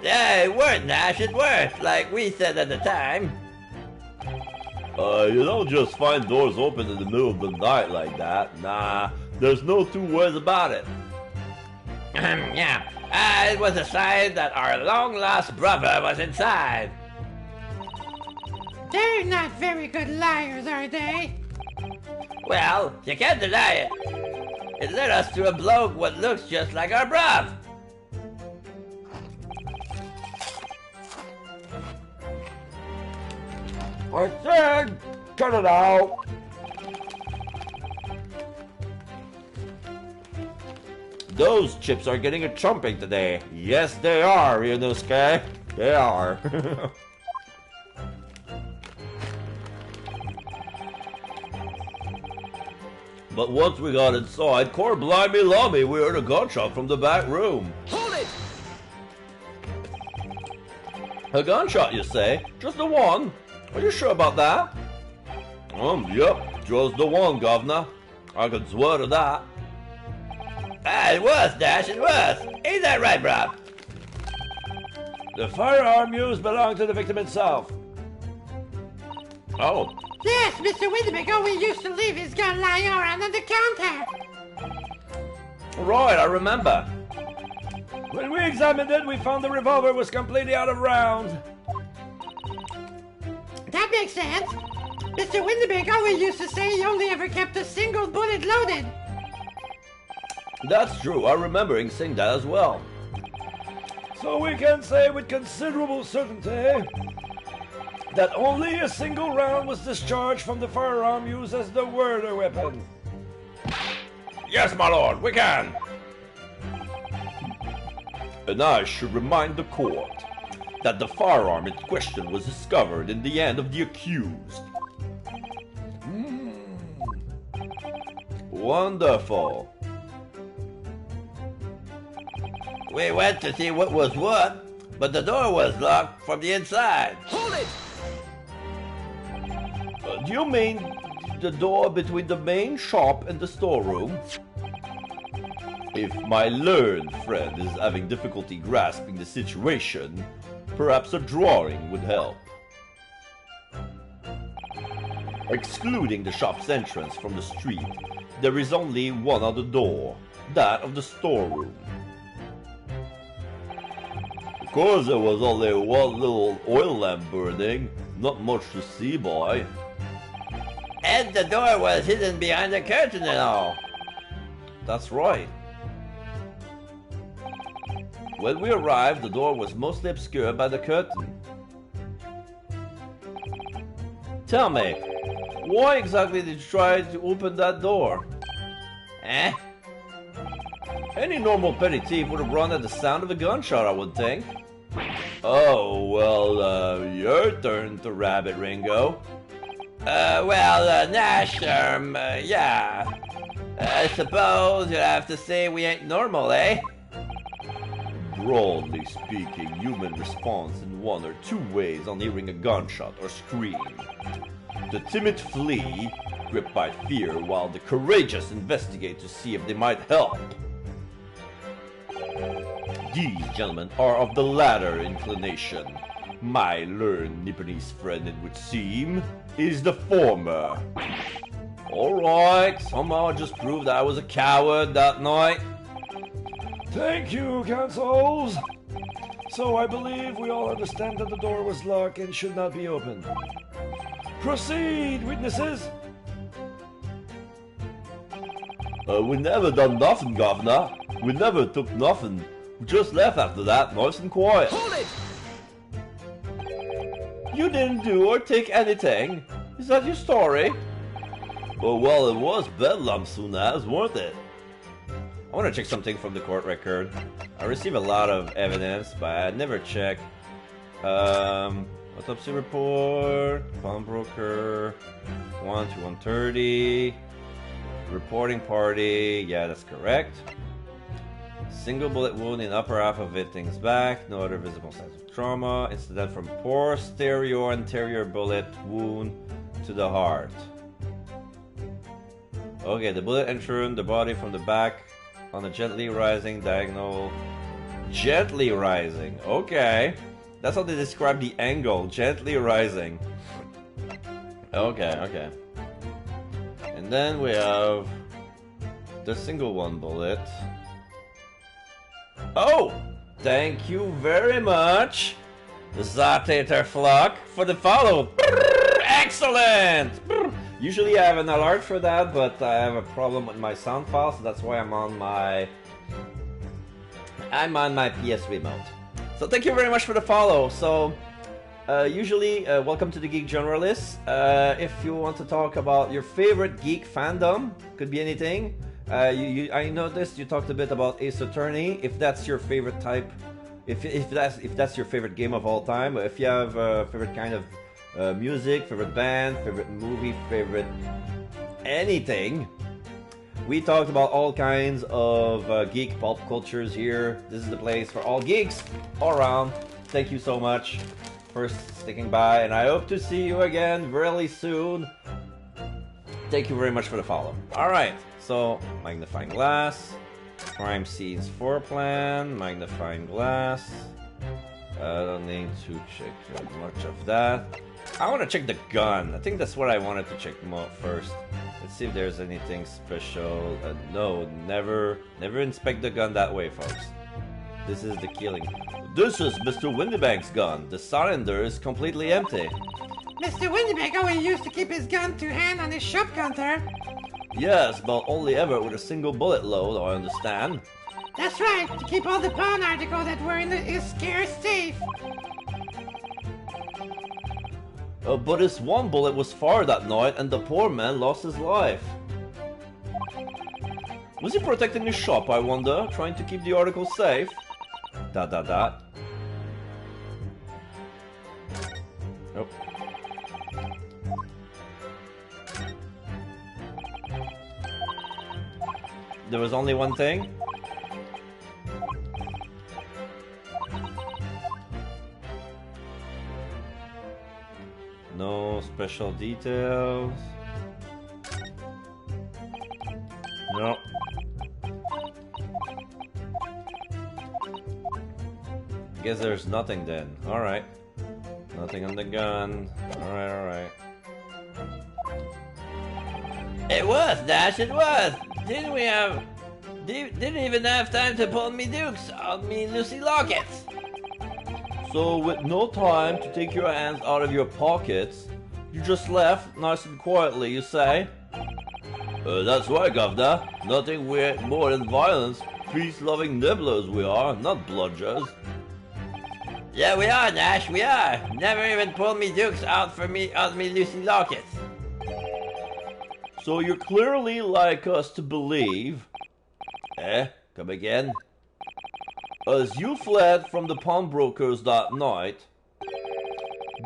Speaker 4: Yeah, it weren't, Nash, it weren't, like we said at the time.
Speaker 6: You don't just find doors open in the middle of the night like that. Nah, there's no two ways about it.
Speaker 4: Yeah, it was a sign that our long-lost brother was inside.
Speaker 2: They're not very good liars, are they?
Speaker 4: Well, you can't deny it. It led us to a bloke what looks just like our bruv.
Speaker 5: I said, cut it out!
Speaker 6: Those chips are getting a chumping today. Yes, they are, Ryunosuke. They are. But once we got inside, core blimey lummy, we heard a gunshot from the back room.
Speaker 7: Hold it!
Speaker 6: A gunshot, you say? Just the one? Are you sure about that? Yep, just the one, governor. I can swear to that.
Speaker 4: It was, Dash, it was. Ain't that right, bruv?
Speaker 5: The firearm used belonged to the victim himself.
Speaker 6: Oh,
Speaker 2: Yes, Mr. Windermere always used to leave his gun lying around on the counter.
Speaker 6: right, I remember.
Speaker 5: When we examined it, we found the revolver was completely out of rounds.
Speaker 2: That makes sense. Mr. Windermere always used to say he only ever kept a single bullet loaded.
Speaker 6: That's true, I remember him saying that as well.
Speaker 5: So we can say with considerable certainty that only a single round was discharged from the firearm used as the murder weapon.
Speaker 6: Yes, my lord, we can. And I should remind the court that the firearm in question was discovered in the hand of the accused. Wonderful.
Speaker 1: We went to see what was what, but the door was locked from the inside.
Speaker 7: Hold it!
Speaker 6: Do you mean the door between the main shop and the storeroom? If my learned friend is having difficulty grasping the situation, perhaps a drawing would help. Excluding the shop's entrance from the street, there is only one other door, that of the storeroom. Of course, there was only one little oil lamp burning, not much to see by.
Speaker 1: And the door was hidden behind a curtain and all.
Speaker 6: That's right. When we arrived, the door was mostly obscured by the curtain. Tell me, why exactly did you try to open that door?
Speaker 1: Eh?
Speaker 6: Any normal petty thief would have run at the sound of a gunshot, I would think. Oh, well, your turn to rabbit, Ringo.
Speaker 1: Nash, yeah. I suppose you'll have to say we ain't normal, eh?
Speaker 6: Broadly speaking, humans respond in one or two ways on hearing a gunshot or scream. The timid flee, gripped by fear, while the courageous investigate to see if they might help. These gentlemen are of the latter inclination. My learned Nipponese friend, it would seem, is the former. Alright, somehow I just proved I was a coward that night.
Speaker 5: Thank you, consoles. So I believe we all understand that the door was locked and should not be opened. Proceed, witnesses.
Speaker 6: We never done nothing, Governor. We never took nothing. We just left after that, nice and quiet.
Speaker 7: Hold it!
Speaker 6: You didn't do or take anything? Is that your story? Oh, well, it was bedlam soon as, weren't it?
Speaker 1: I want to check something from the court record. I receive a lot of evidence, but I never check. Autopsy report, pawnbroker, 1 to 130, reporting party, yeah, that's correct. Single bullet wound in upper half of victim's back, no other visible signs of trauma. Incident from posterior anterior bullet wound to the heart. Okay, the bullet entered the body from the back on a gently rising diagonal. Gently rising, okay. That's how they describe the angle, gently rising. Okay. And then we have the single one bullet. Oh! Thank you very much, Zartator Flock, for the follow. Excellent! Usually I have an alert for that, but I have a problem with my sound file, so that's why I'm on my PS remote. So thank you very much for the follow. So usually, welcome to the Geek Generalist. If you want to talk about your favorite geek fandom, could be anything. I noticed you talked a bit about Ace Attorney. If that's your favorite type, if that's your favorite game of all time, if you have a favorite kind of music, favorite band, favorite movie, favorite anything. We talked about all kinds of geek pop cultures here. This is the place for all geeks all around. Thank you so much for sticking by, and I hope to see you again really soon. Thank you very much for the follow. Alright, so magnifying glass, crime scenes floor plan, magnifying glass. I don't need to check much of that. I want to check the gun. I think that's what I wanted to check first. Let's see if there's anything special. No, never inspect the gun that way, folks. This is the killing. This is Mr. Windybank's gun. The cylinder is completely empty.
Speaker 2: Mr. Windybank always used to keep his gun to hand on his shop counter.
Speaker 6: Yes, but only ever with a single bullet load, I understand.
Speaker 2: That's right, to keep all the pawn articles that were in his scarce safe.
Speaker 6: But his one bullet was fired that night and the poor man lost his life. Was he protecting his shop, I wonder? Trying to keep the articles safe? ... Nope. There was only one thing?
Speaker 1: No special details. No. Guess there's nothing then. Alright. Nothing on the gun. Alright, alright. It was, Dash, it was! Didn't we have... Didn't even have time to pull me dukes on me Lucy lockets! So with no time to take your hands out of your pockets, you just left nice and quietly, you say? That's right, Governor. Nothing more than violence. Peace-loving nibblers we are, not bludgers. Yeah, we are, Nash, we are. Never even pulled me dukes out me Lucy lockets. So you clearly like us to believe... Come again? As you fled from the pawnbrokers that night,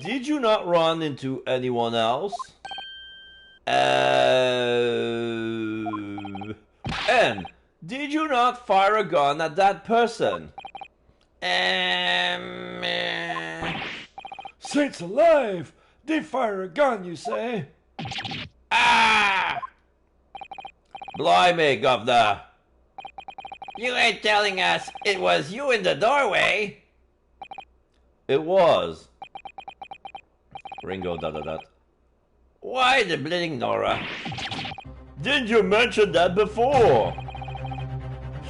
Speaker 1: did you not run into anyone else? And did you not fire a gun at that person?
Speaker 5: Saints alive! They fire a gun, you say?
Speaker 1: Ah! Blimey, Governor! You ain't telling us it was you in the doorway? It was. Ringo ... Why the bleeding Nora? Didn't you mention that before?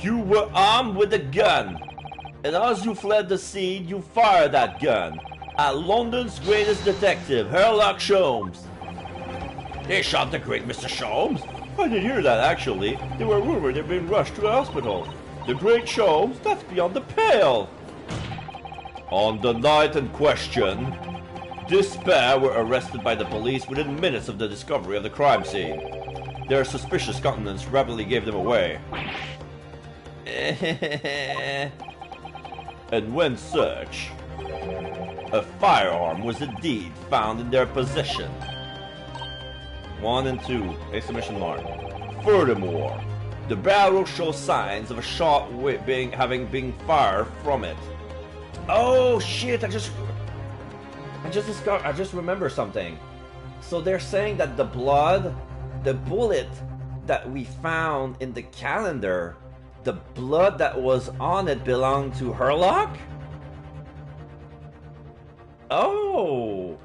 Speaker 1: You were armed with a gun, and as you fled the scene, you fired that gun at London's greatest detective, Sherlock Sholmes. They shot the great Mr. Sholmes? I didn't hear that, actually. They were rumored they'd been rushed to the hospital. The great Sholmes? That's beyond the pale. On the night in question, this pair were arrested by the police within minutes of the discovery of the crime scene. Their suspicious countenance rapidly gave them away. And when searched, a firearm was indeed found in their possession. 1 and 2, exclamation mark. Furthermore, the barrel shows signs of a shot having been fired from it. Oh shit, I just remember something. So they're saying that the bullet that we found in the calendar, the blood that was on it belonged to Sherlock? Oh!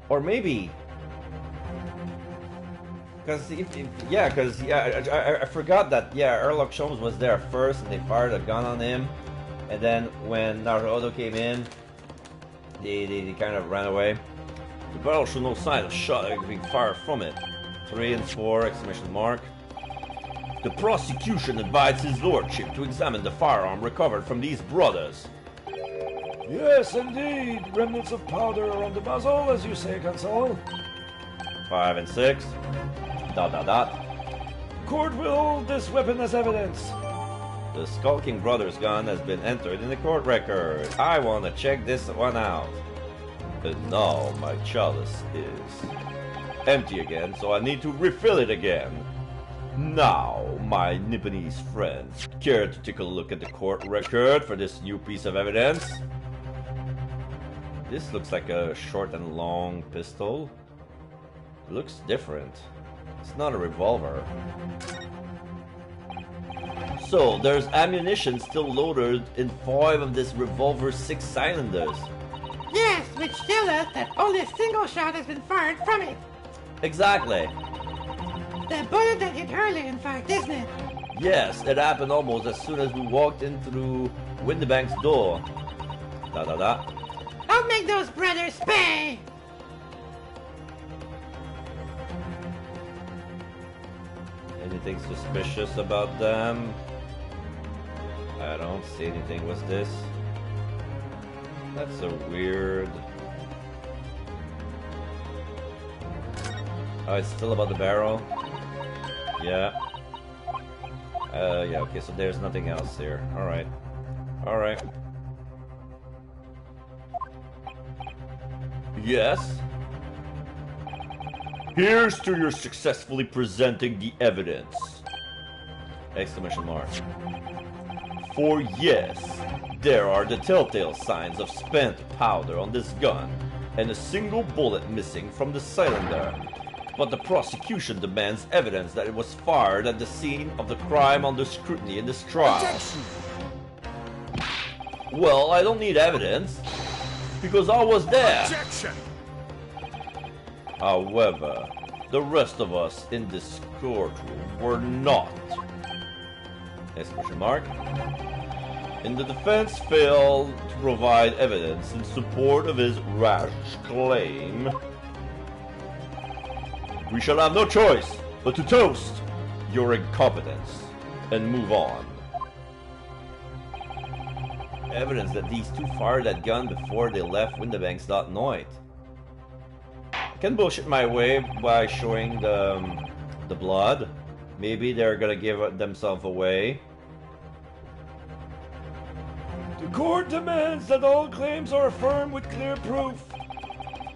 Speaker 1: Or maybe... I forgot that, Sherlock Sholmes was there first and they fired a gun on him. And then when Naruto came in, they kind of ran away. The barrel showed no sign of shot being fired from it. 3 and 4, exclamation mark. The prosecution advised his lordship to examine the firearm recovered from these brothers.
Speaker 5: Yes, indeed. Remnants of powder around the muzzle, as you say, Consul.
Speaker 1: 5 and 6. ...
Speaker 5: Court will hold this weapon as evidence.
Speaker 1: The Skulking Brothers gun has been entered in the court record. I want to check this one out. And now my chalice is empty again, so I need to refill it again. Now, my Nipponese friends, care to take a look at the court record for this new piece of evidence? This looks like a short and long pistol. It looks different. It's not a revolver. So, there's ammunition still loaded in 5 of this revolver's 6 cylinders.
Speaker 2: Yes, which tells us that only a single shot has been fired from it.
Speaker 1: Exactly.
Speaker 2: The bullet that hit Hurley, in fact, isn't it?
Speaker 1: Yes, it happened almost as soon as we walked in through Windibank's door.
Speaker 2: Don't make those brothers pay!
Speaker 1: Anything suspicious about them? I don't see anything. What's this? That's a weird... Oh, it's still about the barrel? Yeah. Yeah, okay, so there's nothing else here. Alright. Alright. Yes? Here's to your successfully presenting the evidence! Exclamation mark. For yes, there are the telltale signs of spent powder on this gun,
Speaker 6: and a single bullet missing from the cylinder. But the prosecution demands evidence that it was fired at the scene of the crime under scrutiny in this trial.
Speaker 7: Objection!
Speaker 6: Well, I don't need evidence, because I was there.
Speaker 7: Objection!
Speaker 6: However, the rest of us in this courtroom were not. Exclamation mark. And the defense failed to provide evidence in support of his rash claim. We shall have no choice but to toast your incompetence and move on.
Speaker 1: Evidence that these two fired that gun before they left Windibanks that night. I can bullshit my way by showing the blood. Maybe they're gonna give themselves away.
Speaker 5: The court demands that all claims are affirmed with clear proof.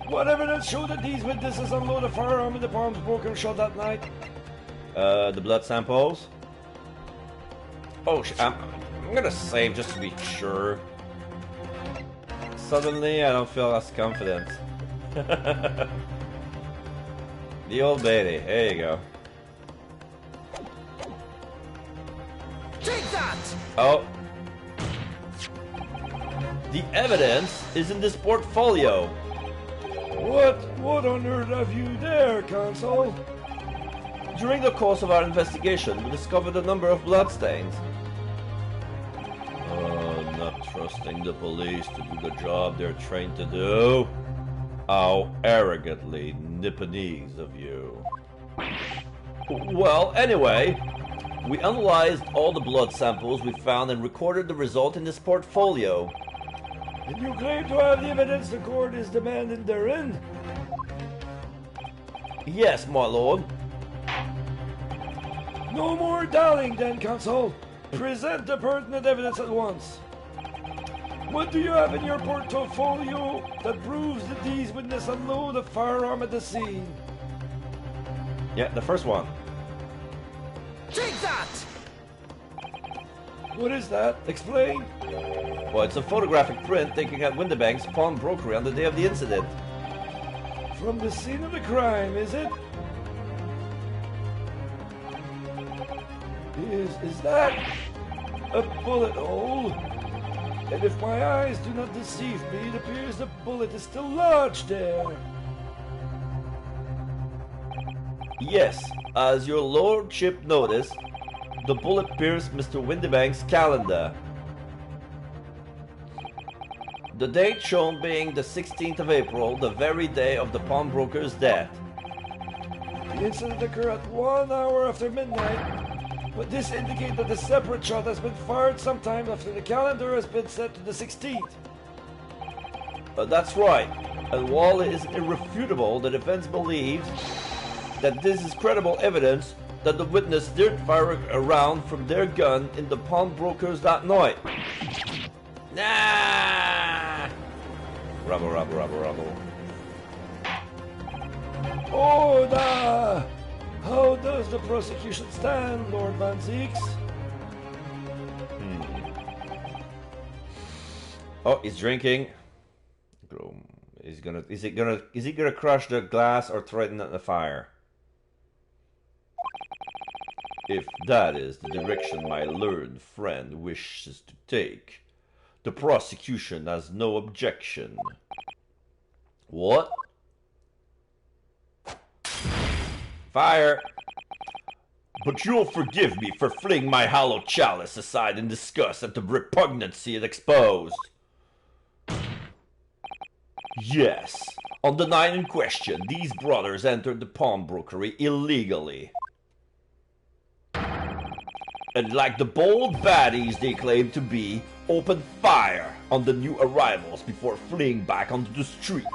Speaker 5: What evidence showed that these witnesses unloaded a firearm in the pawnbroker shot that night?
Speaker 1: The blood samples. Oh, I'm gonna save just to be sure. Suddenly, I don't feel as confident. The Old Bailey. There you go.
Speaker 7: Take that!
Speaker 1: Oh. The evidence is in this portfolio.
Speaker 5: What on earth have you there, Consul?
Speaker 1: During the course of our investigation, we discovered a number of bloodstains. Not trusting the police to do the job they're trained to do. How arrogantly Nipponese of you. Well, anyway, we analyzed all the blood samples we found and recorded the result in this portfolio.
Speaker 5: And you claim to have the evidence the court is demanding therein?
Speaker 1: Yes, my lord.
Speaker 5: No more dallying then, Consul. Present the pertinent evidence at once. What do you have in your portfolio that proves that these witnesses unload a firearm at the scene?
Speaker 1: Yeah, the first one.
Speaker 7: Take that!
Speaker 5: What is that? Explain.
Speaker 1: Well, it's a photographic print taken at Windibank's pawnbrokery on the day of the incident.
Speaker 5: From the scene of the crime, is it? Is that a bullet hole? And if my eyes do not deceive me, it appears the bullet is still lodged there.
Speaker 1: Yes, as your lordship noticed, the bullet pierced Mr. Windibank's calendar. The date shown being the 16th of April, the very day of the pawnbroker's death.
Speaker 5: The incident occurred at 1 hour after midnight, but this indicates that a separate shot has been fired sometime after the calendar has been set to the 16th.
Speaker 1: That's right, and while it is irrefutable, the defense believes that this is credible evidence that the witness did fire a round from their gun in the pawnbrokers that night. Nah! Rubble, rubble, rubble, rubble.
Speaker 5: Order! How does the prosecution stand, Lord Van Zieks?
Speaker 1: Oh, he's drinking. Is he gonna crush the glass or threaten the fire? If that is the direction my learned friend wishes to take, the prosecution has no objection. What? Fire! But you'll forgive me for flinging my hollow chalice aside in disgust at the repugnancy it exposed. Yes, on the night in question, these brothers entered the pawnbrokery illegally. And like the bold baddies they claim to be, opened fire on the new arrivals before fleeing back onto the street.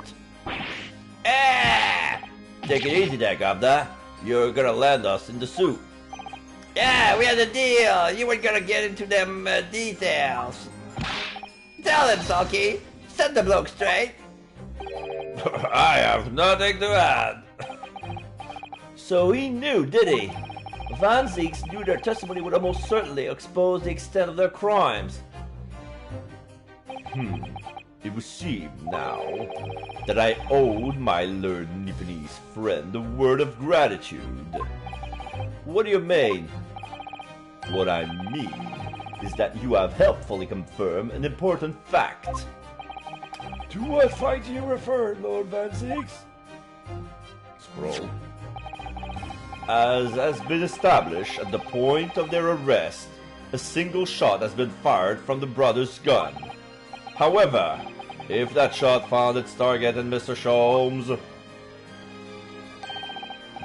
Speaker 1: Take it easy there, Governor. You're gonna land us in the soup. Yeah, we had a deal. You weren't gonna get into them details. Tell him, Sulky. Set the bloke straight. I have nothing to add. So he knew, did he? Van Zieks knew their testimony would almost certainly expose the extent of their crimes.
Speaker 6: It would seem now that I owed my learned Nipponese friend a word of gratitude. What do you mean? What I mean is that you have helpfully confirmed an important fact.
Speaker 5: To what fact do you refer, Lord Van Zix?
Speaker 6: Scroll. As has been established at the point of their arrest, a single shot has been fired from the brothers' gun. However, if that shot found its target in Mr. Sholmes,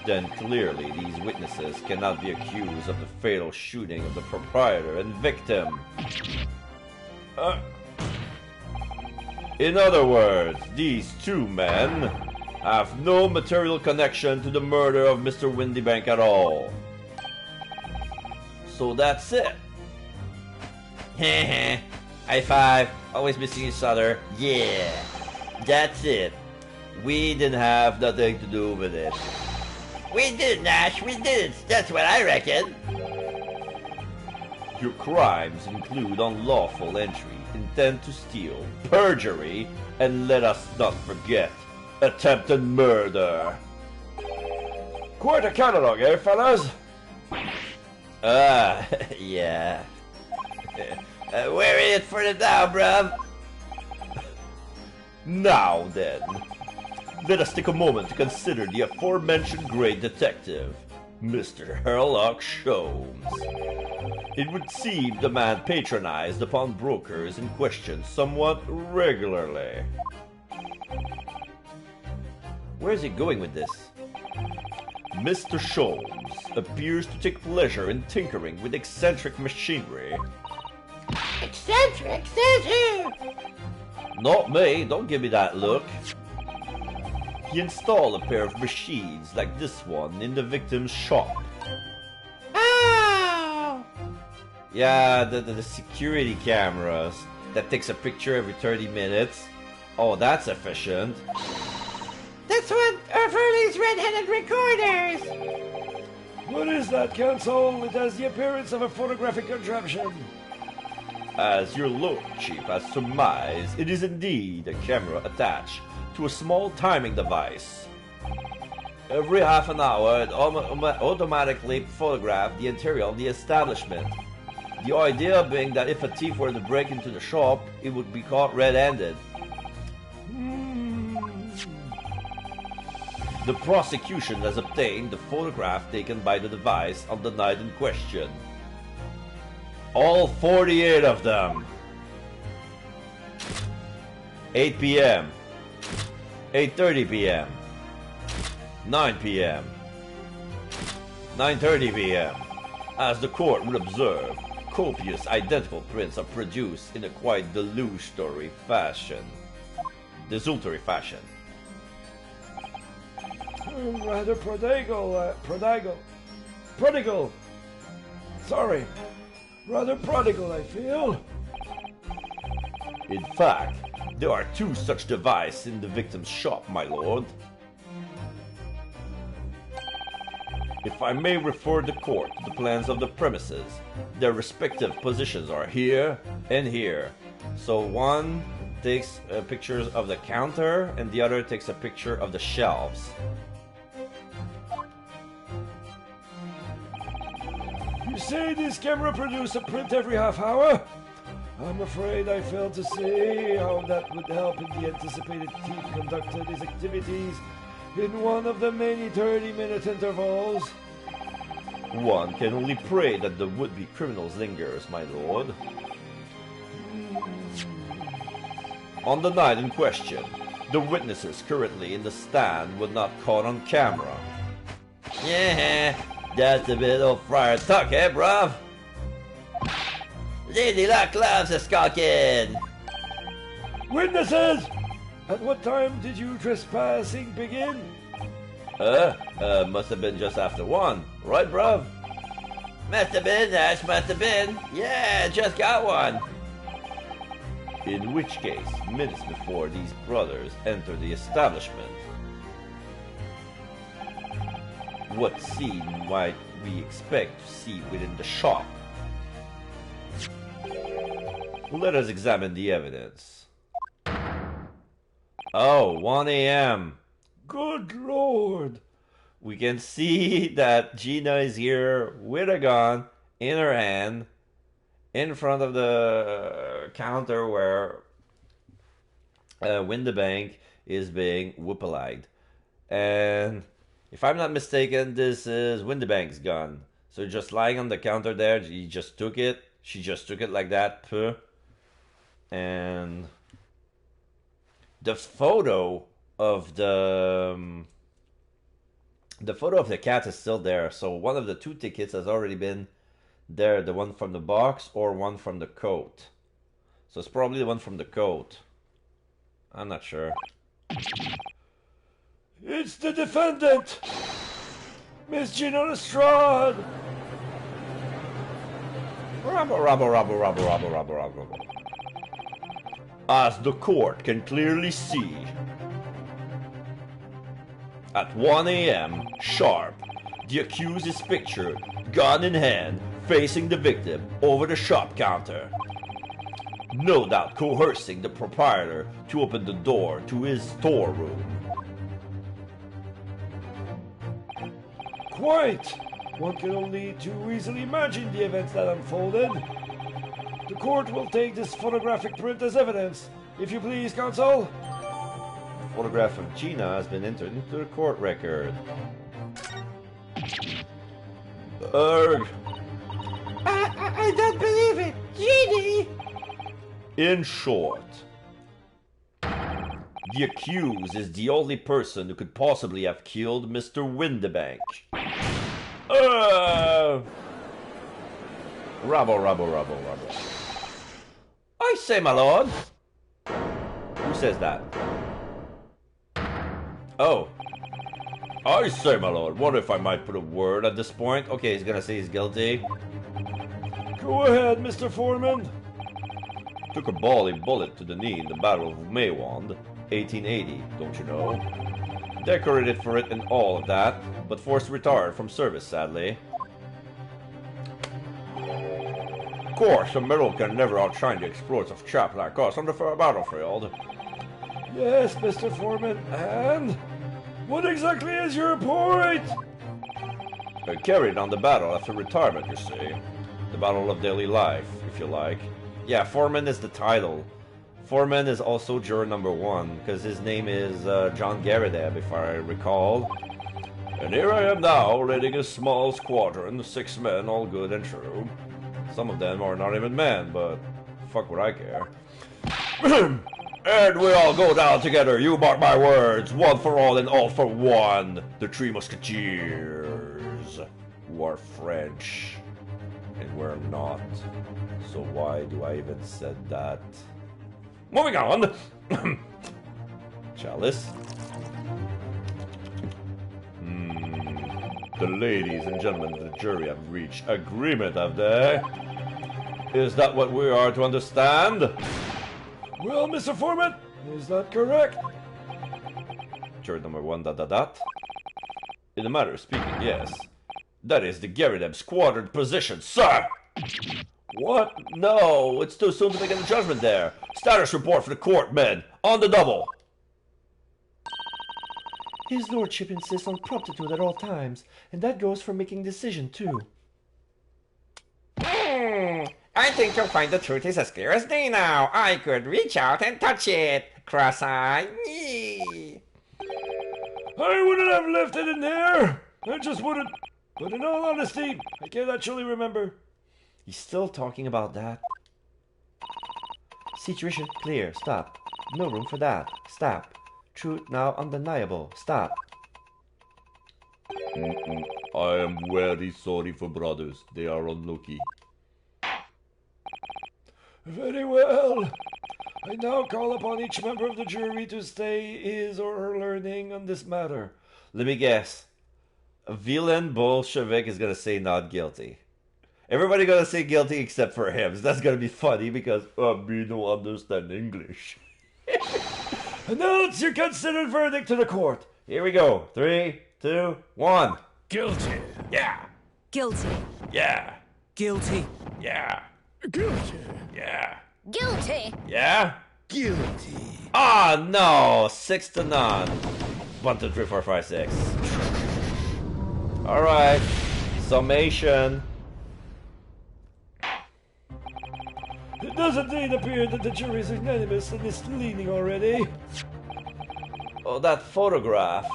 Speaker 6: then clearly these witnesses cannot be accused of the fatal shooting of the proprietor and victim. In other words, these two men have no material connection to the murder of Mr. Windybank at all. So that's it.
Speaker 1: Heh High five, always missing each other. Yeah, that's it. We didn't have nothing to do with it. We did, Nash, we did. That's what I reckon.
Speaker 6: Your crimes include unlawful entry, intent to steal, perjury, and let us not forget, attempted murder.
Speaker 5: Quite a catalog, eh, fellas?
Speaker 1: Yeah. We're in it for the now, bruv.
Speaker 6: Now then, let us take a moment to consider the aforementioned great detective, Mr. Sherlock Sholmes. It would seem the man patronized the pawnbrokers in question somewhat regularly.
Speaker 1: Where's he going with this?
Speaker 6: Mr. Sholmes appears to take pleasure in tinkering with eccentric machinery.
Speaker 2: Eccentric, says who?
Speaker 6: Not me, don't give me that look. He installed a pair of machines like this one in the victim's shop.
Speaker 2: Oh!
Speaker 1: Yeah, the security cameras that takes a picture every 30 minutes. Oh, that's efficient.
Speaker 2: That's one of Hurley's red-headed recorders!
Speaker 5: What is that, Counsel? It has the appearance of a photographic contraption.
Speaker 6: As your lordship has surmised, it is indeed a camera attached to a small timing device. Every half an hour, it automatically photographs the interior of the establishment. The idea being that if a thief were to break into the shop, it would be caught red-handed. The prosecution has obtained the photograph taken by the device on the night in question. All 48 of them. 8 p.m. 8:30 p.m. 9 p.m. 9:30 p.m. As the court would observe, copious identical prints are produced in a quite desultory fashion.
Speaker 5: Rather prodigal. Sorry. Rather prodigal, I feel.
Speaker 6: In fact, there are 2 such devices in the victim's shop, my lord. If I may refer the court to the plans of the premises, their respective positions are here and here. So one takes pictures of the counter and the other takes a picture of the shelves.
Speaker 5: You say this camera produces a print every half hour? I'm afraid I fail to see how that would help in the anticipated thief conducted his activities in one of the many 30-minute intervals.
Speaker 6: One can only pray that the would-be criminals lingers, my lord. On the night in question, the witnesses currently in the stand were not caught on camera.
Speaker 1: Yeah, that's a bit of friar talk, eh, bruv? Lady Luck loves a skulking.
Speaker 5: Witnesses! At what time did you trespassing begin?
Speaker 6: Must have been just after 1, right, bruv?
Speaker 1: Must have been, Ash, must have been. Yeah, just got one.
Speaker 6: In which case, minutes before these brothers entered the establishment. What scene might we expect to see within the shop? Let us examine the evidence.
Speaker 1: Oh, 1 a.m.
Speaker 5: Good lord.
Speaker 1: We can see that Gina is here with a gun in her hand in front of the counter where Windibank is being whoop-a-lied. And if I'm not mistaken, this is Windibank's gun. So just lying on the counter there, he just took it. She just took it like that. Puh. And the photo of the cat is still there. So one of the two tickets has already been there, the one from the box or one from the coat. So it's probably the one from the coat. I'm not sure.
Speaker 5: It's the defendant, Miss Gina Lestrade.
Speaker 1: Robber.
Speaker 6: As the court can clearly see, at 1 a.m. sharp, the accused is pictured, gun in hand, facing the victim over the shop counter. No doubt coercing the proprietor to open the door to his storeroom.
Speaker 5: Quite. One can only too easily imagine the events that unfolded. The court will take this photographic print as evidence. If you please, counsel.
Speaker 1: The photograph of Gina has been entered into the court record.
Speaker 3: I don't believe it. Genie!
Speaker 6: In short, the accused is the only person who could possibly have killed Mr. Windibank.
Speaker 1: Robbo. I say, my lord. Who says that? Oh.
Speaker 6: I say, my lord, what if I might put a word
Speaker 1: At this point, okay, he's gonna say he's guilty.
Speaker 5: Go ahead, Mr. Foreman.
Speaker 6: Took a bally bullet to the knee in the Battle of Maywand, 1880, don't you know?
Speaker 1: Decorated for it and all of that, but forced to retire from service, sadly.
Speaker 6: Of course, a medal can never outshine the exploits of a chap like us on the battlefield.
Speaker 5: Yes, Mr. Foreman, and what exactly is your point?
Speaker 6: I carried on the battle after retirement, you see. The battle of daily life, if you like.
Speaker 1: Yeah, Foreman is the title. Foreman is also juror number 1, because his name is John Garadeb, if I recall.
Speaker 6: And here I am now, leading a small squadron, 6 men, all good and true.
Speaker 1: Some of them are not even men, but fuck would I care.
Speaker 6: And we all go down together, you mark my words, one for all and all for one. The Three Musketeers, who are French, and we're not.
Speaker 1: So why do I even said that?
Speaker 6: Moving on.
Speaker 1: Chalice?
Speaker 6: The ladies and gentlemen of the jury have reached agreement, have they? Is that what we are to understand?
Speaker 5: Well, Mr. Foreman, is that correct?
Speaker 1: Juror number 1, ...
Speaker 6: In a manner of speaking, yes. That is the Garadeb squadron position, sir!
Speaker 5: What?
Speaker 6: No, it's too soon to make any judgment there. Status report for the court, men. On the double.
Speaker 3: His lordship insists on promptitude at all times, and that goes for making decision too.
Speaker 4: I think you'll find the truth is as clear as day now. I could reach out and touch it. Cross-eye. Yee.
Speaker 5: I wouldn't have left it in there. I just wouldn't. But in all honesty, I can't actually remember.
Speaker 1: He's still talking about that. Situation clear. Stop. No room for that. Stop. Truth now undeniable. Stop.
Speaker 6: I am very sorry for brothers. They are unlucky.
Speaker 5: Very well. I now call upon each member of the jury to stay his or her learning on this matter.
Speaker 1: Let me guess. A villain Bolshevik is gonna say not guilty. Everybody gonna say guilty except for him. So that's gonna be funny because
Speaker 6: me no understand English.
Speaker 5: Announce your considered verdict to the court.
Speaker 1: here we go. 3, 2, 1.
Speaker 5: Guilty.
Speaker 6: Yeah,
Speaker 8: Guilty.
Speaker 6: yeah,
Speaker 8: Guilty.
Speaker 6: yeah,
Speaker 5: Guilty.
Speaker 6: yeah,
Speaker 9: Guilty.
Speaker 6: yeah.
Speaker 5: Guilty.
Speaker 1: Ah, no! 6-0. 1, 2, 3, 4, 5, 6. Alright. Summation.
Speaker 5: It does indeed appear that the jury is unanimous and is leaning already.
Speaker 1: Oh, that photograph.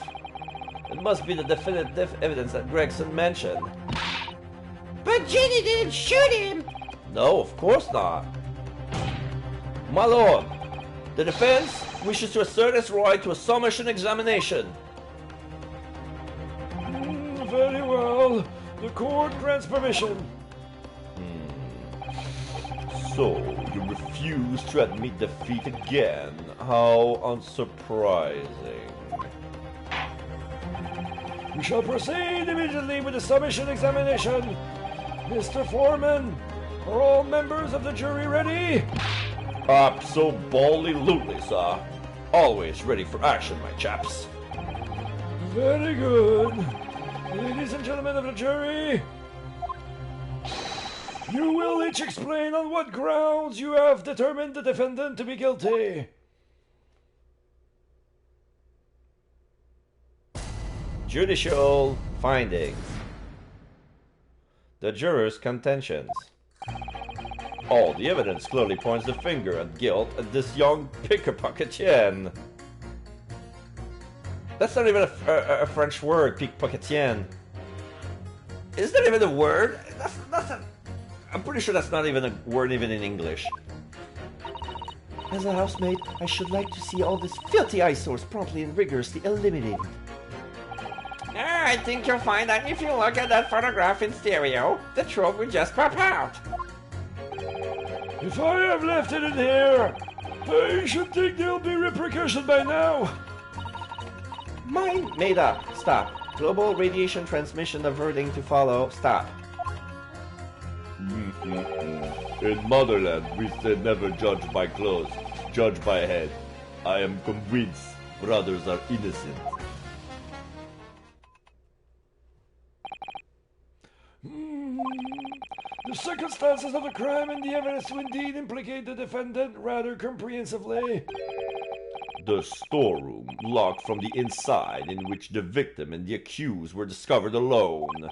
Speaker 1: It must be the definitive evidence that Gregson mentioned.
Speaker 2: But Ginny didn't shoot him!
Speaker 1: No, of course not. My lord, the defense wishes to assert its right to a summation examination.
Speaker 5: Very well. The court grants permission.
Speaker 6: So, you refuse to admit defeat again? How unsurprising.
Speaker 5: We shall proceed immediately with the submission examination. Mr. Foreman, are all members of the jury ready?
Speaker 6: Absolutely, sir. Always ready for action, my chaps.
Speaker 5: Very good. Ladies and gentlemen of the jury, you will each explain on what grounds you have determined the defendant to be guilty.
Speaker 1: Judicial findings. The jurors' contentions.
Speaker 6: All the evidence clearly points the finger at guilt at this young pickpocketienne.
Speaker 1: That's not even a French word, pickpocketienne. Is that even a word? I'm pretty sure that's not even a word even in English.
Speaker 3: As a housemaid, I should like to see all this filthy eyesores promptly and rigorously eliminated.
Speaker 7: I think you'll find that if you look at that photograph in stereo, the truth will just pop out.
Speaker 5: If I have left it in here, I should think there'll be repercussion by now.
Speaker 1: Mine made up. Stop. Global radiation transmission averting to follow. Stop.
Speaker 6: In Motherland, we say never judge by clothes, judge by head. I am convinced brothers are innocent.
Speaker 5: The circumstances of the crime and the evidence to indeed implicate the defendant rather comprehensively.
Speaker 6: The storeroom, locked from the inside, in which the victim and the accused were discovered alone.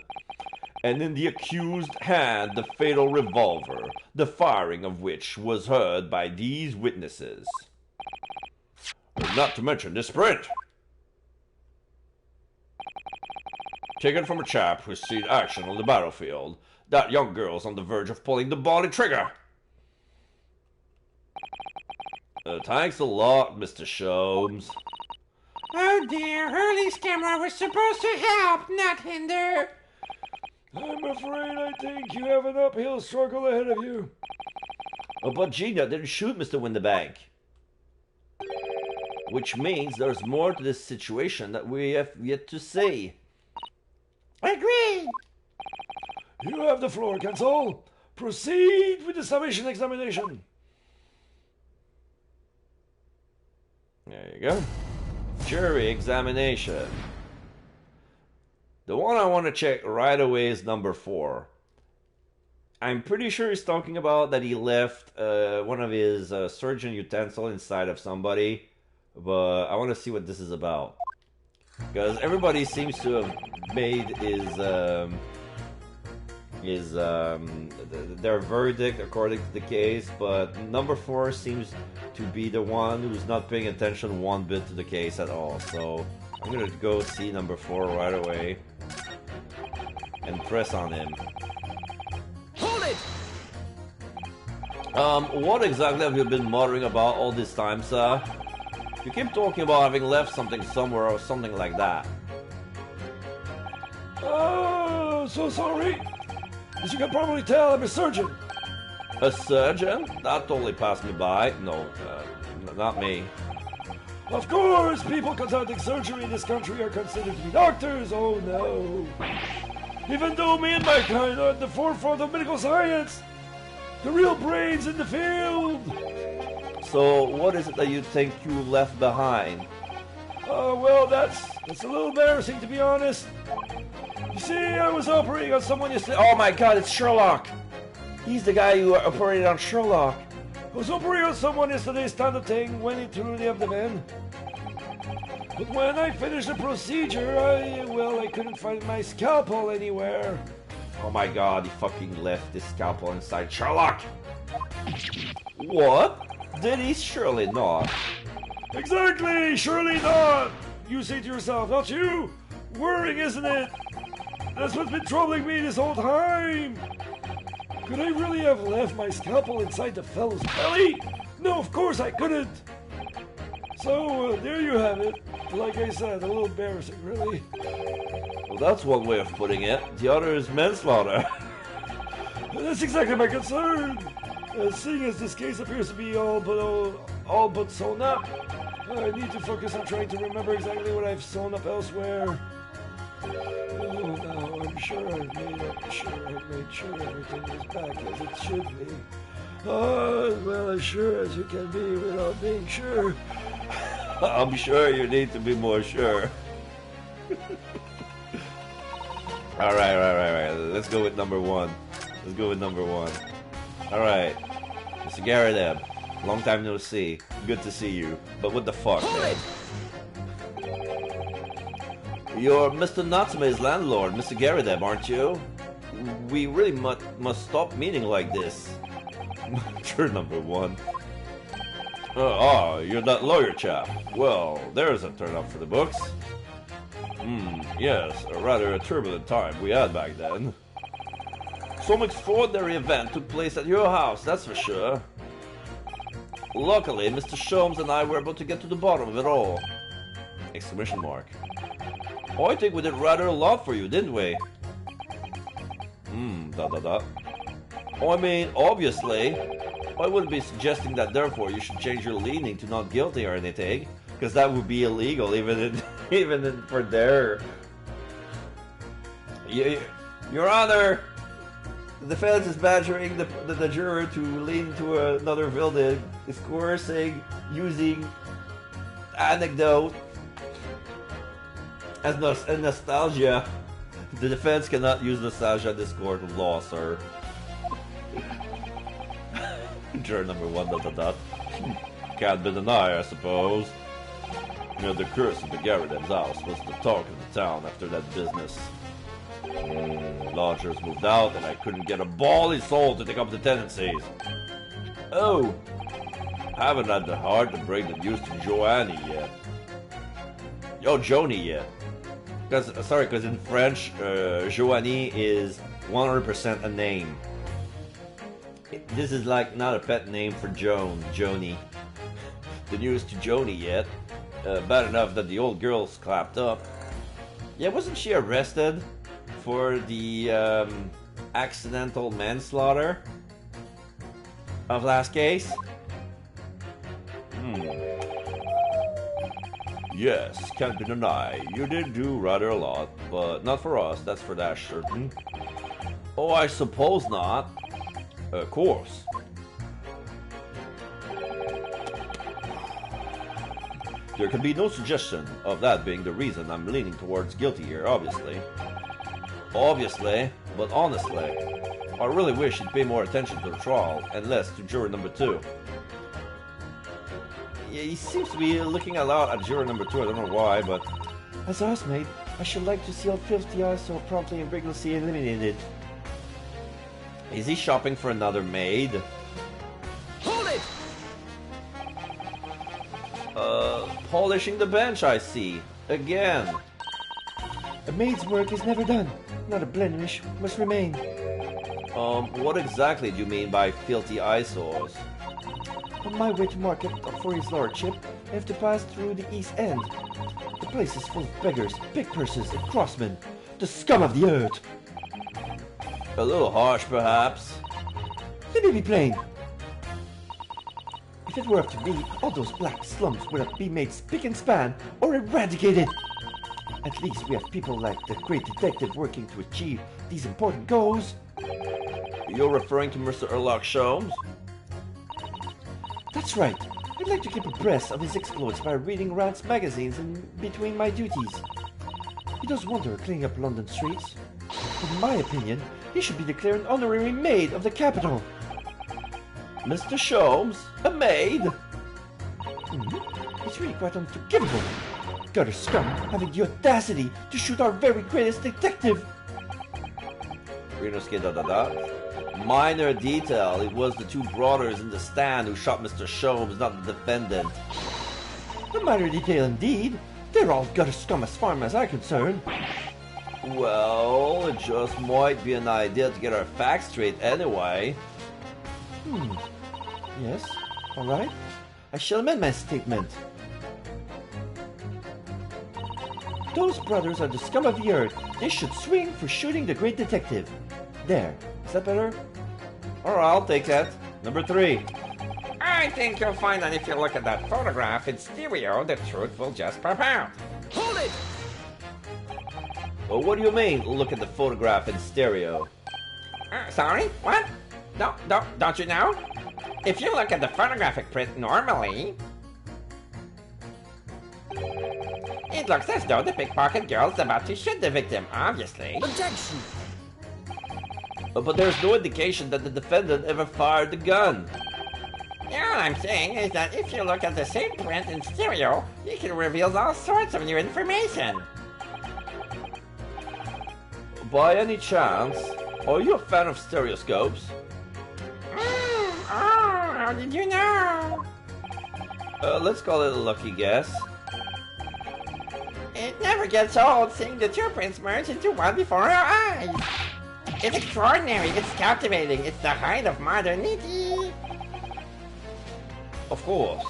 Speaker 6: And in the accused's hand the fatal revolver, the firing of which was heard by these witnesses. Not to mention this print. Taken from a chap who's seen action on the battlefield. That young girl's on the verge of pulling the body trigger. Thanks a lot, Mr. Sholmes.
Speaker 2: Oh dear, Hurley's camera was supposed to help, not hinder.
Speaker 5: I'm afraid I think you have an uphill struggle ahead of you.
Speaker 1: Oh, but Gina didn't shoot Mr. Windibank. Which means there's more to this situation that we have yet to see.
Speaker 2: Agreed.
Speaker 5: You have the floor, counsel. Proceed with the summation examination.
Speaker 1: There you go. Jury examination. The one I want to check right away is number 4. I'm pretty sure he's talking about that he left one of his surgeon utensil inside of somebody, but I want to see what this is about. Because everybody seems to have made their verdict according to the case, but number 4 seems to be the one who's not paying attention one bit to the case at all. So I'm gonna go see number 4 right away and press on him.
Speaker 7: Hold it!
Speaker 1: What exactly have you been muttering about all this time, sir? You keep talking about having left something somewhere or something like that.
Speaker 5: Oh, so sorry. As you can probably tell, I'm a surgeon.
Speaker 1: A surgeon? That totally passed me by. No, not me.
Speaker 5: Of course, people conducting surgery in this country are considered to be doctors. Oh no. Even though me and my kind are at the forefront of medical science, the real brains in the field.
Speaker 1: So, what is it that you think you left behind?
Speaker 5: Well, that's a little embarrassing, to be honest. You see, I was operating on someone yesterday.
Speaker 1: Oh my god, it's Sherlock! He's the guy who operated on Sherlock.
Speaker 5: was operating on someone yesterday, standard thing, went in through the abdomen. But when I finished the procedure, I couldn't find my scalpel anywhere.
Speaker 1: Oh my god, he fucking left his scalpel inside Sherlock! What? Did he? Surely not.
Speaker 5: Exactly, surely not! You say to yourself, not you? Worrying, isn't it? That's what's been troubling me this whole time! Could I really have left my scalpel inside the fellow's belly? No, of course I couldn't! So, there you have it. Like I said, a little embarrassing, really.
Speaker 1: Well, that's one way of putting it. The other is manslaughter.
Speaker 5: That's exactly my concern! Seeing as this case appears to be all but sewn up, I need to focus on trying to remember exactly what I've sewn up elsewhere. Oh no, I'm sure I've made sure everything is back as it should be. Oh, as well as sure as you can be without being sure.
Speaker 1: I'm sure you need to be more sure. Alright. Let's go with number one. Alright. Mr. Garadeb, long time no see. Good to see you. But what the fuck, man? You're Mr. Natsume's landlord, Mr. Garadeb, aren't you? We really must stop meeting like this. Sure, number one. You're that lawyer chap. Well, there's a turn up for the books. Yes, a rather turbulent time we had back then. Some extraordinary event took place at your house, that's for sure. Luckily, Mr. Sholmes and I were able to get to the bottom of it all. Exclamation mark. I think we did rather a lot for you, didn't we? I mean, obviously, I wouldn't be suggesting that therefore you should change your leaning to not guilty or anything, because that would be illegal even for their... Your Honor, the defense is badgering the juror to lean to another verdict, is coercing, using anecdote as nostalgia. The defense cannot use nostalgia in this court of law, sir. Juror number one, ... Can't be denied, I suppose. You know, the curse of the Garadeb's house was the talk of the town after that business. Lodgers moved out and I couldn't get a bally soul to take up the tenancies. Oh, haven't had the heart to break the news to Joni yet. Because in French, Joanie is 100% a name. This is like not a pet name for Joni. The news to Joni yet. Bad enough that the old girl's clapped up. Yeah, wasn't she arrested for the accidental manslaughter of last case?
Speaker 6: Yes, can't be denied. You did do rather a lot, but not for us, that's for that certain.
Speaker 1: Oh, I suppose not.
Speaker 6: Of course.
Speaker 1: There can be no suggestion of that being the reason I'm leaning towards guilty here, obviously. But honestly, I really wish you'd pay more attention to the trial and less to juror number 2. Yeah, he seems to be looking a lot at juror number 2, I don't know why, but...
Speaker 3: As housemaid, I should like to see all filthy eyes so promptly and rigorously eliminated.
Speaker 1: Is he shopping for another maid?
Speaker 3: Hold it!
Speaker 1: Polishing the bench, I see. Again.
Speaker 3: A maid's work is never done. Not a blemish must remain.
Speaker 1: What exactly do you mean by filthy eyesores?
Speaker 3: On my way to market for his lordship, I have to pass through the East End. The place is full of beggars, big purses, and crossmen. The scum of the earth.
Speaker 1: A little harsh, perhaps.
Speaker 3: Let me be plain. If it were up to me, all those black slums would have been made spick and span or eradicated. At least we have people like the great detective working to achieve these important goals.
Speaker 1: You're referring to Mr. Sherlock Sholmes?
Speaker 3: That's right. I'd like to keep abreast of his exploits by reading Rand's magazines in between my duties. He does wonder cleaning up London streets. In my opinion, he should be declared an honorary maid of the capital.
Speaker 1: Mr. Sholmes, a maid?
Speaker 3: It's really quite unforgivable. Gutter scum having the audacity to shoot our very greatest detective.
Speaker 1: Renosuke ... Minor detail, it was the two brothers in the stand who shot Mr. Sholmes, not the defendant.
Speaker 3: A minor detail indeed. They're all gutter scum as far as I'm concerned.
Speaker 1: Well, it just might be an idea to get our facts straight anyway.
Speaker 3: Yes, alright. I shall amend my statement. Those brothers are the scum of the earth. They should swing for shooting the great detective. There. Is that better?
Speaker 1: Alright, I'll take that. Number 3.
Speaker 7: I think you'll find that if you look at that photograph in stereo, the truth will just pop out.
Speaker 2: Hold it!
Speaker 1: Well, what do you mean, look at the photograph in stereo?
Speaker 7: Sorry? What? Don't you know? If you look at the photographic print normally, it looks as though the pickpocket girl's about to shoot the victim, obviously.
Speaker 2: Objection!
Speaker 1: But there's no indication that the defendant ever fired the gun.
Speaker 7: Yeah, all I'm saying is that if you look at the same print in stereo, you can reveal all sorts of new information.
Speaker 1: By any chance, are you a fan of stereoscopes?
Speaker 7: Oh, how did you know?
Speaker 1: Let's call it a lucky guess.
Speaker 7: It never gets old seeing the two prints merge into one before our eyes. It's extraordinary, it's captivating, it's the height of modernity.
Speaker 1: Of course.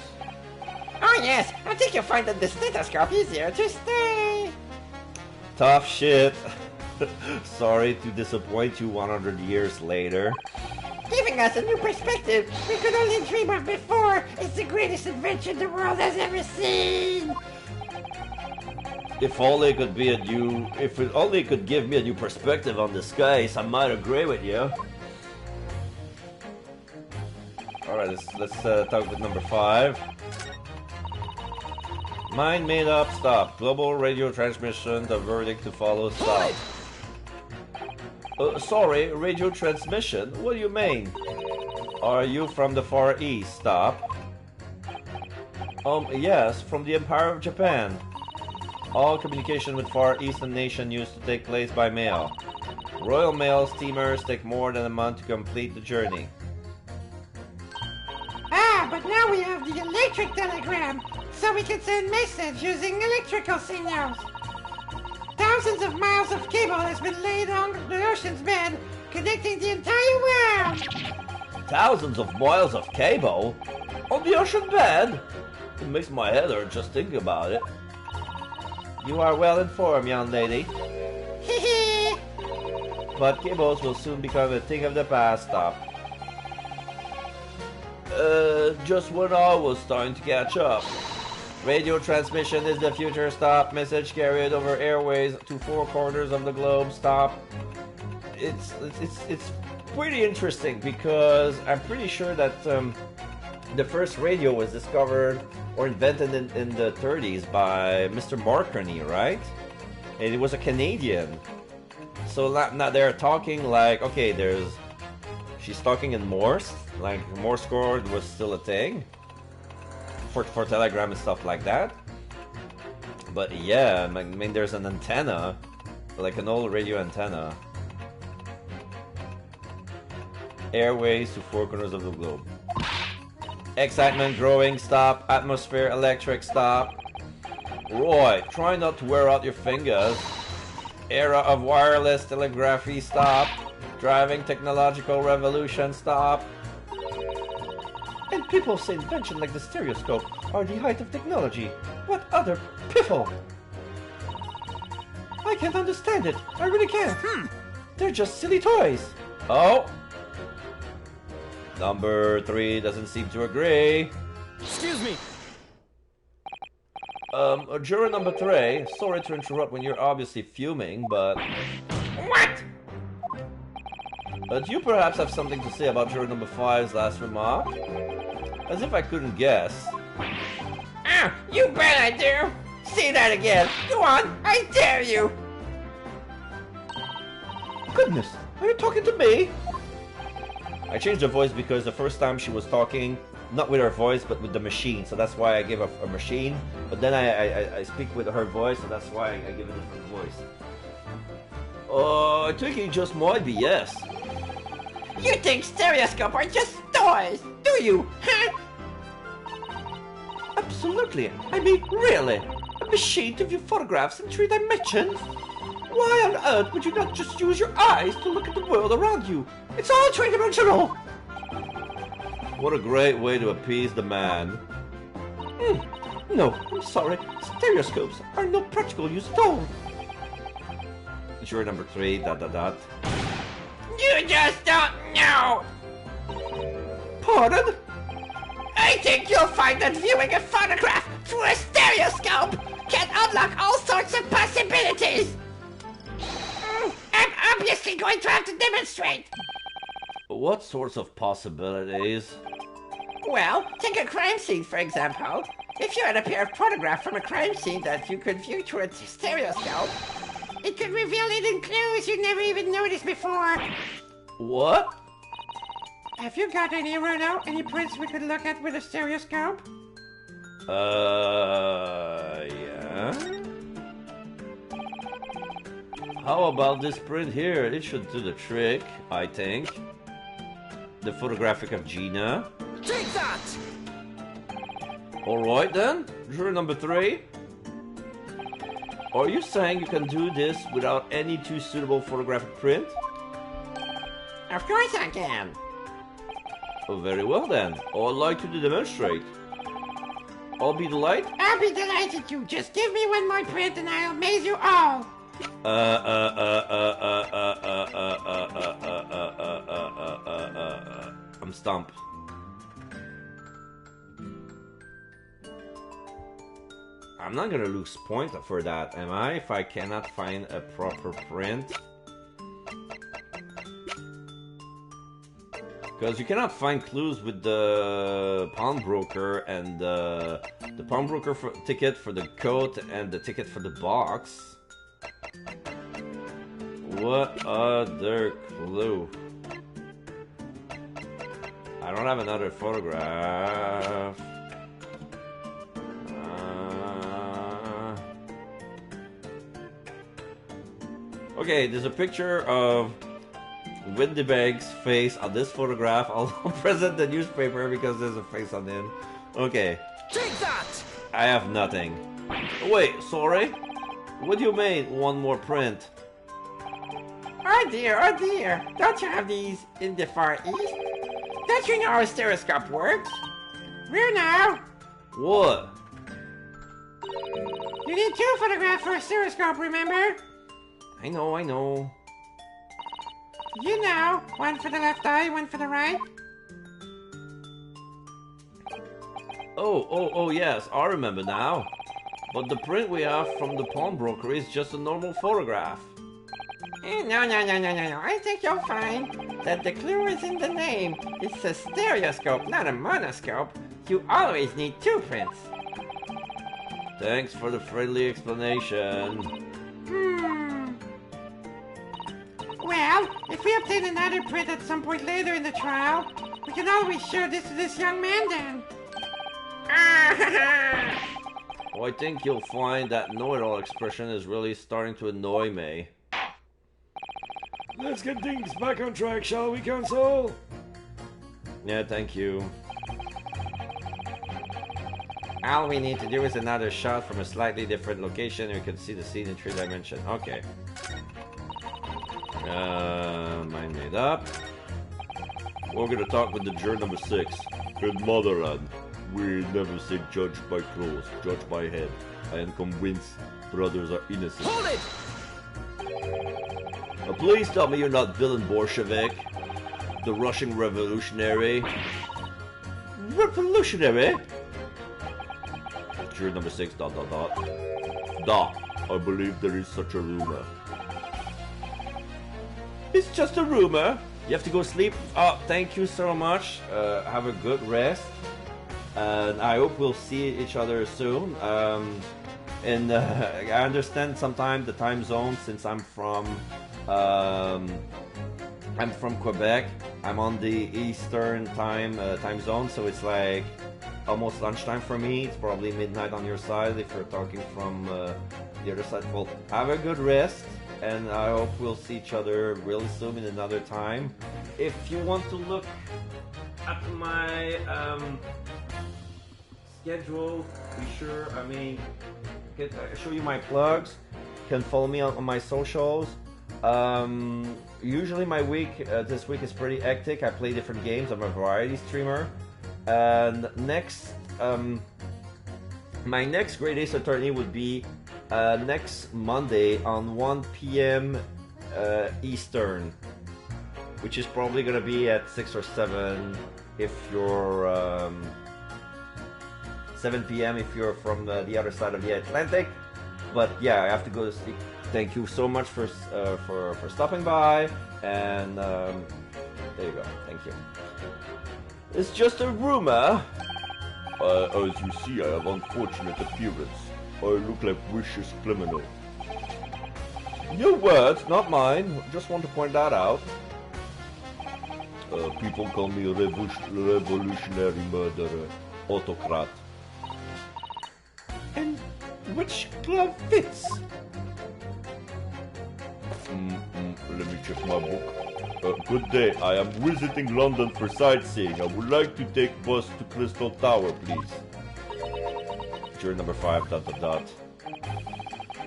Speaker 7: Oh yes, I think you'll find that the stethoscope is here to stay.
Speaker 1: Tough shit. Sorry to disappoint you 100 years later.
Speaker 7: Giving us a new perspective we could only dream of before. It's the greatest invention the world has ever seen.
Speaker 1: If only it could give me a new perspective on this case, I might agree with you. Alright, let's talk with number 5. Mind made up, stop. Global radio transmission, the verdict to follow, stop. Sorry, radio transmission? What do you mean? Are you from the Far East? Stop. Yes, from the Empire of Japan. All communication with Far Eastern nation used to take place by mail. Royal Mail steamers take more than a month to complete the journey.
Speaker 2: Ah, but now we have the electric telegram, so we can send messages using electrical signals. Thousands of miles of cable has been laid on the ocean's bed, connecting the entire world.
Speaker 1: Thousands of miles of cable? On the ocean bed? It makes my head hurt just thinking about it. You are well informed, young lady.
Speaker 2: Hehe.
Speaker 1: But cables will soon become a thing of the past, stop. Just when I was starting to catch up. Radio transmission is the future, stop. Message carried over airways to 4 corners of the globe, stop. It's pretty interesting because I'm pretty sure that the first radio was discovered or invented in the 30s by Mr. Marconi, right? And it was a Canadian. So now they're talking like, okay, she's talking in Morse, like Morse code was still a thing for telegram and stuff like that. But yeah, I mean, there's an antenna, like an old radio antenna. Airways to 4 corners of the globe. Excitement growing, stop. Atmosphere electric, stop. Roy, try not to wear out your fingers. Era of wireless telegraphy, stop. Driving technological revolution, stop.
Speaker 3: And people say inventions like the stereoscope are the height of technology. What other piffle? I can't understand it. I really can't. They're just silly toys.
Speaker 1: Oh. Number 3 doesn't seem to agree.
Speaker 2: Excuse me.
Speaker 1: Juror number 3, sorry to interrupt when you're obviously fuming, but...
Speaker 7: What?
Speaker 1: Do you perhaps have something to say about juror number 5's last remark? As if I couldn't guess.
Speaker 7: Ah, you bet I do. Say that again. Go on, I dare you.
Speaker 3: Goodness, are you talking to me?
Speaker 1: I changed the voice because the first time she was talking, not with her voice, but with the machine. So that's why I gave her a machine. But then I speak with her voice, so that's why I give a different voice. I think it just might be, yes.
Speaker 7: You think stereoscope are just toys, do you? Huh?
Speaker 1: Absolutely. I mean, really. A machine to view photographs in 3 dimensions? Why on earth would you not just use your eyes to look at the world around you? It's all 3-dimensional! What a great way to appease the man. No, I'm sorry. Stereoscopes are no practical use at all. Juror number 3, ...
Speaker 7: You just don't know!
Speaker 1: Pardon?
Speaker 7: I think you'll find that viewing a photograph through a stereoscope can unlock all sorts of possibilities! I'm obviously going to have to demonstrate!
Speaker 1: What sorts of possibilities?
Speaker 7: Well, take a crime scene, for example. If you had a pair of photographs from a crime scene that you could view through a stereoscope, it could reveal hidden clues you never even noticed before.
Speaker 1: What?
Speaker 2: Have you got any, Bruno? Any prints we could look at with a stereoscope?
Speaker 1: Yeah? How about this print here? It should do the trick, I think. The photographic of Gina.
Speaker 7: Take that!
Speaker 1: Alright then, juror number 3. Are you saying you can do this without any too suitable photographic print?
Speaker 7: Of course I can.
Speaker 1: Oh, very well then. I'd like you to demonstrate. I'll be the light.
Speaker 2: I'll be delighted to. Just give me one more print and I'll amaze you all.
Speaker 1: I'm stumped. I'm not gonna lose point for that, am I? If I cannot find a proper print. Because you cannot find clues with the pawnbroker and the pawnbroker ticket for the coat and the ticket for the box. What other clue? I don't have another photograph. Okay, there's a picture of Windybank's face on this photograph. I'll present the newspaper because there's a face on it. Okay.
Speaker 7: Take that!
Speaker 1: I have nothing. Wait, sorry? What do you mean, one more print?
Speaker 7: Oh dear. Don't you have these in the Far East? Don't you know how a stereoscope works?
Speaker 2: Bruno,
Speaker 1: What?
Speaker 2: you need 2 photographs for a stereoscope, remember?
Speaker 1: I know.
Speaker 2: You know, one for the left eye, one for the right.
Speaker 1: Oh, yes, I remember now. But the print we have from the pawnbroker is just a normal photograph.
Speaker 7: No. I think you'll find that the clue is in the name. It's a stereoscope, not a monoscope. You always need 2 prints.
Speaker 1: Thanks for the friendly explanation.
Speaker 2: Well, if we obtain another print at some point later in the trial, we can always show this to this young man then.
Speaker 1: Oh, I think you'll find that know-it-all expression is really starting to annoy me.
Speaker 5: Let's get things back on track, shall we, Council?
Speaker 1: Yeah, thank you.
Speaker 7: All we need to do is another shot from a slightly different location and we can see the scene in 3 dimensions. Okay.
Speaker 1: Mine made up. We're gonna talk with the juror number 6.
Speaker 6: In motherland, we never say judged by clothes, judged by head. I am convinced brothers are innocent.
Speaker 7: Hold it!
Speaker 1: Please tell me you're not Villain Bolshevik, the Russian revolutionary. Revolutionary? Juror number 6, ...
Speaker 6: Da, I believe there is such a rumor.
Speaker 1: It's just a rumor. You have to go sleep. Oh, thank you so much. Have a good rest. And I hope we'll see each other soon. And I understand sometimes the time zone since I'm from I'm from Quebec. I'm on the Eastern time zone, so it's like almost lunchtime for me. It's probably midnight on your side if you're talking from the other side. Well, have a good rest, and I hope we'll see each other really soon in another time. If you want to look at my schedule, be sure. I mean, show you my plugs. You can follow me on my socials. Usually my week this week is pretty hectic. I play different games. I'm a variety streamer, and my next Great Ace Attorney would be next Monday on 1 p.m. Eastern, which is probably gonna be at 6 or 7 if you're 7 p.m. if you're from the other side of the Atlantic. But yeah, I have to go to sleep. Thank you so much for stopping by, and there you go. Thank you. It's just a rumor.
Speaker 6: As you see, I have unfortunate appearance. I look like vicious criminal.
Speaker 1: Your words, not mine. Just want to point that out.
Speaker 6: People call me a revolutionary murderer, autocrat.
Speaker 3: And which glove fits?
Speaker 6: Let me check my book. Good day. I am visiting London for sightseeing. I would like to take bus to Crystal Tower, please.
Speaker 1: Juror number 5, ...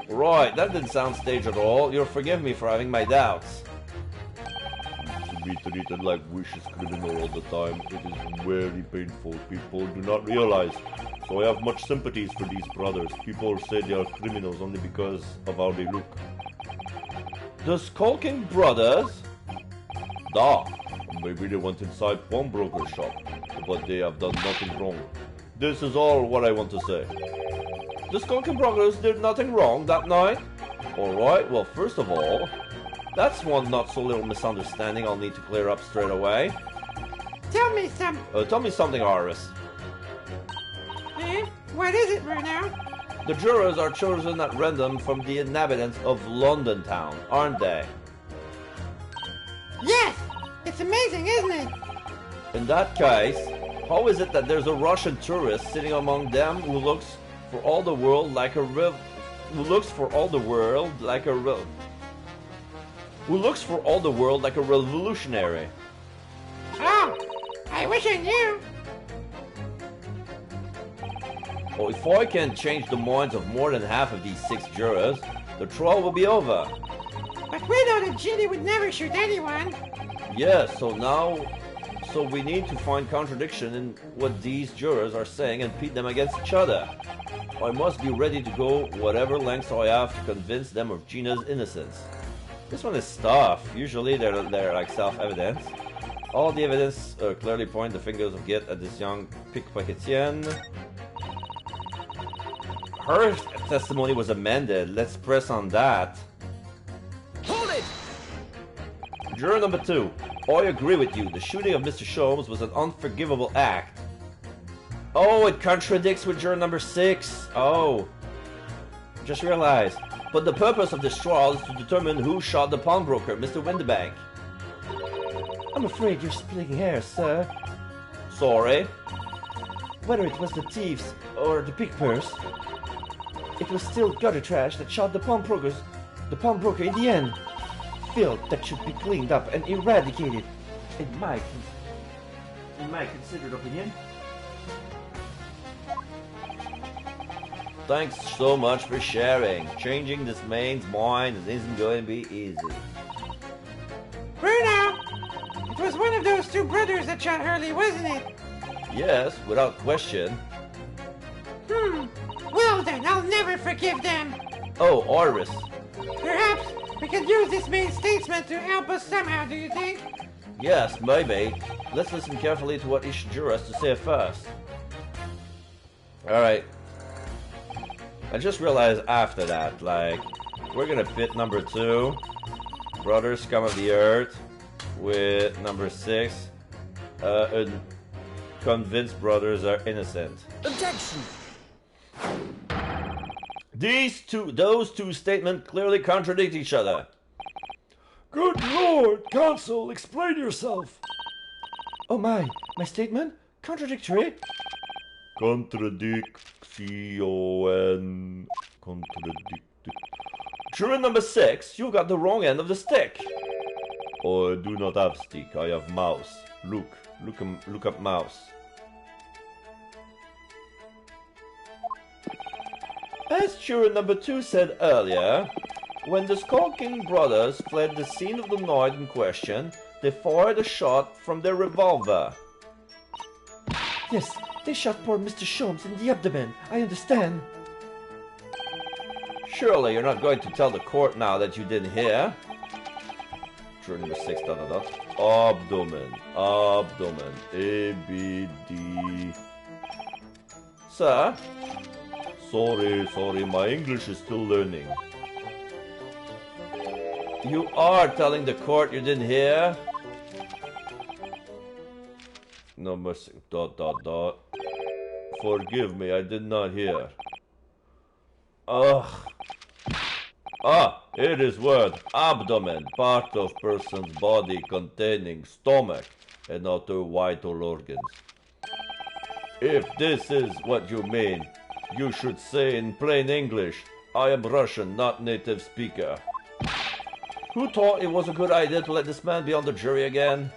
Speaker 1: Right, that didn't sound staged at all. You'll forgive me for having my doubts.
Speaker 6: To be treated like vicious criminal all the time, it is very painful. People do not realize. So I have much sympathies for these brothers. People say they are criminals only because of how they look.
Speaker 1: The Skulking Brothers?
Speaker 6: Da! Maybe they went inside pawnbroker shop, but they have done nothing wrong. This is all what I want to say.
Speaker 1: The Skulking Brothers did nothing wrong that night? Alright, well first of all, that's one not so little misunderstanding I'll need to clear up straight away.
Speaker 2: Tell me
Speaker 1: something, Iris.
Speaker 2: Eh? What is it, Bruno?
Speaker 1: The jurors are chosen at random from the inhabitants of London town, aren't they?
Speaker 2: Yes! It's amazing, isn't it?
Speaker 1: In that case, how is it that there's a Russian tourist sitting among them who looks for all the world like a revolutionary?
Speaker 2: Oh, I wish I knew.
Speaker 1: Well, if I can change the minds of more than half of these 6 jurors, the trial will be over.
Speaker 2: But we know that Ginny would never shoot anyone.
Speaker 1: Yes, so we need to find contradiction in what these jurors are saying and pit them against each other. I must be ready to go whatever lengths I have to convince them of Gina's innocence. This one is tough. Usually they're like self-evident. All the evidence clearly point the fingers of guilt at this young pickpocketienne. Her testimony was amended. Let's press on that.
Speaker 7: Hold it!
Speaker 1: Juror number 2. I agree with you. The shooting of Mr. Sholmes was an unforgivable act. Oh, it contradicts with juror number 6. Oh. Just realized. But the purpose of this trial is to determine who shot the pawnbroker, Mr. Windibank.
Speaker 3: I'm afraid you're splitting hairs, sir.
Speaker 1: Sorry.
Speaker 3: Whether it was the thieves or the pickpurse, it was still gutter trash that shot the pawnbroker in the end. Filth that should be cleaned up and eradicated, in my considered opinion.
Speaker 1: Thanks so much for sharing. Changing this man's mind isn't going to be easy.
Speaker 2: Bruno! It was one of those 2 brothers that shot Hurley, wasn't it?
Speaker 1: Yes, without question.
Speaker 2: Well then, I'll never forgive them.
Speaker 1: Oh, Iris.
Speaker 2: Perhaps we could use this main statesman to help us somehow, do you think?
Speaker 1: Yes, maybe. Let's listen carefully to what each juror has to say first. Alright. I just realized after that, like, we're gonna pit number 2, Brothers Scum of the Earth, with number 6, and convinced brothers are innocent.
Speaker 7: Objection!
Speaker 1: Those two statements clearly contradict each other.
Speaker 5: Good lord, Consul, explain yourself.
Speaker 3: Oh my statement? Contradictory?
Speaker 6: Contradiction. Juror number 6, you got the wrong end of the stick. I do not have stick, I have mouse. Look up mouse. As juror number 2 said earlier, when the Skulking brothers fled the scene of the night in question, they fired a shot from their revolver.
Speaker 3: Yes, they shot poor Mr. Sholmes in the abdomen. I understand.
Speaker 6: Surely you're not going to tell the court now that you didn't hear? Juror number 6, ... Abdomen. A, B, D. Sir? Sorry, my English is still learning. You are telling the court you didn't hear? Number 6, ... Forgive me, I did not hear. Ugh. Ah, it is word abdomen, part of person's body containing stomach and other vital organs. If this is what you mean, you should say in plain English, I am Russian, not native speaker. Who thought it was a good idea to let this man be on the jury again?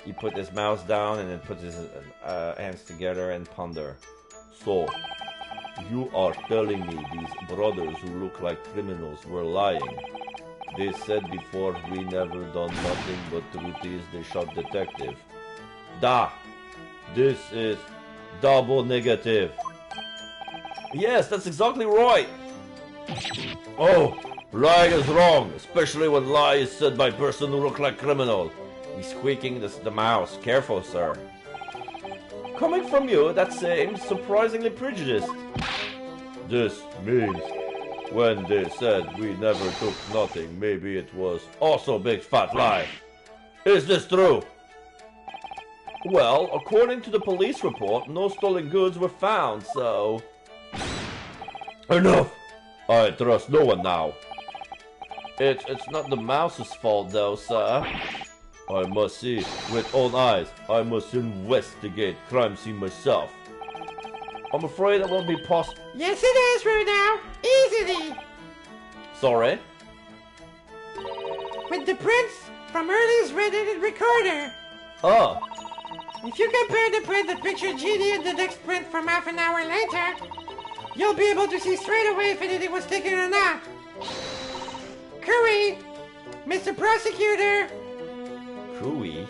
Speaker 6: He put his mouse down and then put his hands together and ponder. So, you are telling me these brothers who look like criminals were lying. They said before we never done nothing, but truth is they shot detective. Da! This is double negative. Yes, that's exactly right. Oh, lying is wrong, especially when lie is said by person who look like criminal. He's squeaking the mouse. Careful, sir. Coming from you, that seems surprisingly prejudiced. This means when they said we never took nothing, maybe it was also a big fat lie. Is this true? Well, according to the police report, no stolen goods were found, so... Enough! I trust no one now. It's not the mouse's fault though, sir. I must see with own eyes. I must investigate crime scene myself. I'm afraid it won't be possible.
Speaker 2: Yes, it is, Runau. Easily.
Speaker 6: Sorry?
Speaker 2: With the prints from earliest Reddit recorder.
Speaker 6: Oh.
Speaker 2: If you compare the print that pictured Genie and the next print from half an hour later, you'll be able to see straight away if anything was taken or not. Cooey, Mr. Prosecutor.
Speaker 6: Cooey?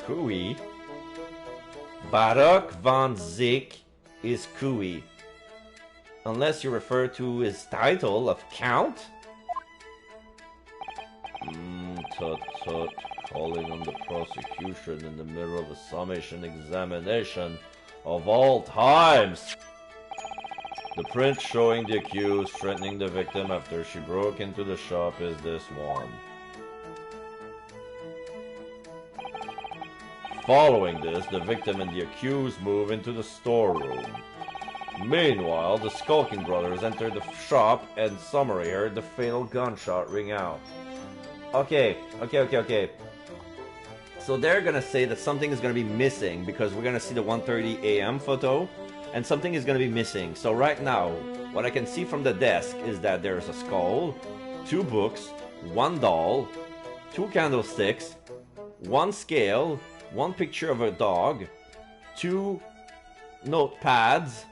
Speaker 6: Cooey? Baruch von Zick is Cooey. Unless you refer to his title of Count? Tut. Calling on the prosecution in the middle of a summation examination of all times. The print showing the accused threatening the victim after she broke into the shop is this one. Following this, the victim and the accused move into the storeroom. Meanwhile, the Skulking brothers enter the shop and Summary heard the fatal gunshot ring out. Okay. So they're gonna say that something is gonna be missing because we're gonna see the 1:30 a.m. photo and something is gonna be missing. So right now, what I can see from the desk is that there's a skull, 2 books, 1 doll, 2 candlesticks, 1 scale, 1 picture of a dog, 2 notepads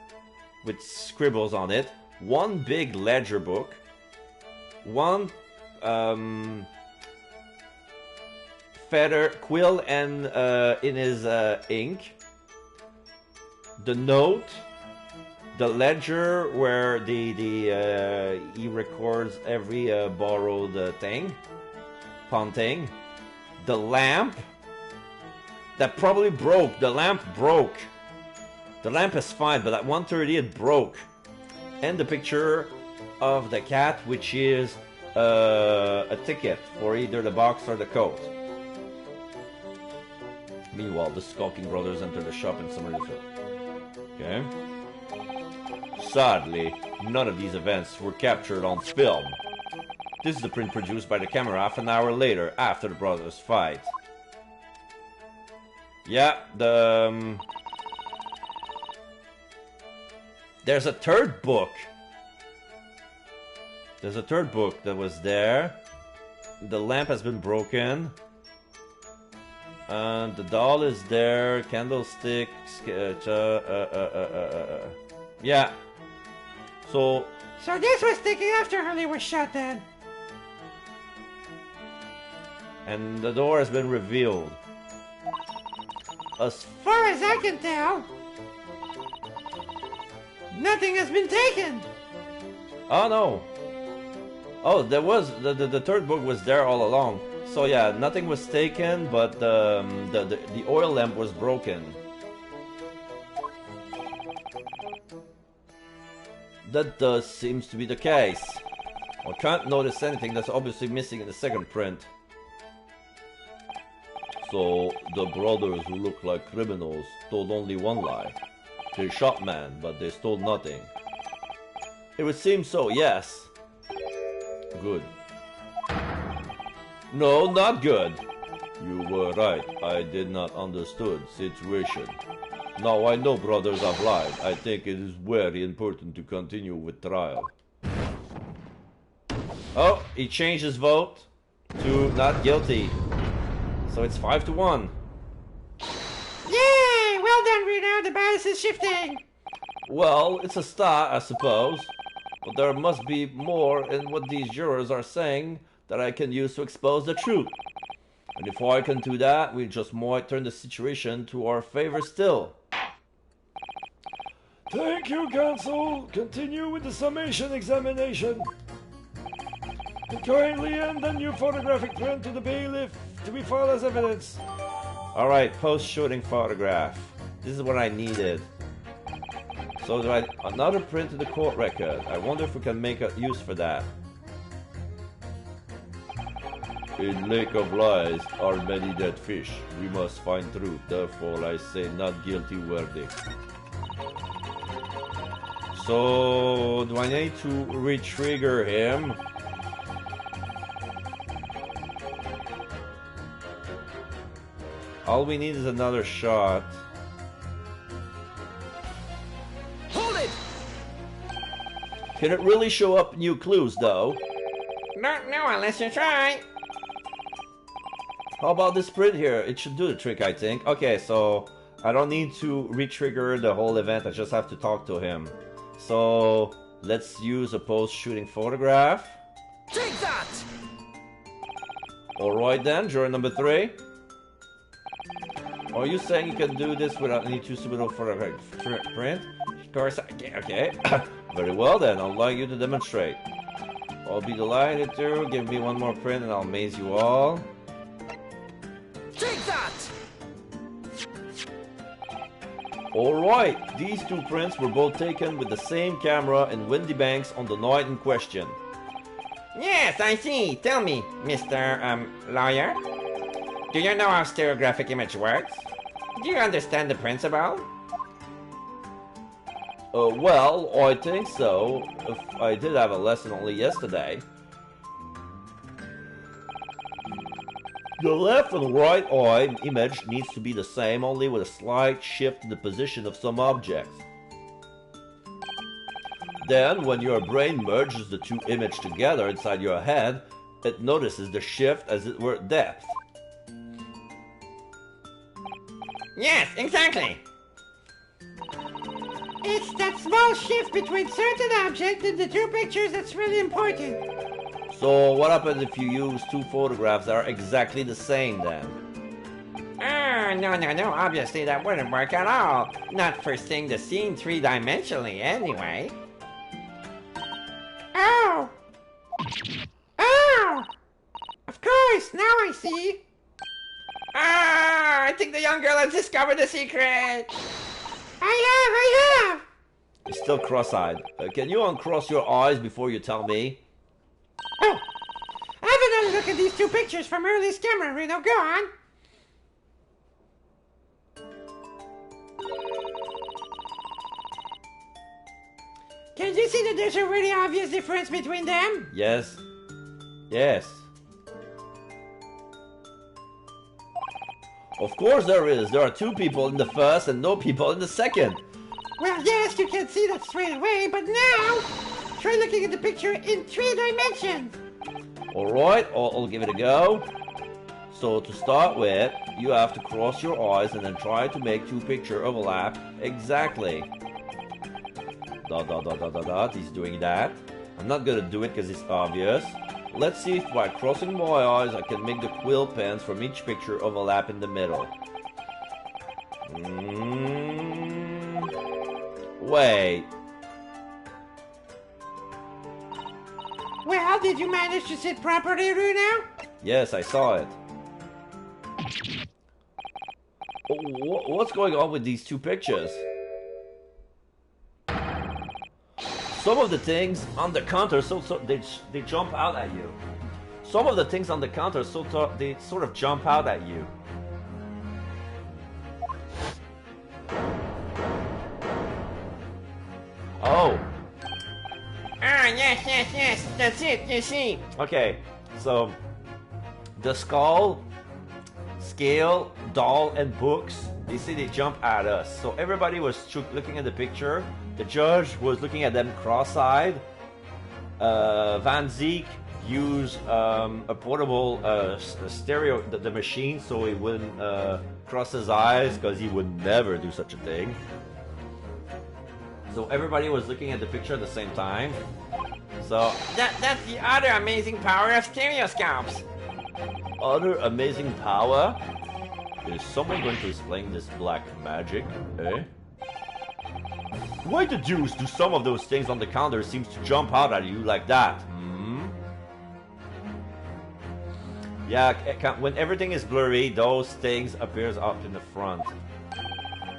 Speaker 6: with scribbles on it, 1 big ledger book, 1 feather quill and in his ink, the note, the ledger where he records every borrowed pawn thing, the lamp that probably broke. The lamp broke. The lamp is fine, but at 1:30 it broke, and the picture of the cat, which is a ticket for either the box or the coat. Meanwhile, the Skulking brothers enter the shop in Summer's. Okay. Sadly,
Speaker 1: None of these events were captured on film. This is the print produced by the camera half an hour later, after the brothers' fight. Yeah, there's a third book. There's a third book that was there. The lamp has been broken. And the doll is there. Candlestick. Yeah. So
Speaker 2: this was taken after Hurley was shot then.
Speaker 1: And the door has been revealed.
Speaker 2: As far as I can tell, nothing has been taken.
Speaker 1: Oh no. Oh, there was the third book was there all along. So yeah, nothing was taken, but the oil lamp was broken. That does seems to be the case. I can't notice anything that's obviously missing in the second print. So the brothers who look like criminals told only one lie. They shot man, but they stole nothing. It would seem so, yes. Good. No, not good. You were right. I did not understood situation. Now I know brothers have lied. I think it is very important to continue with trial. Oh, he changed his vote to not guilty. So it's 5-1.
Speaker 2: Yay! Well done, Reno. The bias is shifting.
Speaker 1: Well, it's a start, I suppose. But there must be more in what these jurors are saying that I can use to expose the truth. And if I can do that, we just might turn the situation to our favor still.
Speaker 5: Thank you, counsel. Continue with the summation examination. And kindly hand the new photographic print to the bailiff to be filed as evidence.
Speaker 1: Alright, post-shooting photograph. This is what I needed. So do I another print of the court record. I wonder if we can make a use for that. In Lake of Lies are many dead fish. We must find truth. Therefore, I say not guilty verdict. So, do I need to re-trigger him? All we need is another shot.
Speaker 7: Hold it!
Speaker 1: Can it really show up new clues, though?
Speaker 7: Don't know unless you try.
Speaker 1: How about this print here? It should do the trick, I think. Okay, so I don't need to re-trigger the whole event. I just have to talk to him. So let's use a post-shooting photograph.
Speaker 7: Take that!
Speaker 1: Alright then, juror number 3. Are you saying you can do this without any too suitable photograph print? Of course, okay. Very well then, I'd like you to demonstrate. I'll be delighted to. Give me one more print and I'll amaze you all.
Speaker 7: Take that!
Speaker 1: Alright, these two prints were both taken with the same camera in Windy Banks on the night in question.
Speaker 7: Yes, I see. Tell me, Mr. Lawyer. Do you know how stereographic image works? Do you understand the principle?
Speaker 1: Well, I think so. If I did have a lesson only yesterday. The left and right eye image needs to be the same, only with a slight shift in the position of some objects. Then, when your brain merges the two images together inside your head, it notices the shift as it were depth.
Speaker 7: Yes, exactly.
Speaker 2: It's that small shift between certain objects in the two pictures that's really important.
Speaker 1: So what happens if you use two photographs that are exactly the same then?
Speaker 7: No. Obviously that wouldn't work at all. Not for seeing the scene three-dimensionally, anyway.
Speaker 2: Oh! Oh! Of course, now I see.
Speaker 7: I think the young girl has discovered the secret.
Speaker 2: I have!
Speaker 1: You're still cross-eyed. Can you uncross your eyes before you tell me?
Speaker 2: Oh! Have another look at these two pictures from Early's camera, Reno. Go on. Can you see that there's a really obvious difference between them?
Speaker 1: Yes. Yes. Of course there is. There are 2 people in the first and no people in the second.
Speaker 2: Well, yes, you can see that straight away, but now try looking at the picture in 3 dimensions.
Speaker 1: Alright, I'll give it a go. So to start with, you have to cross your eyes and then try to make 2 pictures overlap exactly. Dot, dot, dot, dot, dot, dot. He's doing that. I'm not gonna do it because it's obvious. Let's see if by crossing my eyes I can make the quill pens from each picture overlap in the middle. Wait.
Speaker 2: Well, did you manage to sit properly, Runo?
Speaker 1: Yes, I saw it. What's going on with these 2 pictures? Some of the things on the counter, they jump out at you. Some of the things on the counter, they sort of jump out at you. Oh.
Speaker 7: Ah, yes, that's it, you see.
Speaker 1: Okay, so the skull, scale, doll, and books, they say they jump at us. So everybody was looking at the picture. The judge was looking at them cross-eyed. Van Zeke used a portable stereo, the machine, so he wouldn't cross his eyes because he would never do such a thing. So everybody was looking at the picture at the same time. So
Speaker 7: That's the other amazing power of stereoscopes.
Speaker 1: other amazing power. Is someone going to explain this black magic, eh? Why the deuce do some of those things on the counter seems to jump out at you like that? Yeah, when everything is blurry, those things appears up in the front.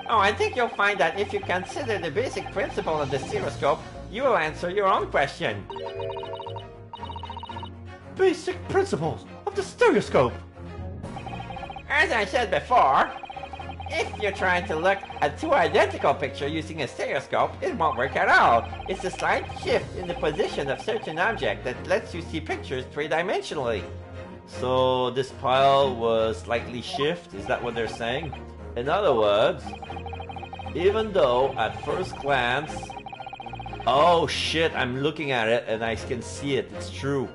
Speaker 7: Oh, I think you'll find that if you consider the basic principle of the stereoscope, you will answer your own question.
Speaker 1: Basic principles of the stereoscope.
Speaker 7: As I said before, if you're trying to look at 2 identical pictures using a stereoscope, it won't work at all. It's a slight shift in the position of certain object that lets you see pictures 3-dimensionally.
Speaker 1: So this pile was slightly shift, is that what they're saying? In other words, even though at first glance, oh shit, I'm looking at it and I can see it, it's true.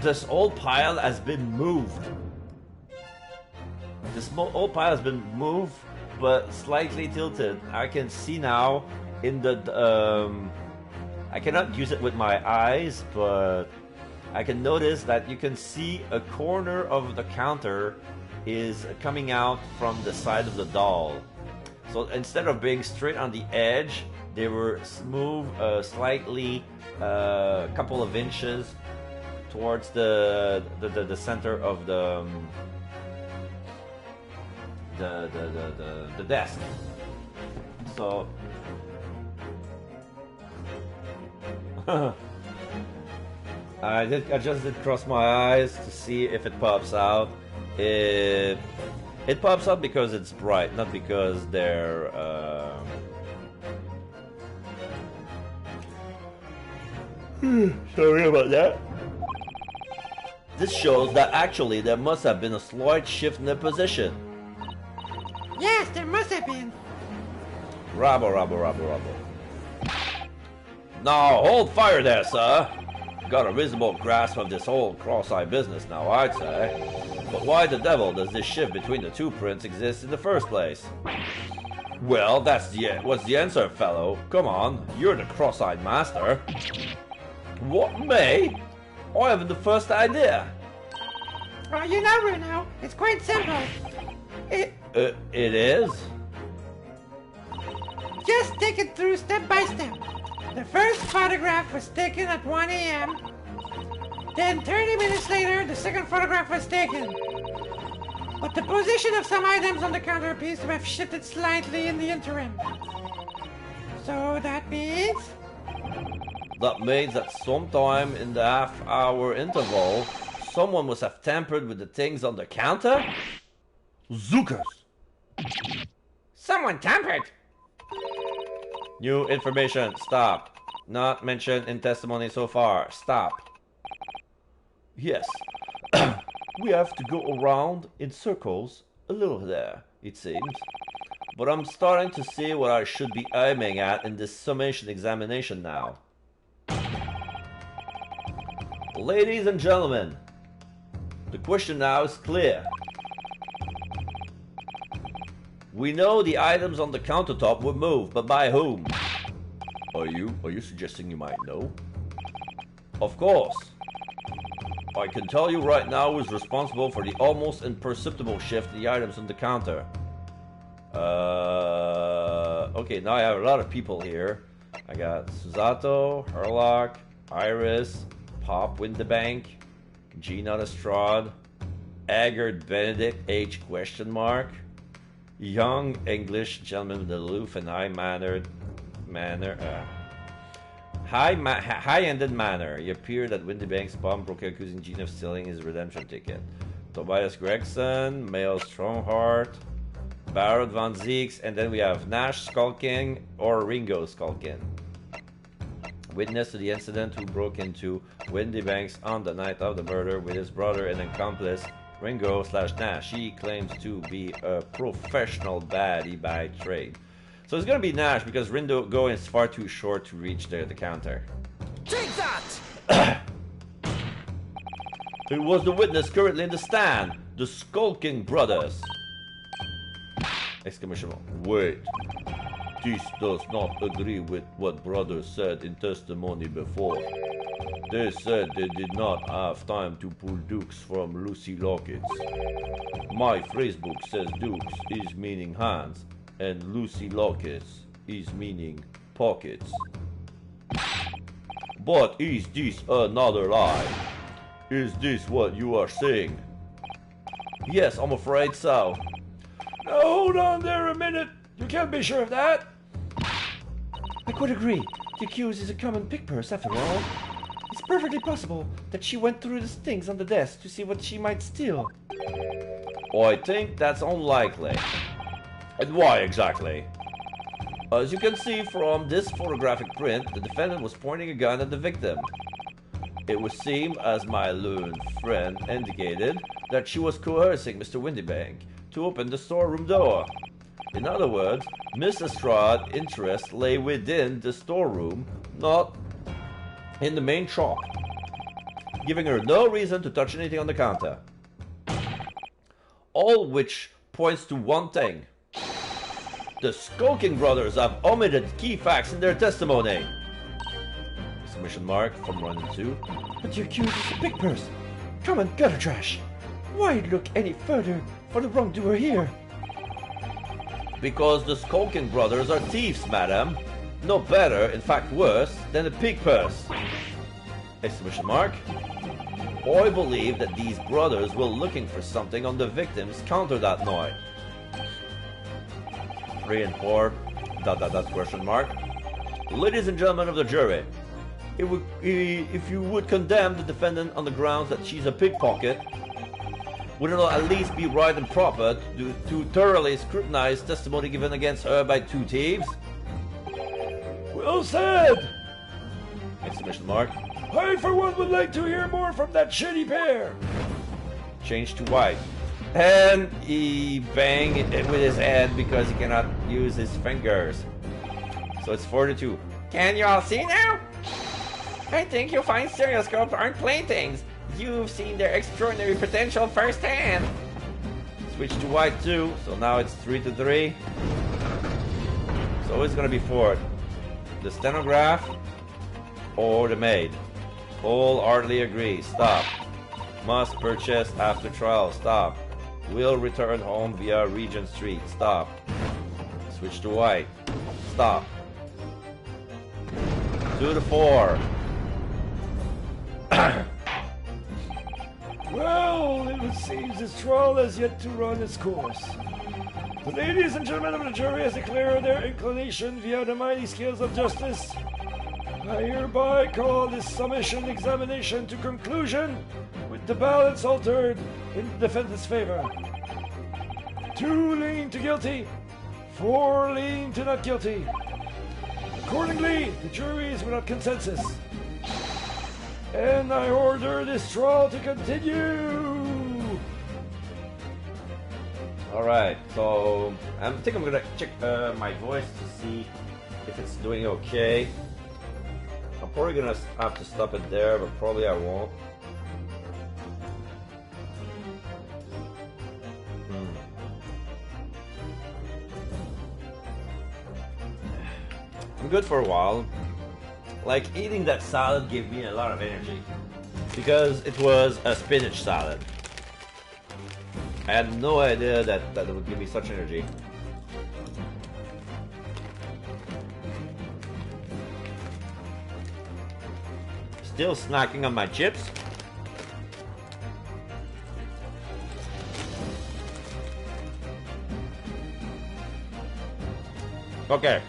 Speaker 1: This old pile has been moved. This old pile has been moved, but slightly tilted. I can see now in the, I cannot use it with my eyes, but I can notice that you can see a corner of the counter is coming out from the side of the doll. So instead of being straight on the edge, they were smooth, slightly, a couple of inches towards the center of the desk. So I just did cross my eyes to see if it pops out. It pops up because it's bright, not because they're sorry about that. This shows that actually there must have been a slight shift in the position.
Speaker 2: Yes, there must have been.
Speaker 1: Rabble. Now, hold fire there, sir. Got a reasonable grasp of this whole cross-eye business now, I'd say. But why the devil does this shift between the 2 prints exist in the first place? Well, what's the answer, fellow? Come on, you're the cross-eyed master. What, me? I haven't the first idea.
Speaker 2: Well, you know, Runo, it's quite simple.
Speaker 1: It is?
Speaker 2: Just take it through step by step. The first photograph was taken at 1 a.m. Then 30 minutes later, the second photograph was taken. But the position of some items on the counter appears to have shifted slightly in the interim. So that means...
Speaker 1: That means that sometime in the half-hour interval, someone must have tampered with the things on the counter? Zookers!
Speaker 7: Someone tampered.
Speaker 1: New information. Stop. Not mentioned in testimony so far. Stop.
Speaker 6: Yes. We have to go around in circles a little there, it seems.
Speaker 1: But I'm starting to see what I should be aiming at in this summation examination now. Ladies and gentlemen, the question now is clear. We know the items on the countertop were moved, but by whom?
Speaker 6: Are you suggesting you might know?
Speaker 1: Of course. I can tell you right now who is responsible for the almost imperceptible shift in the items on the counter. Okay, now I have a lot of people here. I got Susato, Herlock, Iris, Pop Windebank, Gina Lestrade, Haggard Benedict H ? Young English gentleman with aloof and high-ended manner. He appeared at Windebank's pawnbroker accusing Gene of stealing his redemption ticket. Tobias Gregson, Mayo Strongheart, Barrett Van Zeeks, and then we have Nash Skulking or Ringo Skulking. Witness to the incident who broke into Windebank's on the night of the murder with his brother and accomplice Ringo/Nash. He claims to be a professional baddie by trade. So it's gonna be Nash because Ringo is far too short to reach the counter.
Speaker 7: Take that!
Speaker 1: It was the witness currently in the stand, the Skulking Brothers. Exclamation mark.
Speaker 6: Wait. This does not agree with what brothers said in testimony before. They said they did not have time to pull dukes from Lucy Lockets. My phrasebook says dukes is meaning hands, and Lucy Lockets is meaning pockets. But is this another lie? Is this what you are saying?
Speaker 1: Yes, I'm afraid so.
Speaker 5: Now hold on there a minute. You can't be sure of that.
Speaker 3: I quite agree. The accused is a common pick purse after all. It's perfectly possible that she went through the things on the desk to see what she might steal.
Speaker 1: I think that's unlikely.
Speaker 6: And why exactly?
Speaker 1: As you can see from this photographic print, the defendant was pointing a gun at the victim. It would seem, as my learned friend indicated, that she was coercing Mr. Windebank to open the storeroom door. In other words, Miss Lestrade's interest lay within the storeroom, not in the main shop, giving her no reason to touch anything on the counter. All which points to one thing. The Skulking Brothers have omitted key facts in their testimony. Exclamation mark from Ronin 2.
Speaker 3: But the accused is a pick purse. Common gutter trash. Why look any further for the wrongdoer here?
Speaker 1: Because the Skulking Brothers are thieves, madam. No better, in fact worse, than a pig purse. Exclamation mark. I believe that these brothers were looking for something on the victim's counter that night. 3 and 4, ... question mark. Ladies and gentlemen of the jury, if you would condemn the defendant on the grounds that she's a pickpocket, would it not at least be right and proper to thoroughly scrutinize testimony given against her by two thieves?
Speaker 5: Well said!
Speaker 1: Exclamation mark.
Speaker 5: I, for one, would like to hear more from that shitty pair.
Speaker 1: Change to white. And he banged it with his head because he cannot use his fingers. So it's 4-2.
Speaker 7: Can you all see now? I think you'll find stereoscopes aren't playthings. You've seen their extraordinary potential firsthand.
Speaker 1: Switch to white too, so now it's 3-3. So it's gonna be 4. The stenograph or the maid. Wholeheartedly agree. Stop. Must purchase after trial. Stop. Will return home via Regent Street. Stop. Switch to white. Stop. 2-4.
Speaker 5: Well, it seems this trial has yet to run its course. The ladies and gentlemen of the jury has declared their inclination via the mighty scales of justice. I hereby call this summation examination to conclusion with the balance altered in the defendant's favor. 2 lean to guilty, 4 lean to not guilty. Accordingly, the jury is without consensus. And I order this trial to continue!
Speaker 1: Alright, so I think I'm gonna check my voice to see if it's doing okay. I'm probably gonna have to stop it there, but probably I won't. I'm good for a while. Like, eating that salad gave me a lot of energy because it was a spinach salad. I had no idea that it would give me such energy. Still snacking on my chips. Okay.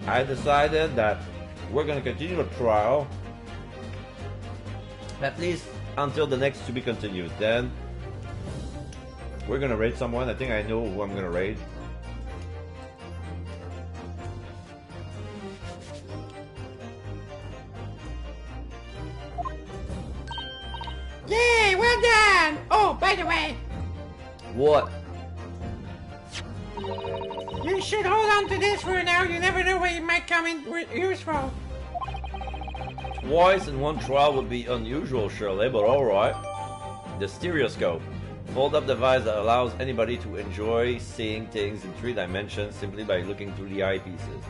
Speaker 1: I decided that we're gonna continue the trial at least until the next to be continued. Then we're gonna raid someone. I think I know who I'm gonna raid.
Speaker 2: Yay, well done! Oh, by the way,
Speaker 1: What?
Speaker 2: you should hold on to this for now. You never know when it might come in useful.
Speaker 1: Twice in one trial would be unusual, surely, but alright. The stereoscope. Fold-up device that allows anybody to enjoy seeing things in 3 dimensions simply by looking through the eyepieces.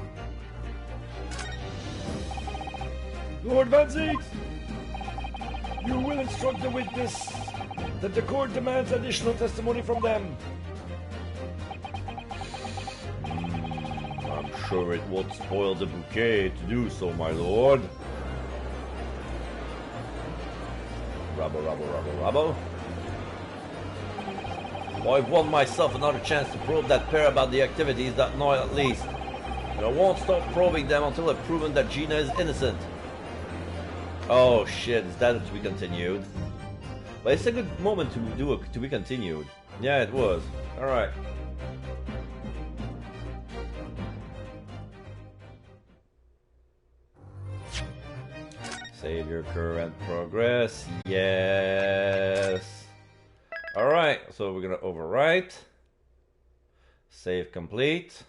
Speaker 5: Lord Van Ziet, you will instruct the witness that the court demands additional testimony from them.
Speaker 6: I'm sure it won't spoil the bouquet to do so, my lord.
Speaker 1: Rubble, rubble, rubble, rubble. Well, I've won myself another chance to probe that pair about the activities that night at least. And I won't stop probing them until I've proven that Gina is innocent. Oh shit, is that to be continued? But it's a good moment to do it to be continued. Yeah, it was. Alright. Save your current progress. Yes. Alright, so we're gonna overwrite. Save complete.